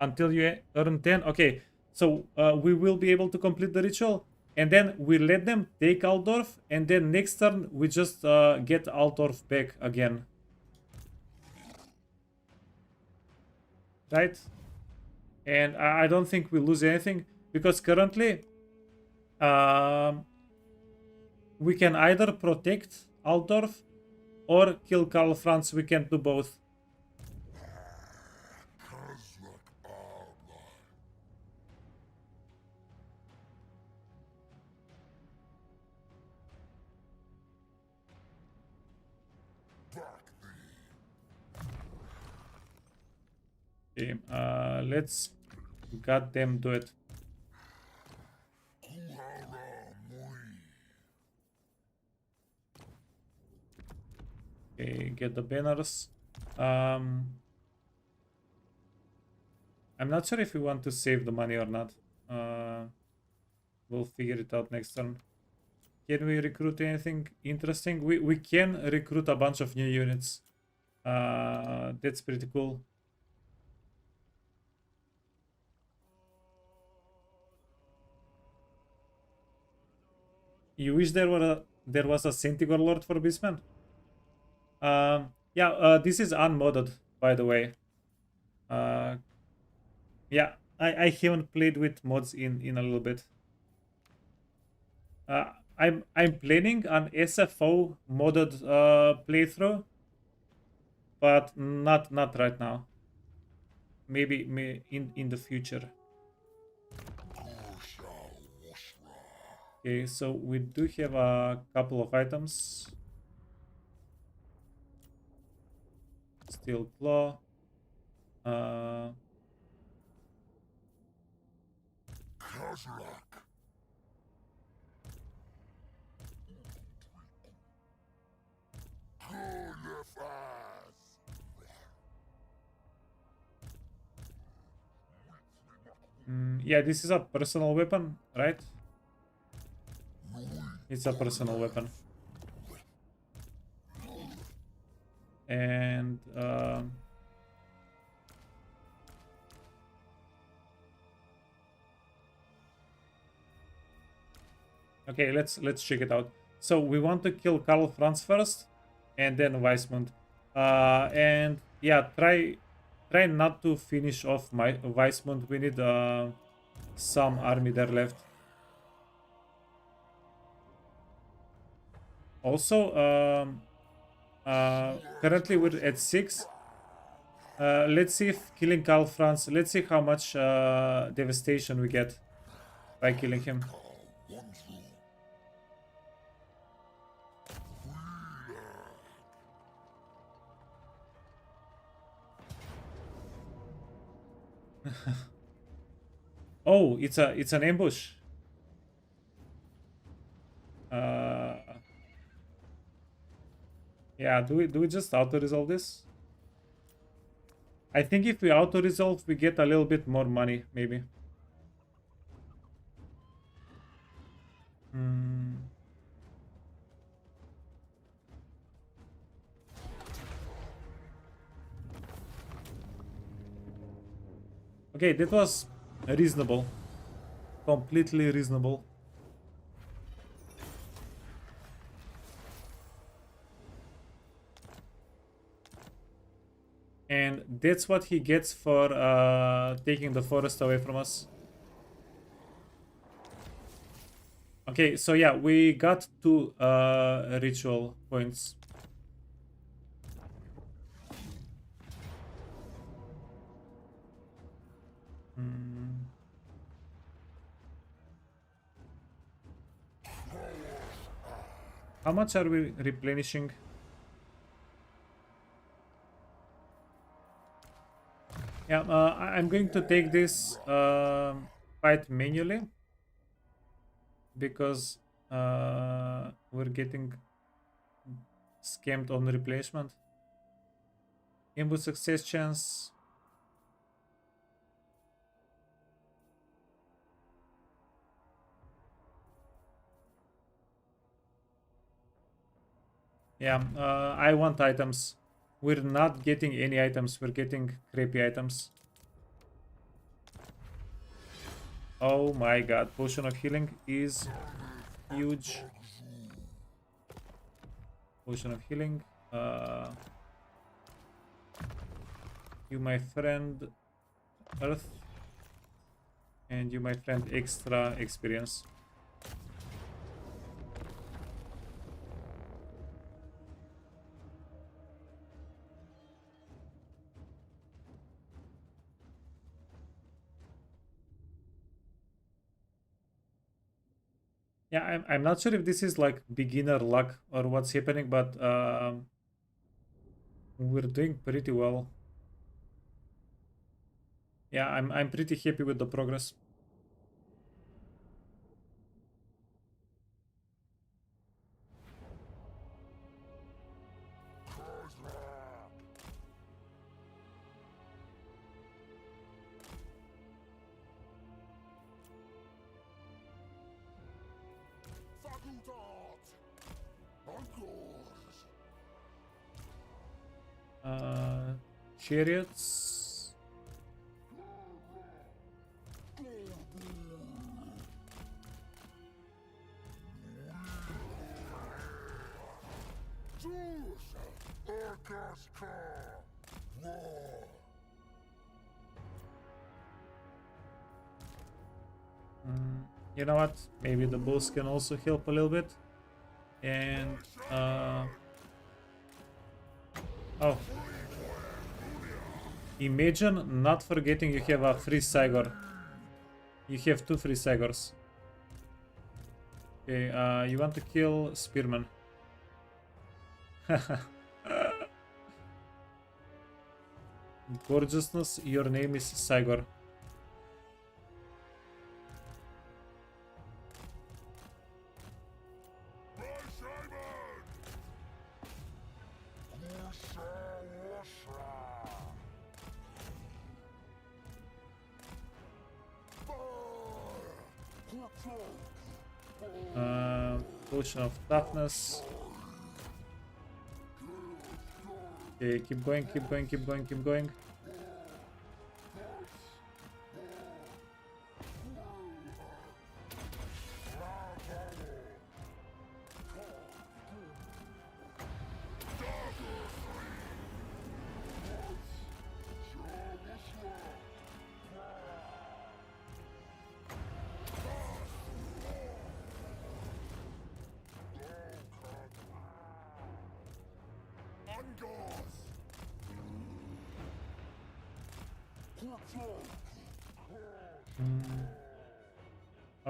Speaker 1: Until you earn 10. Okay, so we will be able to complete the ritual, and then we let them take Altdorf, and then next turn we just get Altdorf back again. Right? And I don't think we lose anything, because currently we can either protect Altdorf or kill Karl Franz. We can't do both. Okay, let's goddamn do it. Okay, get the banners. I'm not sure if we want to save the money or not. We'll figure it out next turn. Can we recruit anything interesting? We can recruit a bunch of new units. That's pretty cool. You wish there was a Centigur Lord for Beastmen? Yeah, this is unmodded, by the way. Yeah, I haven't played with mods in a little bit. I'm planning an SFO modded playthrough, but not right now. Maybe in the future. Okay, so we do have a couple of items. Steel claw. Yeah, this is a personal weapon, right? It's a personal weapon. And okay, let's check it out. So we want to kill Karl Franz first, and then Weismund. And yeah, try not to finish off my Weismund. We need some army there left. Also, currently we're at 6. Let's see if killing Karl Franz. Let's see how much devastation we get by killing him. Oh, it's an ambush. Yeah, do we just auto resolve this? I think if we auto resolve, we get a little bit more money, maybe. Okay, that was reasonable. Completely reasonable. And that's what he gets for taking the forest away from us. Okay, so yeah, we got 2 ritual points. Mm. How much are we replenishing? Yeah, I'm going to take this fight manually because we're getting scammed on replacement. Input success chance. Yeah, I want items. We're not getting any items. We're getting crappy items. Oh my god, potion of healing is huge. Potion of healing. You, my friend, Earth. And you, my friend, extra experience. Yeah, I'm not sure if this is like beginner luck or what's happening, but we're doing pretty well. Yeah, I'm pretty happy with the progress. Chariots. You know what? Maybe the bulls can also help a little bit. And oh, imagine not forgetting you have a free Cygor. You have 2 free Cygors. Okay, you want to kill Spearman. Gorgeousness, your name is Cygor. Potion of toughness. Okay, keep going, keep going, keep going, keep going.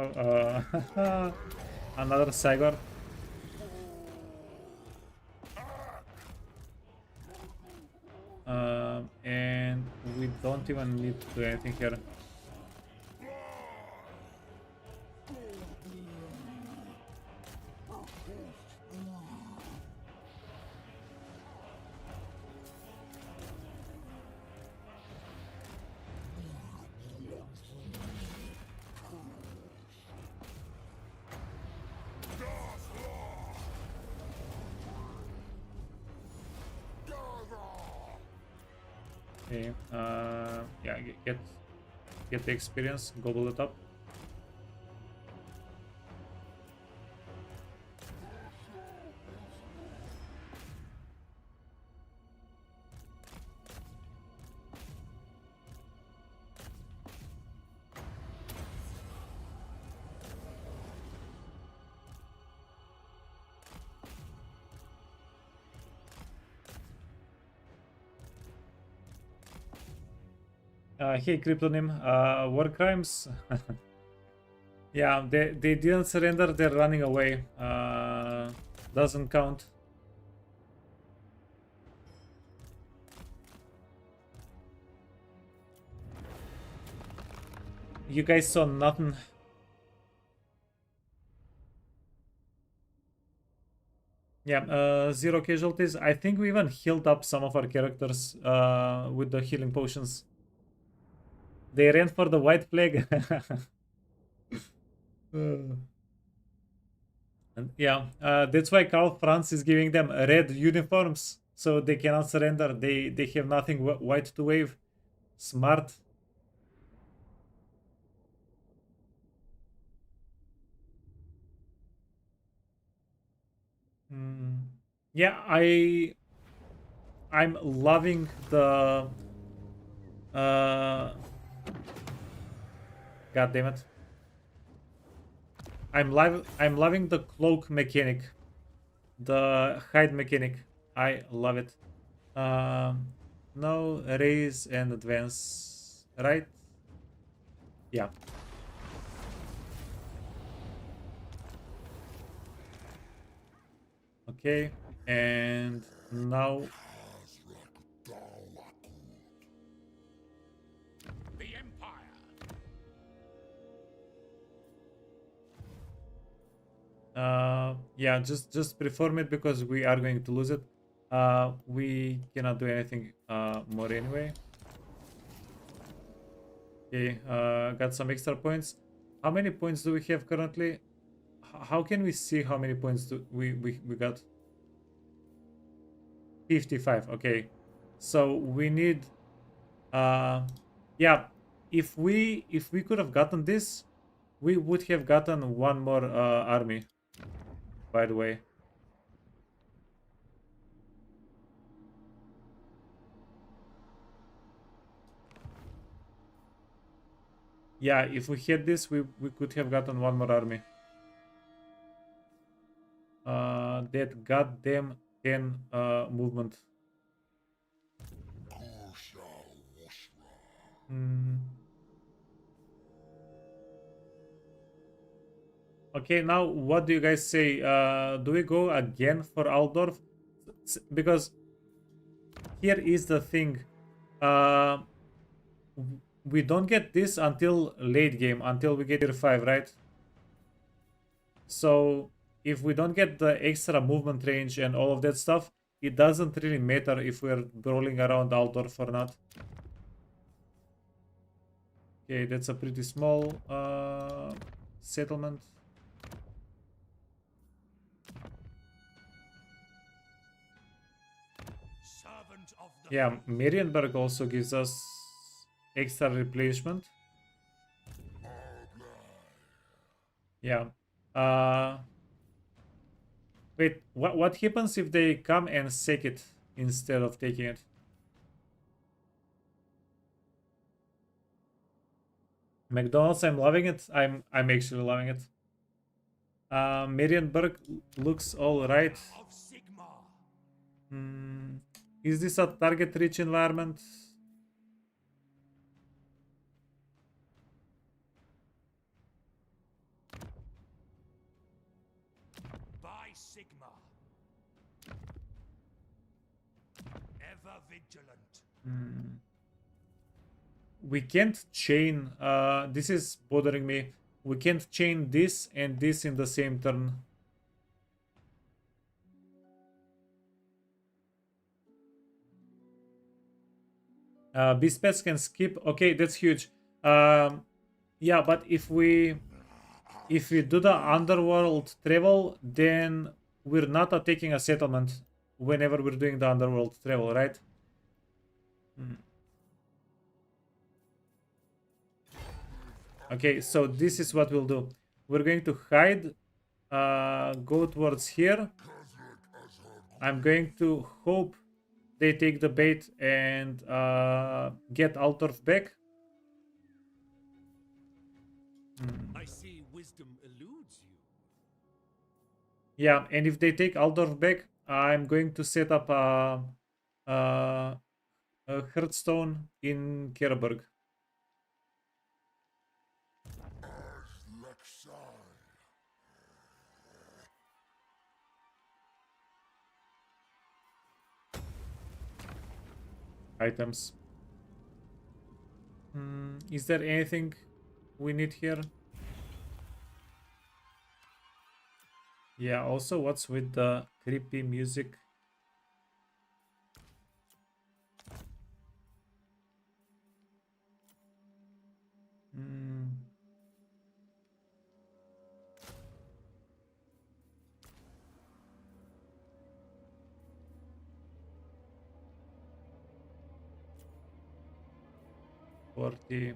Speaker 1: Oh, another Cygor. And we don't even need to do anything here. Okay, yeah, get the experience, gobble it up. Hey, Cryptonym, war crimes. Yeah, they didn't surrender, they're running away. Doesn't count. You guys saw nothing. Yeah, 0 casualties. I think we even healed up some of our characters with the healing potions. They ran for the white flag. And yeah, that's why Karl Franz is giving them red uniforms, so they cannot surrender. They have nothing white to wave. Smart. Mm. Yeah, I'm loving the God damn it. I'm loving the cloak mechanic. The hide mechanic. I love it. No, raise and advance. Right? Yeah. Okay. And now
Speaker 2: The Empire.
Speaker 1: yeah, just perform it because we are going to lose it. We cannot do anything more anyway. Okay, got some extra points. How many points do we have currently? How can we see how many points do we got? 55. Okay, so we need yeah, if we could have gotten this, we would have gotten one more army, by the way. Yeah, if we had this, we could have gotten one more army. That goddamn 10 movement. Hmm. Okay, now what do you guys say? Do we go again for Altdorf? Because here is the thing. Uh, we don't get this until late game, until we get tier 5, right? So if we don't get the extra movement range and all of that stuff, it doesn't really matter if we're rolling around Altdorf or not. Okay, that's a pretty small settlement.
Speaker 5: Servant of the
Speaker 1: Yeah, Marienberg also gives us extra replenishment. Yeah. Wait, what happens if they come and sack it instead of taking it? McDonald's, I'm loving it. I'm actually loving it. Marienberg looks all right.
Speaker 5: of Sigma.
Speaker 1: Is this a target-rich environment?
Speaker 5: By Sigma. Ever vigilant.
Speaker 1: We can't chain. This is bothering me. We can't chain this and this in the same turn. Beast pets can skip. Okay, that's huge. Yeah, but if we do the underworld travel, then we're not attacking a settlement whenever we're doing the underworld travel, right? Okay, so this is what we'll do. We're going to hide, go towards here. I'm going to hope they take the bait and get Altdorf back.
Speaker 5: I see wisdom eludes you.
Speaker 1: Yeah, and if they take Altdorf back, I'm going to set up a Hearthstone in Kerberg. items. Is there anything we need here? Yeah, also, what's with the creepy music? Hmm. 40.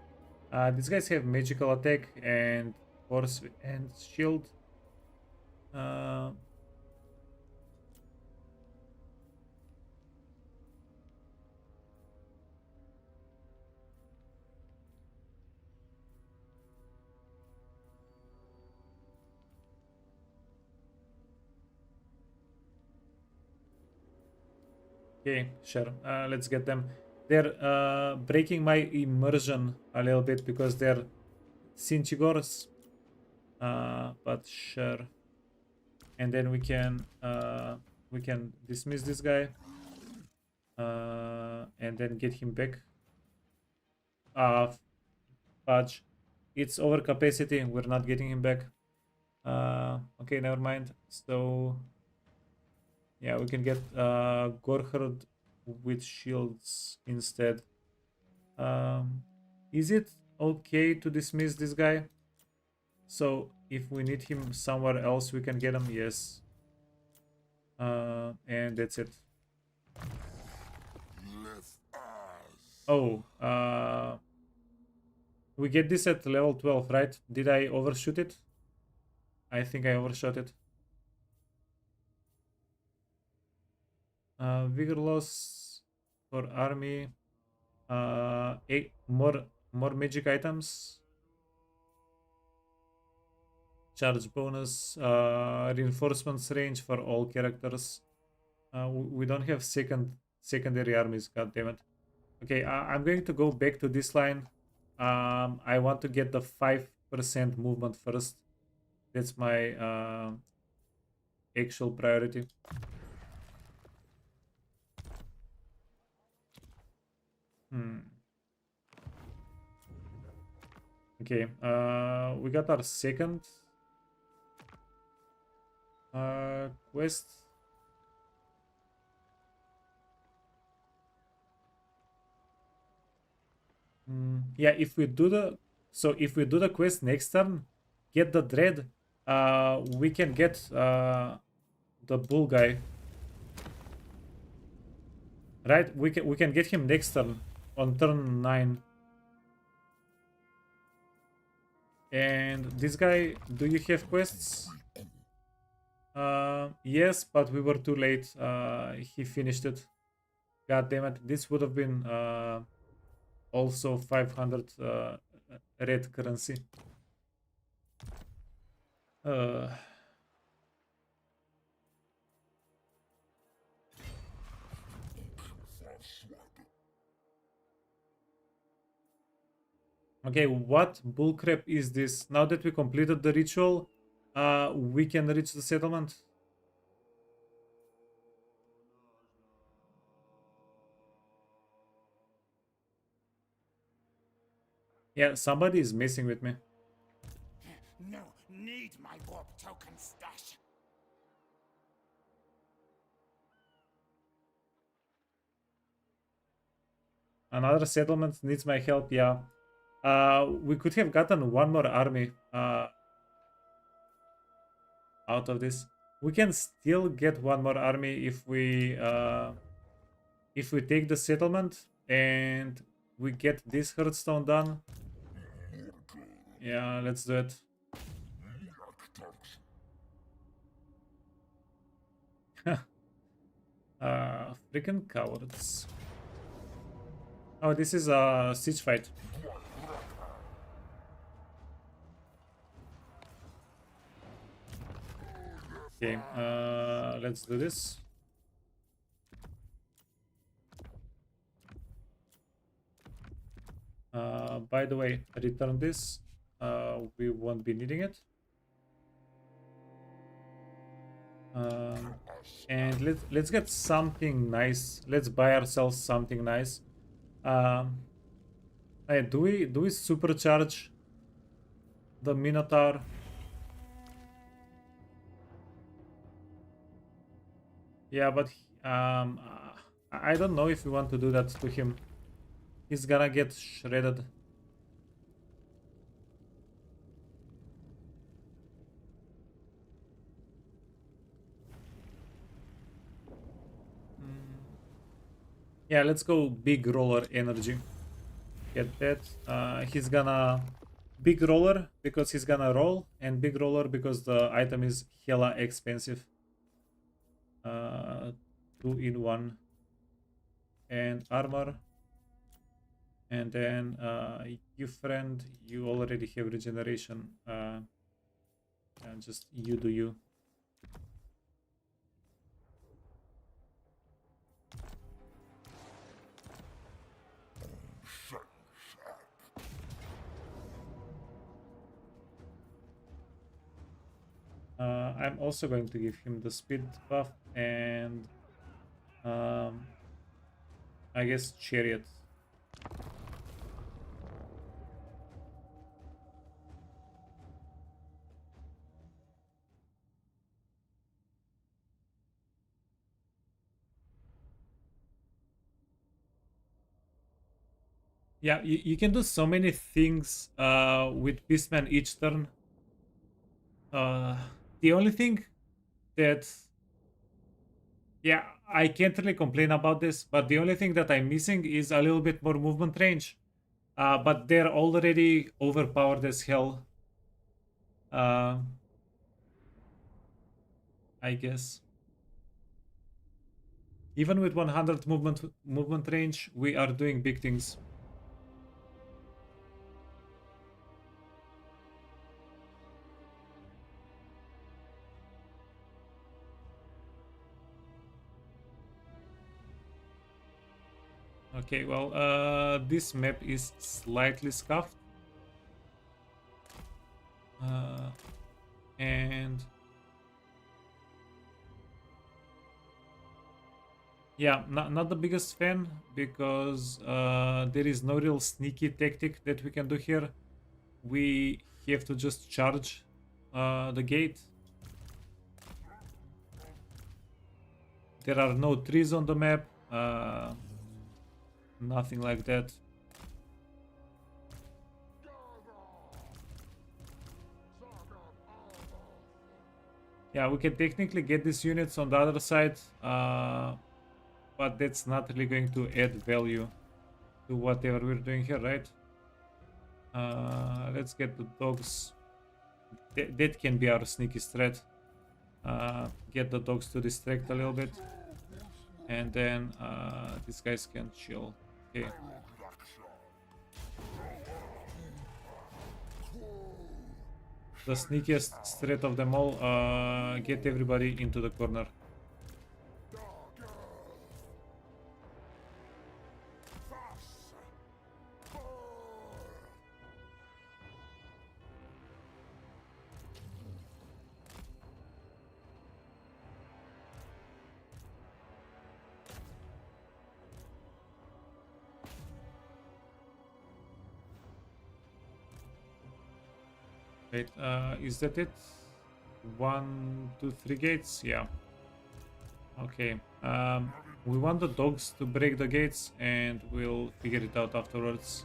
Speaker 1: These guys have magical attack and force and shield. Uh, okay, sure. Let's get them. They're breaking my immersion a little bit because they're Cinchigors. But sure. And then we can dismiss this guy. And then get him back. Fudge. It's over capacity. We're not getting him back. Okay, never mind. So yeah, we can get Gorhard with shields instead. Is it okay to dismiss this guy? So if we need him somewhere else, we can get him. Yes. And that's it. Oh, we get this at level 12, right? Did I overshoot it? I think I overshot it. Vigor loss for army. More magic items. Charge bonus. Reinforcements range for all characters. We don't have secondary armies. God damn it. Okay, I'm going to go back to this line. I want to get the 5% movement first. That's my actual priority. Okay, we got our second quest. Yeah, if we do the quest next turn, get the dread, we can get the bull guy. Right? We can get him next turn on turn 9. And this guy, do you have quests? Yes, but we were too late. He finished it. God damn it. This would have been also 500 red currency. Okay, what bullcrap is this? Now that we completed the ritual, we can reach the settlement. Yeah, somebody is messing with me.
Speaker 3: No, need my warp token stash.
Speaker 1: Another settlement needs my help, yeah. We could have gotten one more army out of this. We can still get one more army if we take the settlement and we get this Hearthstone done. Yeah, let's do it. Freaking cowards. Oh, this is a siege fight. Okay, let's do this. By the way, return this. We won't be needing it. And let's get something nice. Let's buy ourselves something nice. Hey, do we supercharge the Minotaur? Yeah, but I don't know if we want to do that to him. He's gonna get shredded. Yeah, let's go big roller energy. Get that. He's gonna big roller because he's gonna roll, and big roller because the item is hella expensive. 2 in 1, and armor. And then you friend, you already have regeneration. And just you do you. I'm also going to give him the speed buff and I guess chariot. Yeah, you can do so many things with Beastman each turn. The only thing that, yeah, I can't really complain about this, but the only thing that I'm missing is a little bit more movement range. But they're already overpowered as hell. I guess. Even with 100 movement range, we are doing big things. Okay, well, this map is slightly scuffed. And yeah, not the biggest fan because there is no real sneaky tactic that we can do here. We have to just charge the gate. There are no trees on the map. Nothing like that. Yeah, we can technically get these units on the other side, but that's not really going to add value to whatever we're doing here, right? Let's get the dogs. That can be our sneaky threat. Get the dogs to distract a little bit. And then these guys can chill. Okay. The sneakiest threat of them all, get everybody into the corner. Wait, is that it? 1, 2, 3 gates? Yeah. Okay. We want the dogs to break the gates and we'll figure it out afterwards.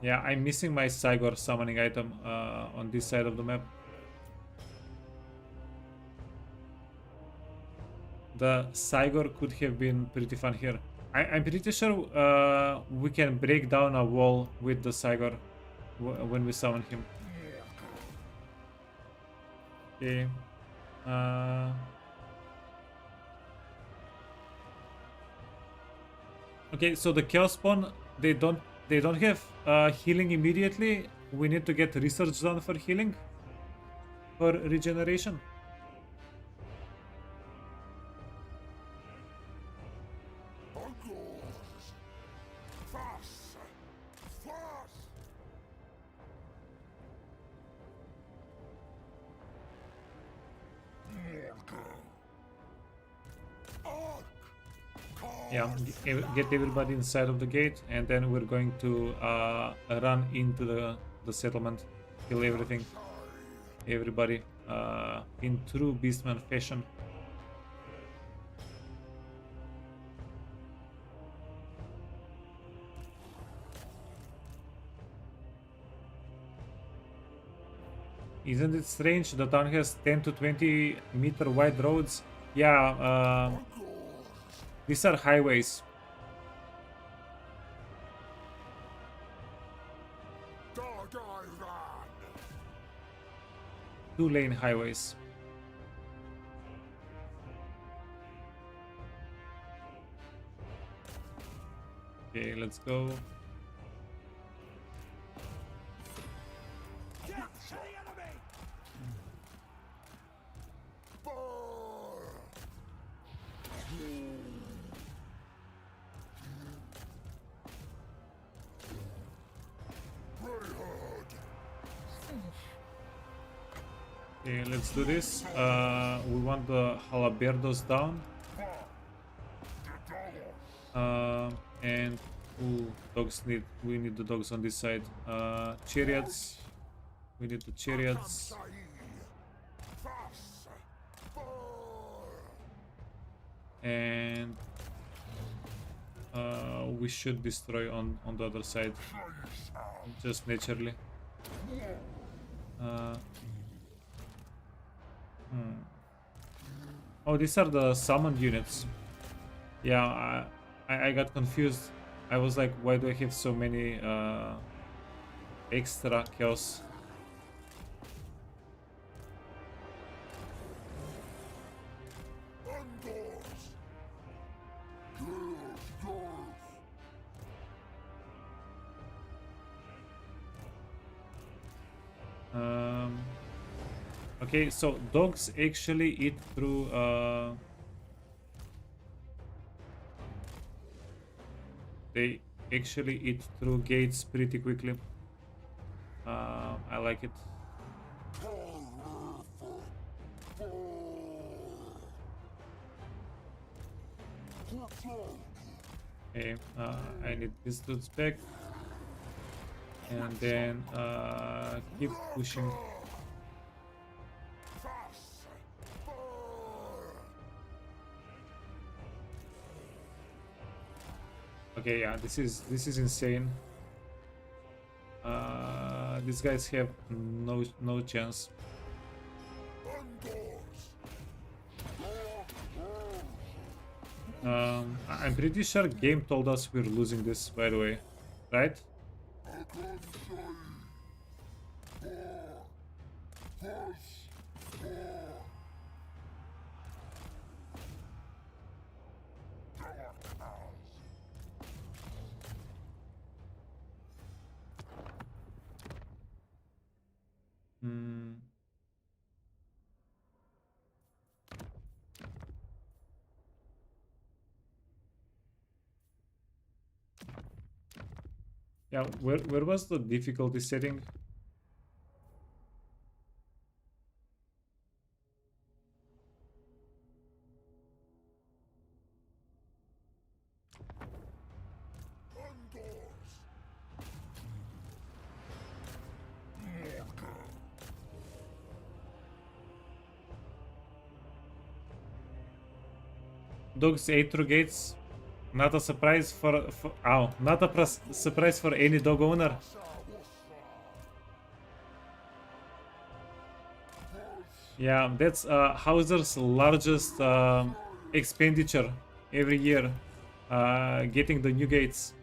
Speaker 1: Yeah, I'm missing my Cygor summoning item on this side of the map. The Cygor could have been pretty fun here. I'm pretty sure we can break down a wall with the Cygor when we summon him. Okay. Okay, so the Chaos Spawn, they don't have healing immediately. We need to get research done for healing, for regeneration. Yeah, get everybody inside of the gate, and then we're going to run into the settlement, kill everybody, in true Beastman fashion. Isn't it strange? The town has 10 to 20 meter wide roads. Yeah, these are highways.
Speaker 2: Dog eye van.
Speaker 1: 2-lane highways. Okay, let's go.
Speaker 2: Capture the enemy.
Speaker 1: Okay, let's do this. We want the halaberdos down. And dogs we need the dogs on this side. Chariots. We need the chariots. And we should destroy on the other side. Just naturally. Oh, these are the summoned units. Yeah, I got confused. I was like, why do I have so many extra chaos? Okay, so dogs actually eat through they actually eat through gates pretty quickly. I like it. Okay, I need these dudes back, and then keep pushing. Okay, yeah, this is insane. These guys have no chance. I'm pretty sure game told us we're losing this, by the way, right? Yeah, where was the difficulty setting? Dogs ate through gates. Not a surprise not a surprise for any dog owner. Yeah, that's Hauser's largest expenditure every year, getting the new gates.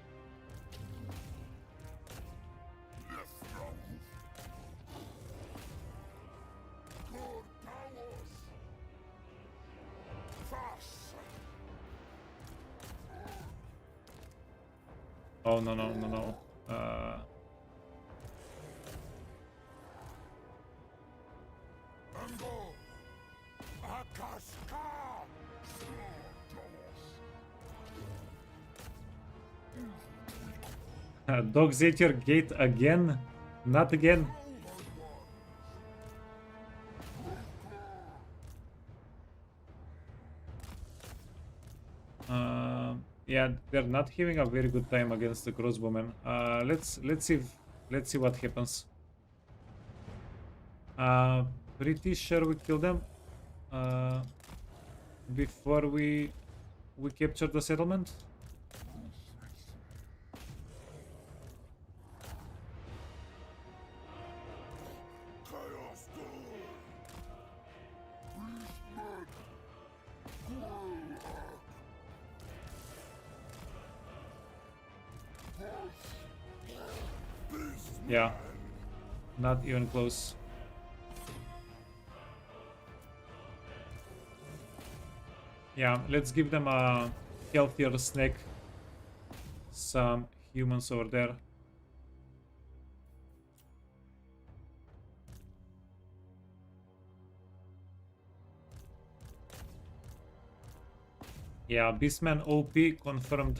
Speaker 1: Oh no. Dogs ate your gate again? Not again. Yeah, they're not having a very good time against the crossbowmen. Let's see what happens. Pretty sure we kill them before we capture the settlement. Yeah, not even close. Yeah, let's give them a healthier snack. Some humans over there. Yeah, Beastman OP confirmed.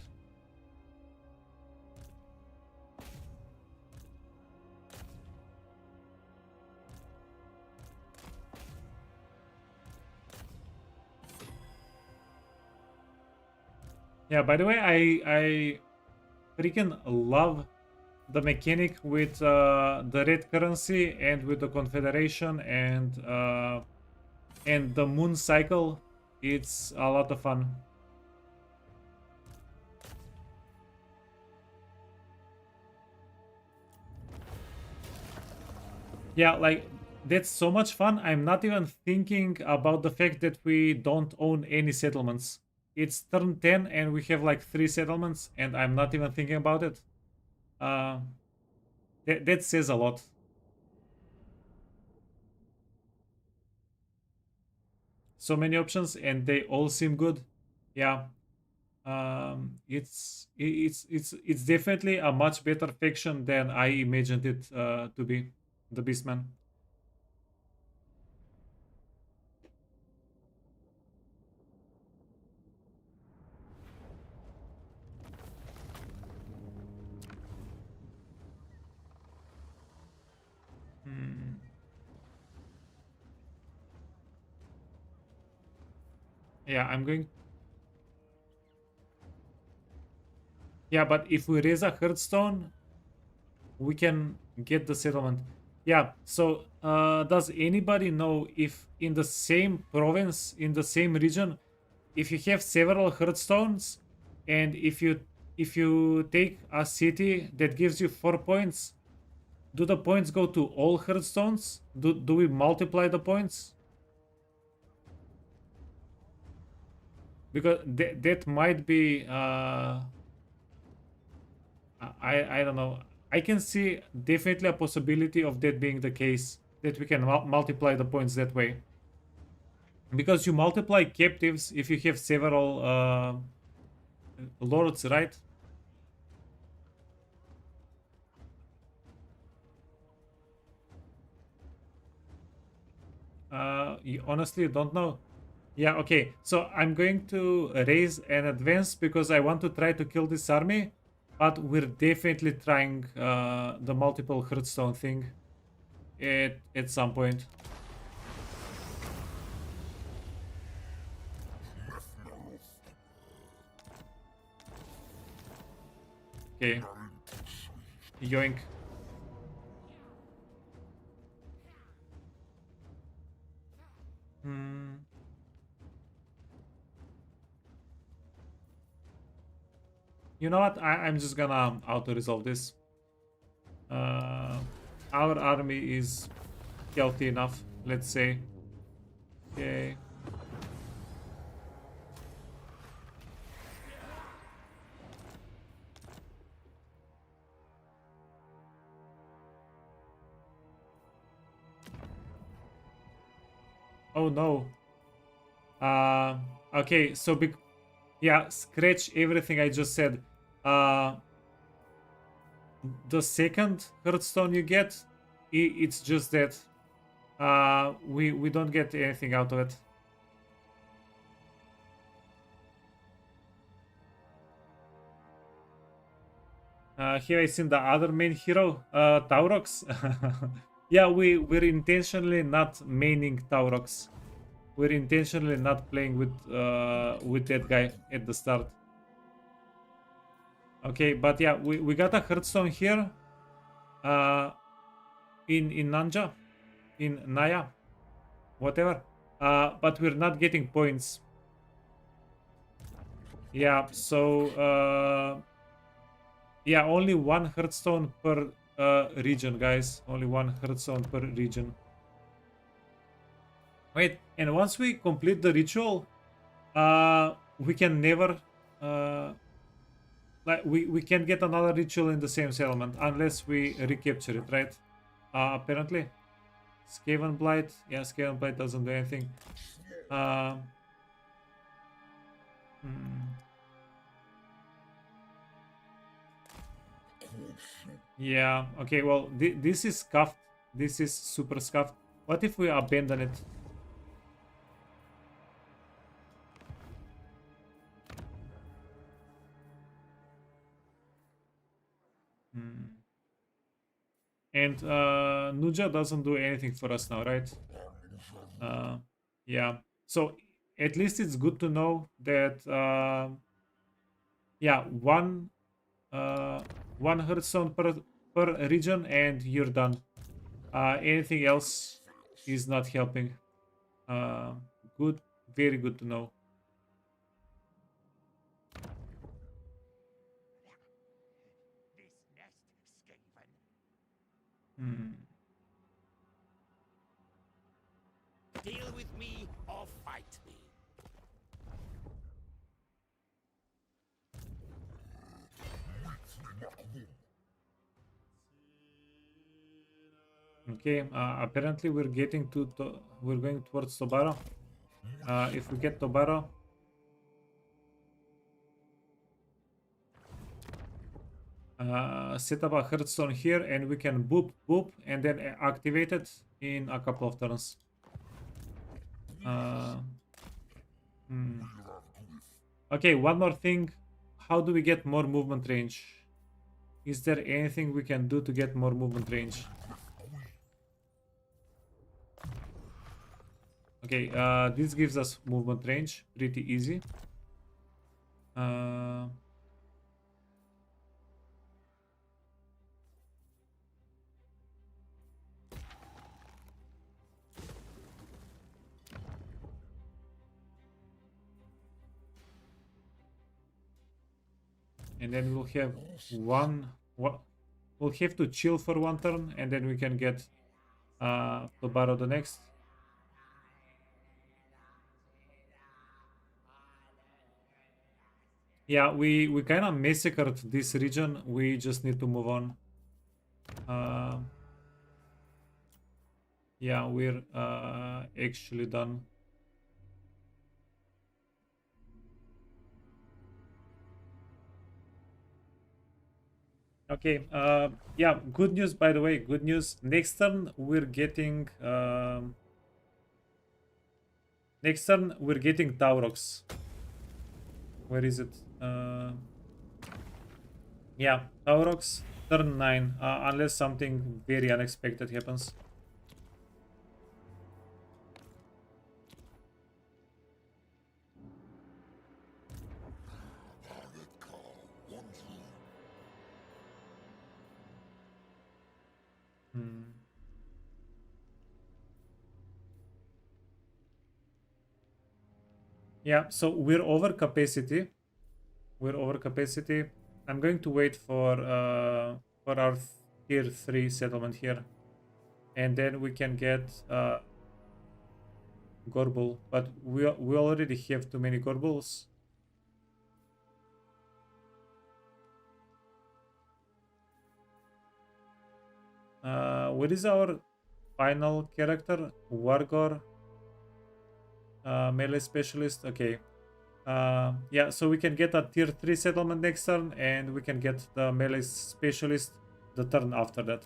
Speaker 1: Yeah, by the way, I freaking love the mechanic with the red currency and with the Confederation and the moon cycle. It's a lot of fun. Yeah, like that's so much fun. I'm not even thinking about the fact that we don't own any settlements. It's turn 10 and we have like 3 settlements and I'm not even thinking about it. Uh, that says a lot. So many options and they all seem good. Yeah. It's definitely a much better faction than I imagined it to be, the Beastmen. Hmm. Yeah, I'm going. Yeah, but if we raise a Hearthstone, we can get the settlement. Yeah, so does anybody know if in the same province, in the same region, if you have several Hearthstones, and if you take a city that gives you 4 points, do the points go to all Hearthstones? Do we multiply the points? Because that might be I don't know. I can see definitely a possibility of that being the case, that we can multiply the points that way. Because you multiply captives if you have several lords, right? You honestly don't know. Yeah, okay. So I'm going to raise an advance because I want to try to kill this army, but we're definitely trying the multiple Hearthstone thing at some point. Okay. Yoink. Hmm. You know what? I'm just gonna auto-resolve this. Our army is healthy enough, let's say. Okay. Oh no. Okay, so yeah, scratch everything I just said. The second Hearthstone you get, it's just that we don't get anything out of it. Here I seen the other main hero, Taurox. Yeah, we're intentionally not maining Taurox. We're intentionally not playing with that guy at the start. Okay, but yeah, we got a hearthstone here. In Nanja, in Naya, whatever. But we're not getting points. Yeah, so yeah, only one hearthstone per region, guys. Only one hearthstone per region. Wait, and once we complete the ritual, we can never like we can get another ritual in the same settlement unless we recapture it, right? Apparently. Skaven Blight. Yeah, Skaven Blight doesn't do anything. Hmm. Yeah, okay, well, this is scuffed. This is super scuffed. What if we abandon it? Hmm. And Nuja doesn't do anything for us now, right? Yeah, so at least it's good to know that yeah, one hearthstone per region and you're done. Anything else is not helping. Uh, Good, very good to know.
Speaker 3: This nest, Skaven.
Speaker 1: Hmm.
Speaker 3: Deal with me or fight me.
Speaker 1: Okay, apparently we're getting we're going towards Tobaro. If we get Tobaro, set up a hearthstone here and we can boop boop and then activate it in a couple of turns. Uh, hmm. Okay, one more thing. How do we get more movement range? Is there anything we can do to get more movement range? Okay, this gives us movement range, pretty easy. And then we'll have we'll have to chill for one turn and then we can get to borrow the next. Yeah, we kind of massacred this region. We just need to move on. Yeah, we're actually done. Okay, yeah, good news, by the way, good news. Next turn we're getting Taurox. Where is it? Yeah, Taurox, turn 9, unless something very unexpected happens. Hmm. Yeah, so we're over capacity. We're over capacity. I'm going to wait for our tier 3 settlement here. And then we can get Gorbul. But we already have too many Gorbuls. What is our final character? Wargor. Melee specialist. Okay. Yeah, so we can get a tier 3 settlement next turn, and we can get the melee specialist the turn after that.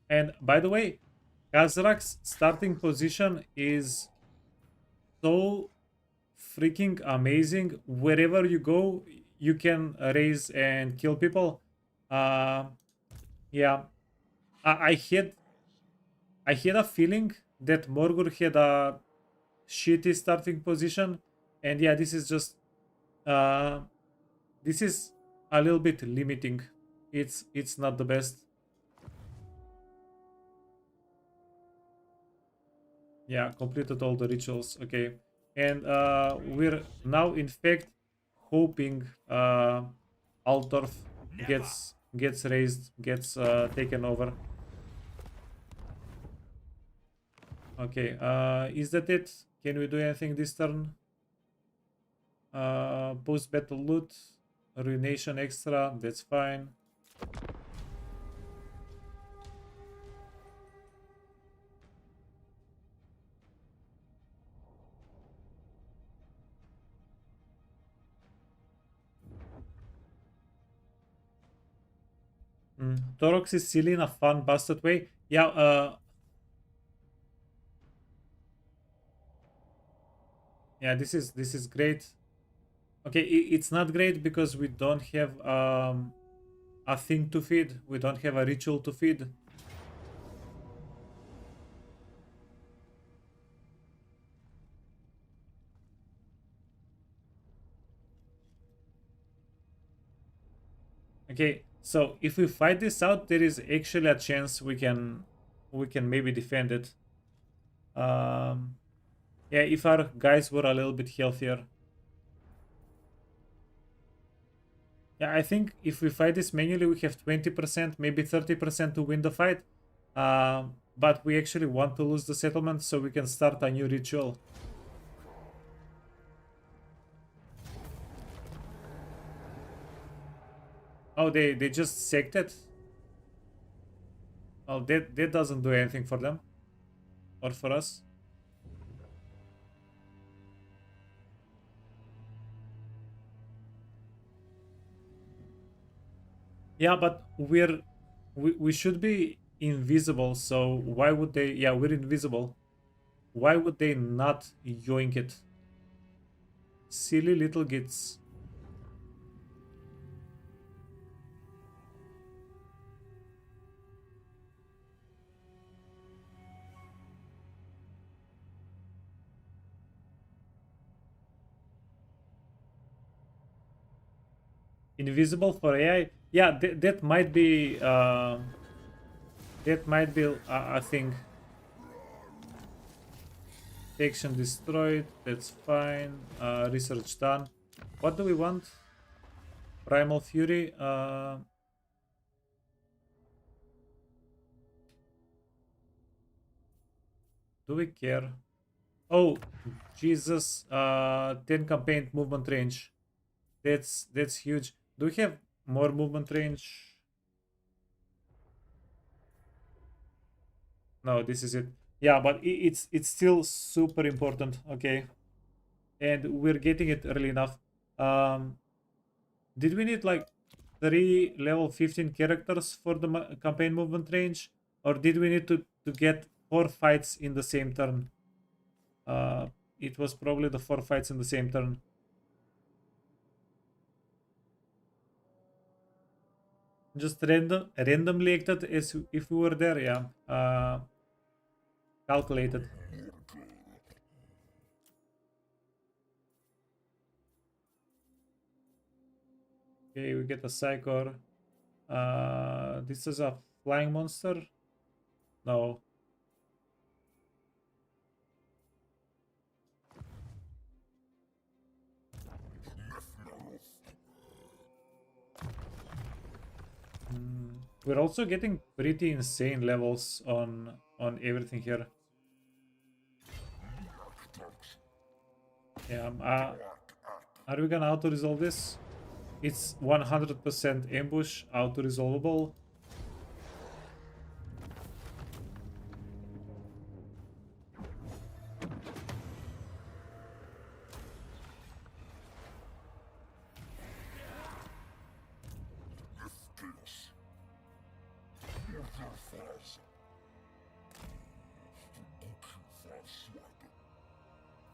Speaker 1: And by the way, Kazrak's starting position is so freaking amazing. Wherever you go, you can raise and kill people. Yeah, I I had a feeling that Morgur had a shitty starting position, and yeah, this is just this is a little bit limiting. It's not the best. Yeah, completed all the rituals. Okay, and we're now in fact hoping Altorf gets raised, gets taken over. Okay, is that it? Can we do anything this turn? Post battle loot, ruination extra. That's fine. Torox is silly in a fun, busted way. Yeah, yeah, this is great. Okay, it's not great because we don't have a thing to feed. We don't have a ritual to feed. Okay, so if we fight this out, there is actually a chance we can maybe defend it. Yeah, if our guys were a little bit healthier. Yeah, I think if we fight this manually, we have 20%, maybe 30% to win the fight. But we actually want to lose the settlement so we can start a new ritual. Oh, they just sacked it? Oh, that doesn't do anything for them. Or for us. Yeah, but we should be invisible, so why would they... Yeah, we're invisible. Why would they not yoink it? Silly little gits. Invisible for AI? Yeah, that might be a thing. Action destroyed, that's fine. Research done. What do we want? Primal Fury. Do we care? Oh, Jesus. 10 campaign movement range. That's huge. Do we have more movement range? No, this is it. Yeah, but it's still super important. Okay, and we're getting it early enough. Did we need like 3 level 15 characters for the campaign movement range, or did we need to get 4 fights in the same turn? It was probably the 4 fights in the same turn. Just randomly acted as if we were there. Yeah. Calculated. Okay, we get a Psychor. This is a flying monster? No. We're also getting pretty insane levels on everything here. Yeah, are we gonna auto-resolve this? It's 100% ambush, auto-resolvable.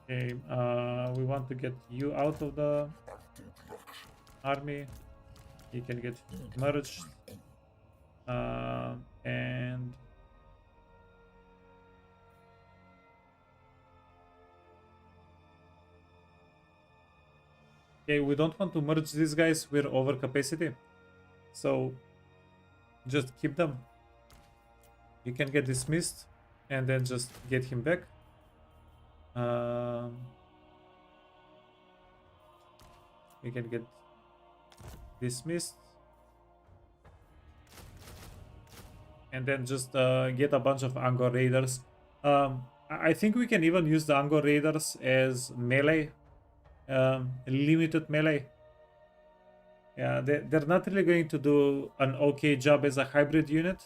Speaker 1: Okay, we want to get you out of the army. You can get merged. And Okay, we don't want to merge these guys. We're over capacity. So just keep them. You can get dismissed and then just get him back. You can get dismissed. And then just get a bunch of Angkor Raiders. I think we can even use the Angkor Raiders as melee. Limited melee. Yeah, they're not really going to do an okay job as a hybrid unit,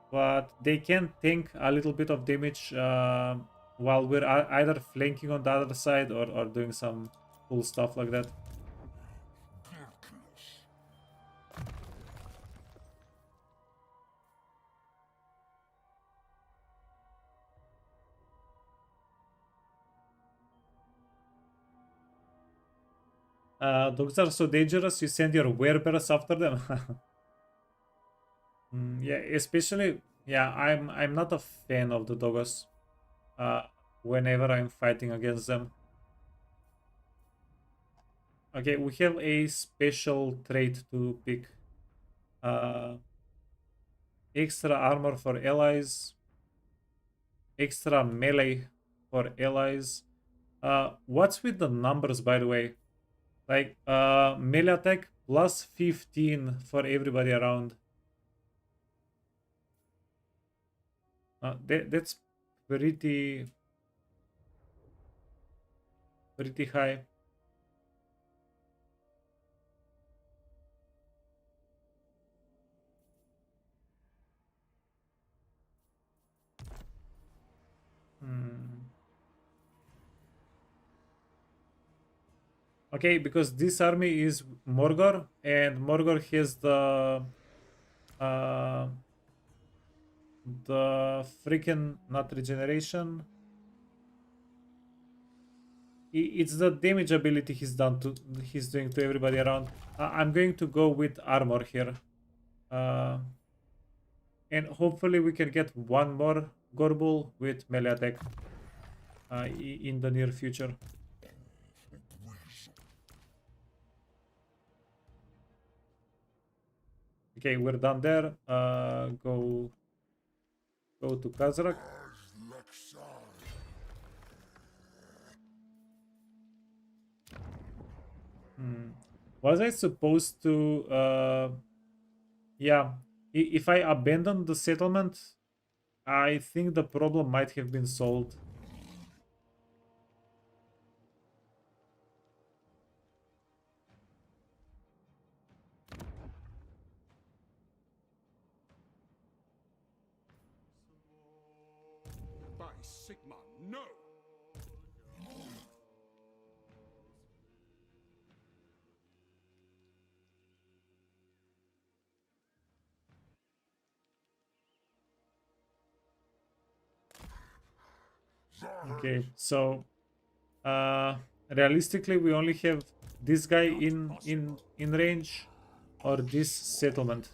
Speaker 1: but they can tank a little bit of damage while we're either flanking on the other side or doing some cool stuff like that. Dogs are so dangerous, you send your werebears after them. Yeah, especially, yeah, I'm not a fan of the doggos. Whenever I'm fighting against them. Okay, we have a special trait to pick. Extra armor for allies. Extra melee for allies. What's with the numbers, by the way? Like, melee attack plus 15 for everybody around. That's pretty high. Okay, because this army is Morgor, and Morgor has the freaking not regeneration. It's the damage ability he's doing to everybody around. I'm going to go with armor here, and hopefully we can get one more Gorbul with melee attack in the near future. Okay, we're done there. Go to Kazrak. Was I supposed to yeah, if I abandon the settlement, I think the problem might have been solved.
Speaker 2: By Sigma, no!
Speaker 1: Okay, so realistically we only have this guy in range or this settlement.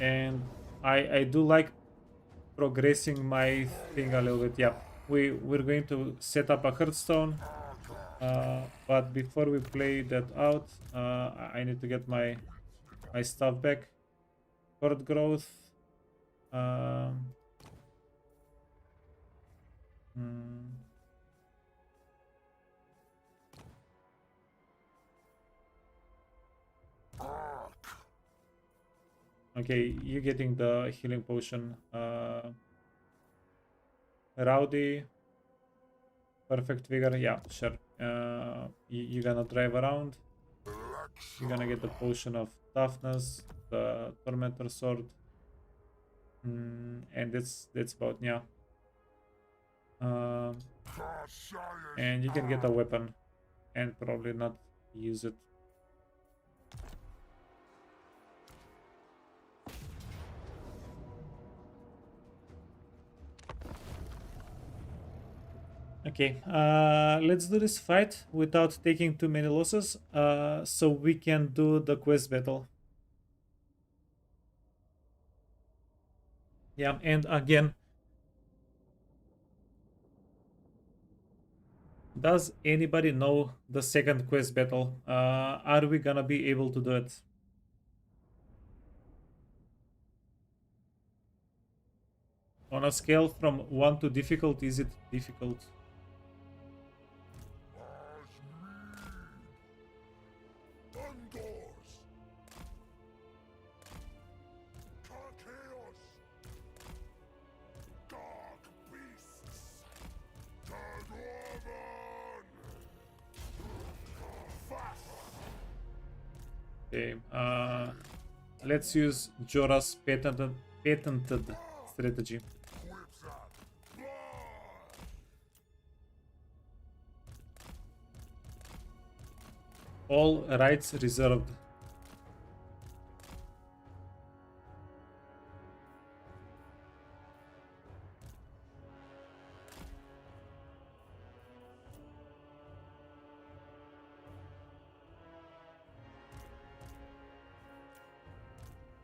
Speaker 1: And I do like progressing my thing a little bit. Yeah, we're going to set up a hearthstone, but before we play that out, I need to get my stuff back. Horde growth. Hmm. Okay, you getting the healing potion. Rowdy. Perfect vigor. Yeah, sure. You're gonna drive around. You're gonna get the potion of toughness, the tormentor sword, and that's about, yeah. And you can get a weapon and probably not use it. Okay, let's do this fight without taking too many losses, so we can do the quest battle. Yeah, and again, Does anybody know the second quest battle? Are we gonna be able to do it? On a scale from 1 to difficult, is it difficult?
Speaker 2: Undoors. Chaos. Dark beasts. Tadorman. Fast.
Speaker 1: Okay, let's use Jorah's patented strategy.
Speaker 2: Whipsack. Blood.
Speaker 1: All rights reserved.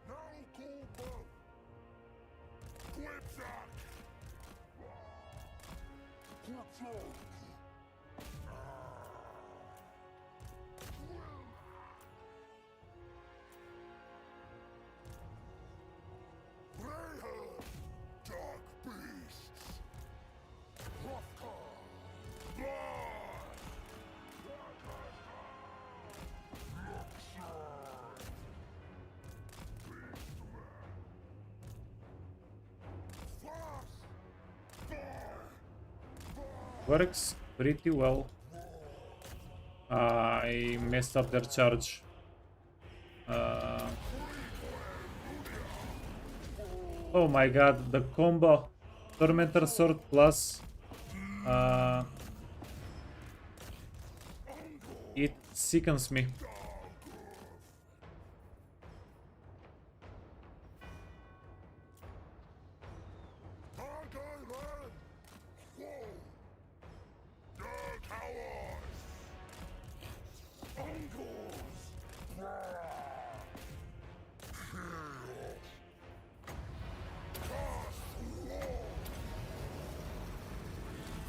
Speaker 2: Now Cooper. Whipsack. Whipsack. Greyhound. Dark beasts. Hrothgar. Blood. Luxor. Beastmen. Fast.
Speaker 1: Works pretty well. I messed up their charge. Oh my god, the combo Tormentor Sword plus it sickens me.
Speaker 2: Targaryen. Whoa. Dark Towers. Uncles.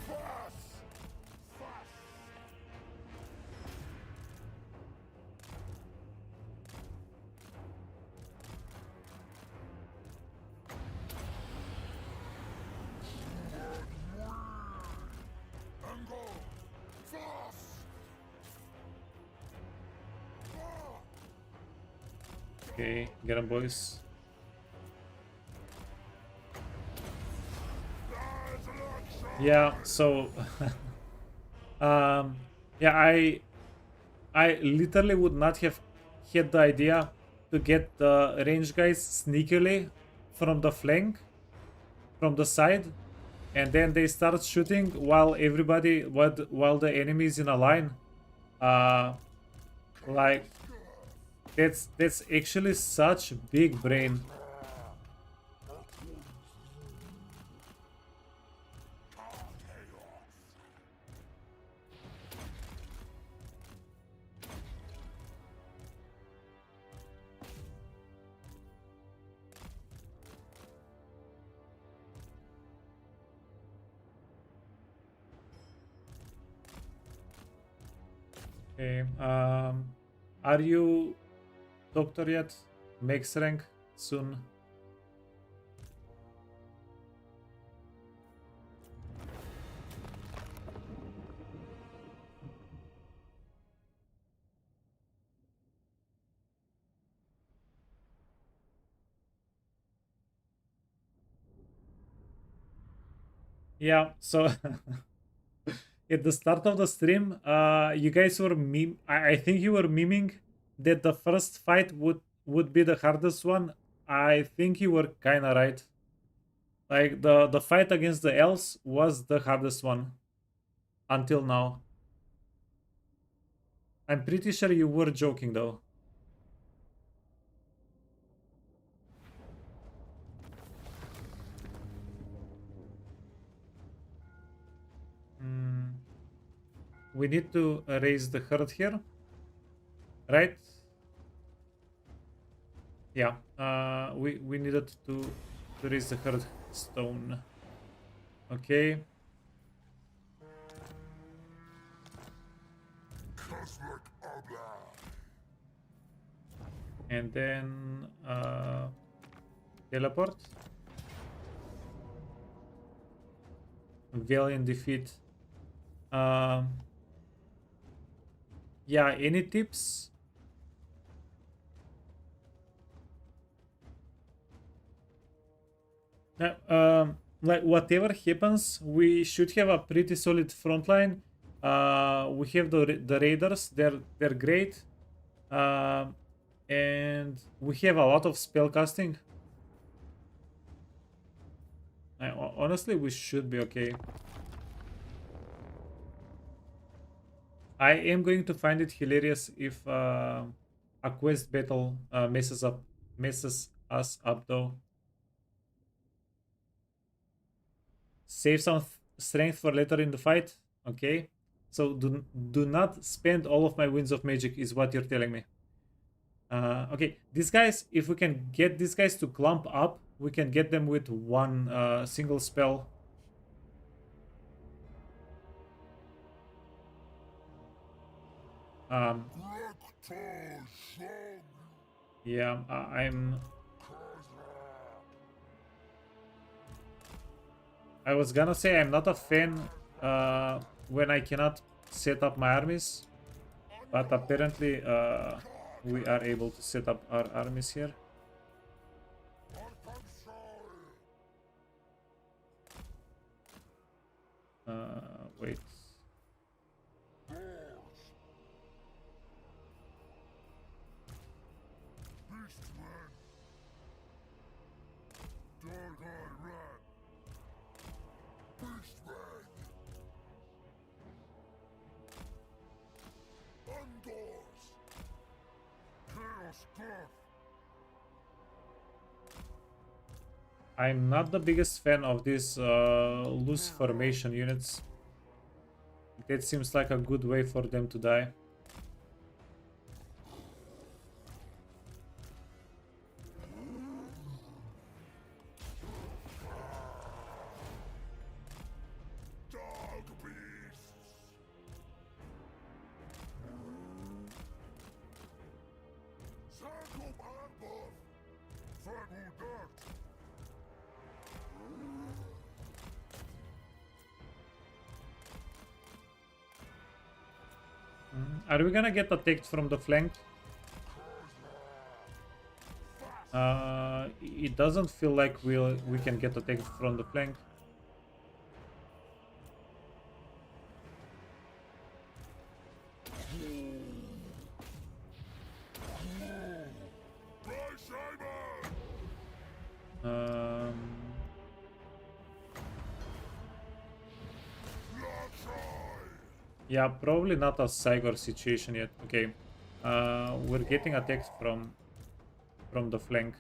Speaker 2: Fast. Fast. Angle. Fast.
Speaker 1: Okay, get 'em, boys. Yeah, so yeah, I literally would not have had the idea to get the range guys sneakily from the flank, from the side, and then they start shooting while while the enemy is in a line. Like that's actually such big brain. Okay, are you doctor yet? Max rank soon. Yeah, so at the start of the stream, you guys were I think you were memeing that the first fight would be the hardest one. I think you were kind of right. Like the fight against the elves was the hardest one until now. I'm pretty sure you were joking though. Hmm. We need to raise the herd here, right? Yeah. We needed to raise the herd stone. Okay. And then teleport. Valiant defeat. Yeah, any tips? Like whatever happens, we should have a pretty solid front line. We have the raiders. They're great. And we have a lot of spell casting. Honestly, we should be okay. I am going to find it hilarious if a quest battle messes us up though. Save some strength for later in the fight. Okay. So do not spend all of my winds of magic is what you're telling me. Okay, these guys, if we can get these guys to clump up, we can get them with one single spell. Yeah, I was gonna say I'm not a fan when I cannot set up my armies, but apparently we are able to set up our armies here. Wait. I'm not the biggest fan of these loose formation units. That seems like a good way for them to die. Are we gonna get attacked from the flank? It doesn't feel like we can get attacked from the flank. Yeah, probably not a Cygor situation yet. Okay, we're getting attacked from the flank,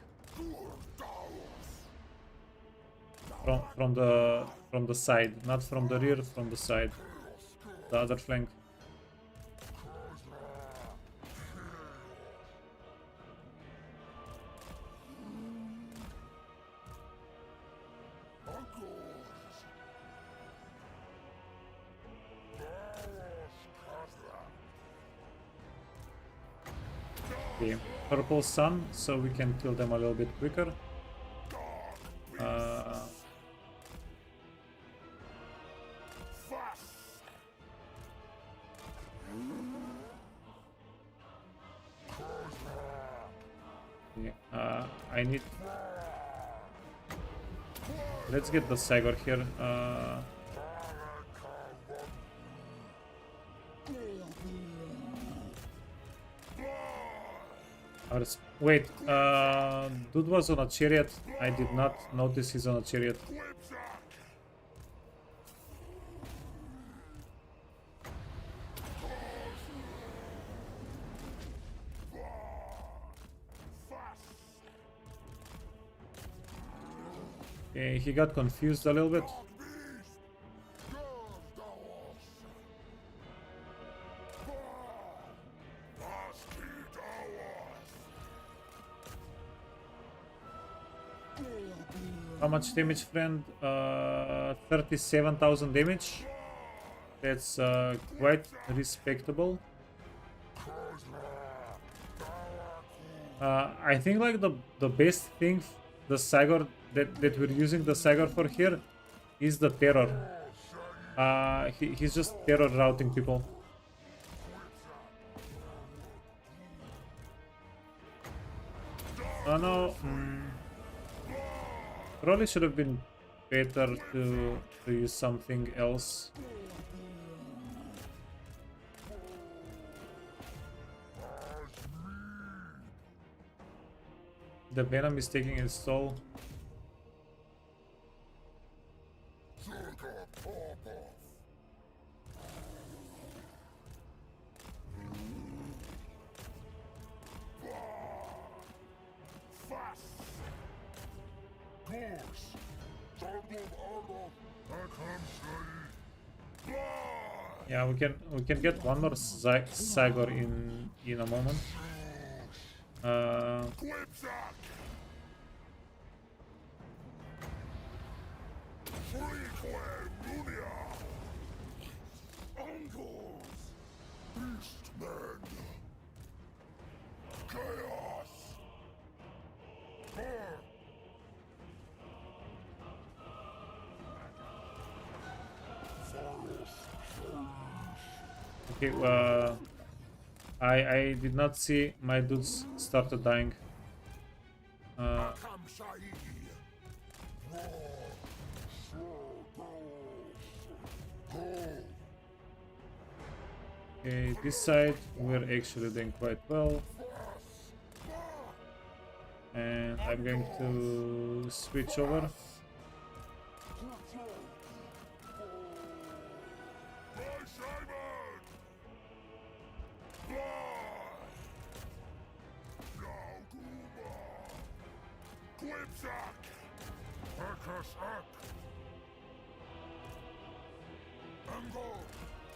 Speaker 1: from the side, not from the rear, from the side, the other flank. Okay, purple sun, so we can kill them a little bit quicker. I need... Let's get the Cygor here. Wait, dude was on a chariot. I did not notice he's on a chariot. Okay, he got confused a little bit. How much damage, friend? 37,000 damage. That's quite respectable. I think like the best thing, the Sagor that we're using the Sagor for here, is the terror. He's just terror routing people. Oh no. Probably should have been better to use something else. The Venom is taking its toll. Yeah, we can get one more Sagor in a moment.
Speaker 2: Beastmen! Chaos!
Speaker 1: Okay, I did not see my dudes started dying. Okay, this side we're actually doing quite well. And I'm going to switch over.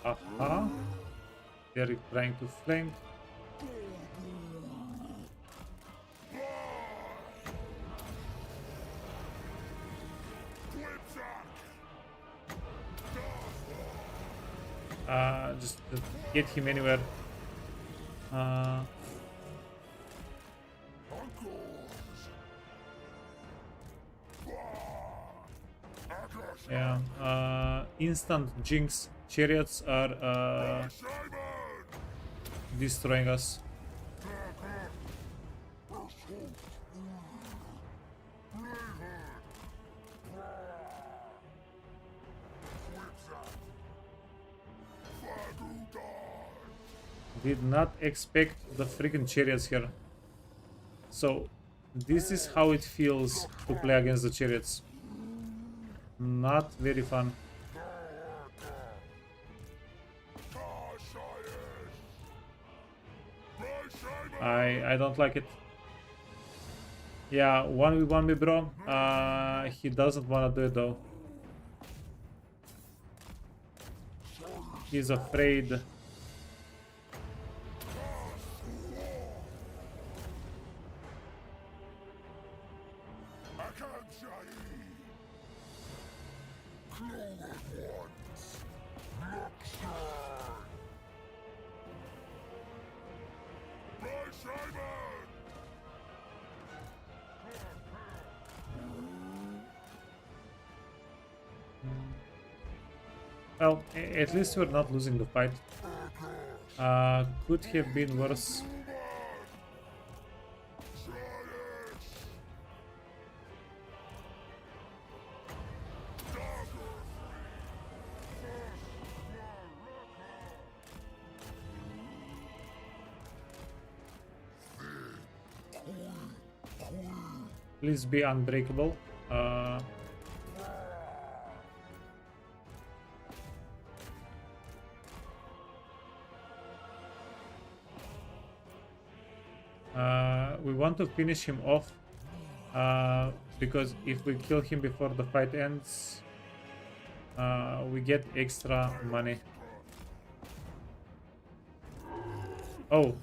Speaker 1: Aha. They're trying to flank. Just get him anywhere. Yeah. Instant Jinx chariots are destroying us. Did not expect the freaking chariots here. So this is how it feels to play against the chariots. Not very fun. I don't like it. Yeah, 1v1 me, bro. He doesn't wanna do it though. He's afraid. Well, at least we're not losing the fight. Could have been worse. Please be unbreakable. We want to finish him off because if we kill him before the fight ends, we get extra money. Oh.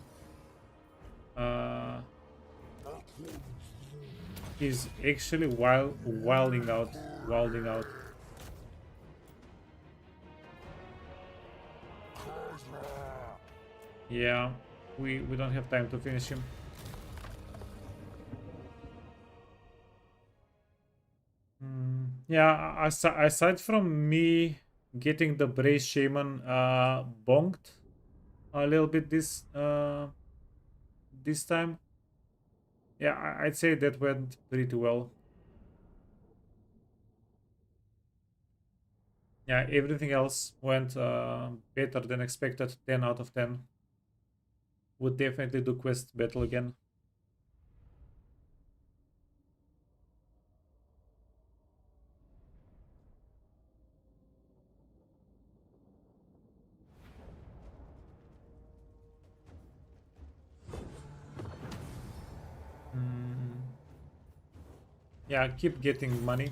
Speaker 1: He's actually wilding out. Yeah. we don't have time to finish him. Yeah, aside from me getting the brace shaman bonked a little bit this time, yeah, I'd say that went pretty well. Yeah, everything else went better than expected. 10 out of 10. Would definitely do quest battle again. Yeah, keep getting money.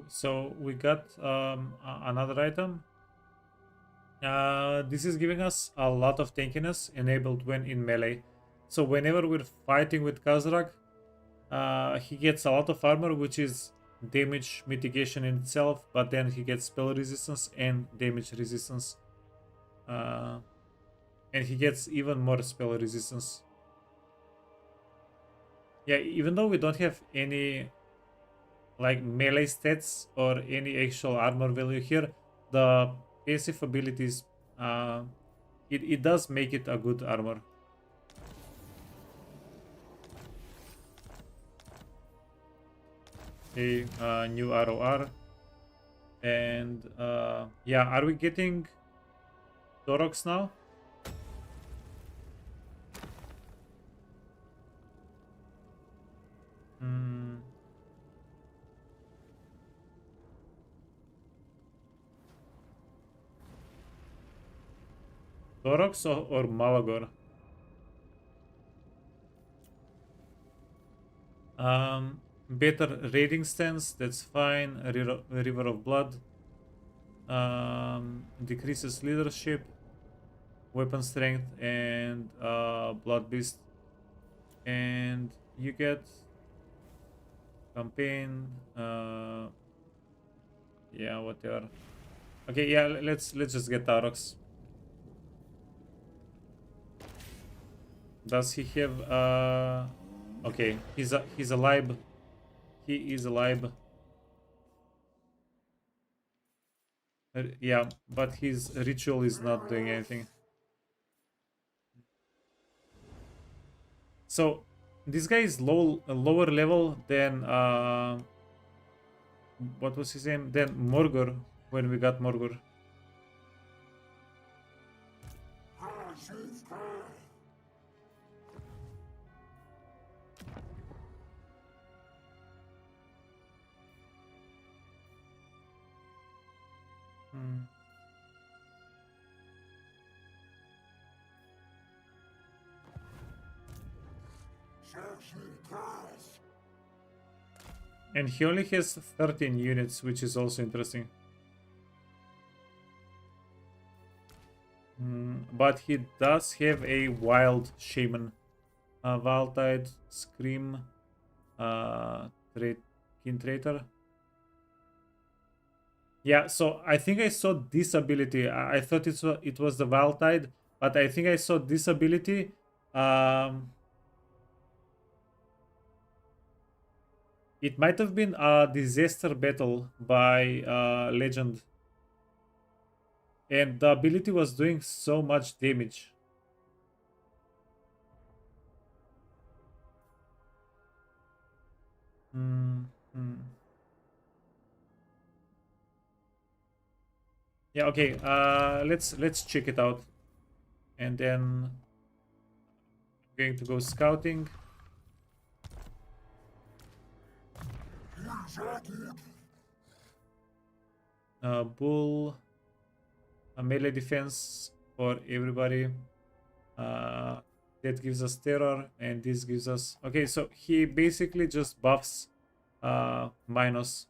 Speaker 1: So we got another item. This is giving us a lot of tankiness enabled when in melee. So whenever we're fighting with Kazrak, he gets a lot of armor, which is damage mitigation in itself, but then he gets spell resistance and damage resistance. And he gets even more spell resistance. Yeah, even though we don't have any like melee stats or any actual armor value here, the passive abilities, it does make it a good armor. Okay, new ROR. And yeah, are we getting Dorox now? Dorox or Malagor? Better raiding stance, that's fine. River of Blood. Decreases leadership, weapon strength, and Blood Beast. And you get campaign. Yeah, whatever. Okay, yeah, let's just get Dorox. Does he have okay, he's alive. He is alive. Yeah, but his ritual is not doing anything. So this guy is lower level than what was his name? Then Morgor when we got Morgor. And he only has 13 units, which is also interesting. But he does have a wild shaman. Wildtide, Scream, Kin Traitor. Yeah, so I think I saw this ability. I thought it was the Wildtide, but I think I saw this ability. It might have been a disaster battle by Legend. And the ability was doing so much damage. Yeah, okay. Let's check it out. And then I'm going to go scouting. Bull, a melee defense for everybody. That gives us terror, and this gives us... Okay, so he basically just buffs minus.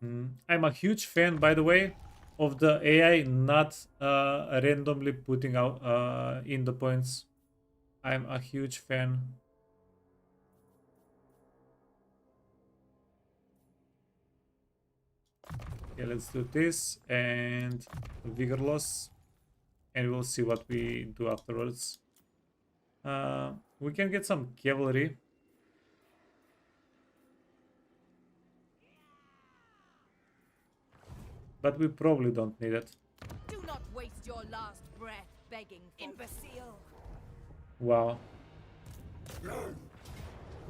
Speaker 1: I'm a huge fan, by the way, of the AI not randomly putting out in the points. I'm a huge fan. Okay, let's do this and vigor loss, and we'll see what we do afterwards. We can get some cavalry. But we probably don't need it.
Speaker 6: Do not waste your last breath begging for imbecile.
Speaker 1: Wow.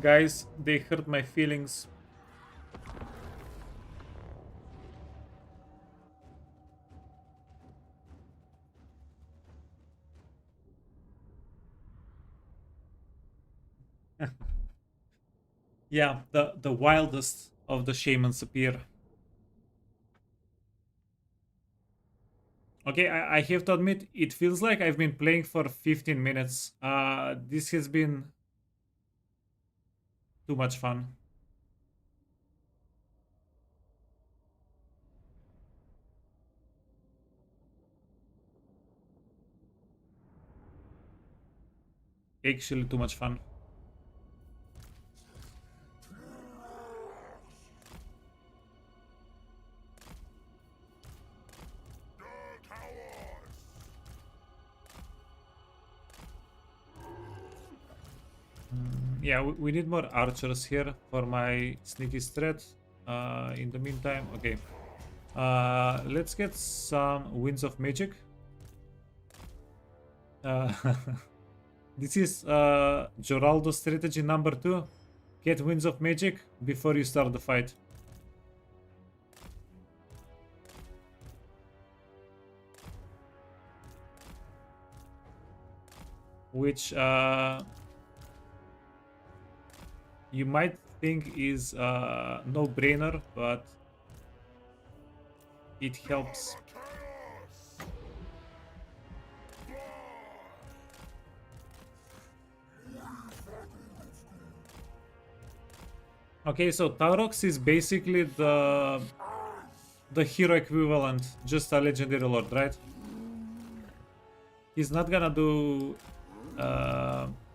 Speaker 1: Guys, they hurt my feelings. Yeah, the wildest of the shamans appear. Okay, I have to admit, it feels like I've been playing for 15 minutes. This has been too much fun. Actually, too much fun. Yeah, we need more archers here for my sneaky strat. In the meantime, okay. Let's get some winds of magic. This is Geraldo strategy number 2. Get winds of magic before you start the fight. Which you might think is a no-brainer, but it helps. Okay, so Taurox is basically the hero equivalent, just a legendary lord, right? He's not gonna do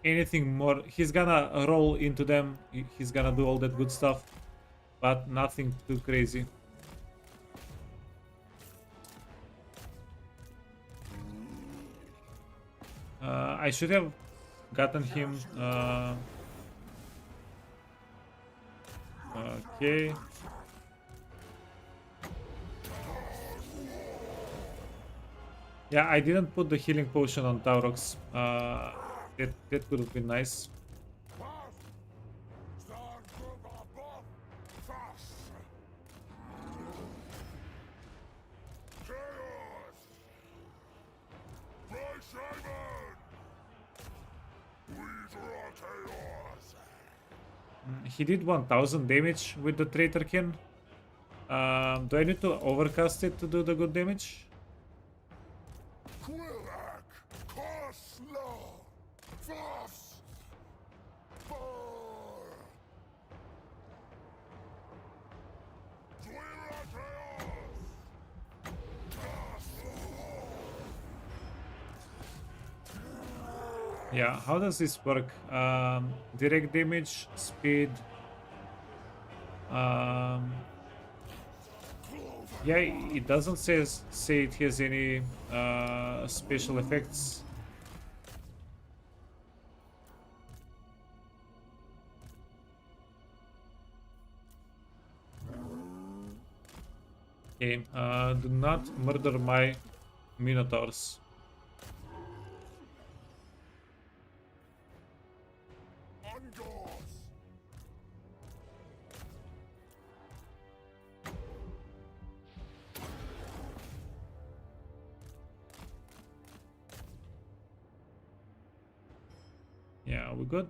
Speaker 1: anything more. He's gonna roll into them. He's gonna do all that good stuff, but nothing too crazy. I should have gotten him. Okay. Yeah, I didn't put the healing potion on Taurox. That could have been nice. He did 1000 damage with the Traitorkin. Do I need to overcast it to do the good damage? Yeah, how does this work? Direct damage, speed. Yeah, it doesn't say it has any special effects. Okay, do not murder my minotaurs. Yeah, we good?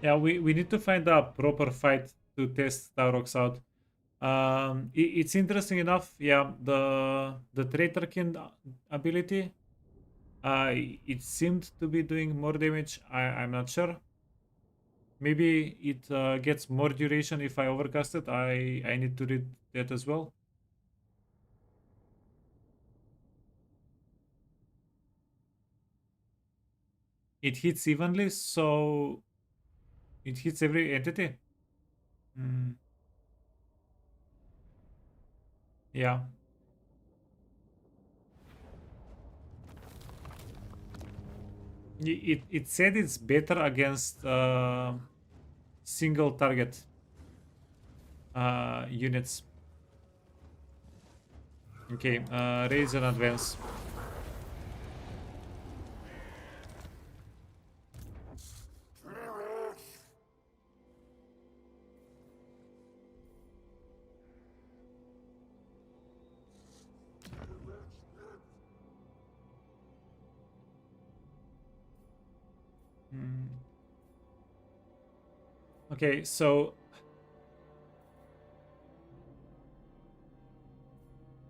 Speaker 1: Yeah, we need to find a proper fight to test Taurox out. It's interesting enough. Yeah, the Traitorkin ability. It seemed to be doing more damage. I'm not sure. Maybe it gets more duration if I overcast it. I need to read that as well. It hits evenly, so it hits every entity. Hmm. Yeah. It said it's better against single target units. Okay, raise and advance. Hmm. Okay, so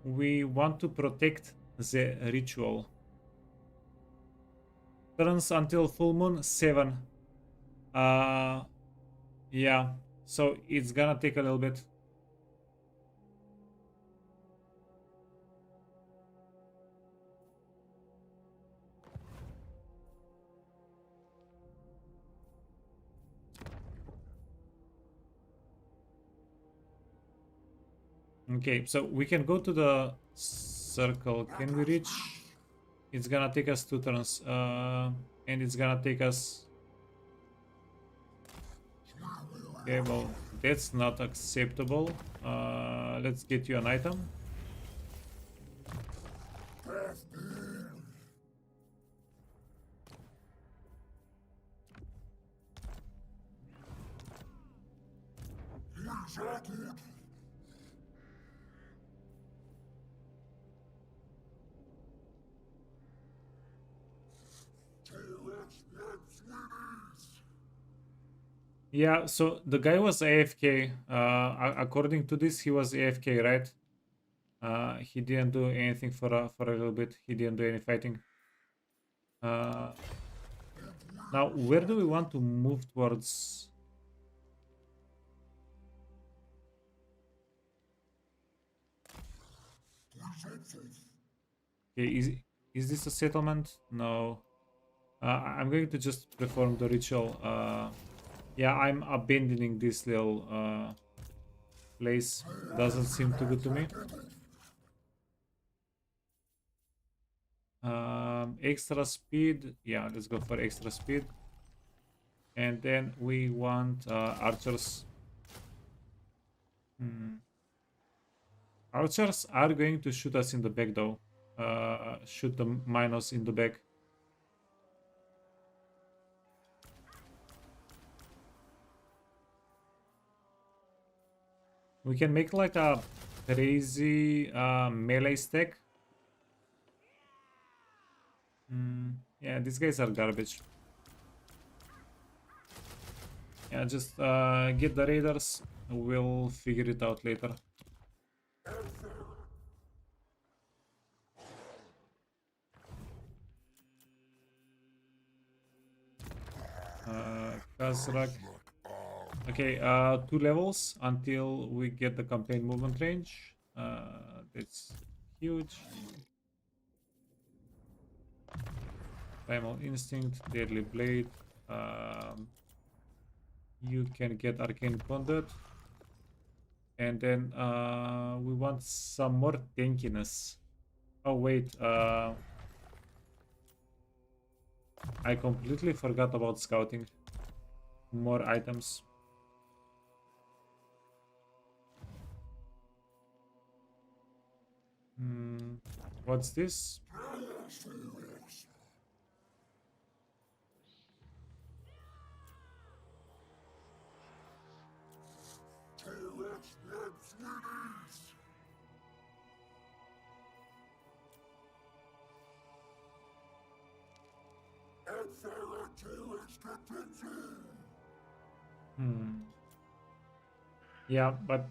Speaker 1: we want to protect the ritual. Turns until full moon 7. Uh, yeah. So it's gonna take a little bit. Okay, so we can go to the circle. Can we reach? It's gonna take us 2 turns. And it's gonna take us. Okay, well, that's not acceptable. Let's get you an item. Yeah, so the guy was AFK. According to this, he was AFK, right? He didn't do anything for a little bit. He didn't do any fighting. Now, where do we want to move towards? Okay, is this a settlement? No. I'm going to just perform the ritual. Yeah, I'm abandoning this little place. Doesn't seem too good to me. Extra speed. Yeah, let's go for extra speed. And then we want archers. Archers are going to shoot us in the back though. Shoot the miners in the back. We can make like a crazy melee stack. Yeah, these guys are garbage. Yeah, just get the raiders. We'll figure it out later. Kazrak. Okay, 2 levels until we get the campaign movement range. That's huge. Primal Instinct, Deadly Blade. You can get Arcane Conduit. And then we want some more tankiness. Oh wait, I completely forgot about scouting. More items. What's this? Yeah, but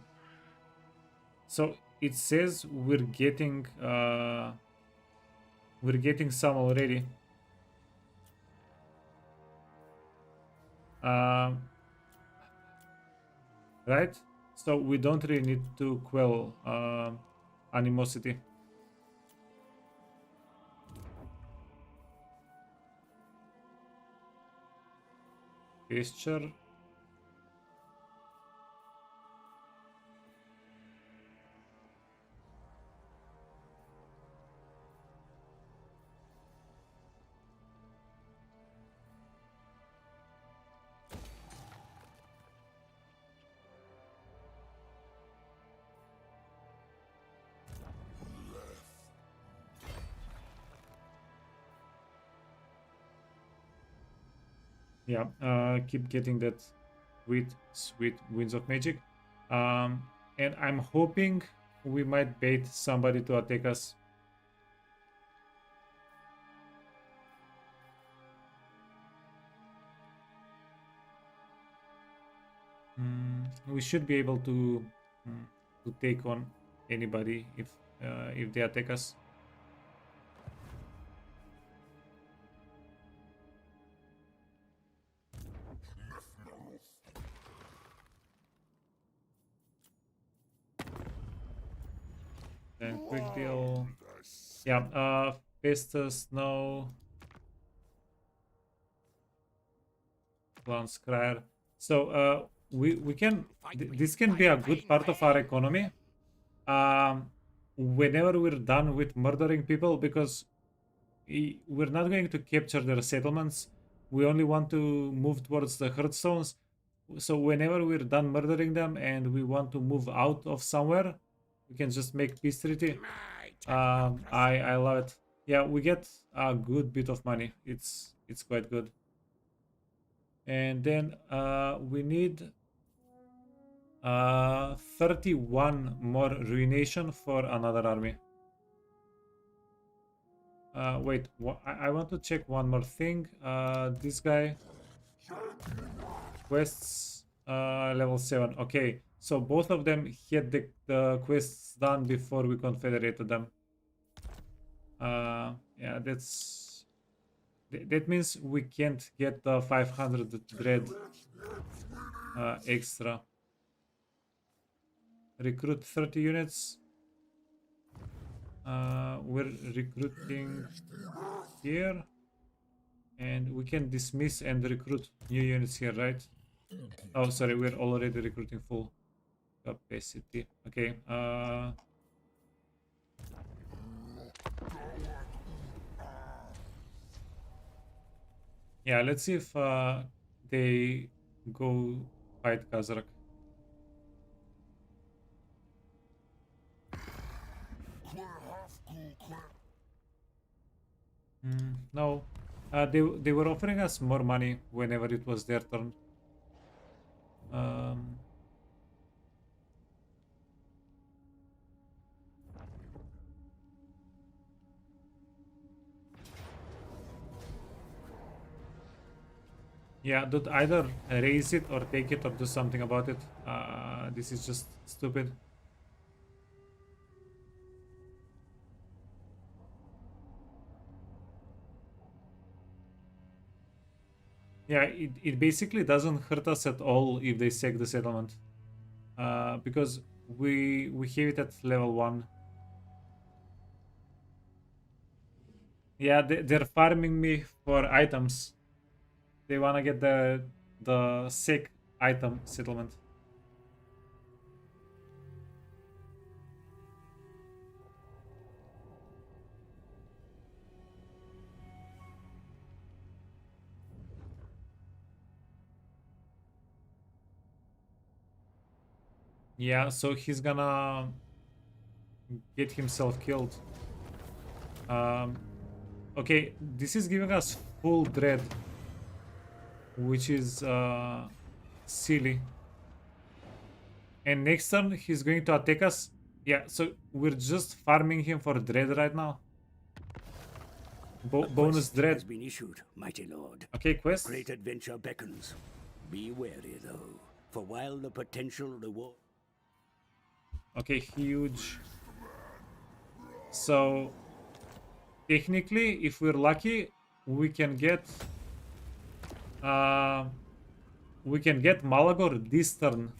Speaker 1: so it says we're getting some already. Right? So we don't really need to quell animosity. Gesture. Yeah, keep getting that sweet winds of magic. Um, and I'm hoping we might bait somebody to attack us. We should be able to take on anybody if they attack us. Then quick deal. Yeah, Festus, no. Clan Scryer. So we can this can be a good part of our economy. Whenever we're done with murdering people, because we're not going to capture their settlements. We only want to move towards the Hearthstones. So whenever we're done murdering them and we want to move out of somewhere, we can just make peace treaty. I love it. Yeah, we get a good bit of money. It's quite good. And then we need 31 more ruination for another army. Wait, I want to check one more thing. This guy quests level 7. Okay, so both of them had the quests done before we confederated them. Yeah, that means we can't get the 500 dread extra. Recruit 30 units. We're recruiting here, and we can dismiss and recruit new units here, right? Oh, sorry, we're already recruiting full capacity. Okay. Yeah, let's see if they go fight Kazrak. No, they were offering us more money whenever it was their turn. Yeah, dude, either raise it or take it or do something about it. This is just stupid. Yeah, it basically doesn't hurt us at all if they sack the settlement. Because we have it at level 1. Yeah, they're farming me for items. They wanna get the sick item settlement. Yeah, so he's gonna get himself killed. Okay, this is giving us full dread, which is silly. And next turn he's going to attack us. Yeah, so we're just farming him for dread right now. Bonus
Speaker 3: Quest
Speaker 1: dread.
Speaker 3: has been issued, mighty lord.
Speaker 1: Okay, quest.
Speaker 3: Great adventure beckons. Be wary, though, for while the potential reward...
Speaker 1: Okay, huge. So technically, if we're lucky, we can get Malagor this turn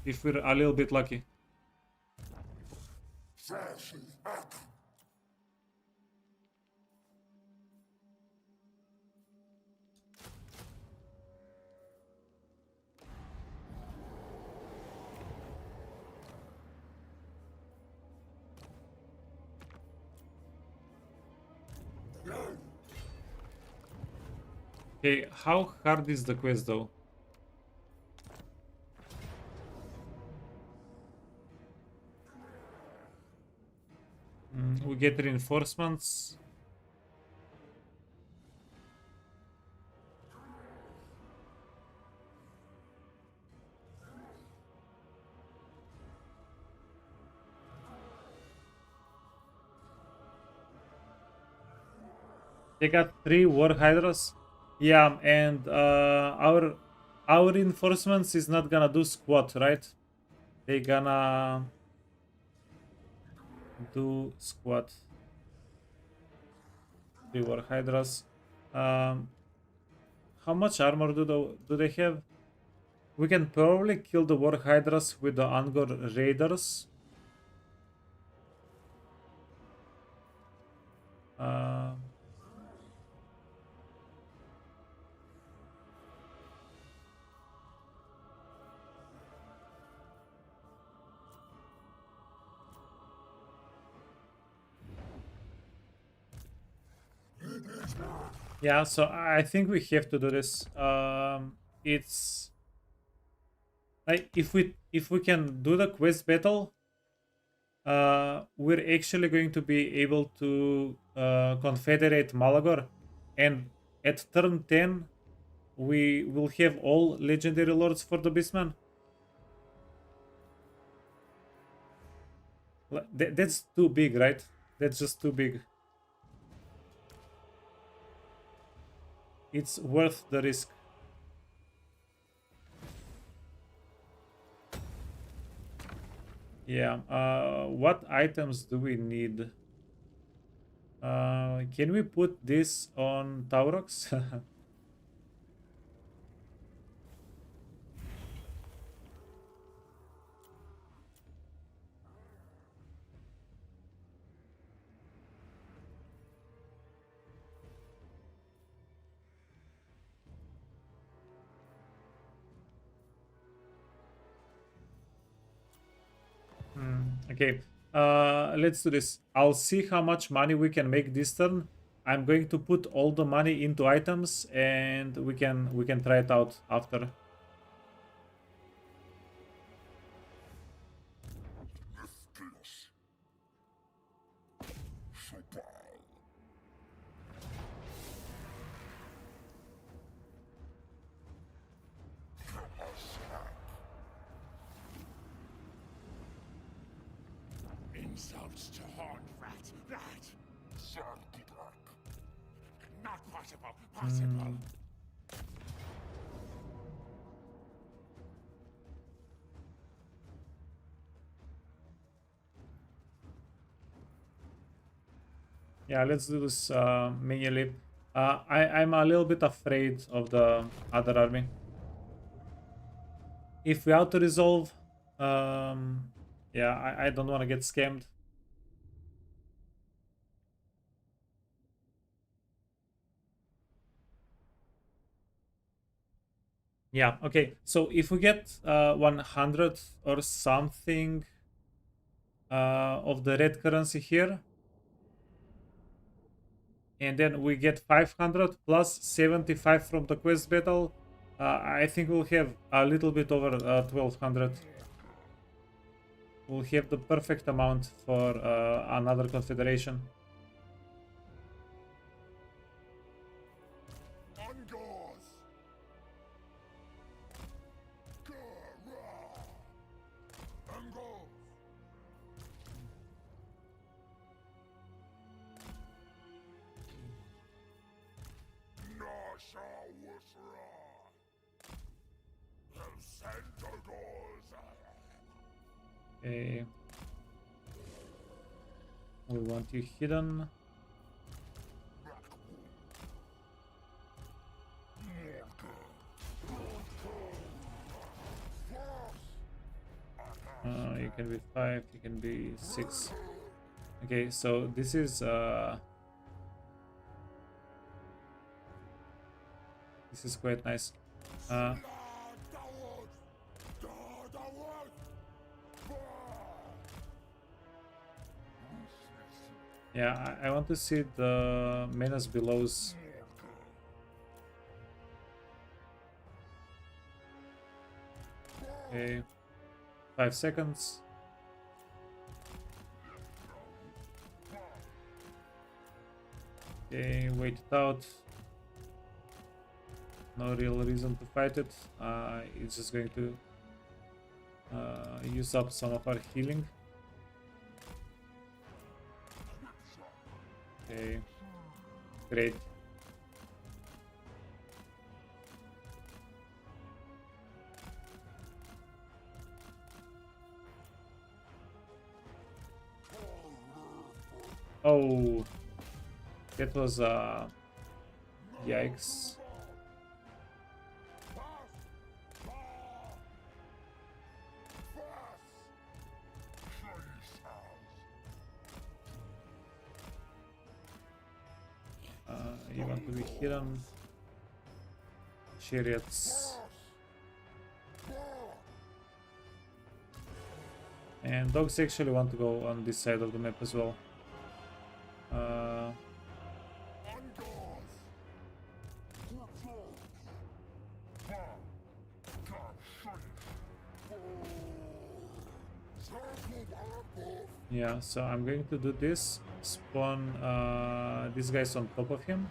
Speaker 1: if we're a little bit lucky. Okay, how hard is the quest though? We get reinforcements. They got 3 war hydras. Yeah, and our reinforcements is not gonna do squat, right? They gonna do squat. 3 war hydras. Um, how much armor do they have? We can probably kill the war hydras with the Angor raiders. Uh, yeah, so I think we have to do this. It's like if we can do the quest battle, we're actually going to be able to confederate Malagor, and at turn 10 we will have all legendary lords for the Beastmen. That's too big, right? That's just too big. It's worth the risk. Yeah. What items do we need? Can we put this on Taurox? Okay. Let's do this. I'll see how much money we can make this turn. I'm going to put all the money into items, and we can try it out after.
Speaker 2: Insults to horned rat. That. Not possible. Possible.
Speaker 1: Yeah, let's do this manually. I'm a little bit afraid of the other army. If we auto-resolve, yeah, I don't want to get scammed. Yeah, okay. So if we get 100 or something of the red currency here, and then we get 500 plus 75 from the quest battle, I think we'll have a little bit over 1200. We'll have the perfect amount for another confederation.
Speaker 2: Ungors. Ungors. Nasha Wusra.
Speaker 1: Okay. We want you hidden. You can be 5, you can be 6. Okay, so this is quite nice. Yeah, I want to see the Menace Below's. Okay, 5 seconds. Okay, wait it out. No real reason to fight it. It's just going to use up some of our healing. Okay, great. Oh, that was yikes. You want to be hidden. Chariots. And dogs actually want to go on this side of the map as well. Yeah, so I'm going to do this. Spawn these guys on top of him.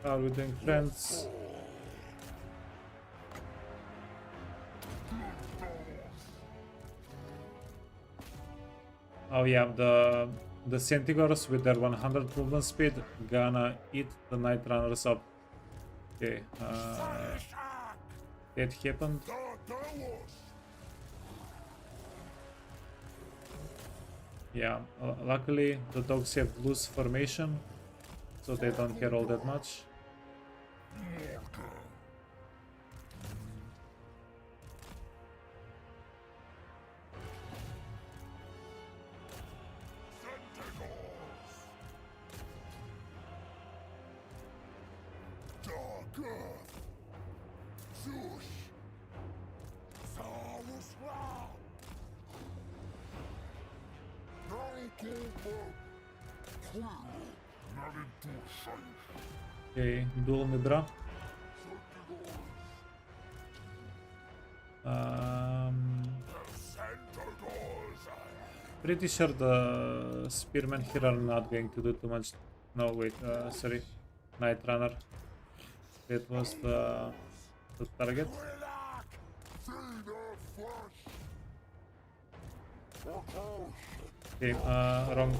Speaker 1: Are we doing friends? Oh yeah, the Centigors with their 100 movement speed gonna eat the Night Runners up. Okay, that happened. Yeah, luckily the dogs have loose formation, so they don't care all that much. Okay, dual Midra. Pretty sure the spearmen here are not going to do too much. No, wait, sorry, Night Runner. That was the target. Okay, wrong.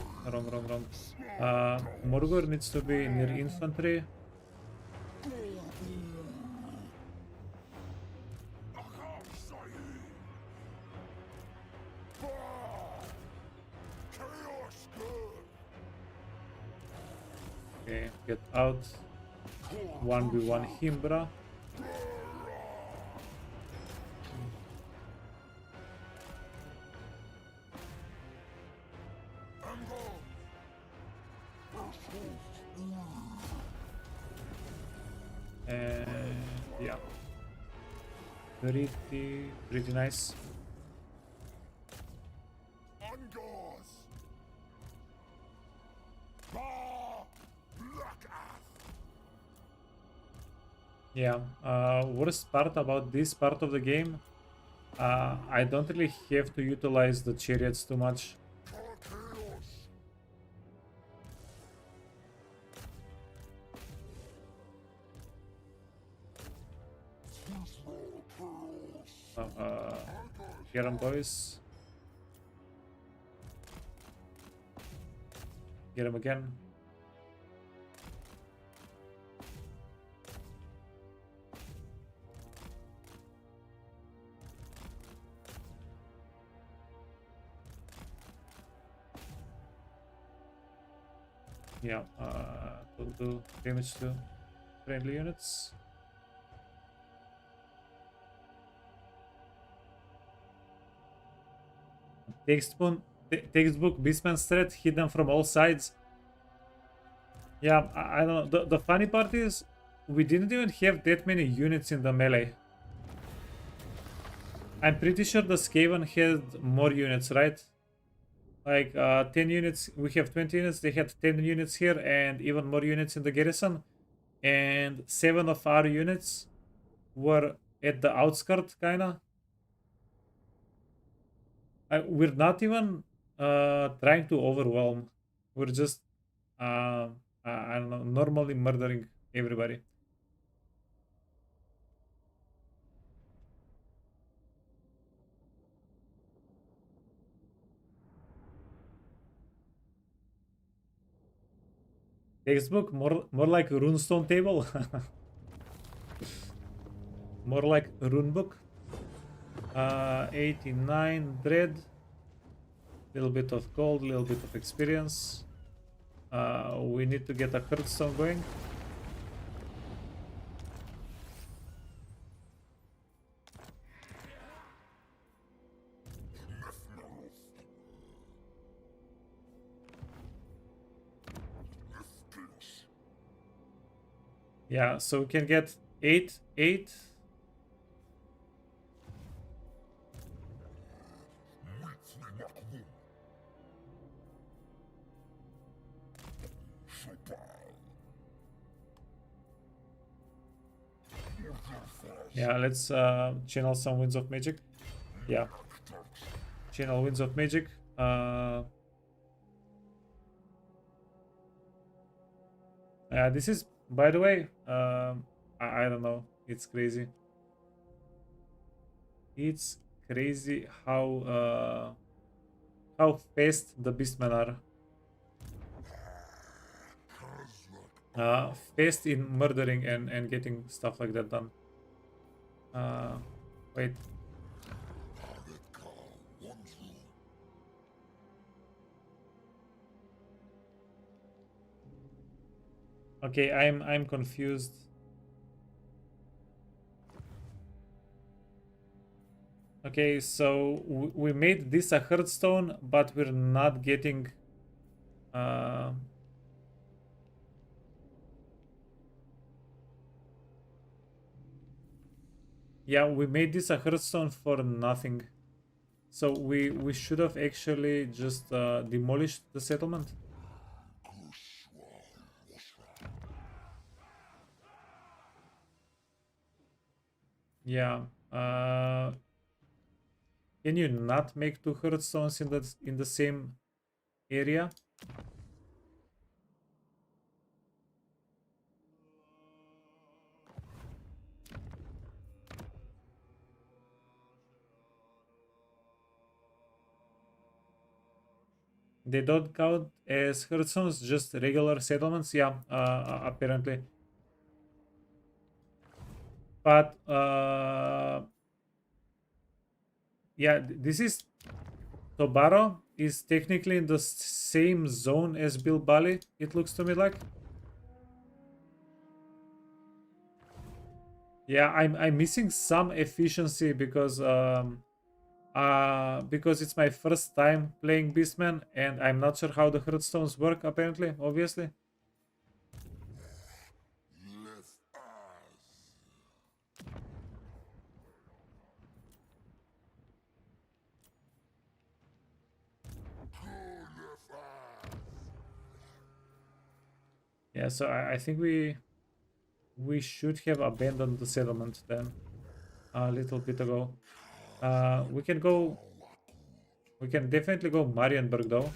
Speaker 1: Morgor needs to be near infantry. Okay, get out. 1v1 Himbra. And yeah, pretty nice. Yeah, worst part about this part of the game, I don't really have to utilize the chariots too much. Get 'em, boys. Get him again. Yeah, will do damage to friendly units. textbook Beastman strat, hit them from all sides. Yeah, I don't know. The funny part is we didn't even have that many units in the melee. I'm pretty sure the Skaven had more units, right? Like 10 units, we have 20 units, they had 10 units here and even more units in the garrison. And 7 of our units were at the outskirts, kinda. We're not even trying to overwhelm. We're just, I don't know, normally murdering everybody. Textbook, more like runestone table. More like rune book. 89 dread. Little bit of gold, little bit of experience. We need to get a hearthstone going. Yeah, so we can get 8. Yeah, let's channel some Winds of Magic. Yeah. Channel Winds of Magic. This is, by the way, I don't know. It's crazy. It's crazy how fast the Beastmen are. Fast in murdering and getting stuff like that done. Wait. Okay, I'm confused. Okay, so we made this a hearthstone, but we're not getting yeah, we made this a hearthstone for nothing. So we should have actually just demolished the settlement. Yeah. Can you not make 2 hearthstones in the same area? They don't count as hearthstones, just regular settlements. Yeah, apparently. But yeah, this is Tobaro is technically in the same zone as Bilbali. It looks to me like. Yeah, I'm missing some efficiency because it's my first time playing Beastman and I'm not sure how the hearthstones work. Apparently, obviously. Yeah, so I think we should have abandoned the settlement then a little bit ago. We can go. We can definitely go Marienburg though.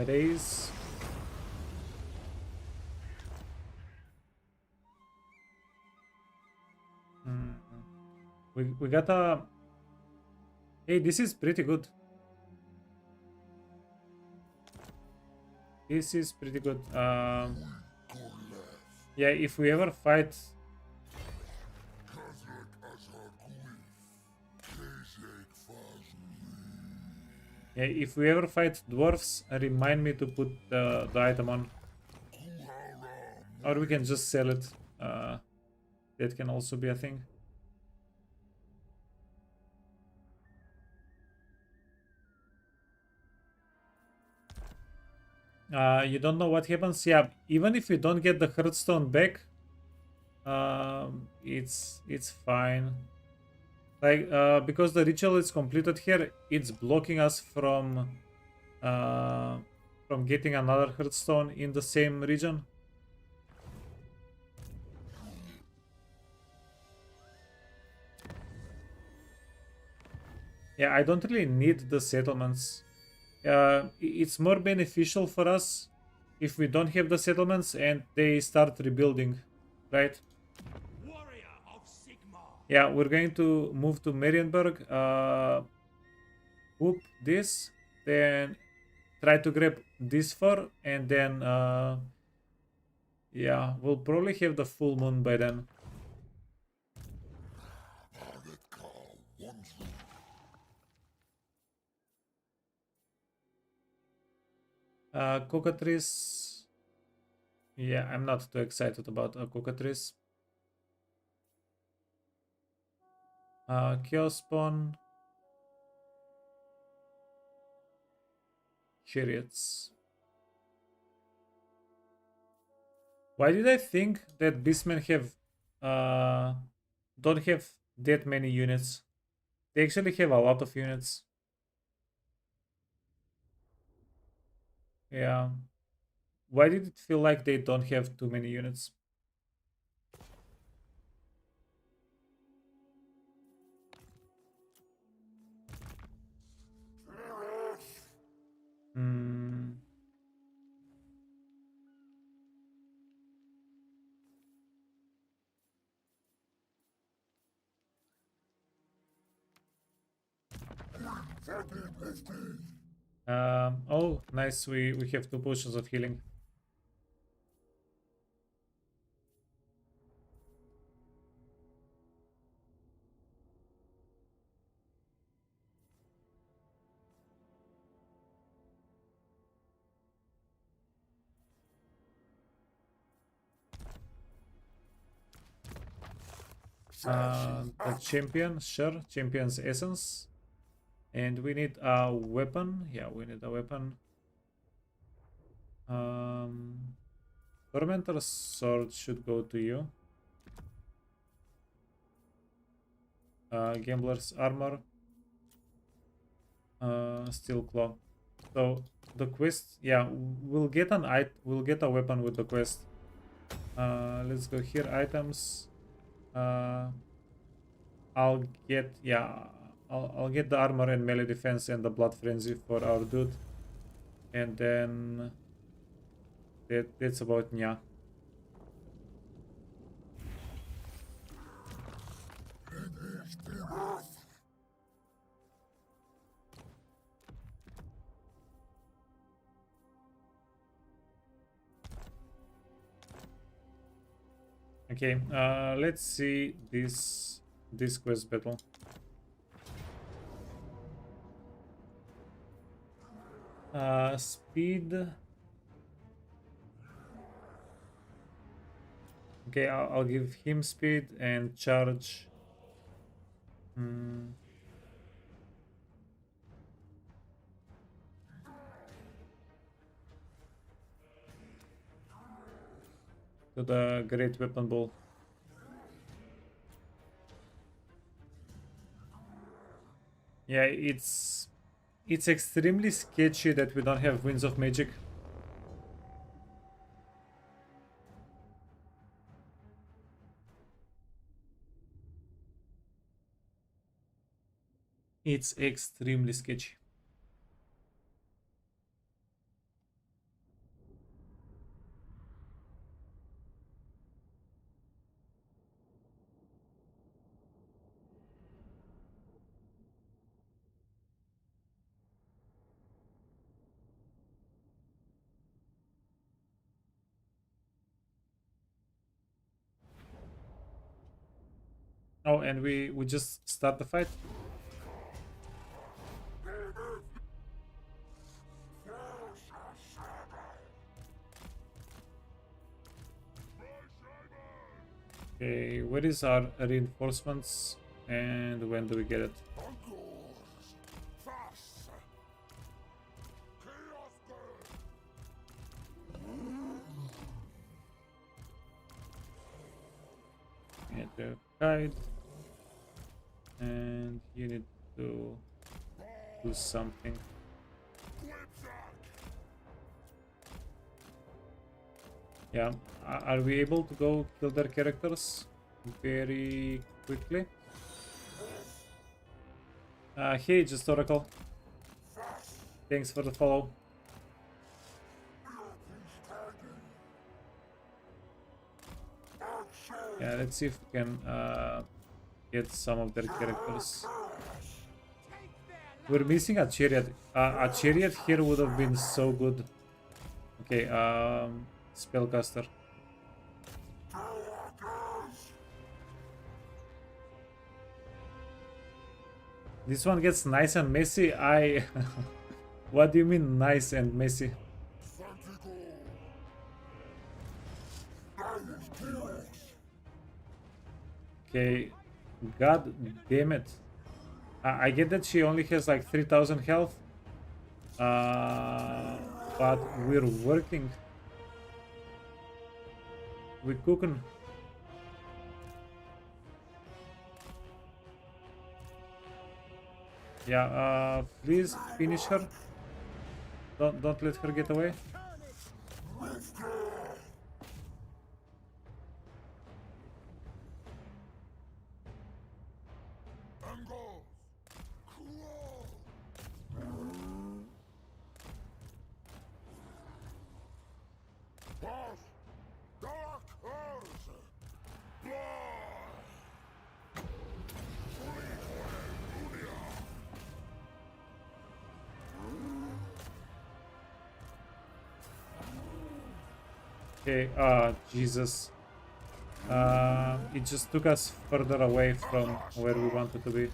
Speaker 1: Raise. We got a. Hey, this is pretty good. This is pretty good. Yeah, if we ever fight. Yeah, if we ever fight dwarfs, remind me to put the item on. Or we can just sell it. That can also be a thing. You don't know what happens? Yeah, even if you don't get the Hearthstone back, it's fine. Like, because the ritual is completed here, it's blocking us from getting another Hearthstone in the same region. Yeah, I don't really need the settlements. It's more beneficial for us if we don't have the settlements and they start rebuilding, right?
Speaker 5: Warrior of Sigmar.
Speaker 1: Yeah, we're going to move to Marienburg. Whoop this, then try to grab this fur, and then yeah, we'll probably have the full moon by then. Cockatrice. Yeah, I'm not too excited about a cockatrice. Chaos spawn. Chariots. Why did I think that Beastmen have don't have that many units? They actually have a lot of units. Yeah. Why did it feel like they don't have too many units? Hmm. Oh, nice. We have 2 potions of healing. The champion, sure. Champion's essence. And we need a weapon. Yeah, we need a weapon. Tormentor's sword should go to you. Gambler's armor. Steel claw. So the quest, yeah, we'll get a weapon with the quest. Let's go here, items. I'll get, yeah, I'll get the armor and melee defense and the blood frenzy for our dude, and then that's about Nya. Okay, let's see this quest battle. Speed. Okay, I'll give him speed and charge. To the great weapon ball. Yeah, it's extremely sketchy that we don't have Winds of Magic. It's extremely sketchy. Oh, and we just start the fight. Okay, where is our reinforcements and when do we get it? Get the guide, and you need to do something. Yeah, are we able to go kill their characters very quickly? Hey, just Oracle. Thanks for the follow. Yeah, let's see if we can get some of their characters. We're missing a chariot. A chariot here would have been so good. Okay, spellcaster. This one gets nice and messy. What do you mean nice and messy? Okay, god damn it. I get that she only has like 3000 health. But we're working. We're cooking. Yeah, please finish her. Don't let her get away. Okay, Jesus. It just took us further away from where we wanted to be.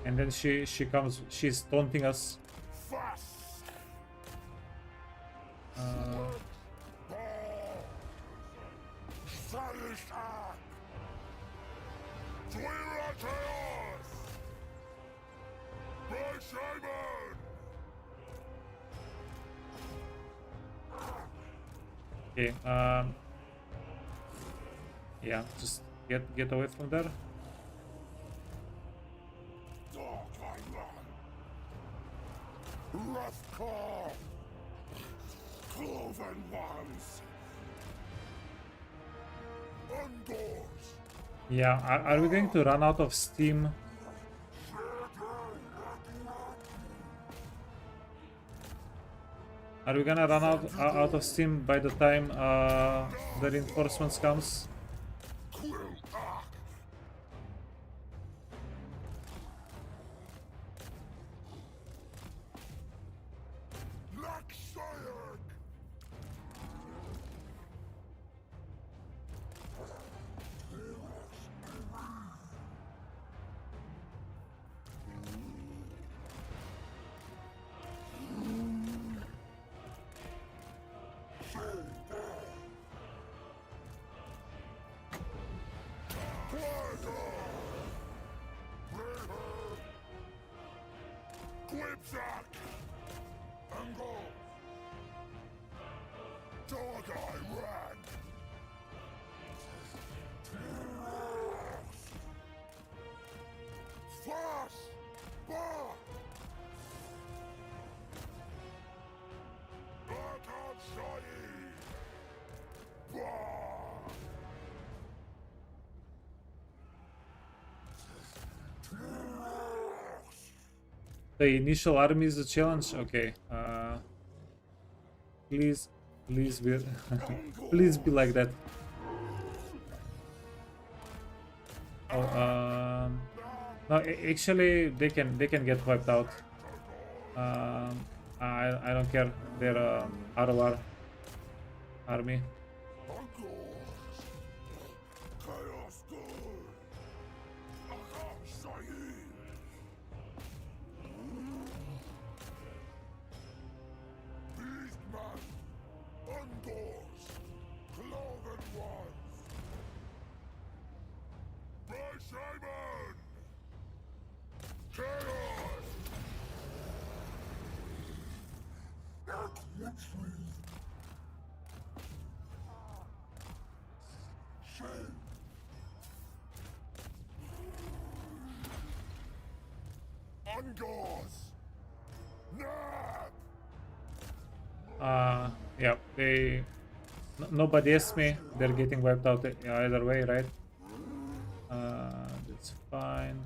Speaker 1: And then she comes, she's taunting us. Okay, yeah, just get away from there.
Speaker 2: Cloven ones.
Speaker 1: Yeah, are we going to run out of steam? Are we gonna run out of steam by the time the reinforcements comes? The initial army is the challenge. Okay. Please be, please be like that. Oh, no, actually, they can get wiped out. I don't care. They're out of our army. Yeah, they nobody asked me. They're getting wiped out either way, right? That's fine.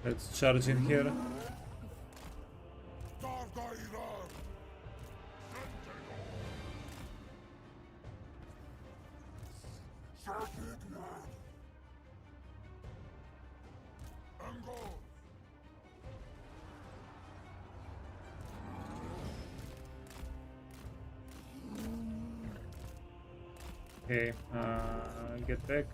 Speaker 1: Let's charge in here. Okay, get back.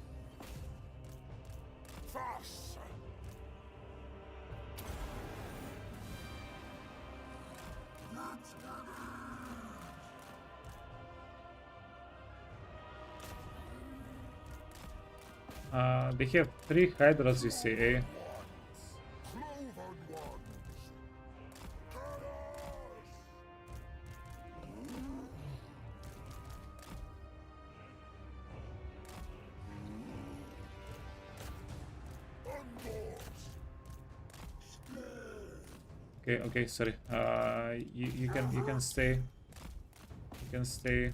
Speaker 1: They have 3 hydras, you see, eh? Okay, sorry. You can stay. You can stay.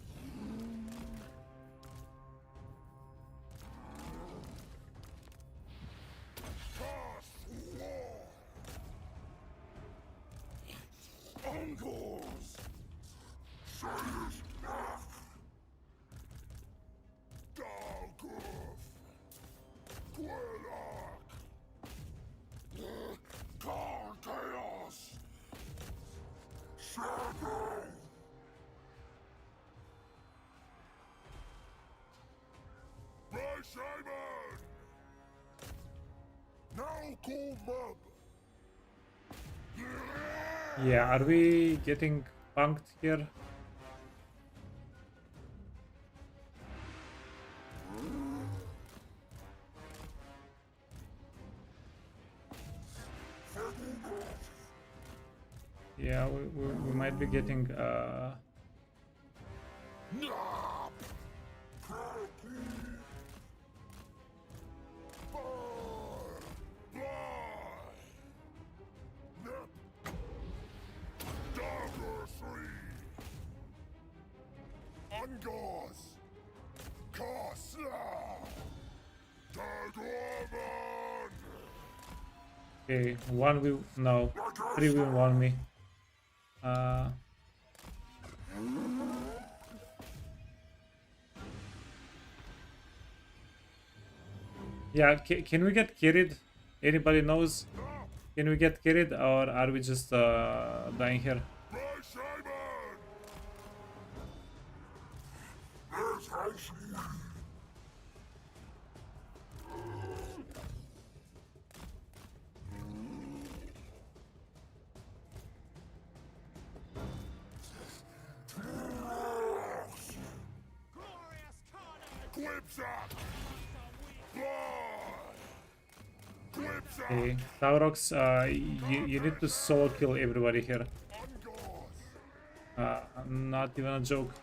Speaker 1: Yeah, are we getting punked here? Yeah, we might be getting okay, 1v no, 3v1 me. Yeah, can we get carried? Anybody knows? Can we get carried, or are we just dying here? Okay, Taurox, you need to solo kill everybody here. Not even a joke.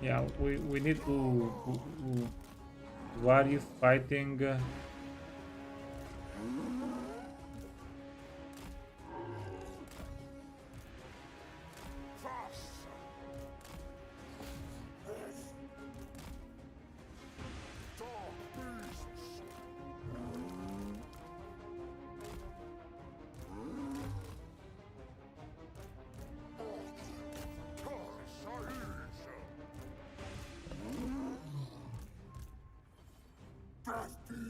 Speaker 1: Yeah, we need to. Why are you fighting?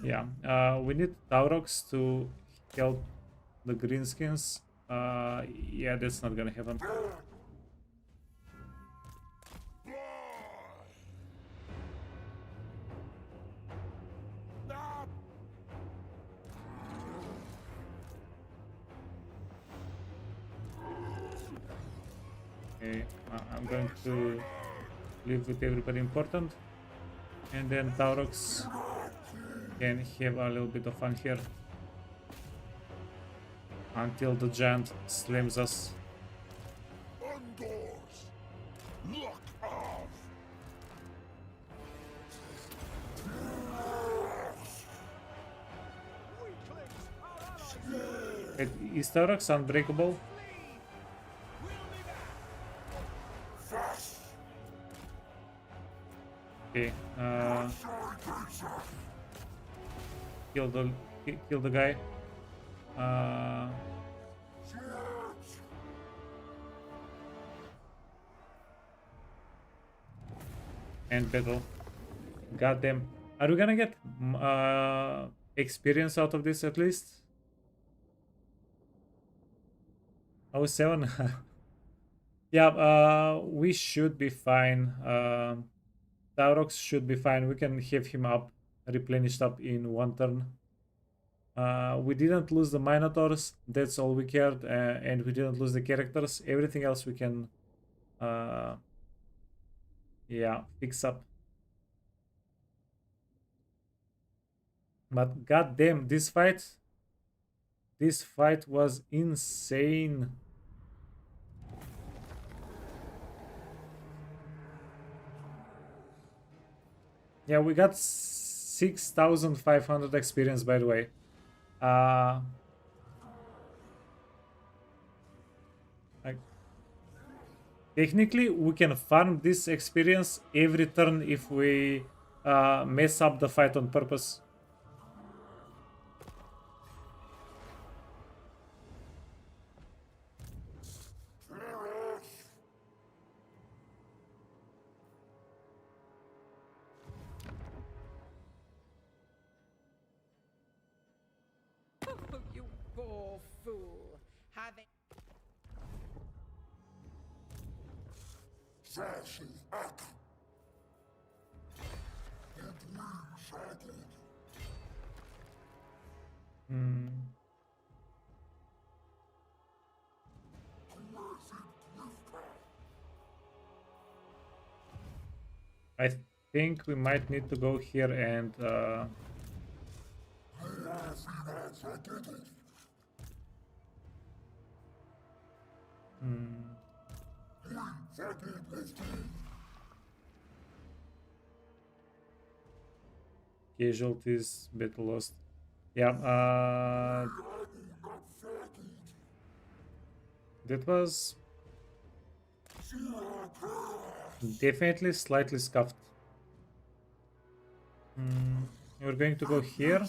Speaker 1: Yeah, we need Taurox to help the greenskins. Yeah, that's not gonna happen. Okay, I'm going to live with everybody important. And then Taurox can have a little bit of fun here. Until the giant slams us.
Speaker 2: Undoors! Lock off!
Speaker 1: Wait, is Taurox unbreakable? Okay, kill the guy. And battle. Goddamn. Are we gonna get experience out of this at least? Oh, 7. Yeah, we should be fine. Taurox should be fine. We can have him up, replenished up in 1 turn. We didn't lose the Minotaurs. That's all we cared. And we didn't lose the characters. Everything else we can, yeah, fix up. But goddamn, this fight was insane. Yeah, we got 6,500 experience, by the way. Technically, we can farm this experience every turn if we mess up the fight on purpose.
Speaker 6: You poor fool. Having
Speaker 1: I think we might need to go here and casualties, battle lost. Yeah, that was definitely slightly scuffed. We're going to go here.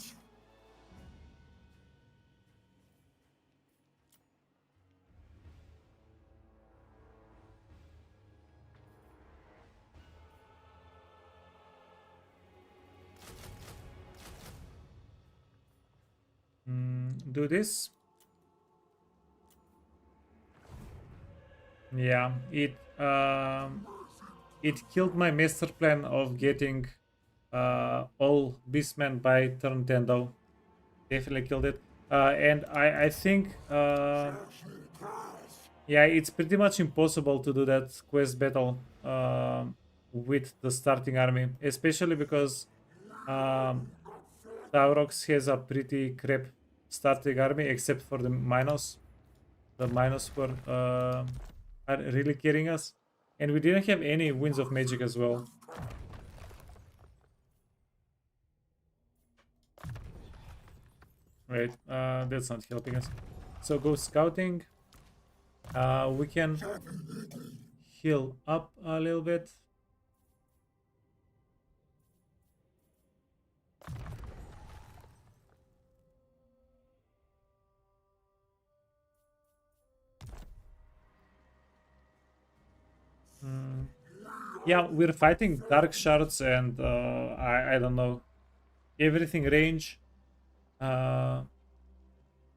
Speaker 1: Do this. Yeah, it killed my master plan of getting all Beastmen by turn 10 though. Definitely killed it. And I think yeah, it's pretty much impossible to do that quest battle with the starting army, especially because Taurox has a pretty crap starting army except for the Minos. The Minos were are really carrying us. And we didn't have any Winds of Magic as well. Right, that's not helping us. So go scouting. We can heal up a little bit. Yeah, we're fighting dark shards and I don't know, everything range.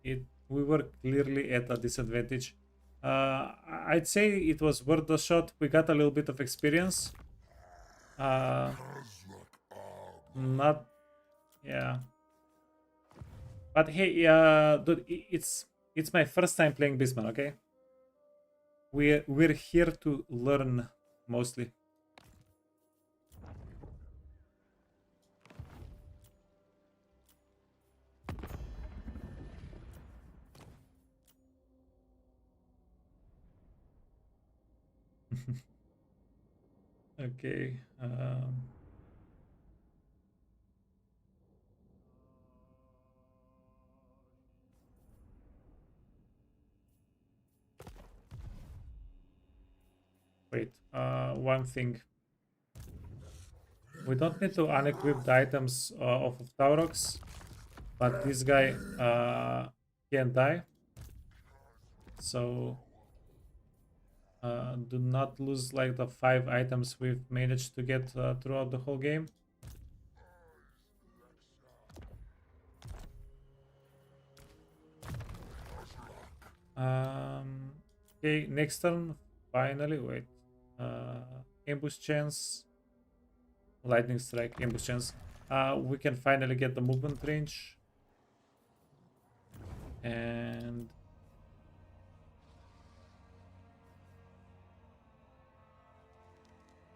Speaker 1: We were clearly at a disadvantage. I'd say it was worth the shot. We got a little bit of experience. Not, yeah. But hey, dude, it's my first time playing Beastmen, okay? we're here to learn mostly. Okay. Wait. One thing. We don't need to unequip the items of Taurox, but this guy can die. So do not lose like the 5 items we've managed to get throughout the whole game. Okay, next turn, finally, wait. Ambush chance, lightning strike, ambush chance. We can finally get the movement range. And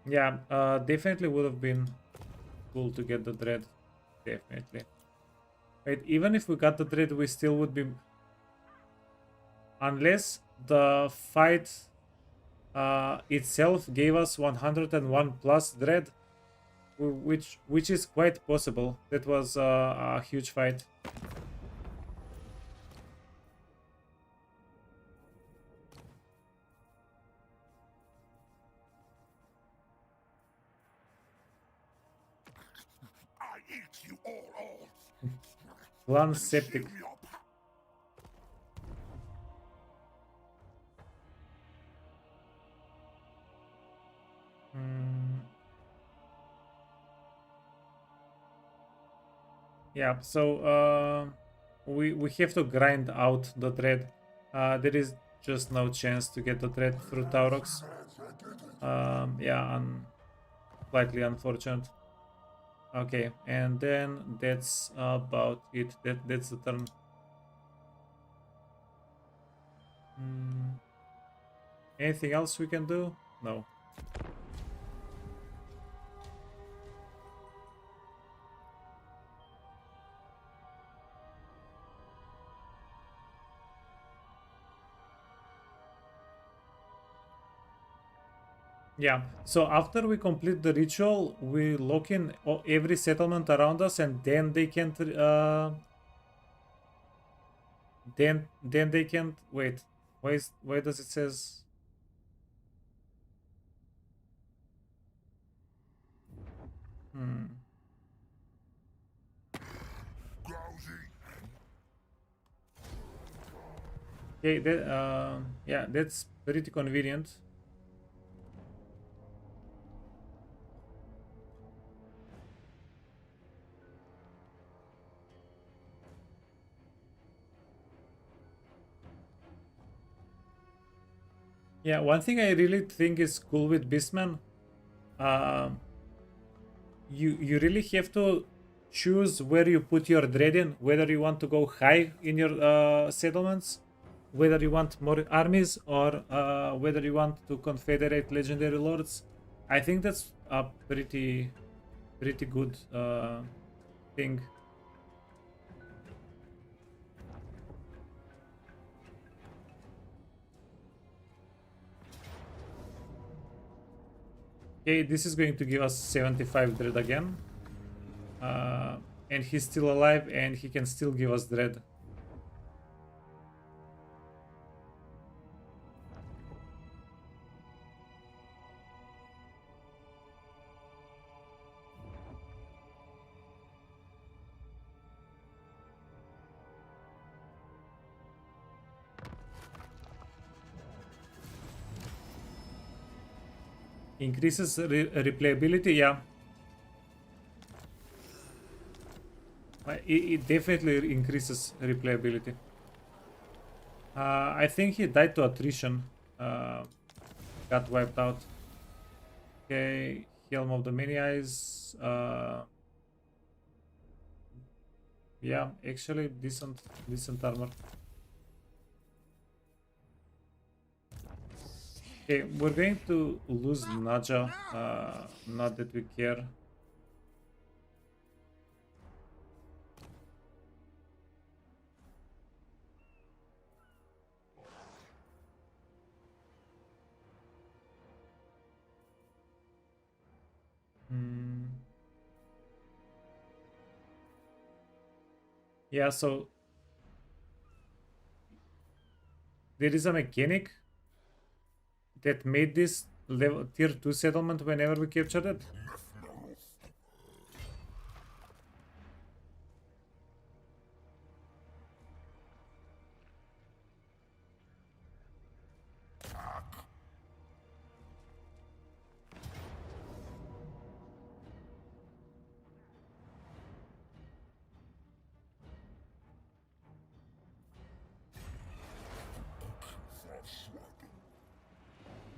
Speaker 1: yeah, definitely would have been cool to get the dread. Definitely. Wait, even if we got the dread, we still would be, unless the fight itself gave us 101 plus dread, which is quite possible. That was a huge fight.
Speaker 2: I eat you all.
Speaker 1: Clan Septic.
Speaker 2: Consume your pa-
Speaker 1: Yeah, so we have to grind out the thread. There is just no chance to get the thread through Taurox. Yeah, slightly unfortunate. Okay, and then that's about it. That's the turn. Anything else we can do? No. Yeah, so after we complete the ritual, we lock in every settlement around us, and then they can't. Then they can't wait. Why does it says? Okay, yeah, that's pretty convenient. Yeah, one thing I really think is cool with Beastmen, uh, you really have to choose where you put your dread in, whether you want to go high in your settlements, whether you want more armies, or whether you want to confederate legendary lords. I think that's a pretty good thing. Okay, this is going to give us 75 dread again. And he's still alive, and he can still give us dread. Increases replayability, yeah. It definitely increases replayability. I think he died to attrition. Got wiped out. Okay, Helm of the Many Eyes. Yeah, actually decent armor. Okay, we're going to lose Naja. Not that we care. Hmm. Yeah, so there is a mechanic that made this level tier 2 settlement whenever we captured it.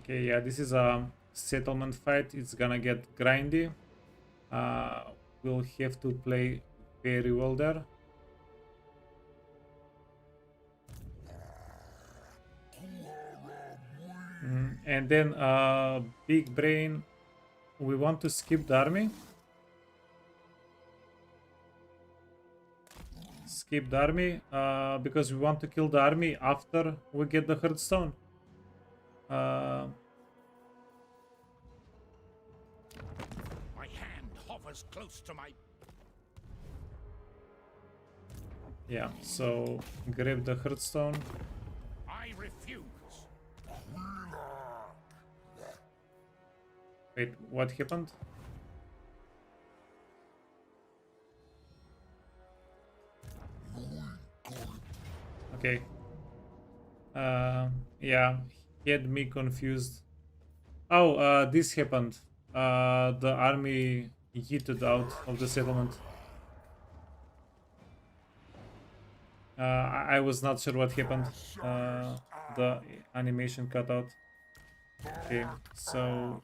Speaker 1: Okay, yeah, this is a settlement fight. It's gonna get grindy. We'll have to play very well there. And then big brain. We want to skip the army. Skip the army because we want to kill the army after we get the Hearthstone.
Speaker 2: My hand hovers close to my.
Speaker 1: Yeah, so grab the Hearthstone.
Speaker 2: I refuse.
Speaker 1: Wait, what happened? Okay. Yeah, he had me confused. Oh, this happened. The army yeeted out of the settlement. I was not sure what happened. The animation cut out. Okay, so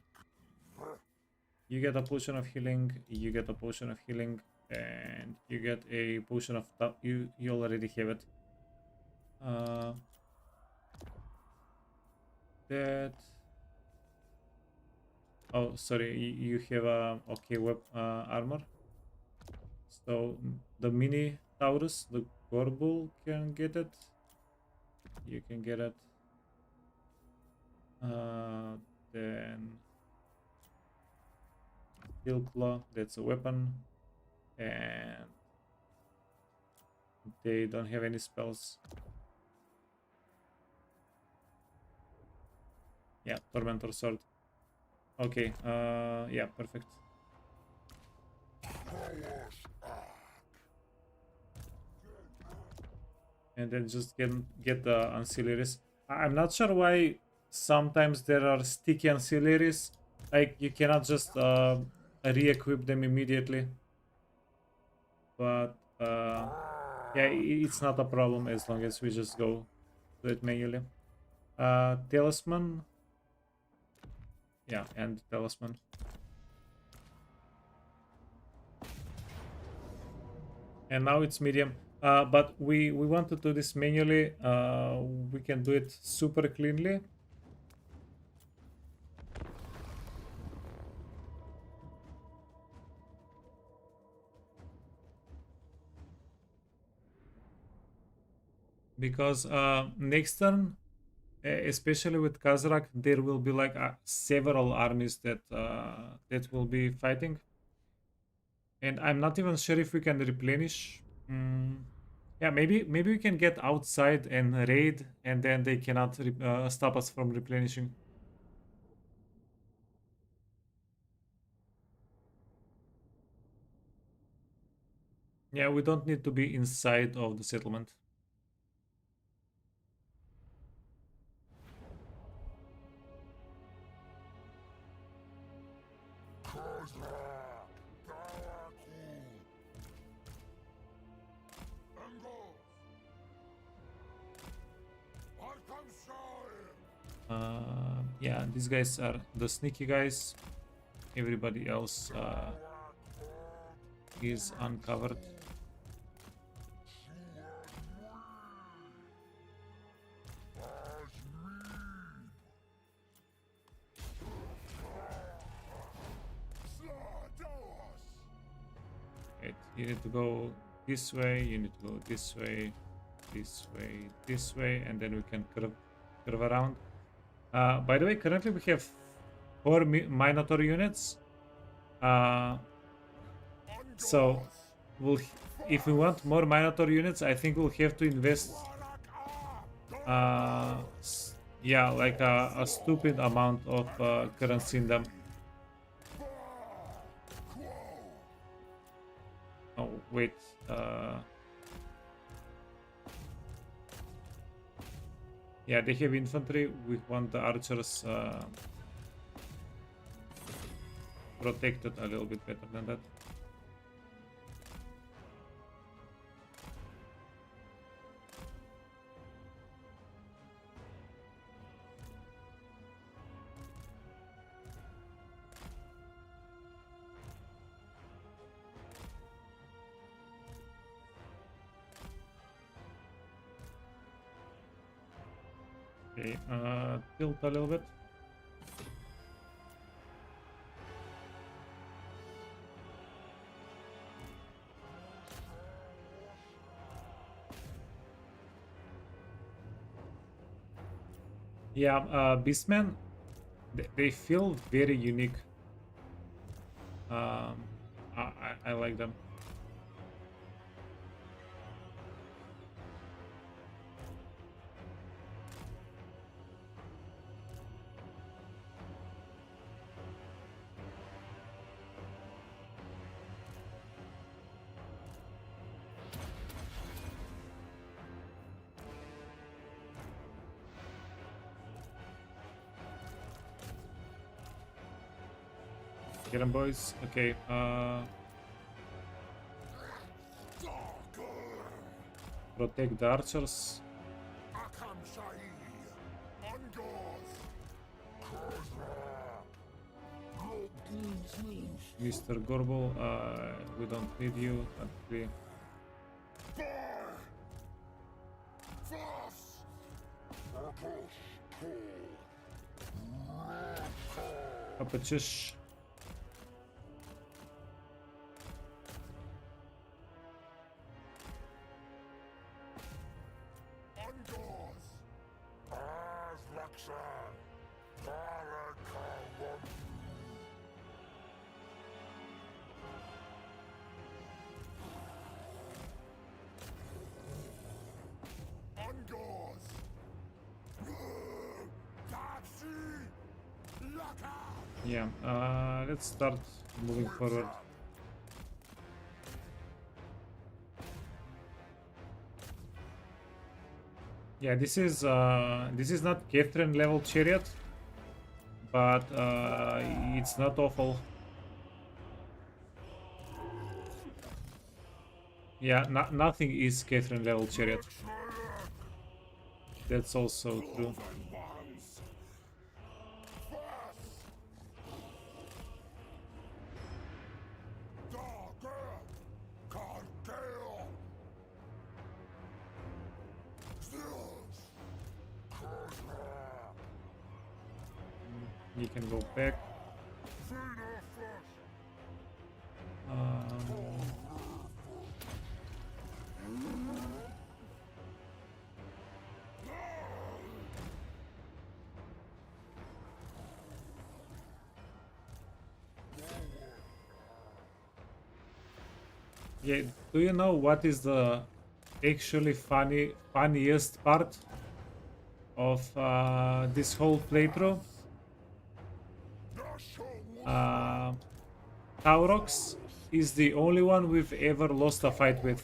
Speaker 1: you get a potion of healing, you get a potion of healing, and you get a potion of you already have it. That. Oh, sorry, you have a okay web armor. So the mini Taurus, the Gorbul can get it. You can get it. Then Steel Claw, that's a weapon. And they don't have any spells. Yeah, Tormentor Sword. Okay, yeah, perfect. And then just get the ancillaries. I'm not sure why sometimes there are sticky ancillaries. Like you cannot just re-equip them immediately. But yeah, it's not a problem as long as we just go do it manually. Talisman. Yeah, and talisman. And now it's medium. But we want to do this manually. We can do it super cleanly. Because next turn, especially with Kazrak, there will be like several armies that that will be fighting. And I'm not even sure if we can replenish. Yeah, maybe we can get outside and raid, and then they cannot stop us from replenishing. Yeah, we don't need to be inside of the settlement. Yeah, these guys are the sneaky guys. Everybody else is uncovered. Wait, you need to go this way, you need to go this way, this way, this way, and then we can curve around. By the way, currently we have 4 Minotaur units. So we'll, if we want more Minotaur units, I think we'll have to invest yeah, like a stupid amount of currency in them. Oh wait, yeah, they have infantry. We want the archers protected a little bit better than that. Okay, tilt a little bit. Yeah, Beastmen, they feel very unique. I like them. Get them, boys. Okay, protect the archers. Mr. Gorbel, we don't need you. Actually. Kapıçış. Yeah, let's start moving forward. Yeah, this is not Catherine level chariot, but it's not awful. Yeah, nothing is Catherine level chariot. That's also true. You can go back. Yeah, do you know what is the actually funniest part of this whole playthrough? Taurox is the only one we've ever lost a fight with.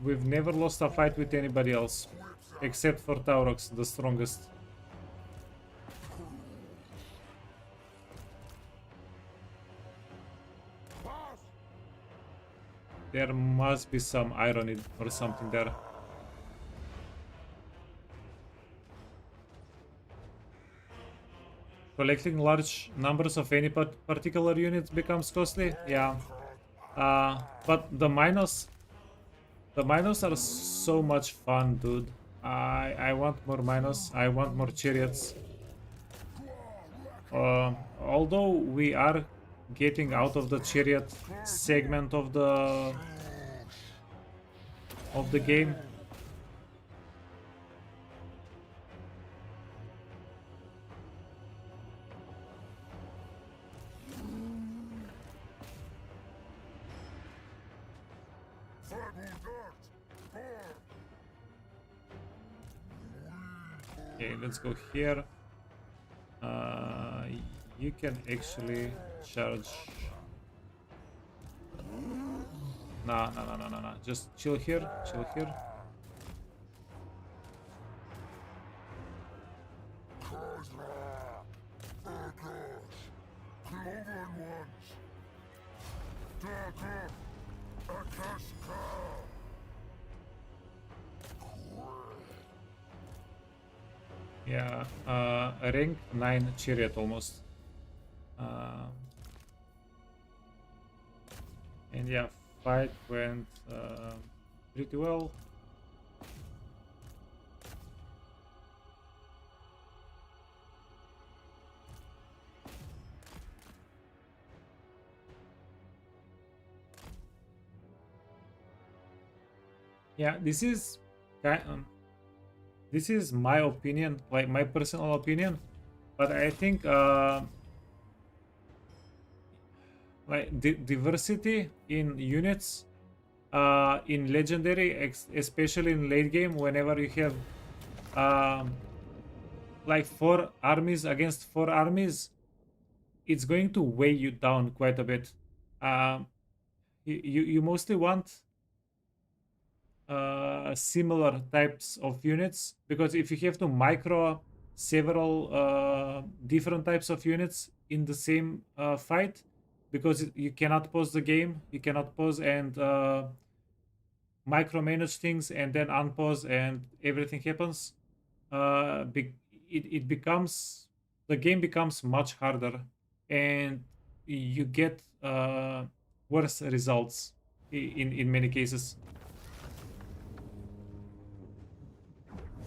Speaker 1: We've never lost a fight with anybody else, except for Taurox, the strongest. There must be some irony or something there. Collecting large numbers of any particular unit becomes costly, yeah. But the Minos are so much fun, dude. I want more Minos. I want more chariots. Although we are getting out of the chariot segment of the game. Okay, let's go here. You can actually charge. Nah. Just chill here, chill here. Yeah, a rank 9 chariot almost. And yeah, fight went pretty well. Yeah, this is my opinion, like my personal opinion, but I think like diversity in units in legendary, especially in late game, whenever you have like 4 armies against 4 armies, it's going to weigh you down quite a bit. You mostly want similar types of units, because if you have to micro several different types of units in the same fight, because you cannot pause the game, you cannot pause and micromanage things and then unpause and everything happens, it becomes, the game becomes much harder and you get worse results in many cases.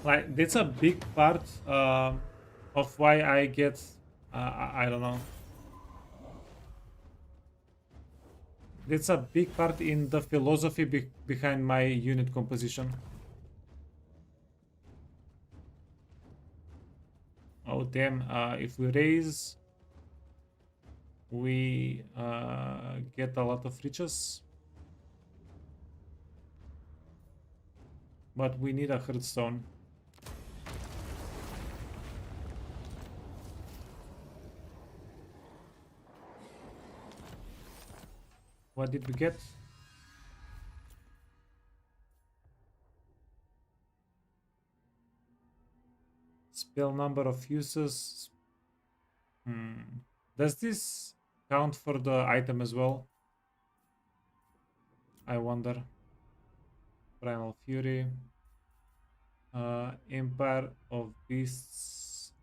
Speaker 1: Like, that's a big part of why I get I don't know, that's a big part in the philosophy behind my unit composition. Oh damn, if we raise, we get a lot of riches, but we need a hearthstone. What did we get? Spell number of uses. Does this count for the item as well? I wonder. Primal Fury. Empire of Beasts.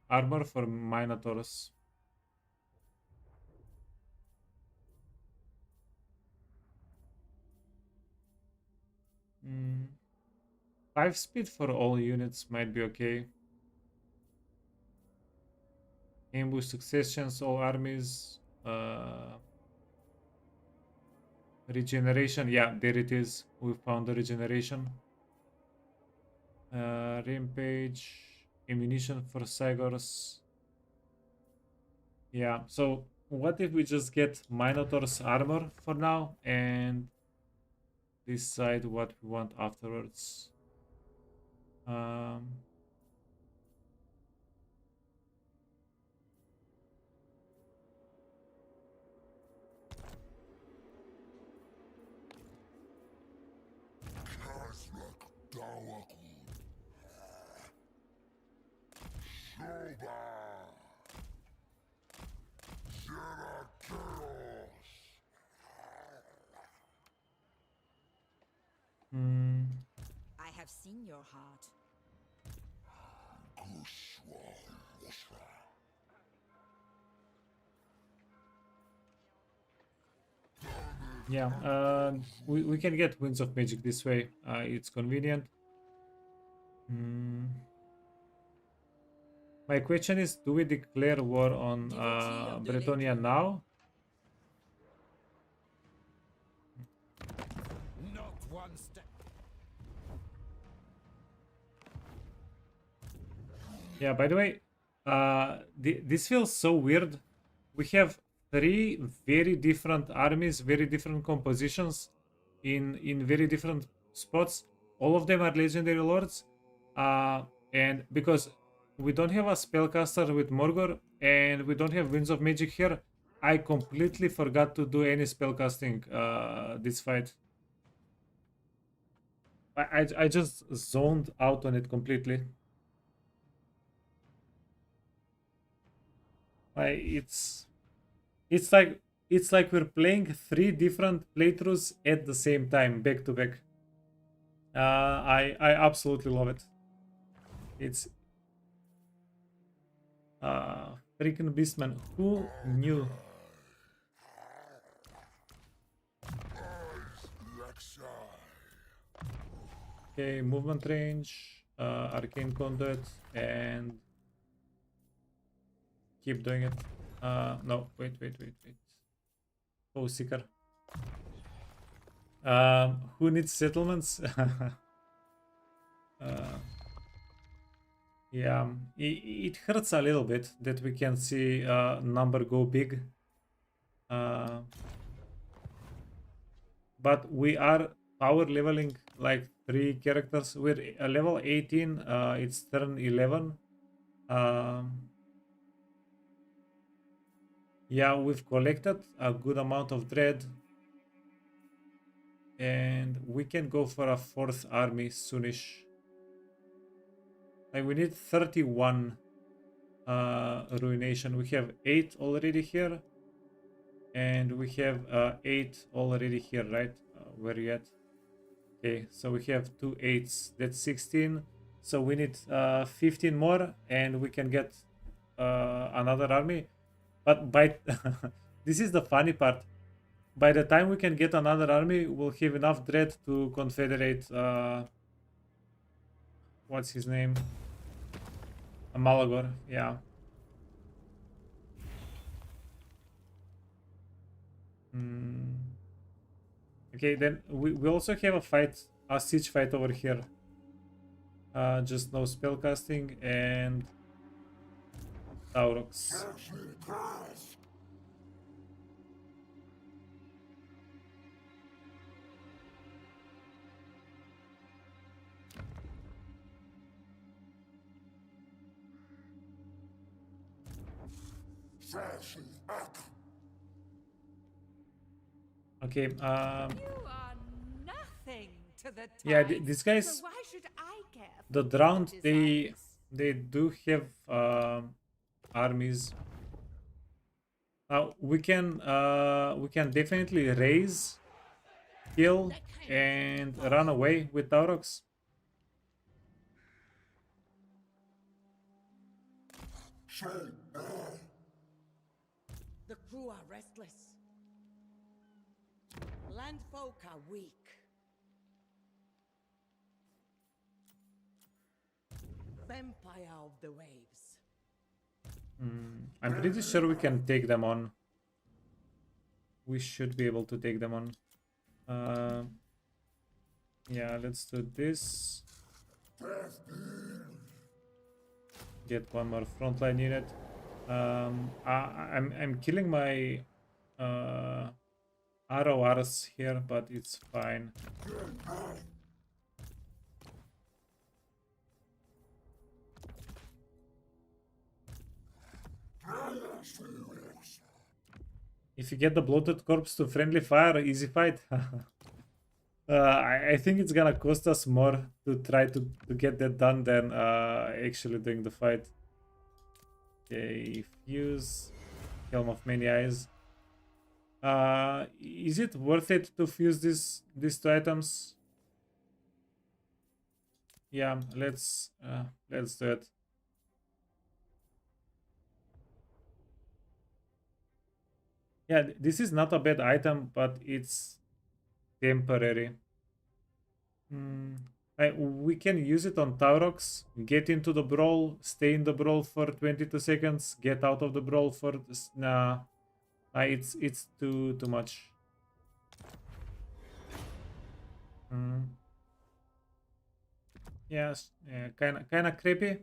Speaker 1: Armor for Minotaurs. Mm. 5 speed for all units might be okay. Ambush successions, all armies. Regeneration, yeah, there it is. We found the regeneration. Rampage, ammunition for Cygors. Yeah, so what if we just get Minotaur's armor for now and decide what we want afterwards?
Speaker 6: I have seen your heart.
Speaker 1: Yeah, we can get Winds of Magic this way. It's convenient. My question is, do we declare war on Bretonia now?
Speaker 2: Not one step.
Speaker 1: Yeah, by the way, this feels so weird. We have three very different armies, very different compositions in very different spots. All of them are legendary lords. And because we don't have a spellcaster with Morgor and we don't have Winds of Magic here, I completely forgot to do any spellcasting this fight. I just zoned out on it completely. It's it's like it's like we're playing three different playthroughs at the same time, back to back. I absolutely love it. It's freaking Beastman. Who knew? Okay, movement range, arcane conduit, and keep doing it. No, wait. Oh, seeker. Who needs settlements? Yeah, it hurts a little bit that we can see number go big. But we are power leveling like 3 characters. We're level 18, it's turn 11. Yeah, we've collected a good amount of dread. And we can go for a 4th army soonish. Like we need 31 ruination. We have 8 already here. And we have 8 already here, right? Where you at? Okay, so we have 2 8s. That's 16. So we need 15 more, and we can get another army. But by this is the funny part. By the time we can get another army, we'll have enough dread to confederate. What's his name? Malagor. Yeah. Okay, then we also have a fight, a siege fight over here. Just no spellcasting and Taurox. Okay,
Speaker 6: You are nothing to the
Speaker 1: yeah,
Speaker 6: tide,
Speaker 1: these guys,
Speaker 6: so why should I care for
Speaker 1: the
Speaker 6: your
Speaker 1: drowned,
Speaker 6: desires?
Speaker 1: they do have armies. We can definitely raise, kill, and run away with Taurox.
Speaker 7: The crew are restless. Landfolk are weak. Vampire of the waves.
Speaker 1: I'm pretty sure we can take them on. We should be able to take them on. Yeah, let's do this. Get one more frontline unit. I'm killing my RORs here, but it's fine. If you get the bloated corpse to friendly fire, easy fight. I think it's gonna cost us more to try to get that done than actually doing the fight. Okay, fuse, Helm of Many Eyes. Is it worth it to fuse these 2 items? Yeah, let's do it. Yeah, this is not a bad item, but it's temporary. We can use it on Taurox, get into the brawl, stay in the brawl for 22 seconds, get out of the brawl for... Nah, it's too much. Yes, yeah, kinda creepy,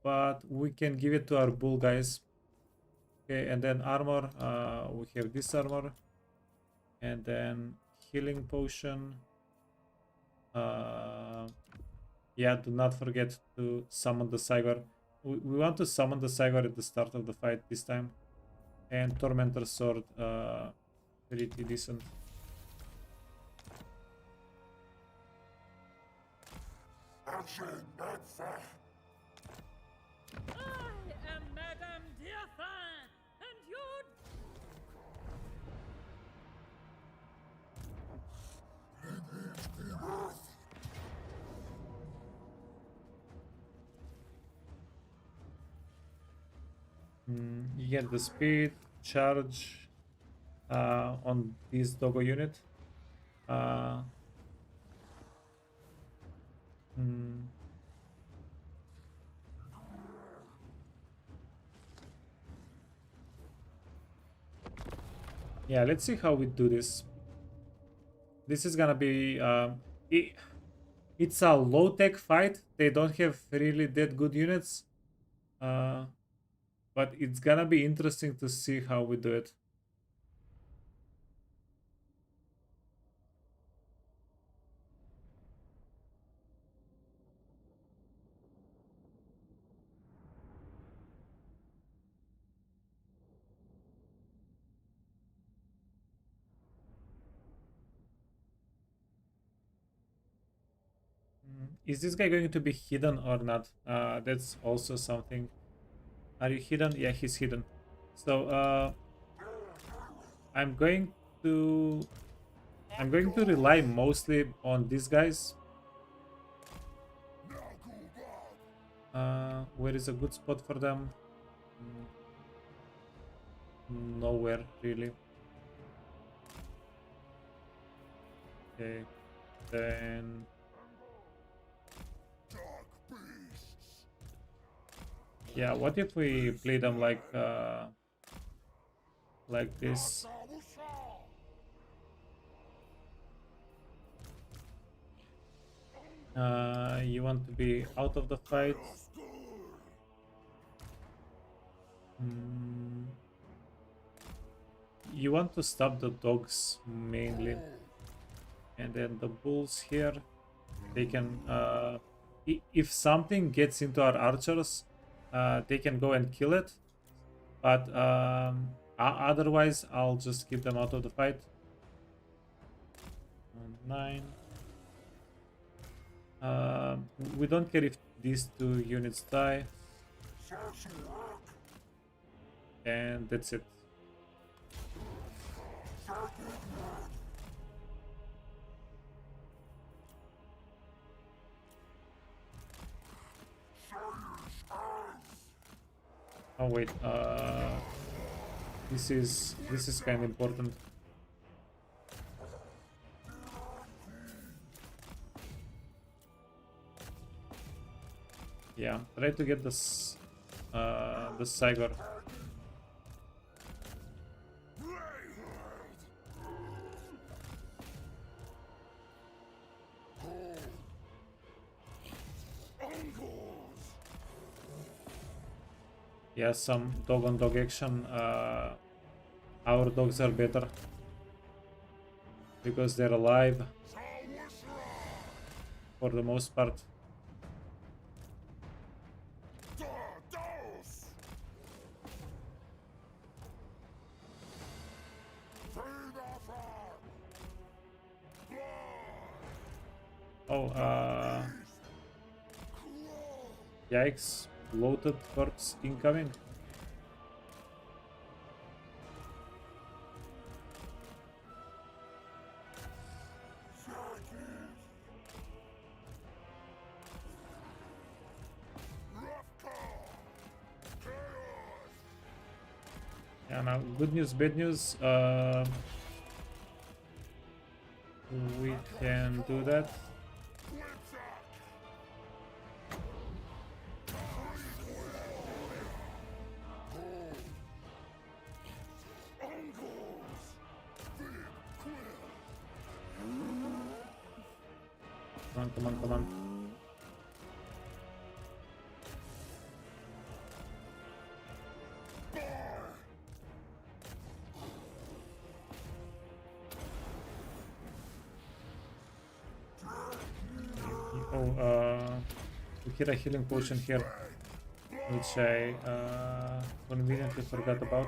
Speaker 1: but we can give it to our bull guys. Okay, and then armor, we have this armor, and then healing potion. Yeah, do not forget to summon the Cygor. We want to summon the Cygor at the start of the fight this time. And Tormentor Sword, pretty decent.
Speaker 6: I am Madame Diafin, and you...
Speaker 1: You get the speed, charge on this doggo unit. Yeah, let's see how we do this. This is gonna be... it's a low-tech fight. They don't have really that good units. But it's gonna be interesting to see how we do it. Is this guy going to be hidden or not? That's also something. Are you hidden? Yeah, he's hidden. So I'm going to rely mostly on these guys. Where is a good spot for them? Nowhere really. Okay, then yeah, what if we play them like this? You want to be out of the fight. You want to stop the dogs mainly, and then the bulls here, they can if something gets into our archers, they can go and kill it, but otherwise I'll just keep them out of the fight. 9. We don't care if these 2 units die, and that's it. Oh wait, this is kind of important. Yeah, try to get this the Cygor. Yeah, some dog on dog action. Our dogs are better because they're alive for the most part. Oh, yikes. Bloated corpse incoming. Yeah, now good news, bad news. We can do that. Come on, come on, come on. We get a healing potion here, which I conveniently forgot about.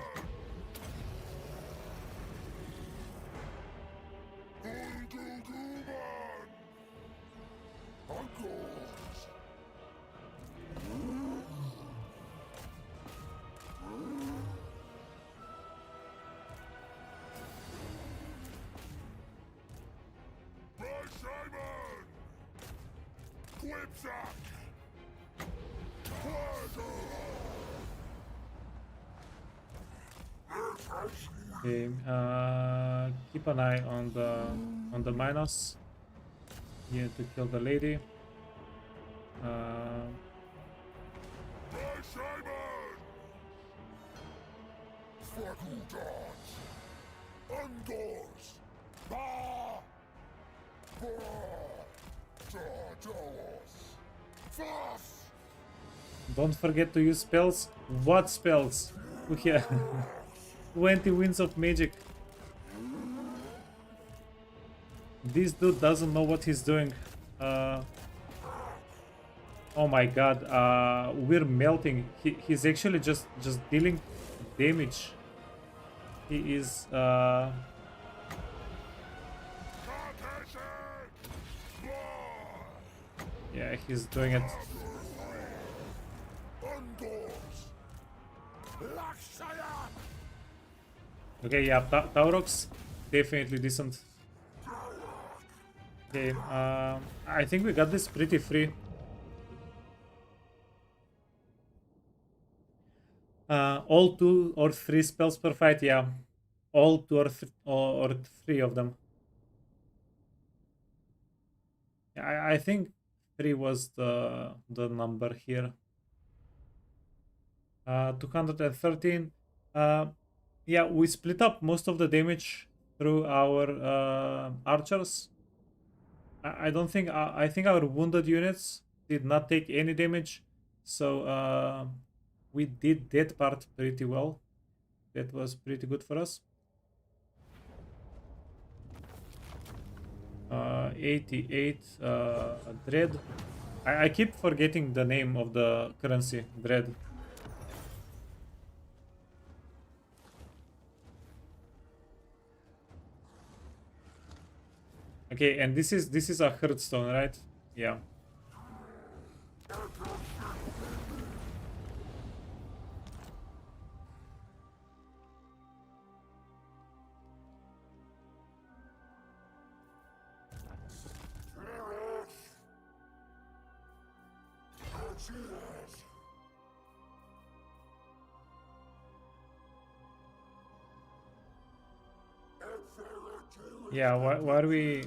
Speaker 1: Okay, keep an eye on the minus. Here to kill the lady. Don't forget to use spells. What spells? Yeah. 20 winds of magic. This dude doesn't know what he's doing. Oh my god, we're melting. He's actually just dealing damage. He is yeah, he's doing it. Okay, yeah, Taurox, definitely decent. Okay, I think we got this pretty free. All 2 or 3 spells per fight, yeah. All 2 or 3 of them. I think 3 was the number here. 213. Yeah, we split up most of the damage through our archers. I don't think I think our wounded units did not take any damage, so we did that part pretty well. That was pretty good for us. 88 dread. I keep forgetting the name of the currency, dread. Okay, and this is a hearthstone, right? Yeah. Yeah, why are we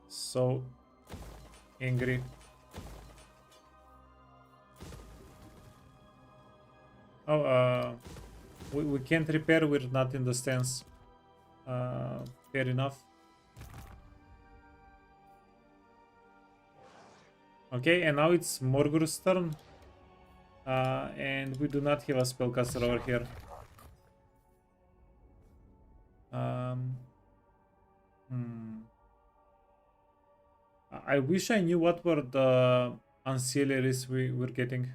Speaker 1: so angry? Oh, we can't repair, we're not in the stance. Fair enough. Okay, and now it's Morgur's turn. And we do not have a spellcaster over here. I wish I knew what were the ancillaries we were getting.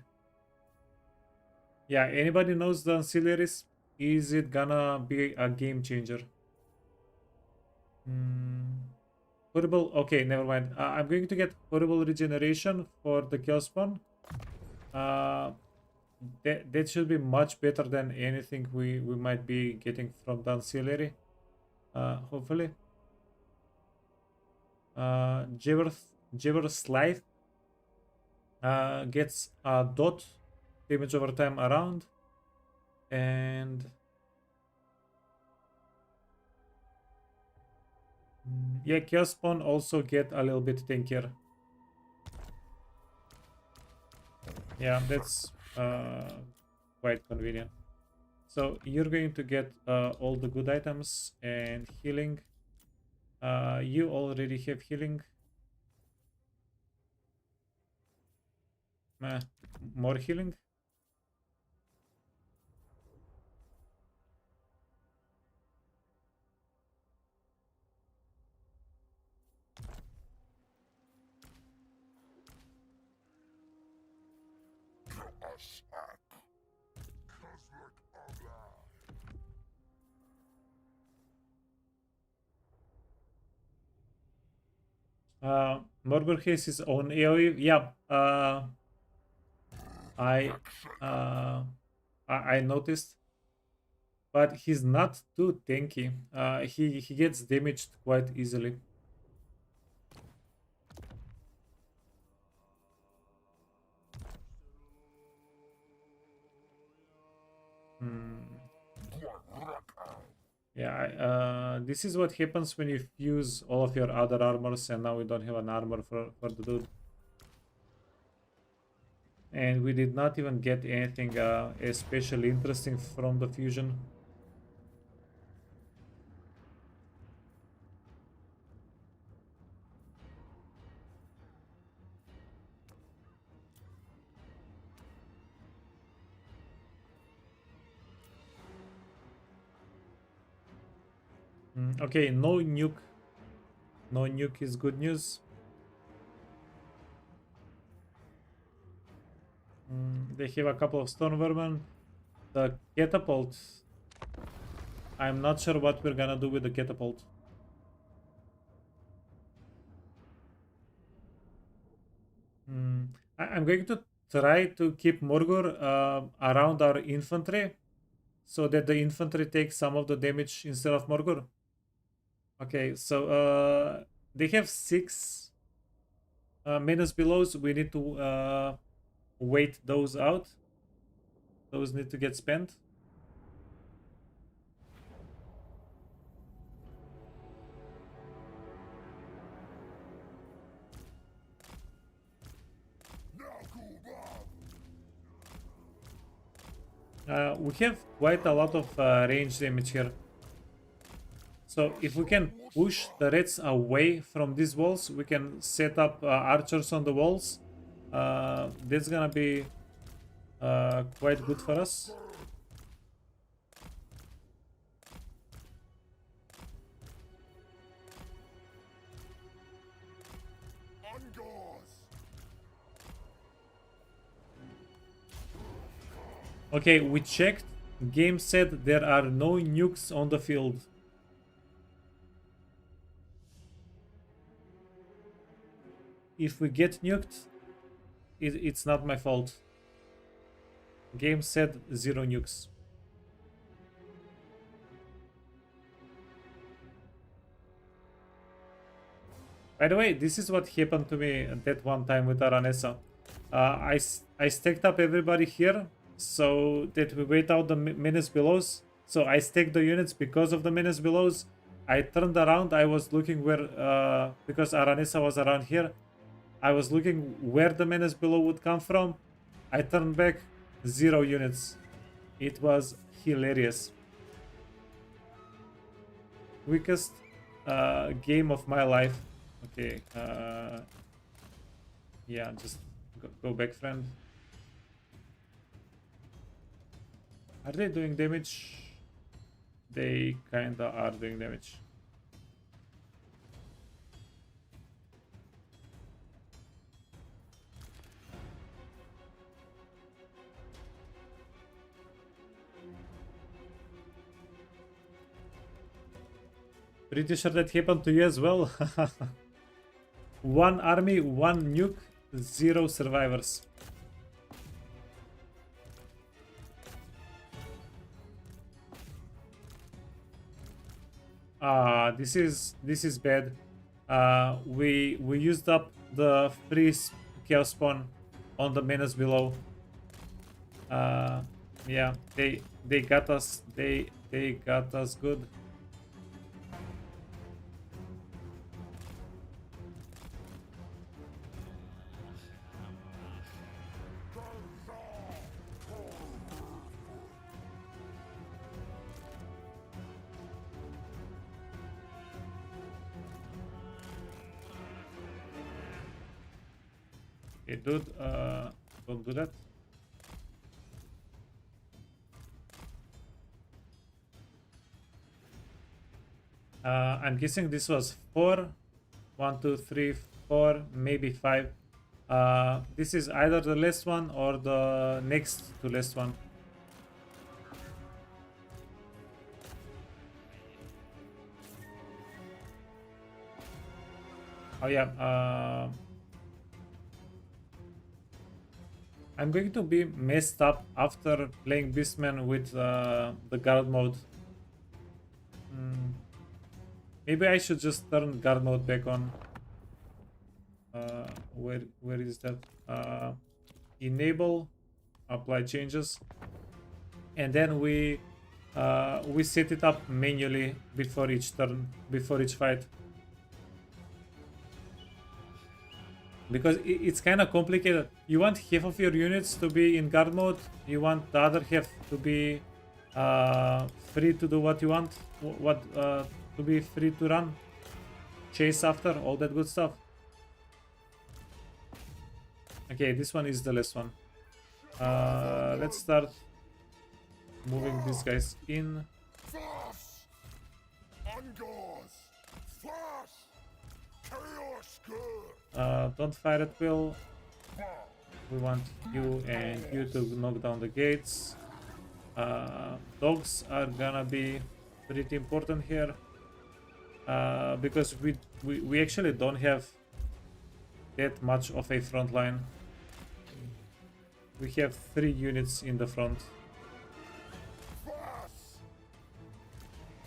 Speaker 1: Yeah, anybody knows the ancillaries? Is it gonna be a game changer? Horrible. Okay, never mind. I'm going to get horrible regeneration for the Chaos Spawn. That should be much better than anything we might be getting from the ancillary. Hopefully. Jibber Slide gets a dot damage over time around, and yeah, Chaos Spawn also get a little bit tankier. Yeah, that's quite convenient. So you're going to get all the good items and healing. You already have healing. Meh. More healing. Morgul has his own AoE. Yeah. I uh, I noticed, but he's not too tanky. He gets damaged quite easily. Yeah, this is what happens when you fuse all of your other armors, and now we don't have an armor for the dude. And we did not even get anything especially interesting from the fusion. Okay, no nuke. No nuke is good news. They have a couple of stone vermin. The catapult. I'm not sure what we're gonna do with the catapult. I'm going to try to keep Morgur around our infantry so that the infantry takes some of the damage instead of Morgur. Okay, so they have 6 menace belows. We need to wait those out. Those need to get spent. We have quite a lot of range damage here. So if we can push the reds away from these walls, we can set up archers on the walls. That's gonna be quite good for us. Okay, we checked. Game said there are no nukes on the field. If we get nuked, it's not my fault. Game said 0 nukes. By the way, this is what happened to me that one time with Aranesa. I stacked up everybody here so that we wait out the menace belows. So I stacked the units because of the menace belows. I turned around. I was looking where, because Aranesa was around here, I was looking where the menace below would come from. I turned back, 0 units. It was hilarious. Weakest game of my life. Okay, yeah, just go back, friend. Are they doing damage? They kinda are doing damage. Pretty sure that happened to you as well. 1 army, 1 nuke, 0 survivors. This is bad. We used up the free chaos spawn on the menace below. Yeah, they got us. They got us good. Okay, dude, Don't do that. I'm guessing this was 4. 1, 2, 3, 4, maybe 5. This is either the last one or the next to last one. Oh yeah, I'm going to be messed up after playing Beastmen with the guard mode. Maybe I should just turn guard mode back on. Where is that? Enable, apply changes, and then we set it up manually before each turn, before each fight. Because it's kind of complicated. You want half of your units to be in guard mode. You want the other half to be free to do what you want. To be free to run, chase after, all that good stuff. Okay, this one is the last one. Let's start moving these guys in.
Speaker 2: Fast! Angors! Fast! Chaos Scourge!
Speaker 1: Don't fire at will. We want you and you to knock down the gates. Dogs are gonna be pretty important here. Because we actually don't have that much of a front line. We have 3 units in the front.
Speaker 2: Fast!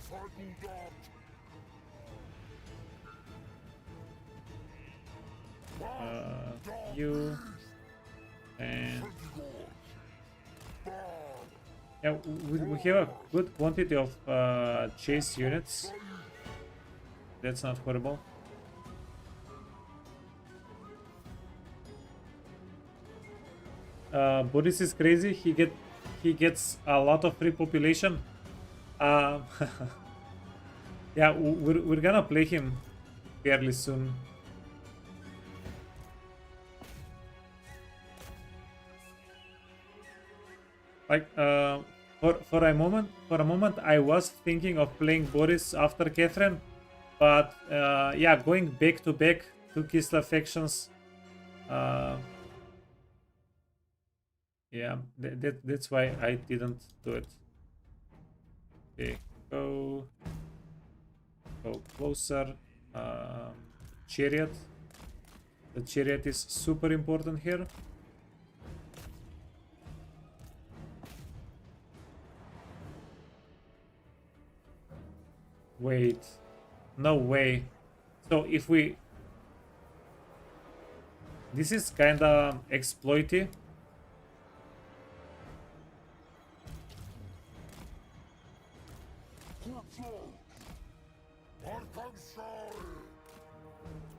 Speaker 2: Frightened dog!
Speaker 1: You and yeah, we have a good quantity of chase units. That's not horrible. Boris is crazy. He gets a lot of free population. Yeah, we're gonna play him fairly soon. Like for a moment I was thinking of playing Boris after Catherine, but yeah, going back to back to Kislev factions, yeah, that's why I didn't do it. Okay, go closer. Chariot. The chariot is super important here. Wait, no way. So if we... This is kinda exploity.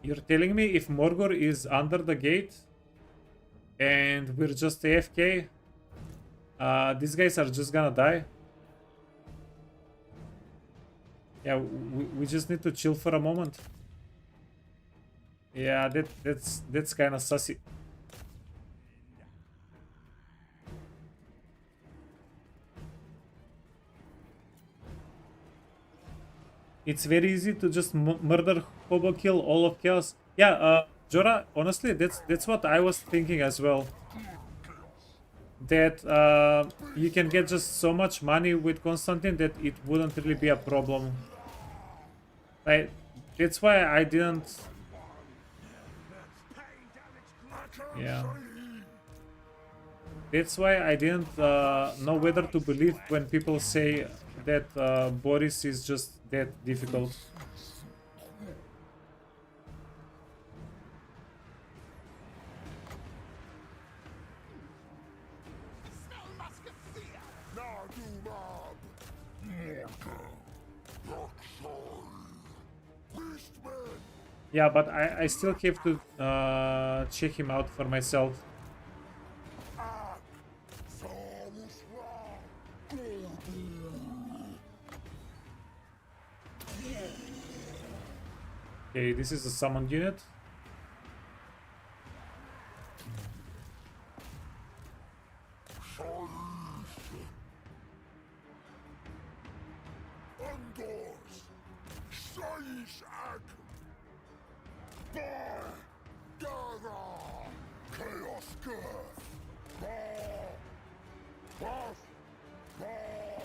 Speaker 1: You're telling me if Morgor is under the gate and we're just AFK, these guys are just gonna die? Yeah, we just need to chill for a moment. Yeah, that's kind of sussy. It's very easy to just murder, hobo kill all of chaos. Yeah, Jora, honestly, that's what I was thinking as well. That you can get just so much money with Constantine that it wouldn't really be a problem. That's why I didn't... Yeah. That's why I didn't know whether to believe when people say that Boris is just that difficult. Yeah, but I still have to check him out for myself. Okay, this is a summoned unit.
Speaker 2: Undors! Shayishak! Bar! Gara! Chaos Girth! Bar! Buff! Bar!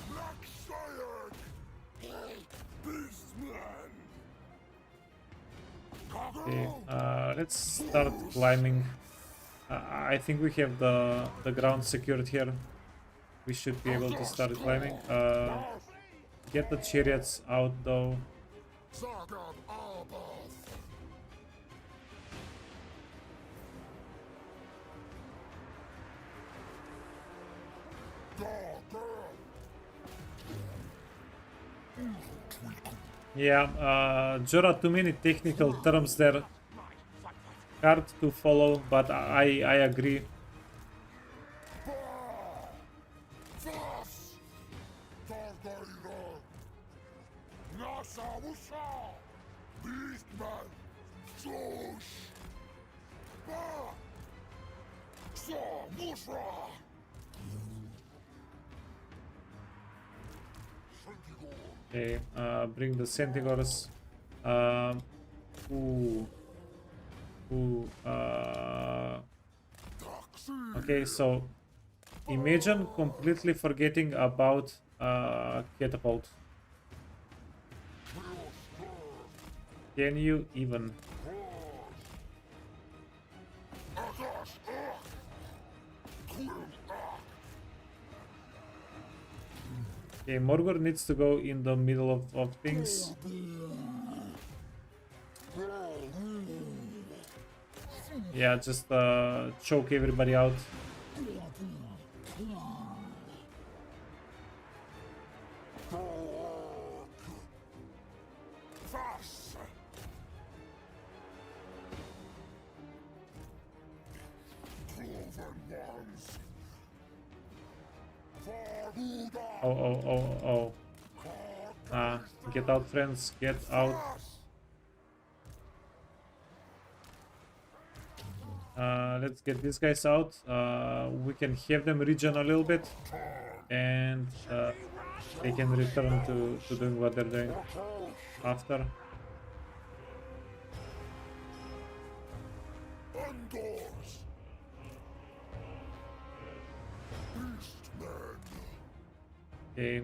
Speaker 2: Black Sire! Beastmen!
Speaker 1: Okay, let's start climbing. I think we have the ground secured here. We should be able to start climbing. Get the chariots out though.
Speaker 2: Zagab Albath!
Speaker 1: Yeah, there are too many technical terms there. Hard to follow, but I agree.
Speaker 2: Thus! Targaira! Nasa Wusa! Beastman! Josh! Ba! Sa Musra!
Speaker 1: Okay, bring the Centaurs. Ooh. Ooh. Okay, so imagine completely forgetting about catapult. Can you even? Okay, Morgor needs to go in the middle of things. Yeah, just choke everybody out.
Speaker 2: Thus! Cloven ones! Farbuda!
Speaker 1: Oh. Get out, friends. Get out. Let's get these guys out. We can have them regen a little bit. And they can return to doing what they're doing after.
Speaker 2: Undors! Beastmen!
Speaker 1: Okay,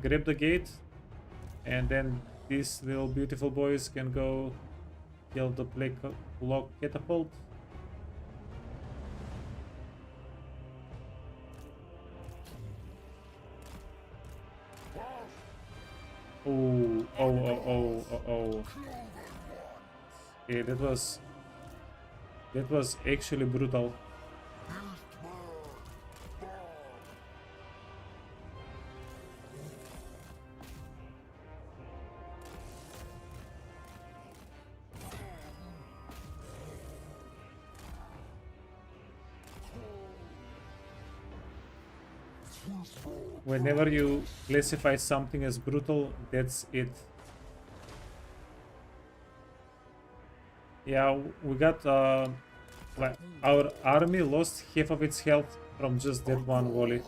Speaker 1: grab the gate. And then these little beautiful boys can go kill the block catapult. Oh. Okay, that was actually brutal. Whenever you classify something as brutal, that's it. Yeah, we got like our army lost half of its health from just that one volley.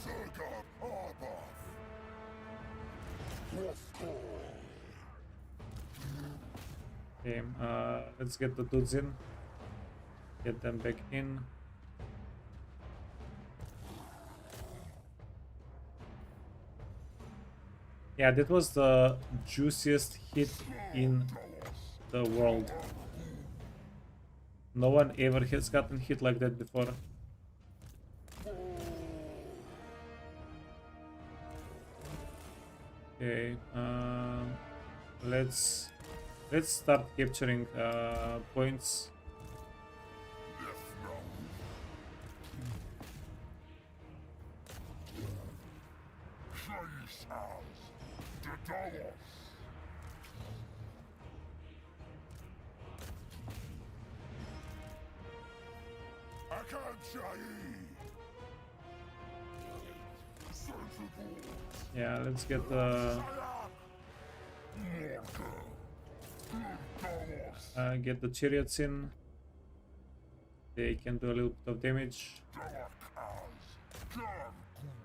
Speaker 2: Zagab Albath!
Speaker 1: Okay, let's get the dudes in. Get them back in. Yeah, that was the juiciest hit in the world. No one ever has gotten hit like that before. Okay, let's start capturing points. Yeah, let's get the chariots in. They can do a little bit of damage.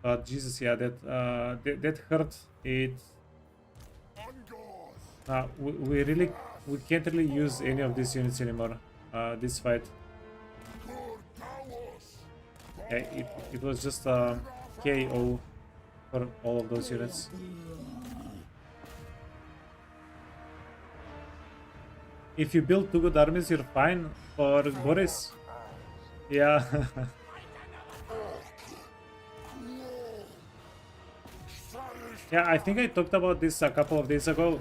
Speaker 1: But Jesus, yeah, that hurt. We can't really use any of these units anymore. This fight. Yeah, it was just a KO for all of those units. If you build 2 good armies, you're fine. For Boris, yeah. Yeah, I think I talked about this a couple of days ago.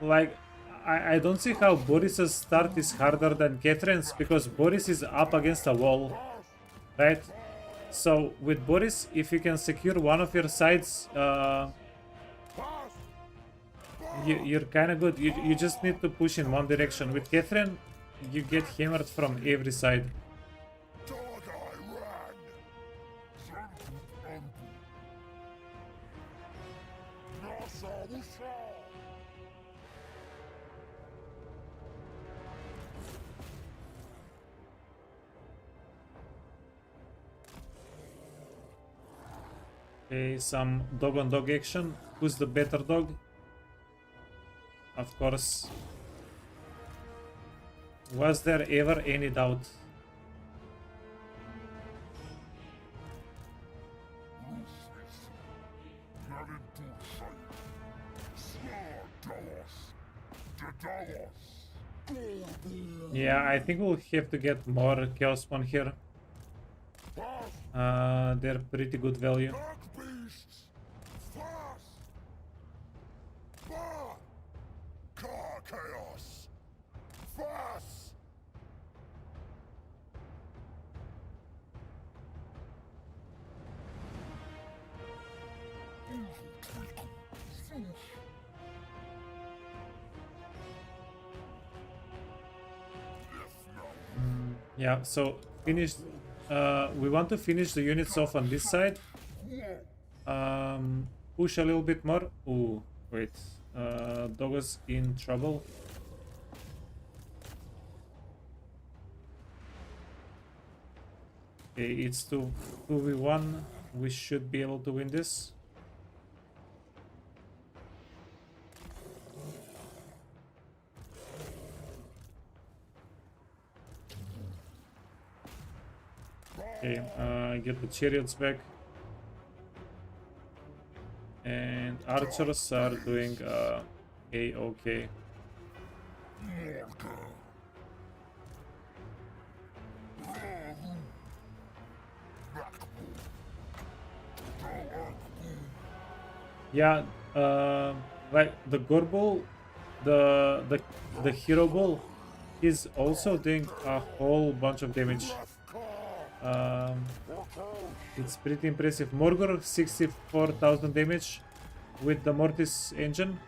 Speaker 1: Like, I don't see how Boris's start is harder than Catherine's, because Boris is up against a wall, right? So with Boris, if you can secure one of your sides, you're kind of good. You just need to push in one direction. With Catherine, you get hammered from every side. Okay, some dog on dog action. Who's the better dog? Of course. Was there ever any doubt? Yeah, I think we'll have to get more Chaos Spawn here. They're pretty good value. Yeah, so finish. We want to finish the units off on this side. Push a little bit more. Ooh, wait. Doggo's in trouble. Okay, it's 2v1. We should be able to win this. Okay, get the chariots back. And archers are doing A-okay. Yeah, like the Gorbul, the hero bull is also doing a whole bunch of damage. It's pretty impressive. Morgor 64,000 damage with the Mortis engine.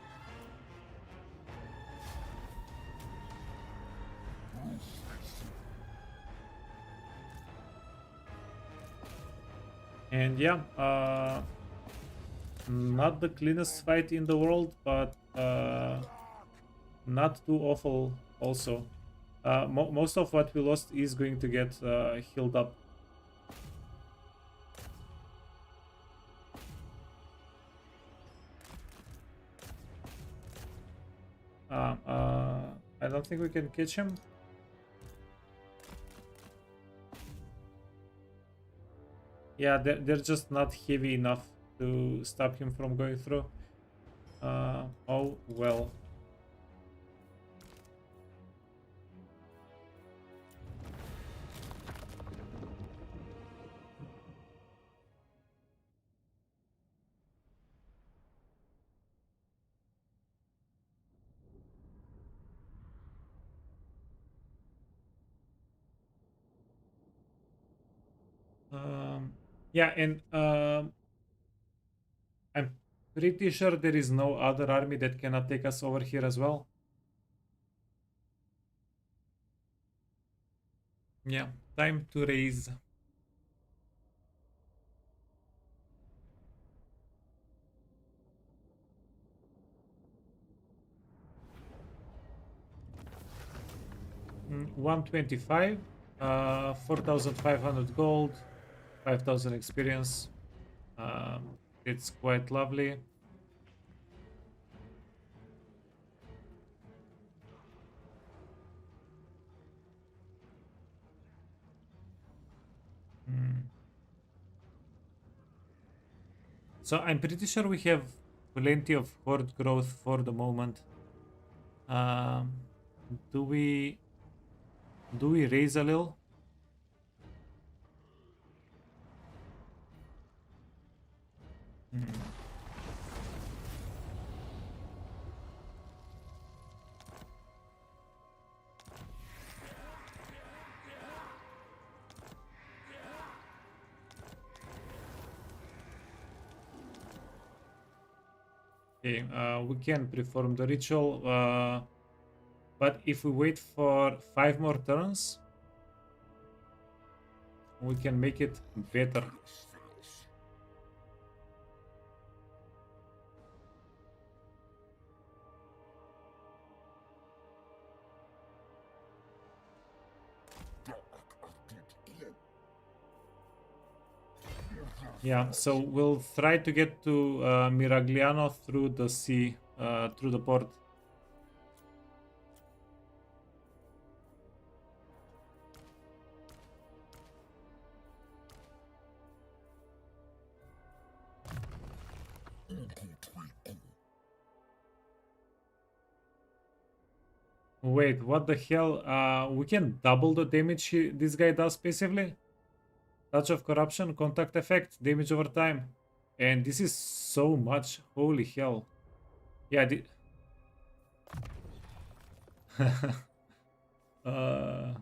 Speaker 1: And yeah, not the cleanest fight in the world, but not too awful also. Most of what we lost is going to get healed up. I don't think we can catch him. Yeah, they're just not heavy enough to stop him from going through. Oh well. Yeah, and I'm pretty sure there is no other army that cannot take us over here as well. Yeah, time to raise. 125, 4,500 gold, 5,000 experience. It's quite lovely. So I'm pretty sure we have plenty of horde growth for the moment. Um, do we raise a little? Okay, we can perform the ritual, but if we wait for 5 more turns, we can make it better. Yeah, so we'll try to get to Miragliano through the sea, through the port. Wait, what the hell? We can double the damage this guy does passively? Touch of Corruption, contact effect, damage over time. And this is so much. Holy hell. Yeah, uh,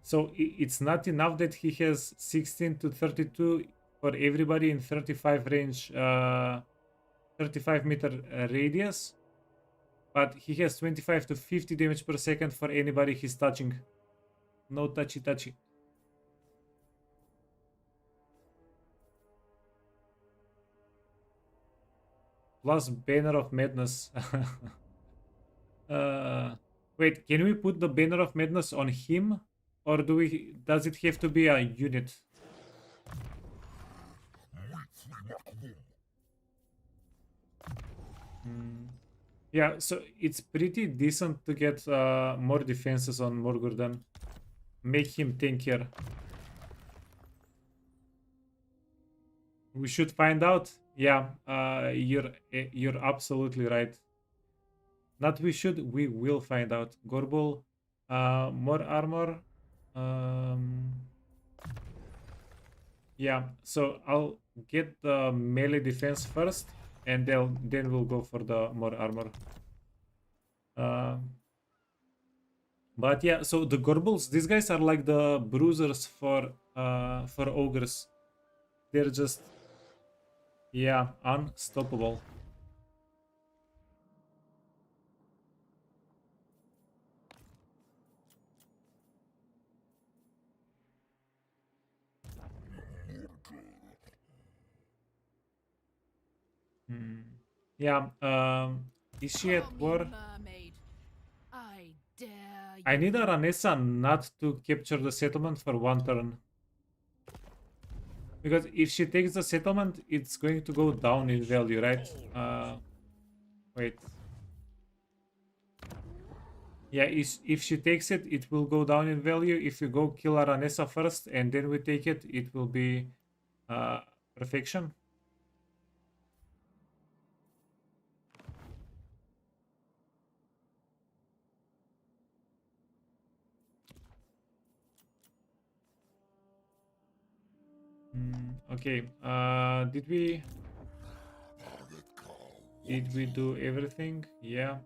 Speaker 1: so it's not enough that he has 16 to 32 for everybody in 35 range, 35 meter radius. But he has 25 to 50 damage per second for anybody he's touching. No touchy touchy. Plus Banner of Madness. Wait, can we put the Banner of Madness on him? Or does it have to be a unit? Yeah, so it's pretty decent to get more defenses on Morgurdan. Make him tankier. We should find out. Yeah, you're absolutely right. Not we should, we will find out. Gorbul, more armor. Yeah, so I'll get the melee defense first, and then we'll go for the more armor. But yeah, so the Gorbuls, these guys are like the bruisers for ogres. They're just, yeah, unstoppable. Yeah, is she at war?
Speaker 6: Mermaid. I dare you.
Speaker 1: I need a Ranessa not to capture the settlement for 1 turn. Because if she takes the settlement, it's going to go down in value, right? Wait. Yeah, if she takes it, it will go down in value. If you go kill Aranessa first and then we take it, it will be perfection. Okay, did we do everything? Yeah.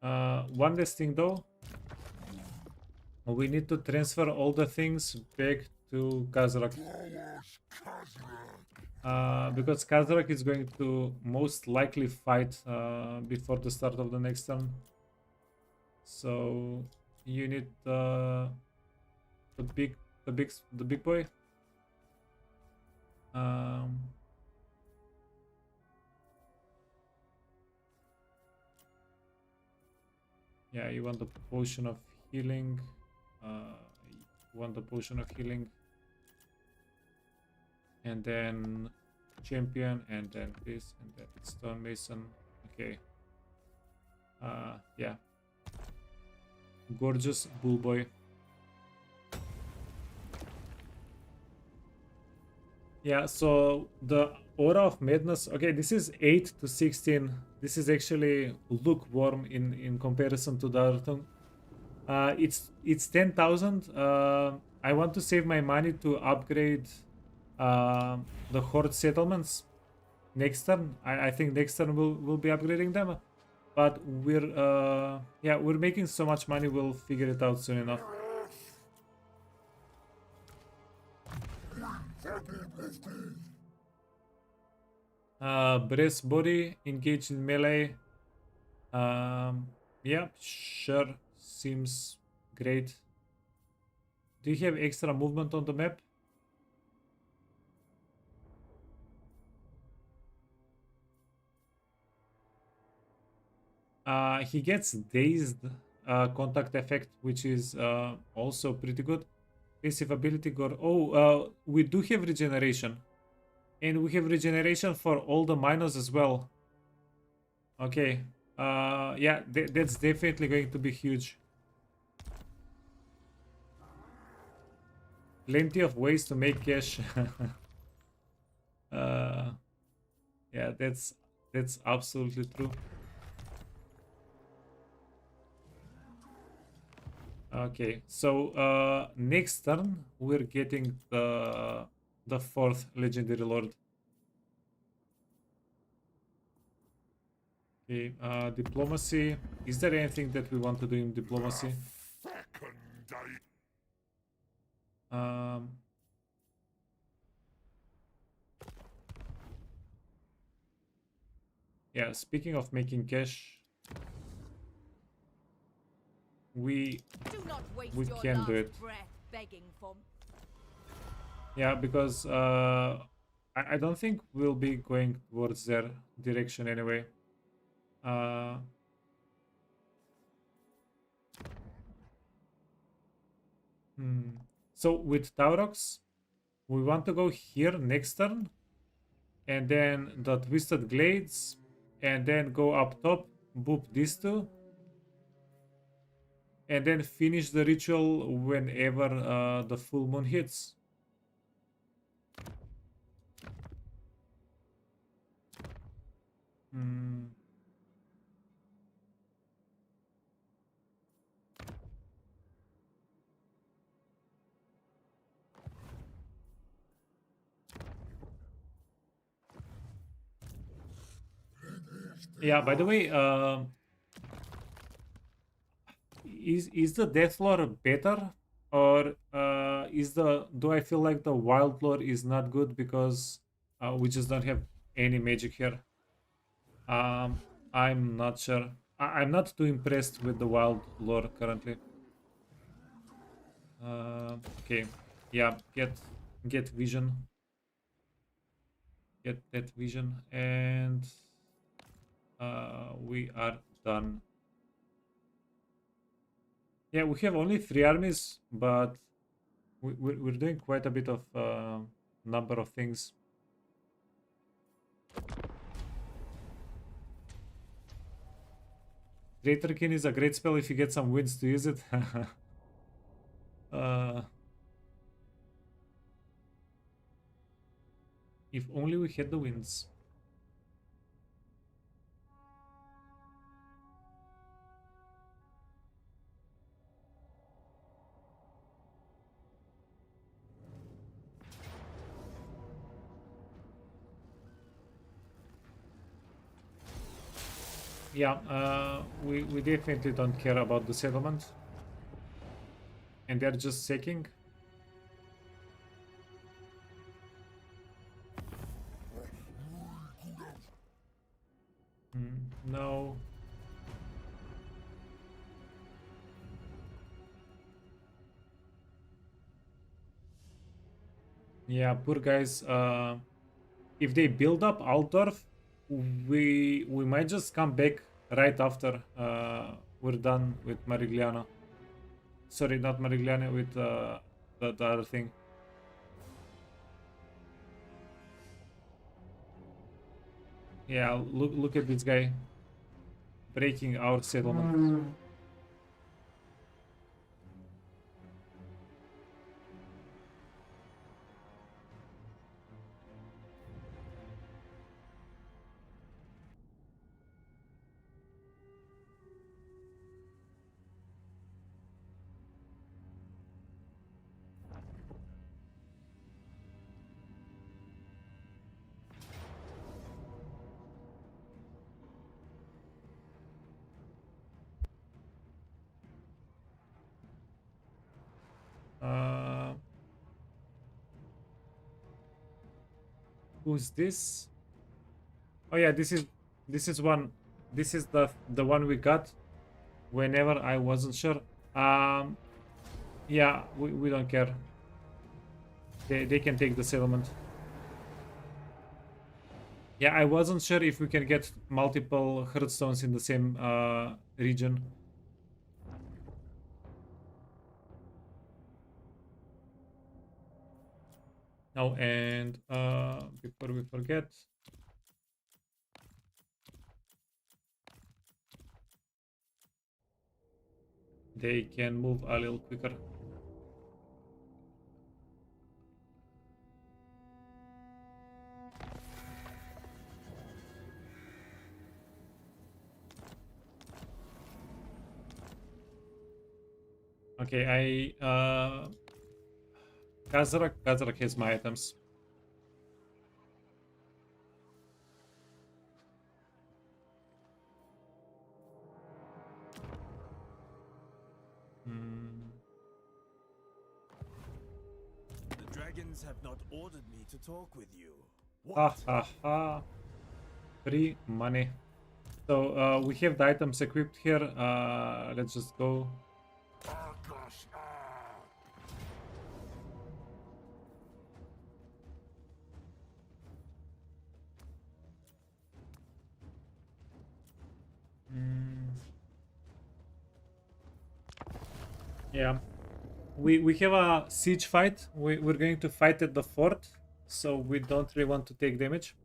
Speaker 1: One last thing though. We need to transfer all the things back to Kazrak. Because Kazrak is going to most likely fight before the start of the next turn. So you need the big boy. Yeah, you want the potion of healing. You want the potion of healing. And then champion, and then this, and then stonemason. Okay. Yeah. Gorgeous bull boy. Yeah, so the aura of madness. Okay, this is 8 to 16. This is actually lukewarm in comparison to the other thing. It's 10,000. I want to save my money to upgrade the horde settlements next turn. I think next turn we'll be upgrading them. But we're making so much money, we'll figure it out soon enough. Brace body, engage in melee. Yeah, sure, seems great. Do you have extra movement on the map? He gets dazed contact effect, which is also pretty good. Passive ability we do have regeneration. And we have regeneration for all the minors as well. Okay. Yeah, that's definitely going to be huge. Plenty of ways to make cash. Yeah, that's absolutely true. Okay, so next turn we're getting the 4th legendary lord. Okay, diplomacy. Is there anything that we want to do in diplomacy? Yeah, speaking of making cash, we can do it. Yeah, because I don't think we'll be going towards their direction anyway. So with Taurox, we want to go here next turn, and then the Twisted Glades, and then go up top, boop these two, and then finish the ritual whenever the full moon hits. Yeah, by the way, is the death lore better, or do I feel like the wild lore is not good because we just don't have any magic here? I'm not sure. I'm not too impressed with the wild lore currently. Okay, yeah, get vision, get that vision, and we are done. Yeah, we have only 3 armies, but we're doing quite a bit of number of things. Traitorkin is a great spell if you get some wins to use it. If only we had the wins. Yeah, we definitely don't care about the settlement. And they're just sacking. No. Yeah, poor guys. If they build up Altdorf, we might just come back right after we're done with Marigliano. Sorry, not Marigliano, with the other thing. Yeah, look at this guy breaking our settlement. Uh, who's this? Oh yeah, this is one. This is the one we got whenever I wasn't sure. Yeah, we don't care. They can take the settlement. Yeah, I wasn't sure if we can get multiple Hearthstones in the same region. Oh, and before we forget, they can move a little quicker. Okay, Kazrak has my items. Hmm.
Speaker 5: The dragons have not ordered me to talk with you.
Speaker 1: Ha
Speaker 5: What?
Speaker 1: ha ha. Free money. So we have the items equipped here. Let's just go. Mm. Yeah, we have a siege fight. We're going to fight at the fort, so we don't really want to take damage.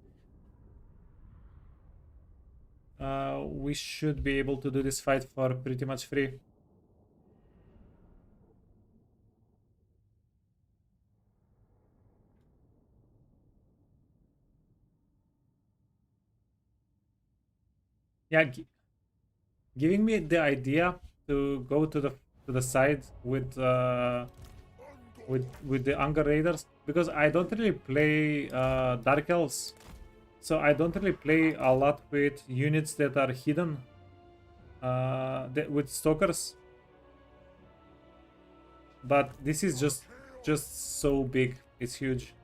Speaker 1: We should be able to do this fight for pretty much free. Yeah, giving me the idea to go to the side with the Unger Raiders, because I don't really play Dark Elves, so I don't really play a lot with units that are hidden with Stalkers. But this is just so big. It's huge.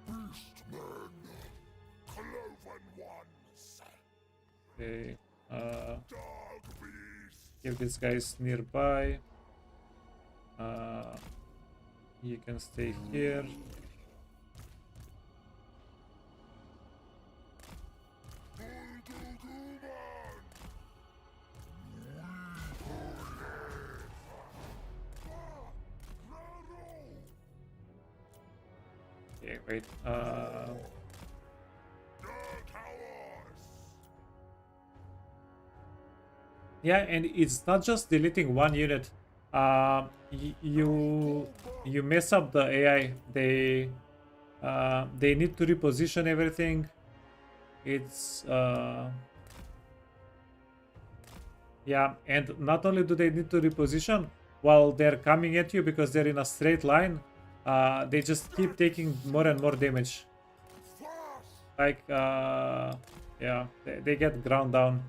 Speaker 2: Beastmen, cloven ones,
Speaker 1: Okay,
Speaker 2: dog beasts.
Speaker 1: if this guy's nearby, you can stay here. Okay, wait. Yeah, and it's not just deleting one unit. You mess up the AI. They need to reposition everything. It's yeah, and not only do they need to reposition while they're coming at you because they're in a straight line, they just keep taking more and more damage. Like yeah, they get ground down.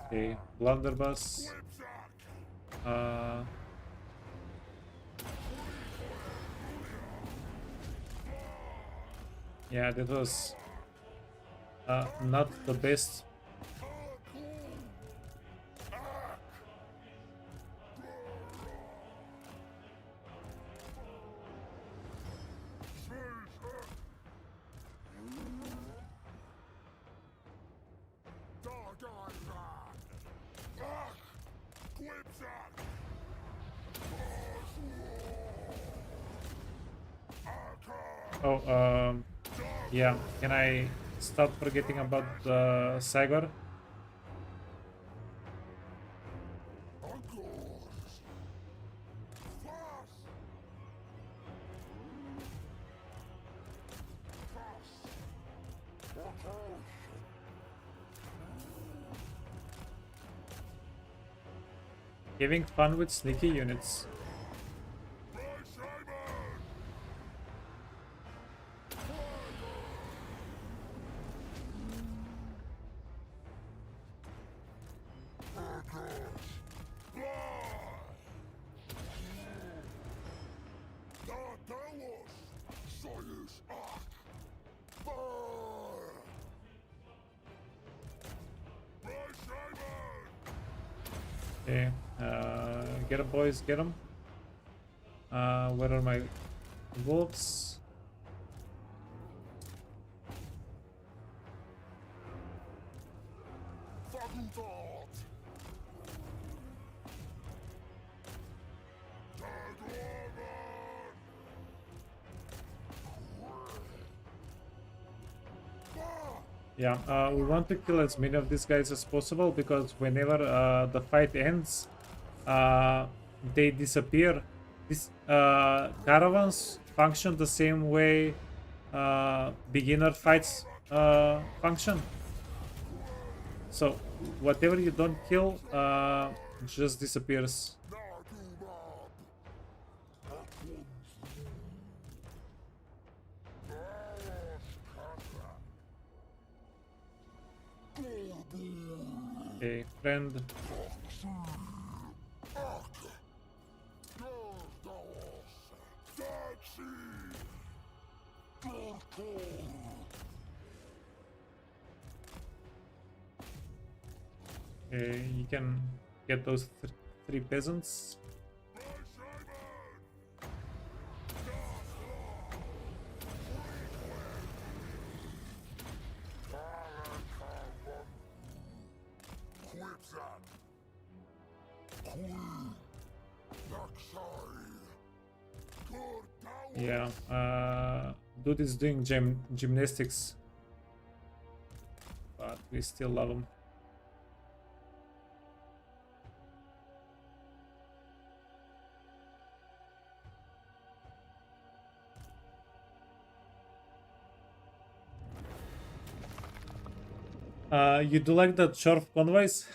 Speaker 1: Okay, blunderbuss. Yeah, that was not the best. Oh, yeah. Can I stop forgetting about the Sagor? Having fun with sneaky units. Okay, get 'em, boys, get 'em. Where are my wolves? Yeah, we want to kill as many of these guys as possible because whenever the fight ends, they disappear. These caravans function the same way beginner fights function. So whatever you don't kill just disappears. Okay, friend. Okay, you can get those three peasants. Yeah, dude is doing gymnastics, but we still love him. You do like the short convoys?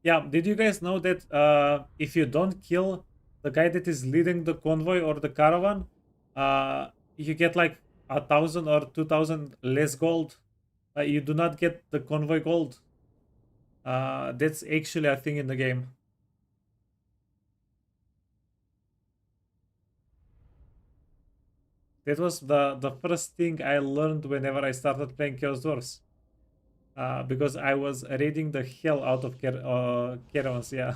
Speaker 1: Yeah, did you guys know that if you don't kill the guy that is leading the convoy or the caravan, you get like 1,000 or 2,000 less gold. You do not get the convoy gold. That's actually a thing in the game. That was the first thing I learned whenever I started playing Chaos Dwarfs. Because I was raiding the hell out of caravans, yeah.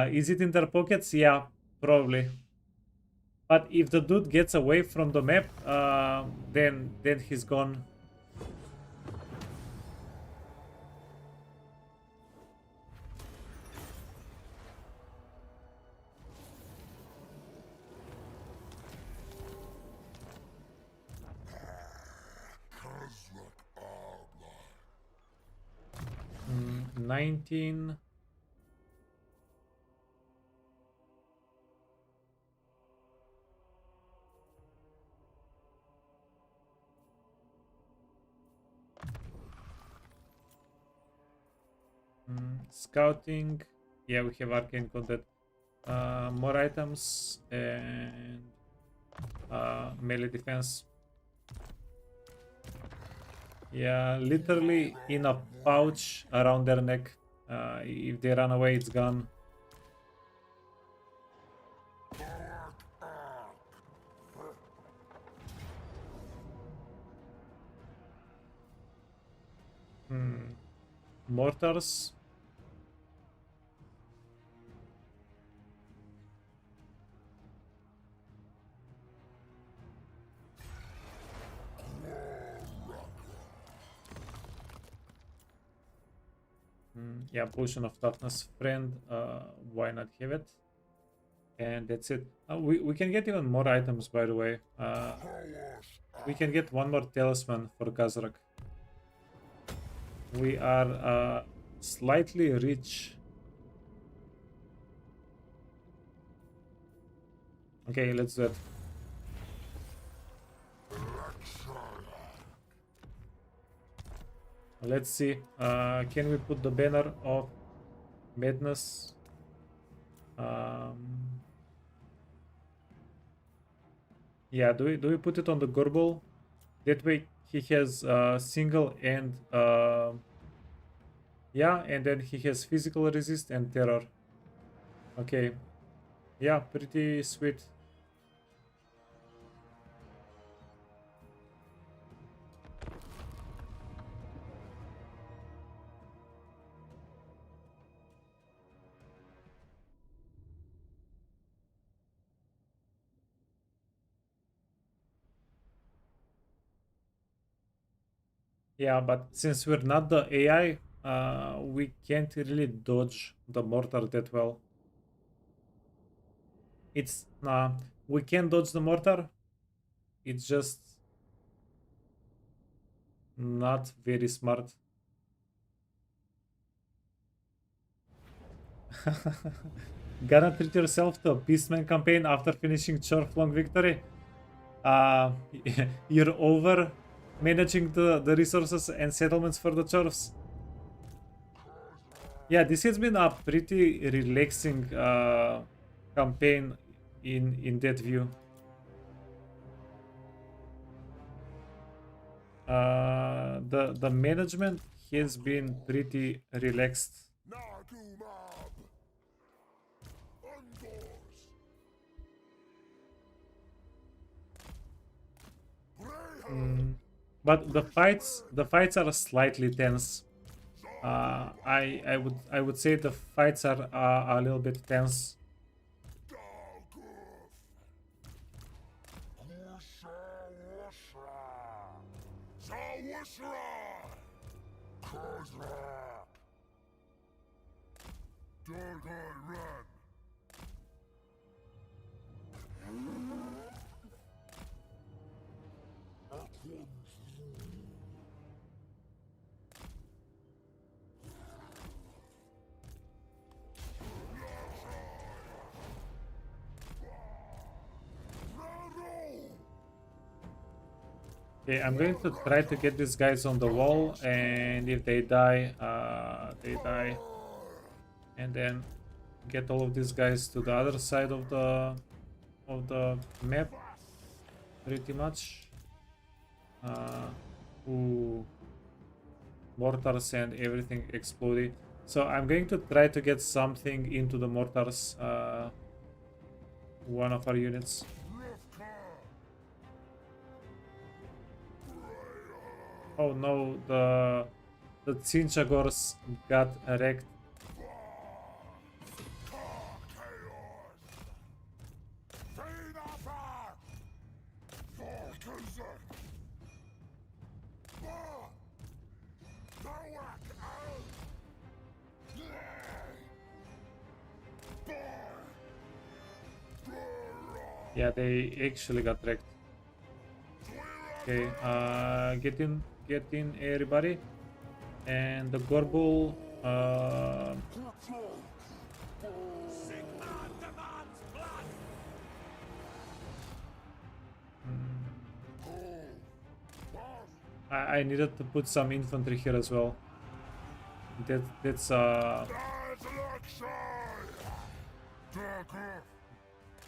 Speaker 1: Is it in their pockets? Yeah, probably. But if the dude gets away from the map, then he's gone. Mm, 19. Scouting. Yeah, we have arcane content. more items and melee defense. Yeah, literally in a pouch around their neck. If they run away, it's gone. Mortars. Yeah, potion of toughness, friend. Why not have it? And that's it. We can get even more items, by the way. We can get one more talisman for Gazrak. We are slightly rich. Okay, let's do it. Let's see. Can we put the banner of madness? Yeah, do we put it on the Gorbel? That way he has single and yeah, and then he has physical resist and terror. Okay. Yeah, pretty sweet. Yeah, but since we're not the AI, we can't really dodge the mortar that well. It's we can dodge the mortar. It's just not very smart. Gonna treat yourself to a Beastman campaign after finishing Chorf Long Victory. You're over managing the resources and settlements for the Chorfs. Yeah, this has been a pretty relaxing campaign in that view. The management has been pretty relaxed. But the fights are slightly tense. I would say the fights are a little bit tense. Okay, I'm going to try to get these guys on the wall, and if they die, they die. And then get all of these guys to the other side of the map, pretty much. Ooh, mortars and everything exploded. So I'm going to try to get something into the mortars. One of our units. Oh no, the Tsinchagors got wrecked. Yeah, they actually got wrecked. Okay, get in everybody. And the Gorbul, I needed to put some infantry here as well. That's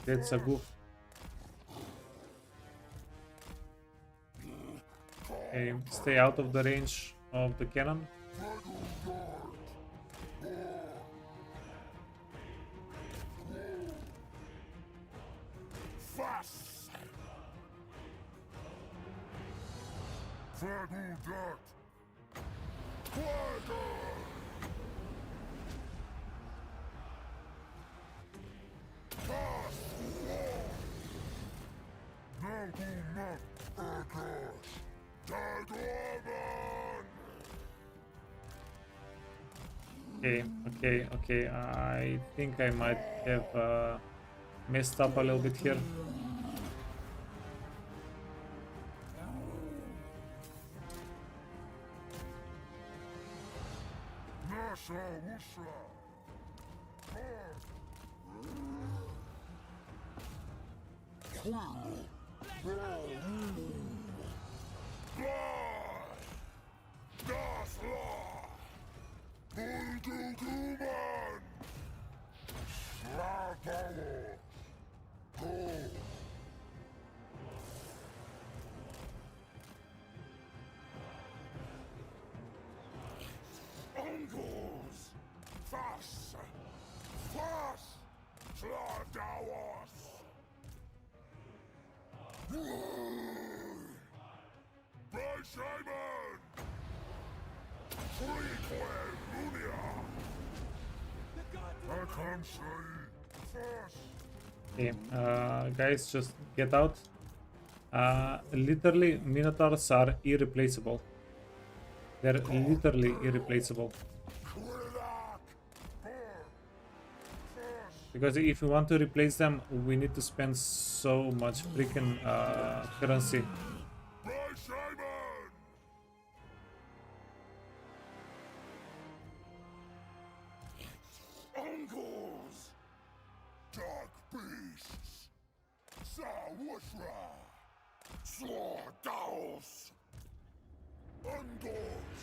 Speaker 1: That's a goof. Okay, stay out of the range of the cannon.
Speaker 2: Fast! Verhindert! Quagga! Fast! Nagumat Ergosh! Dagoman!
Speaker 1: Okay. I think I might have messed up a little bit here.
Speaker 2: Nasha Wusha! Das Law! Bulduguman! Slagalo! Go! Ongos! Fast! Fast! Sladawas! By Simon! Frequent Lunia! I can't say fast!
Speaker 1: Okay, guys, just get out. Literally, Minotaurs are irreplaceable. They're literally irreplaceable. Because if we want to replace them, we need to spend so much freaking currency.
Speaker 2: By Simon! Ongos! Dark beasts! Sawushra! Slaughterhouse! Ungors!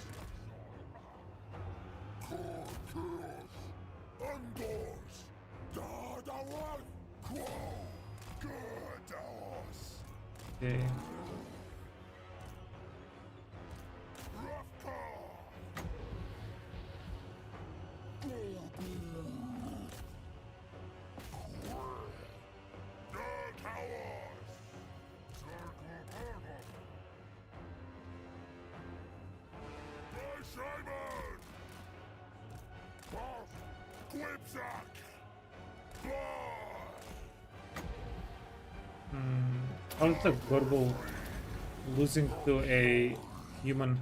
Speaker 2: Korkuros! Ungors! Dadawan! Quo! Godaos!
Speaker 1: Okay.
Speaker 2: Rafka! Godaos! By Simon! Quipsack!
Speaker 1: How is the Gorgo losing to a human?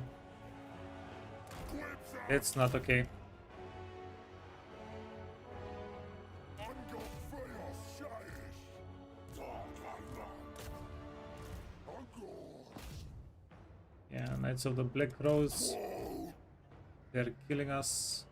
Speaker 1: That's not okay. Yeah, Knights of the Black Rose. They're killing us.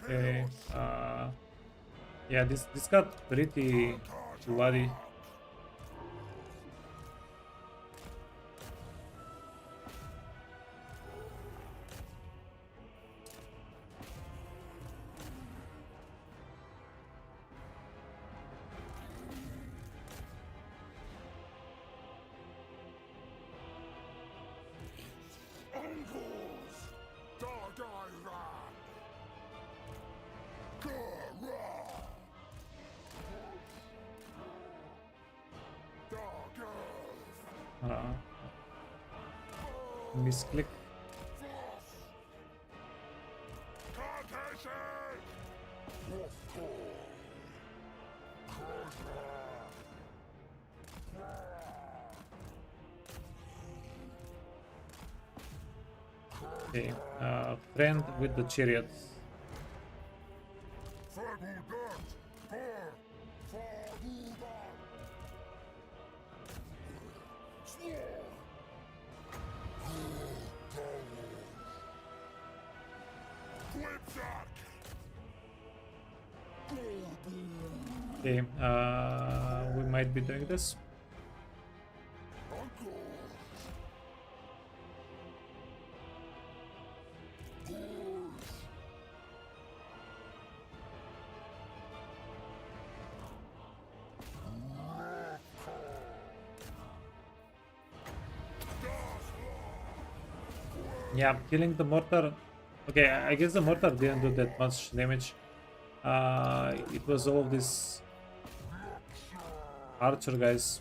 Speaker 1: Okay, yeah, this got pretty bloody. Misclick. Okay, friend with the chariots. Okay, we might be doing this. Yeah, killing the mortar. Okay, I guess the mortar didn't do that much damage. It was all of these archer guys.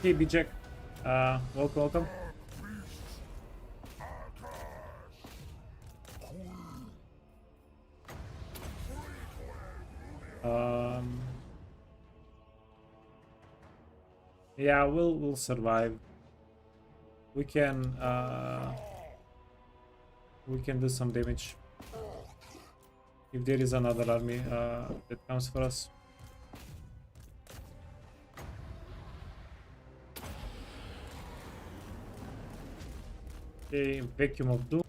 Speaker 1: Hey, B-Jack. Welcome. Yeah, we'll survive. We can do some damage if there is another army that comes for us. Okay, vacuum of doom.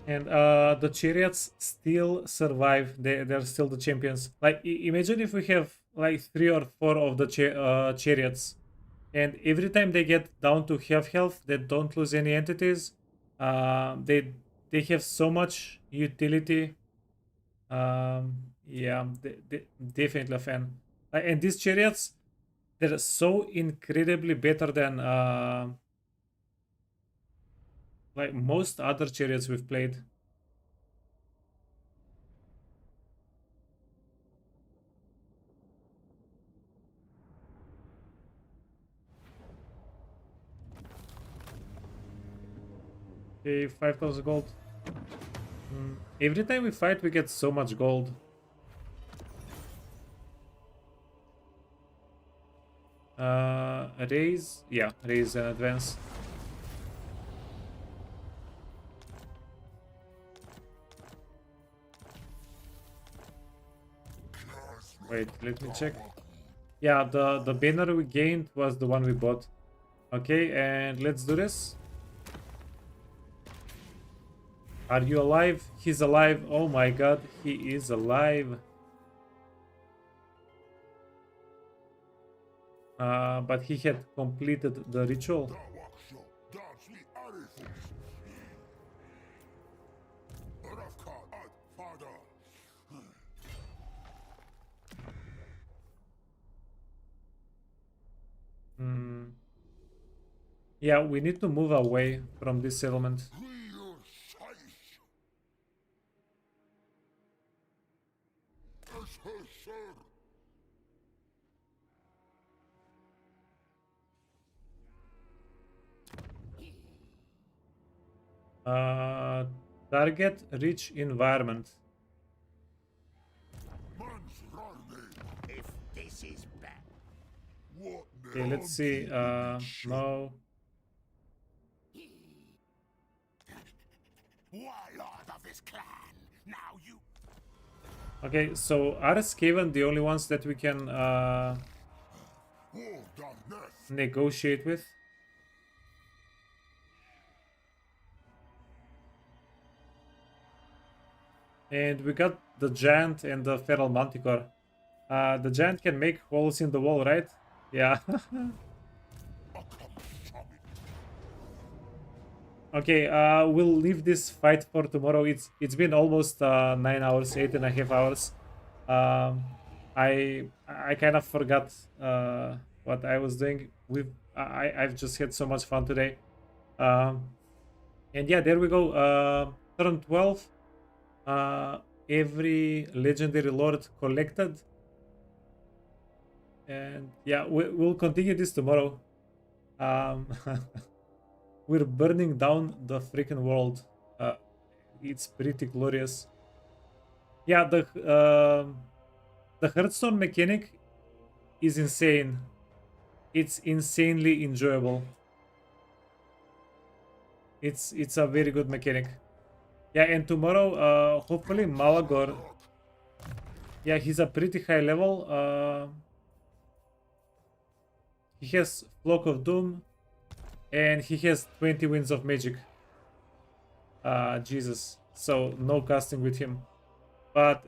Speaker 1: And the chariots still survive. They're still the champions. Like, imagine if we have like 3 or 4 of the chariots, and every time they get down to half health, they don't lose any entities. They have so much utility. Yeah, definitely a fan. And these chariots, they're so incredibly better than like most other chariots we've played. Okay, 5,000 gold. Every time we fight, we get so much gold. Raise? Yeah, raise and advance. Wait, let me check. Yeah, the banner we gained was the one we bought. Okay, and let's do this. Are you alive? He's alive. Oh my god, he is alive. But he had completed the ritual. Yeah, we need to move away from this settlement. Target rich environment.
Speaker 3: If this is bad.
Speaker 1: Okay, let's see. No.
Speaker 3: Warlord of this clan. Now you.
Speaker 1: Okay, so are Skaven the only ones that we can negotiate with? And we got the giant and the feral manticore. The giant can make holes in the wall, right? Yeah. Okay, we'll leave this fight for tomorrow. It's been almost 9 hours, 8.5 hours. I kind of forgot what I was doing. I've just had so much fun today. And yeah, there we go. Turn 12. Every legendary lord collected. And yeah, we'll continue this tomorrow. We're burning down the freaking world. It's pretty glorious. Yeah, the Hearthstone mechanic is insane. It's insanely enjoyable. It's a very good mechanic. Yeah, and tomorrow, hopefully Malagor. Yeah, he's a pretty high level. He has Flock of Doom, and he has 20 Winds of Magic. Jesus. So no casting with him. But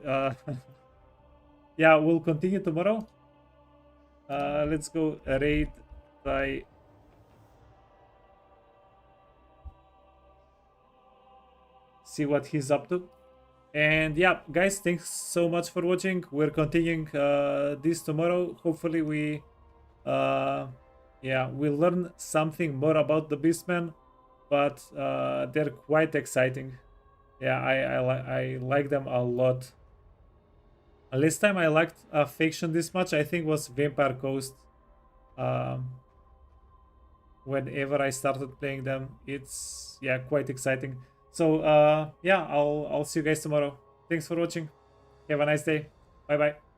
Speaker 1: yeah, we'll continue tomorrow. Let's go raid by see what he's up to. And yeah, guys, thanks so much for watching. We're continuing this tomorrow. Hopefully we yeah, we'll learn something more about the Beastmen, but they're quite exciting. Yeah, I like them a lot. Last time I liked a faction this much, I think, was Vampire Coast. Whenever I started playing them, it's, yeah, quite exciting. So yeah, I'll see you guys tomorrow. Thanks for watching. Have a nice day. Bye bye.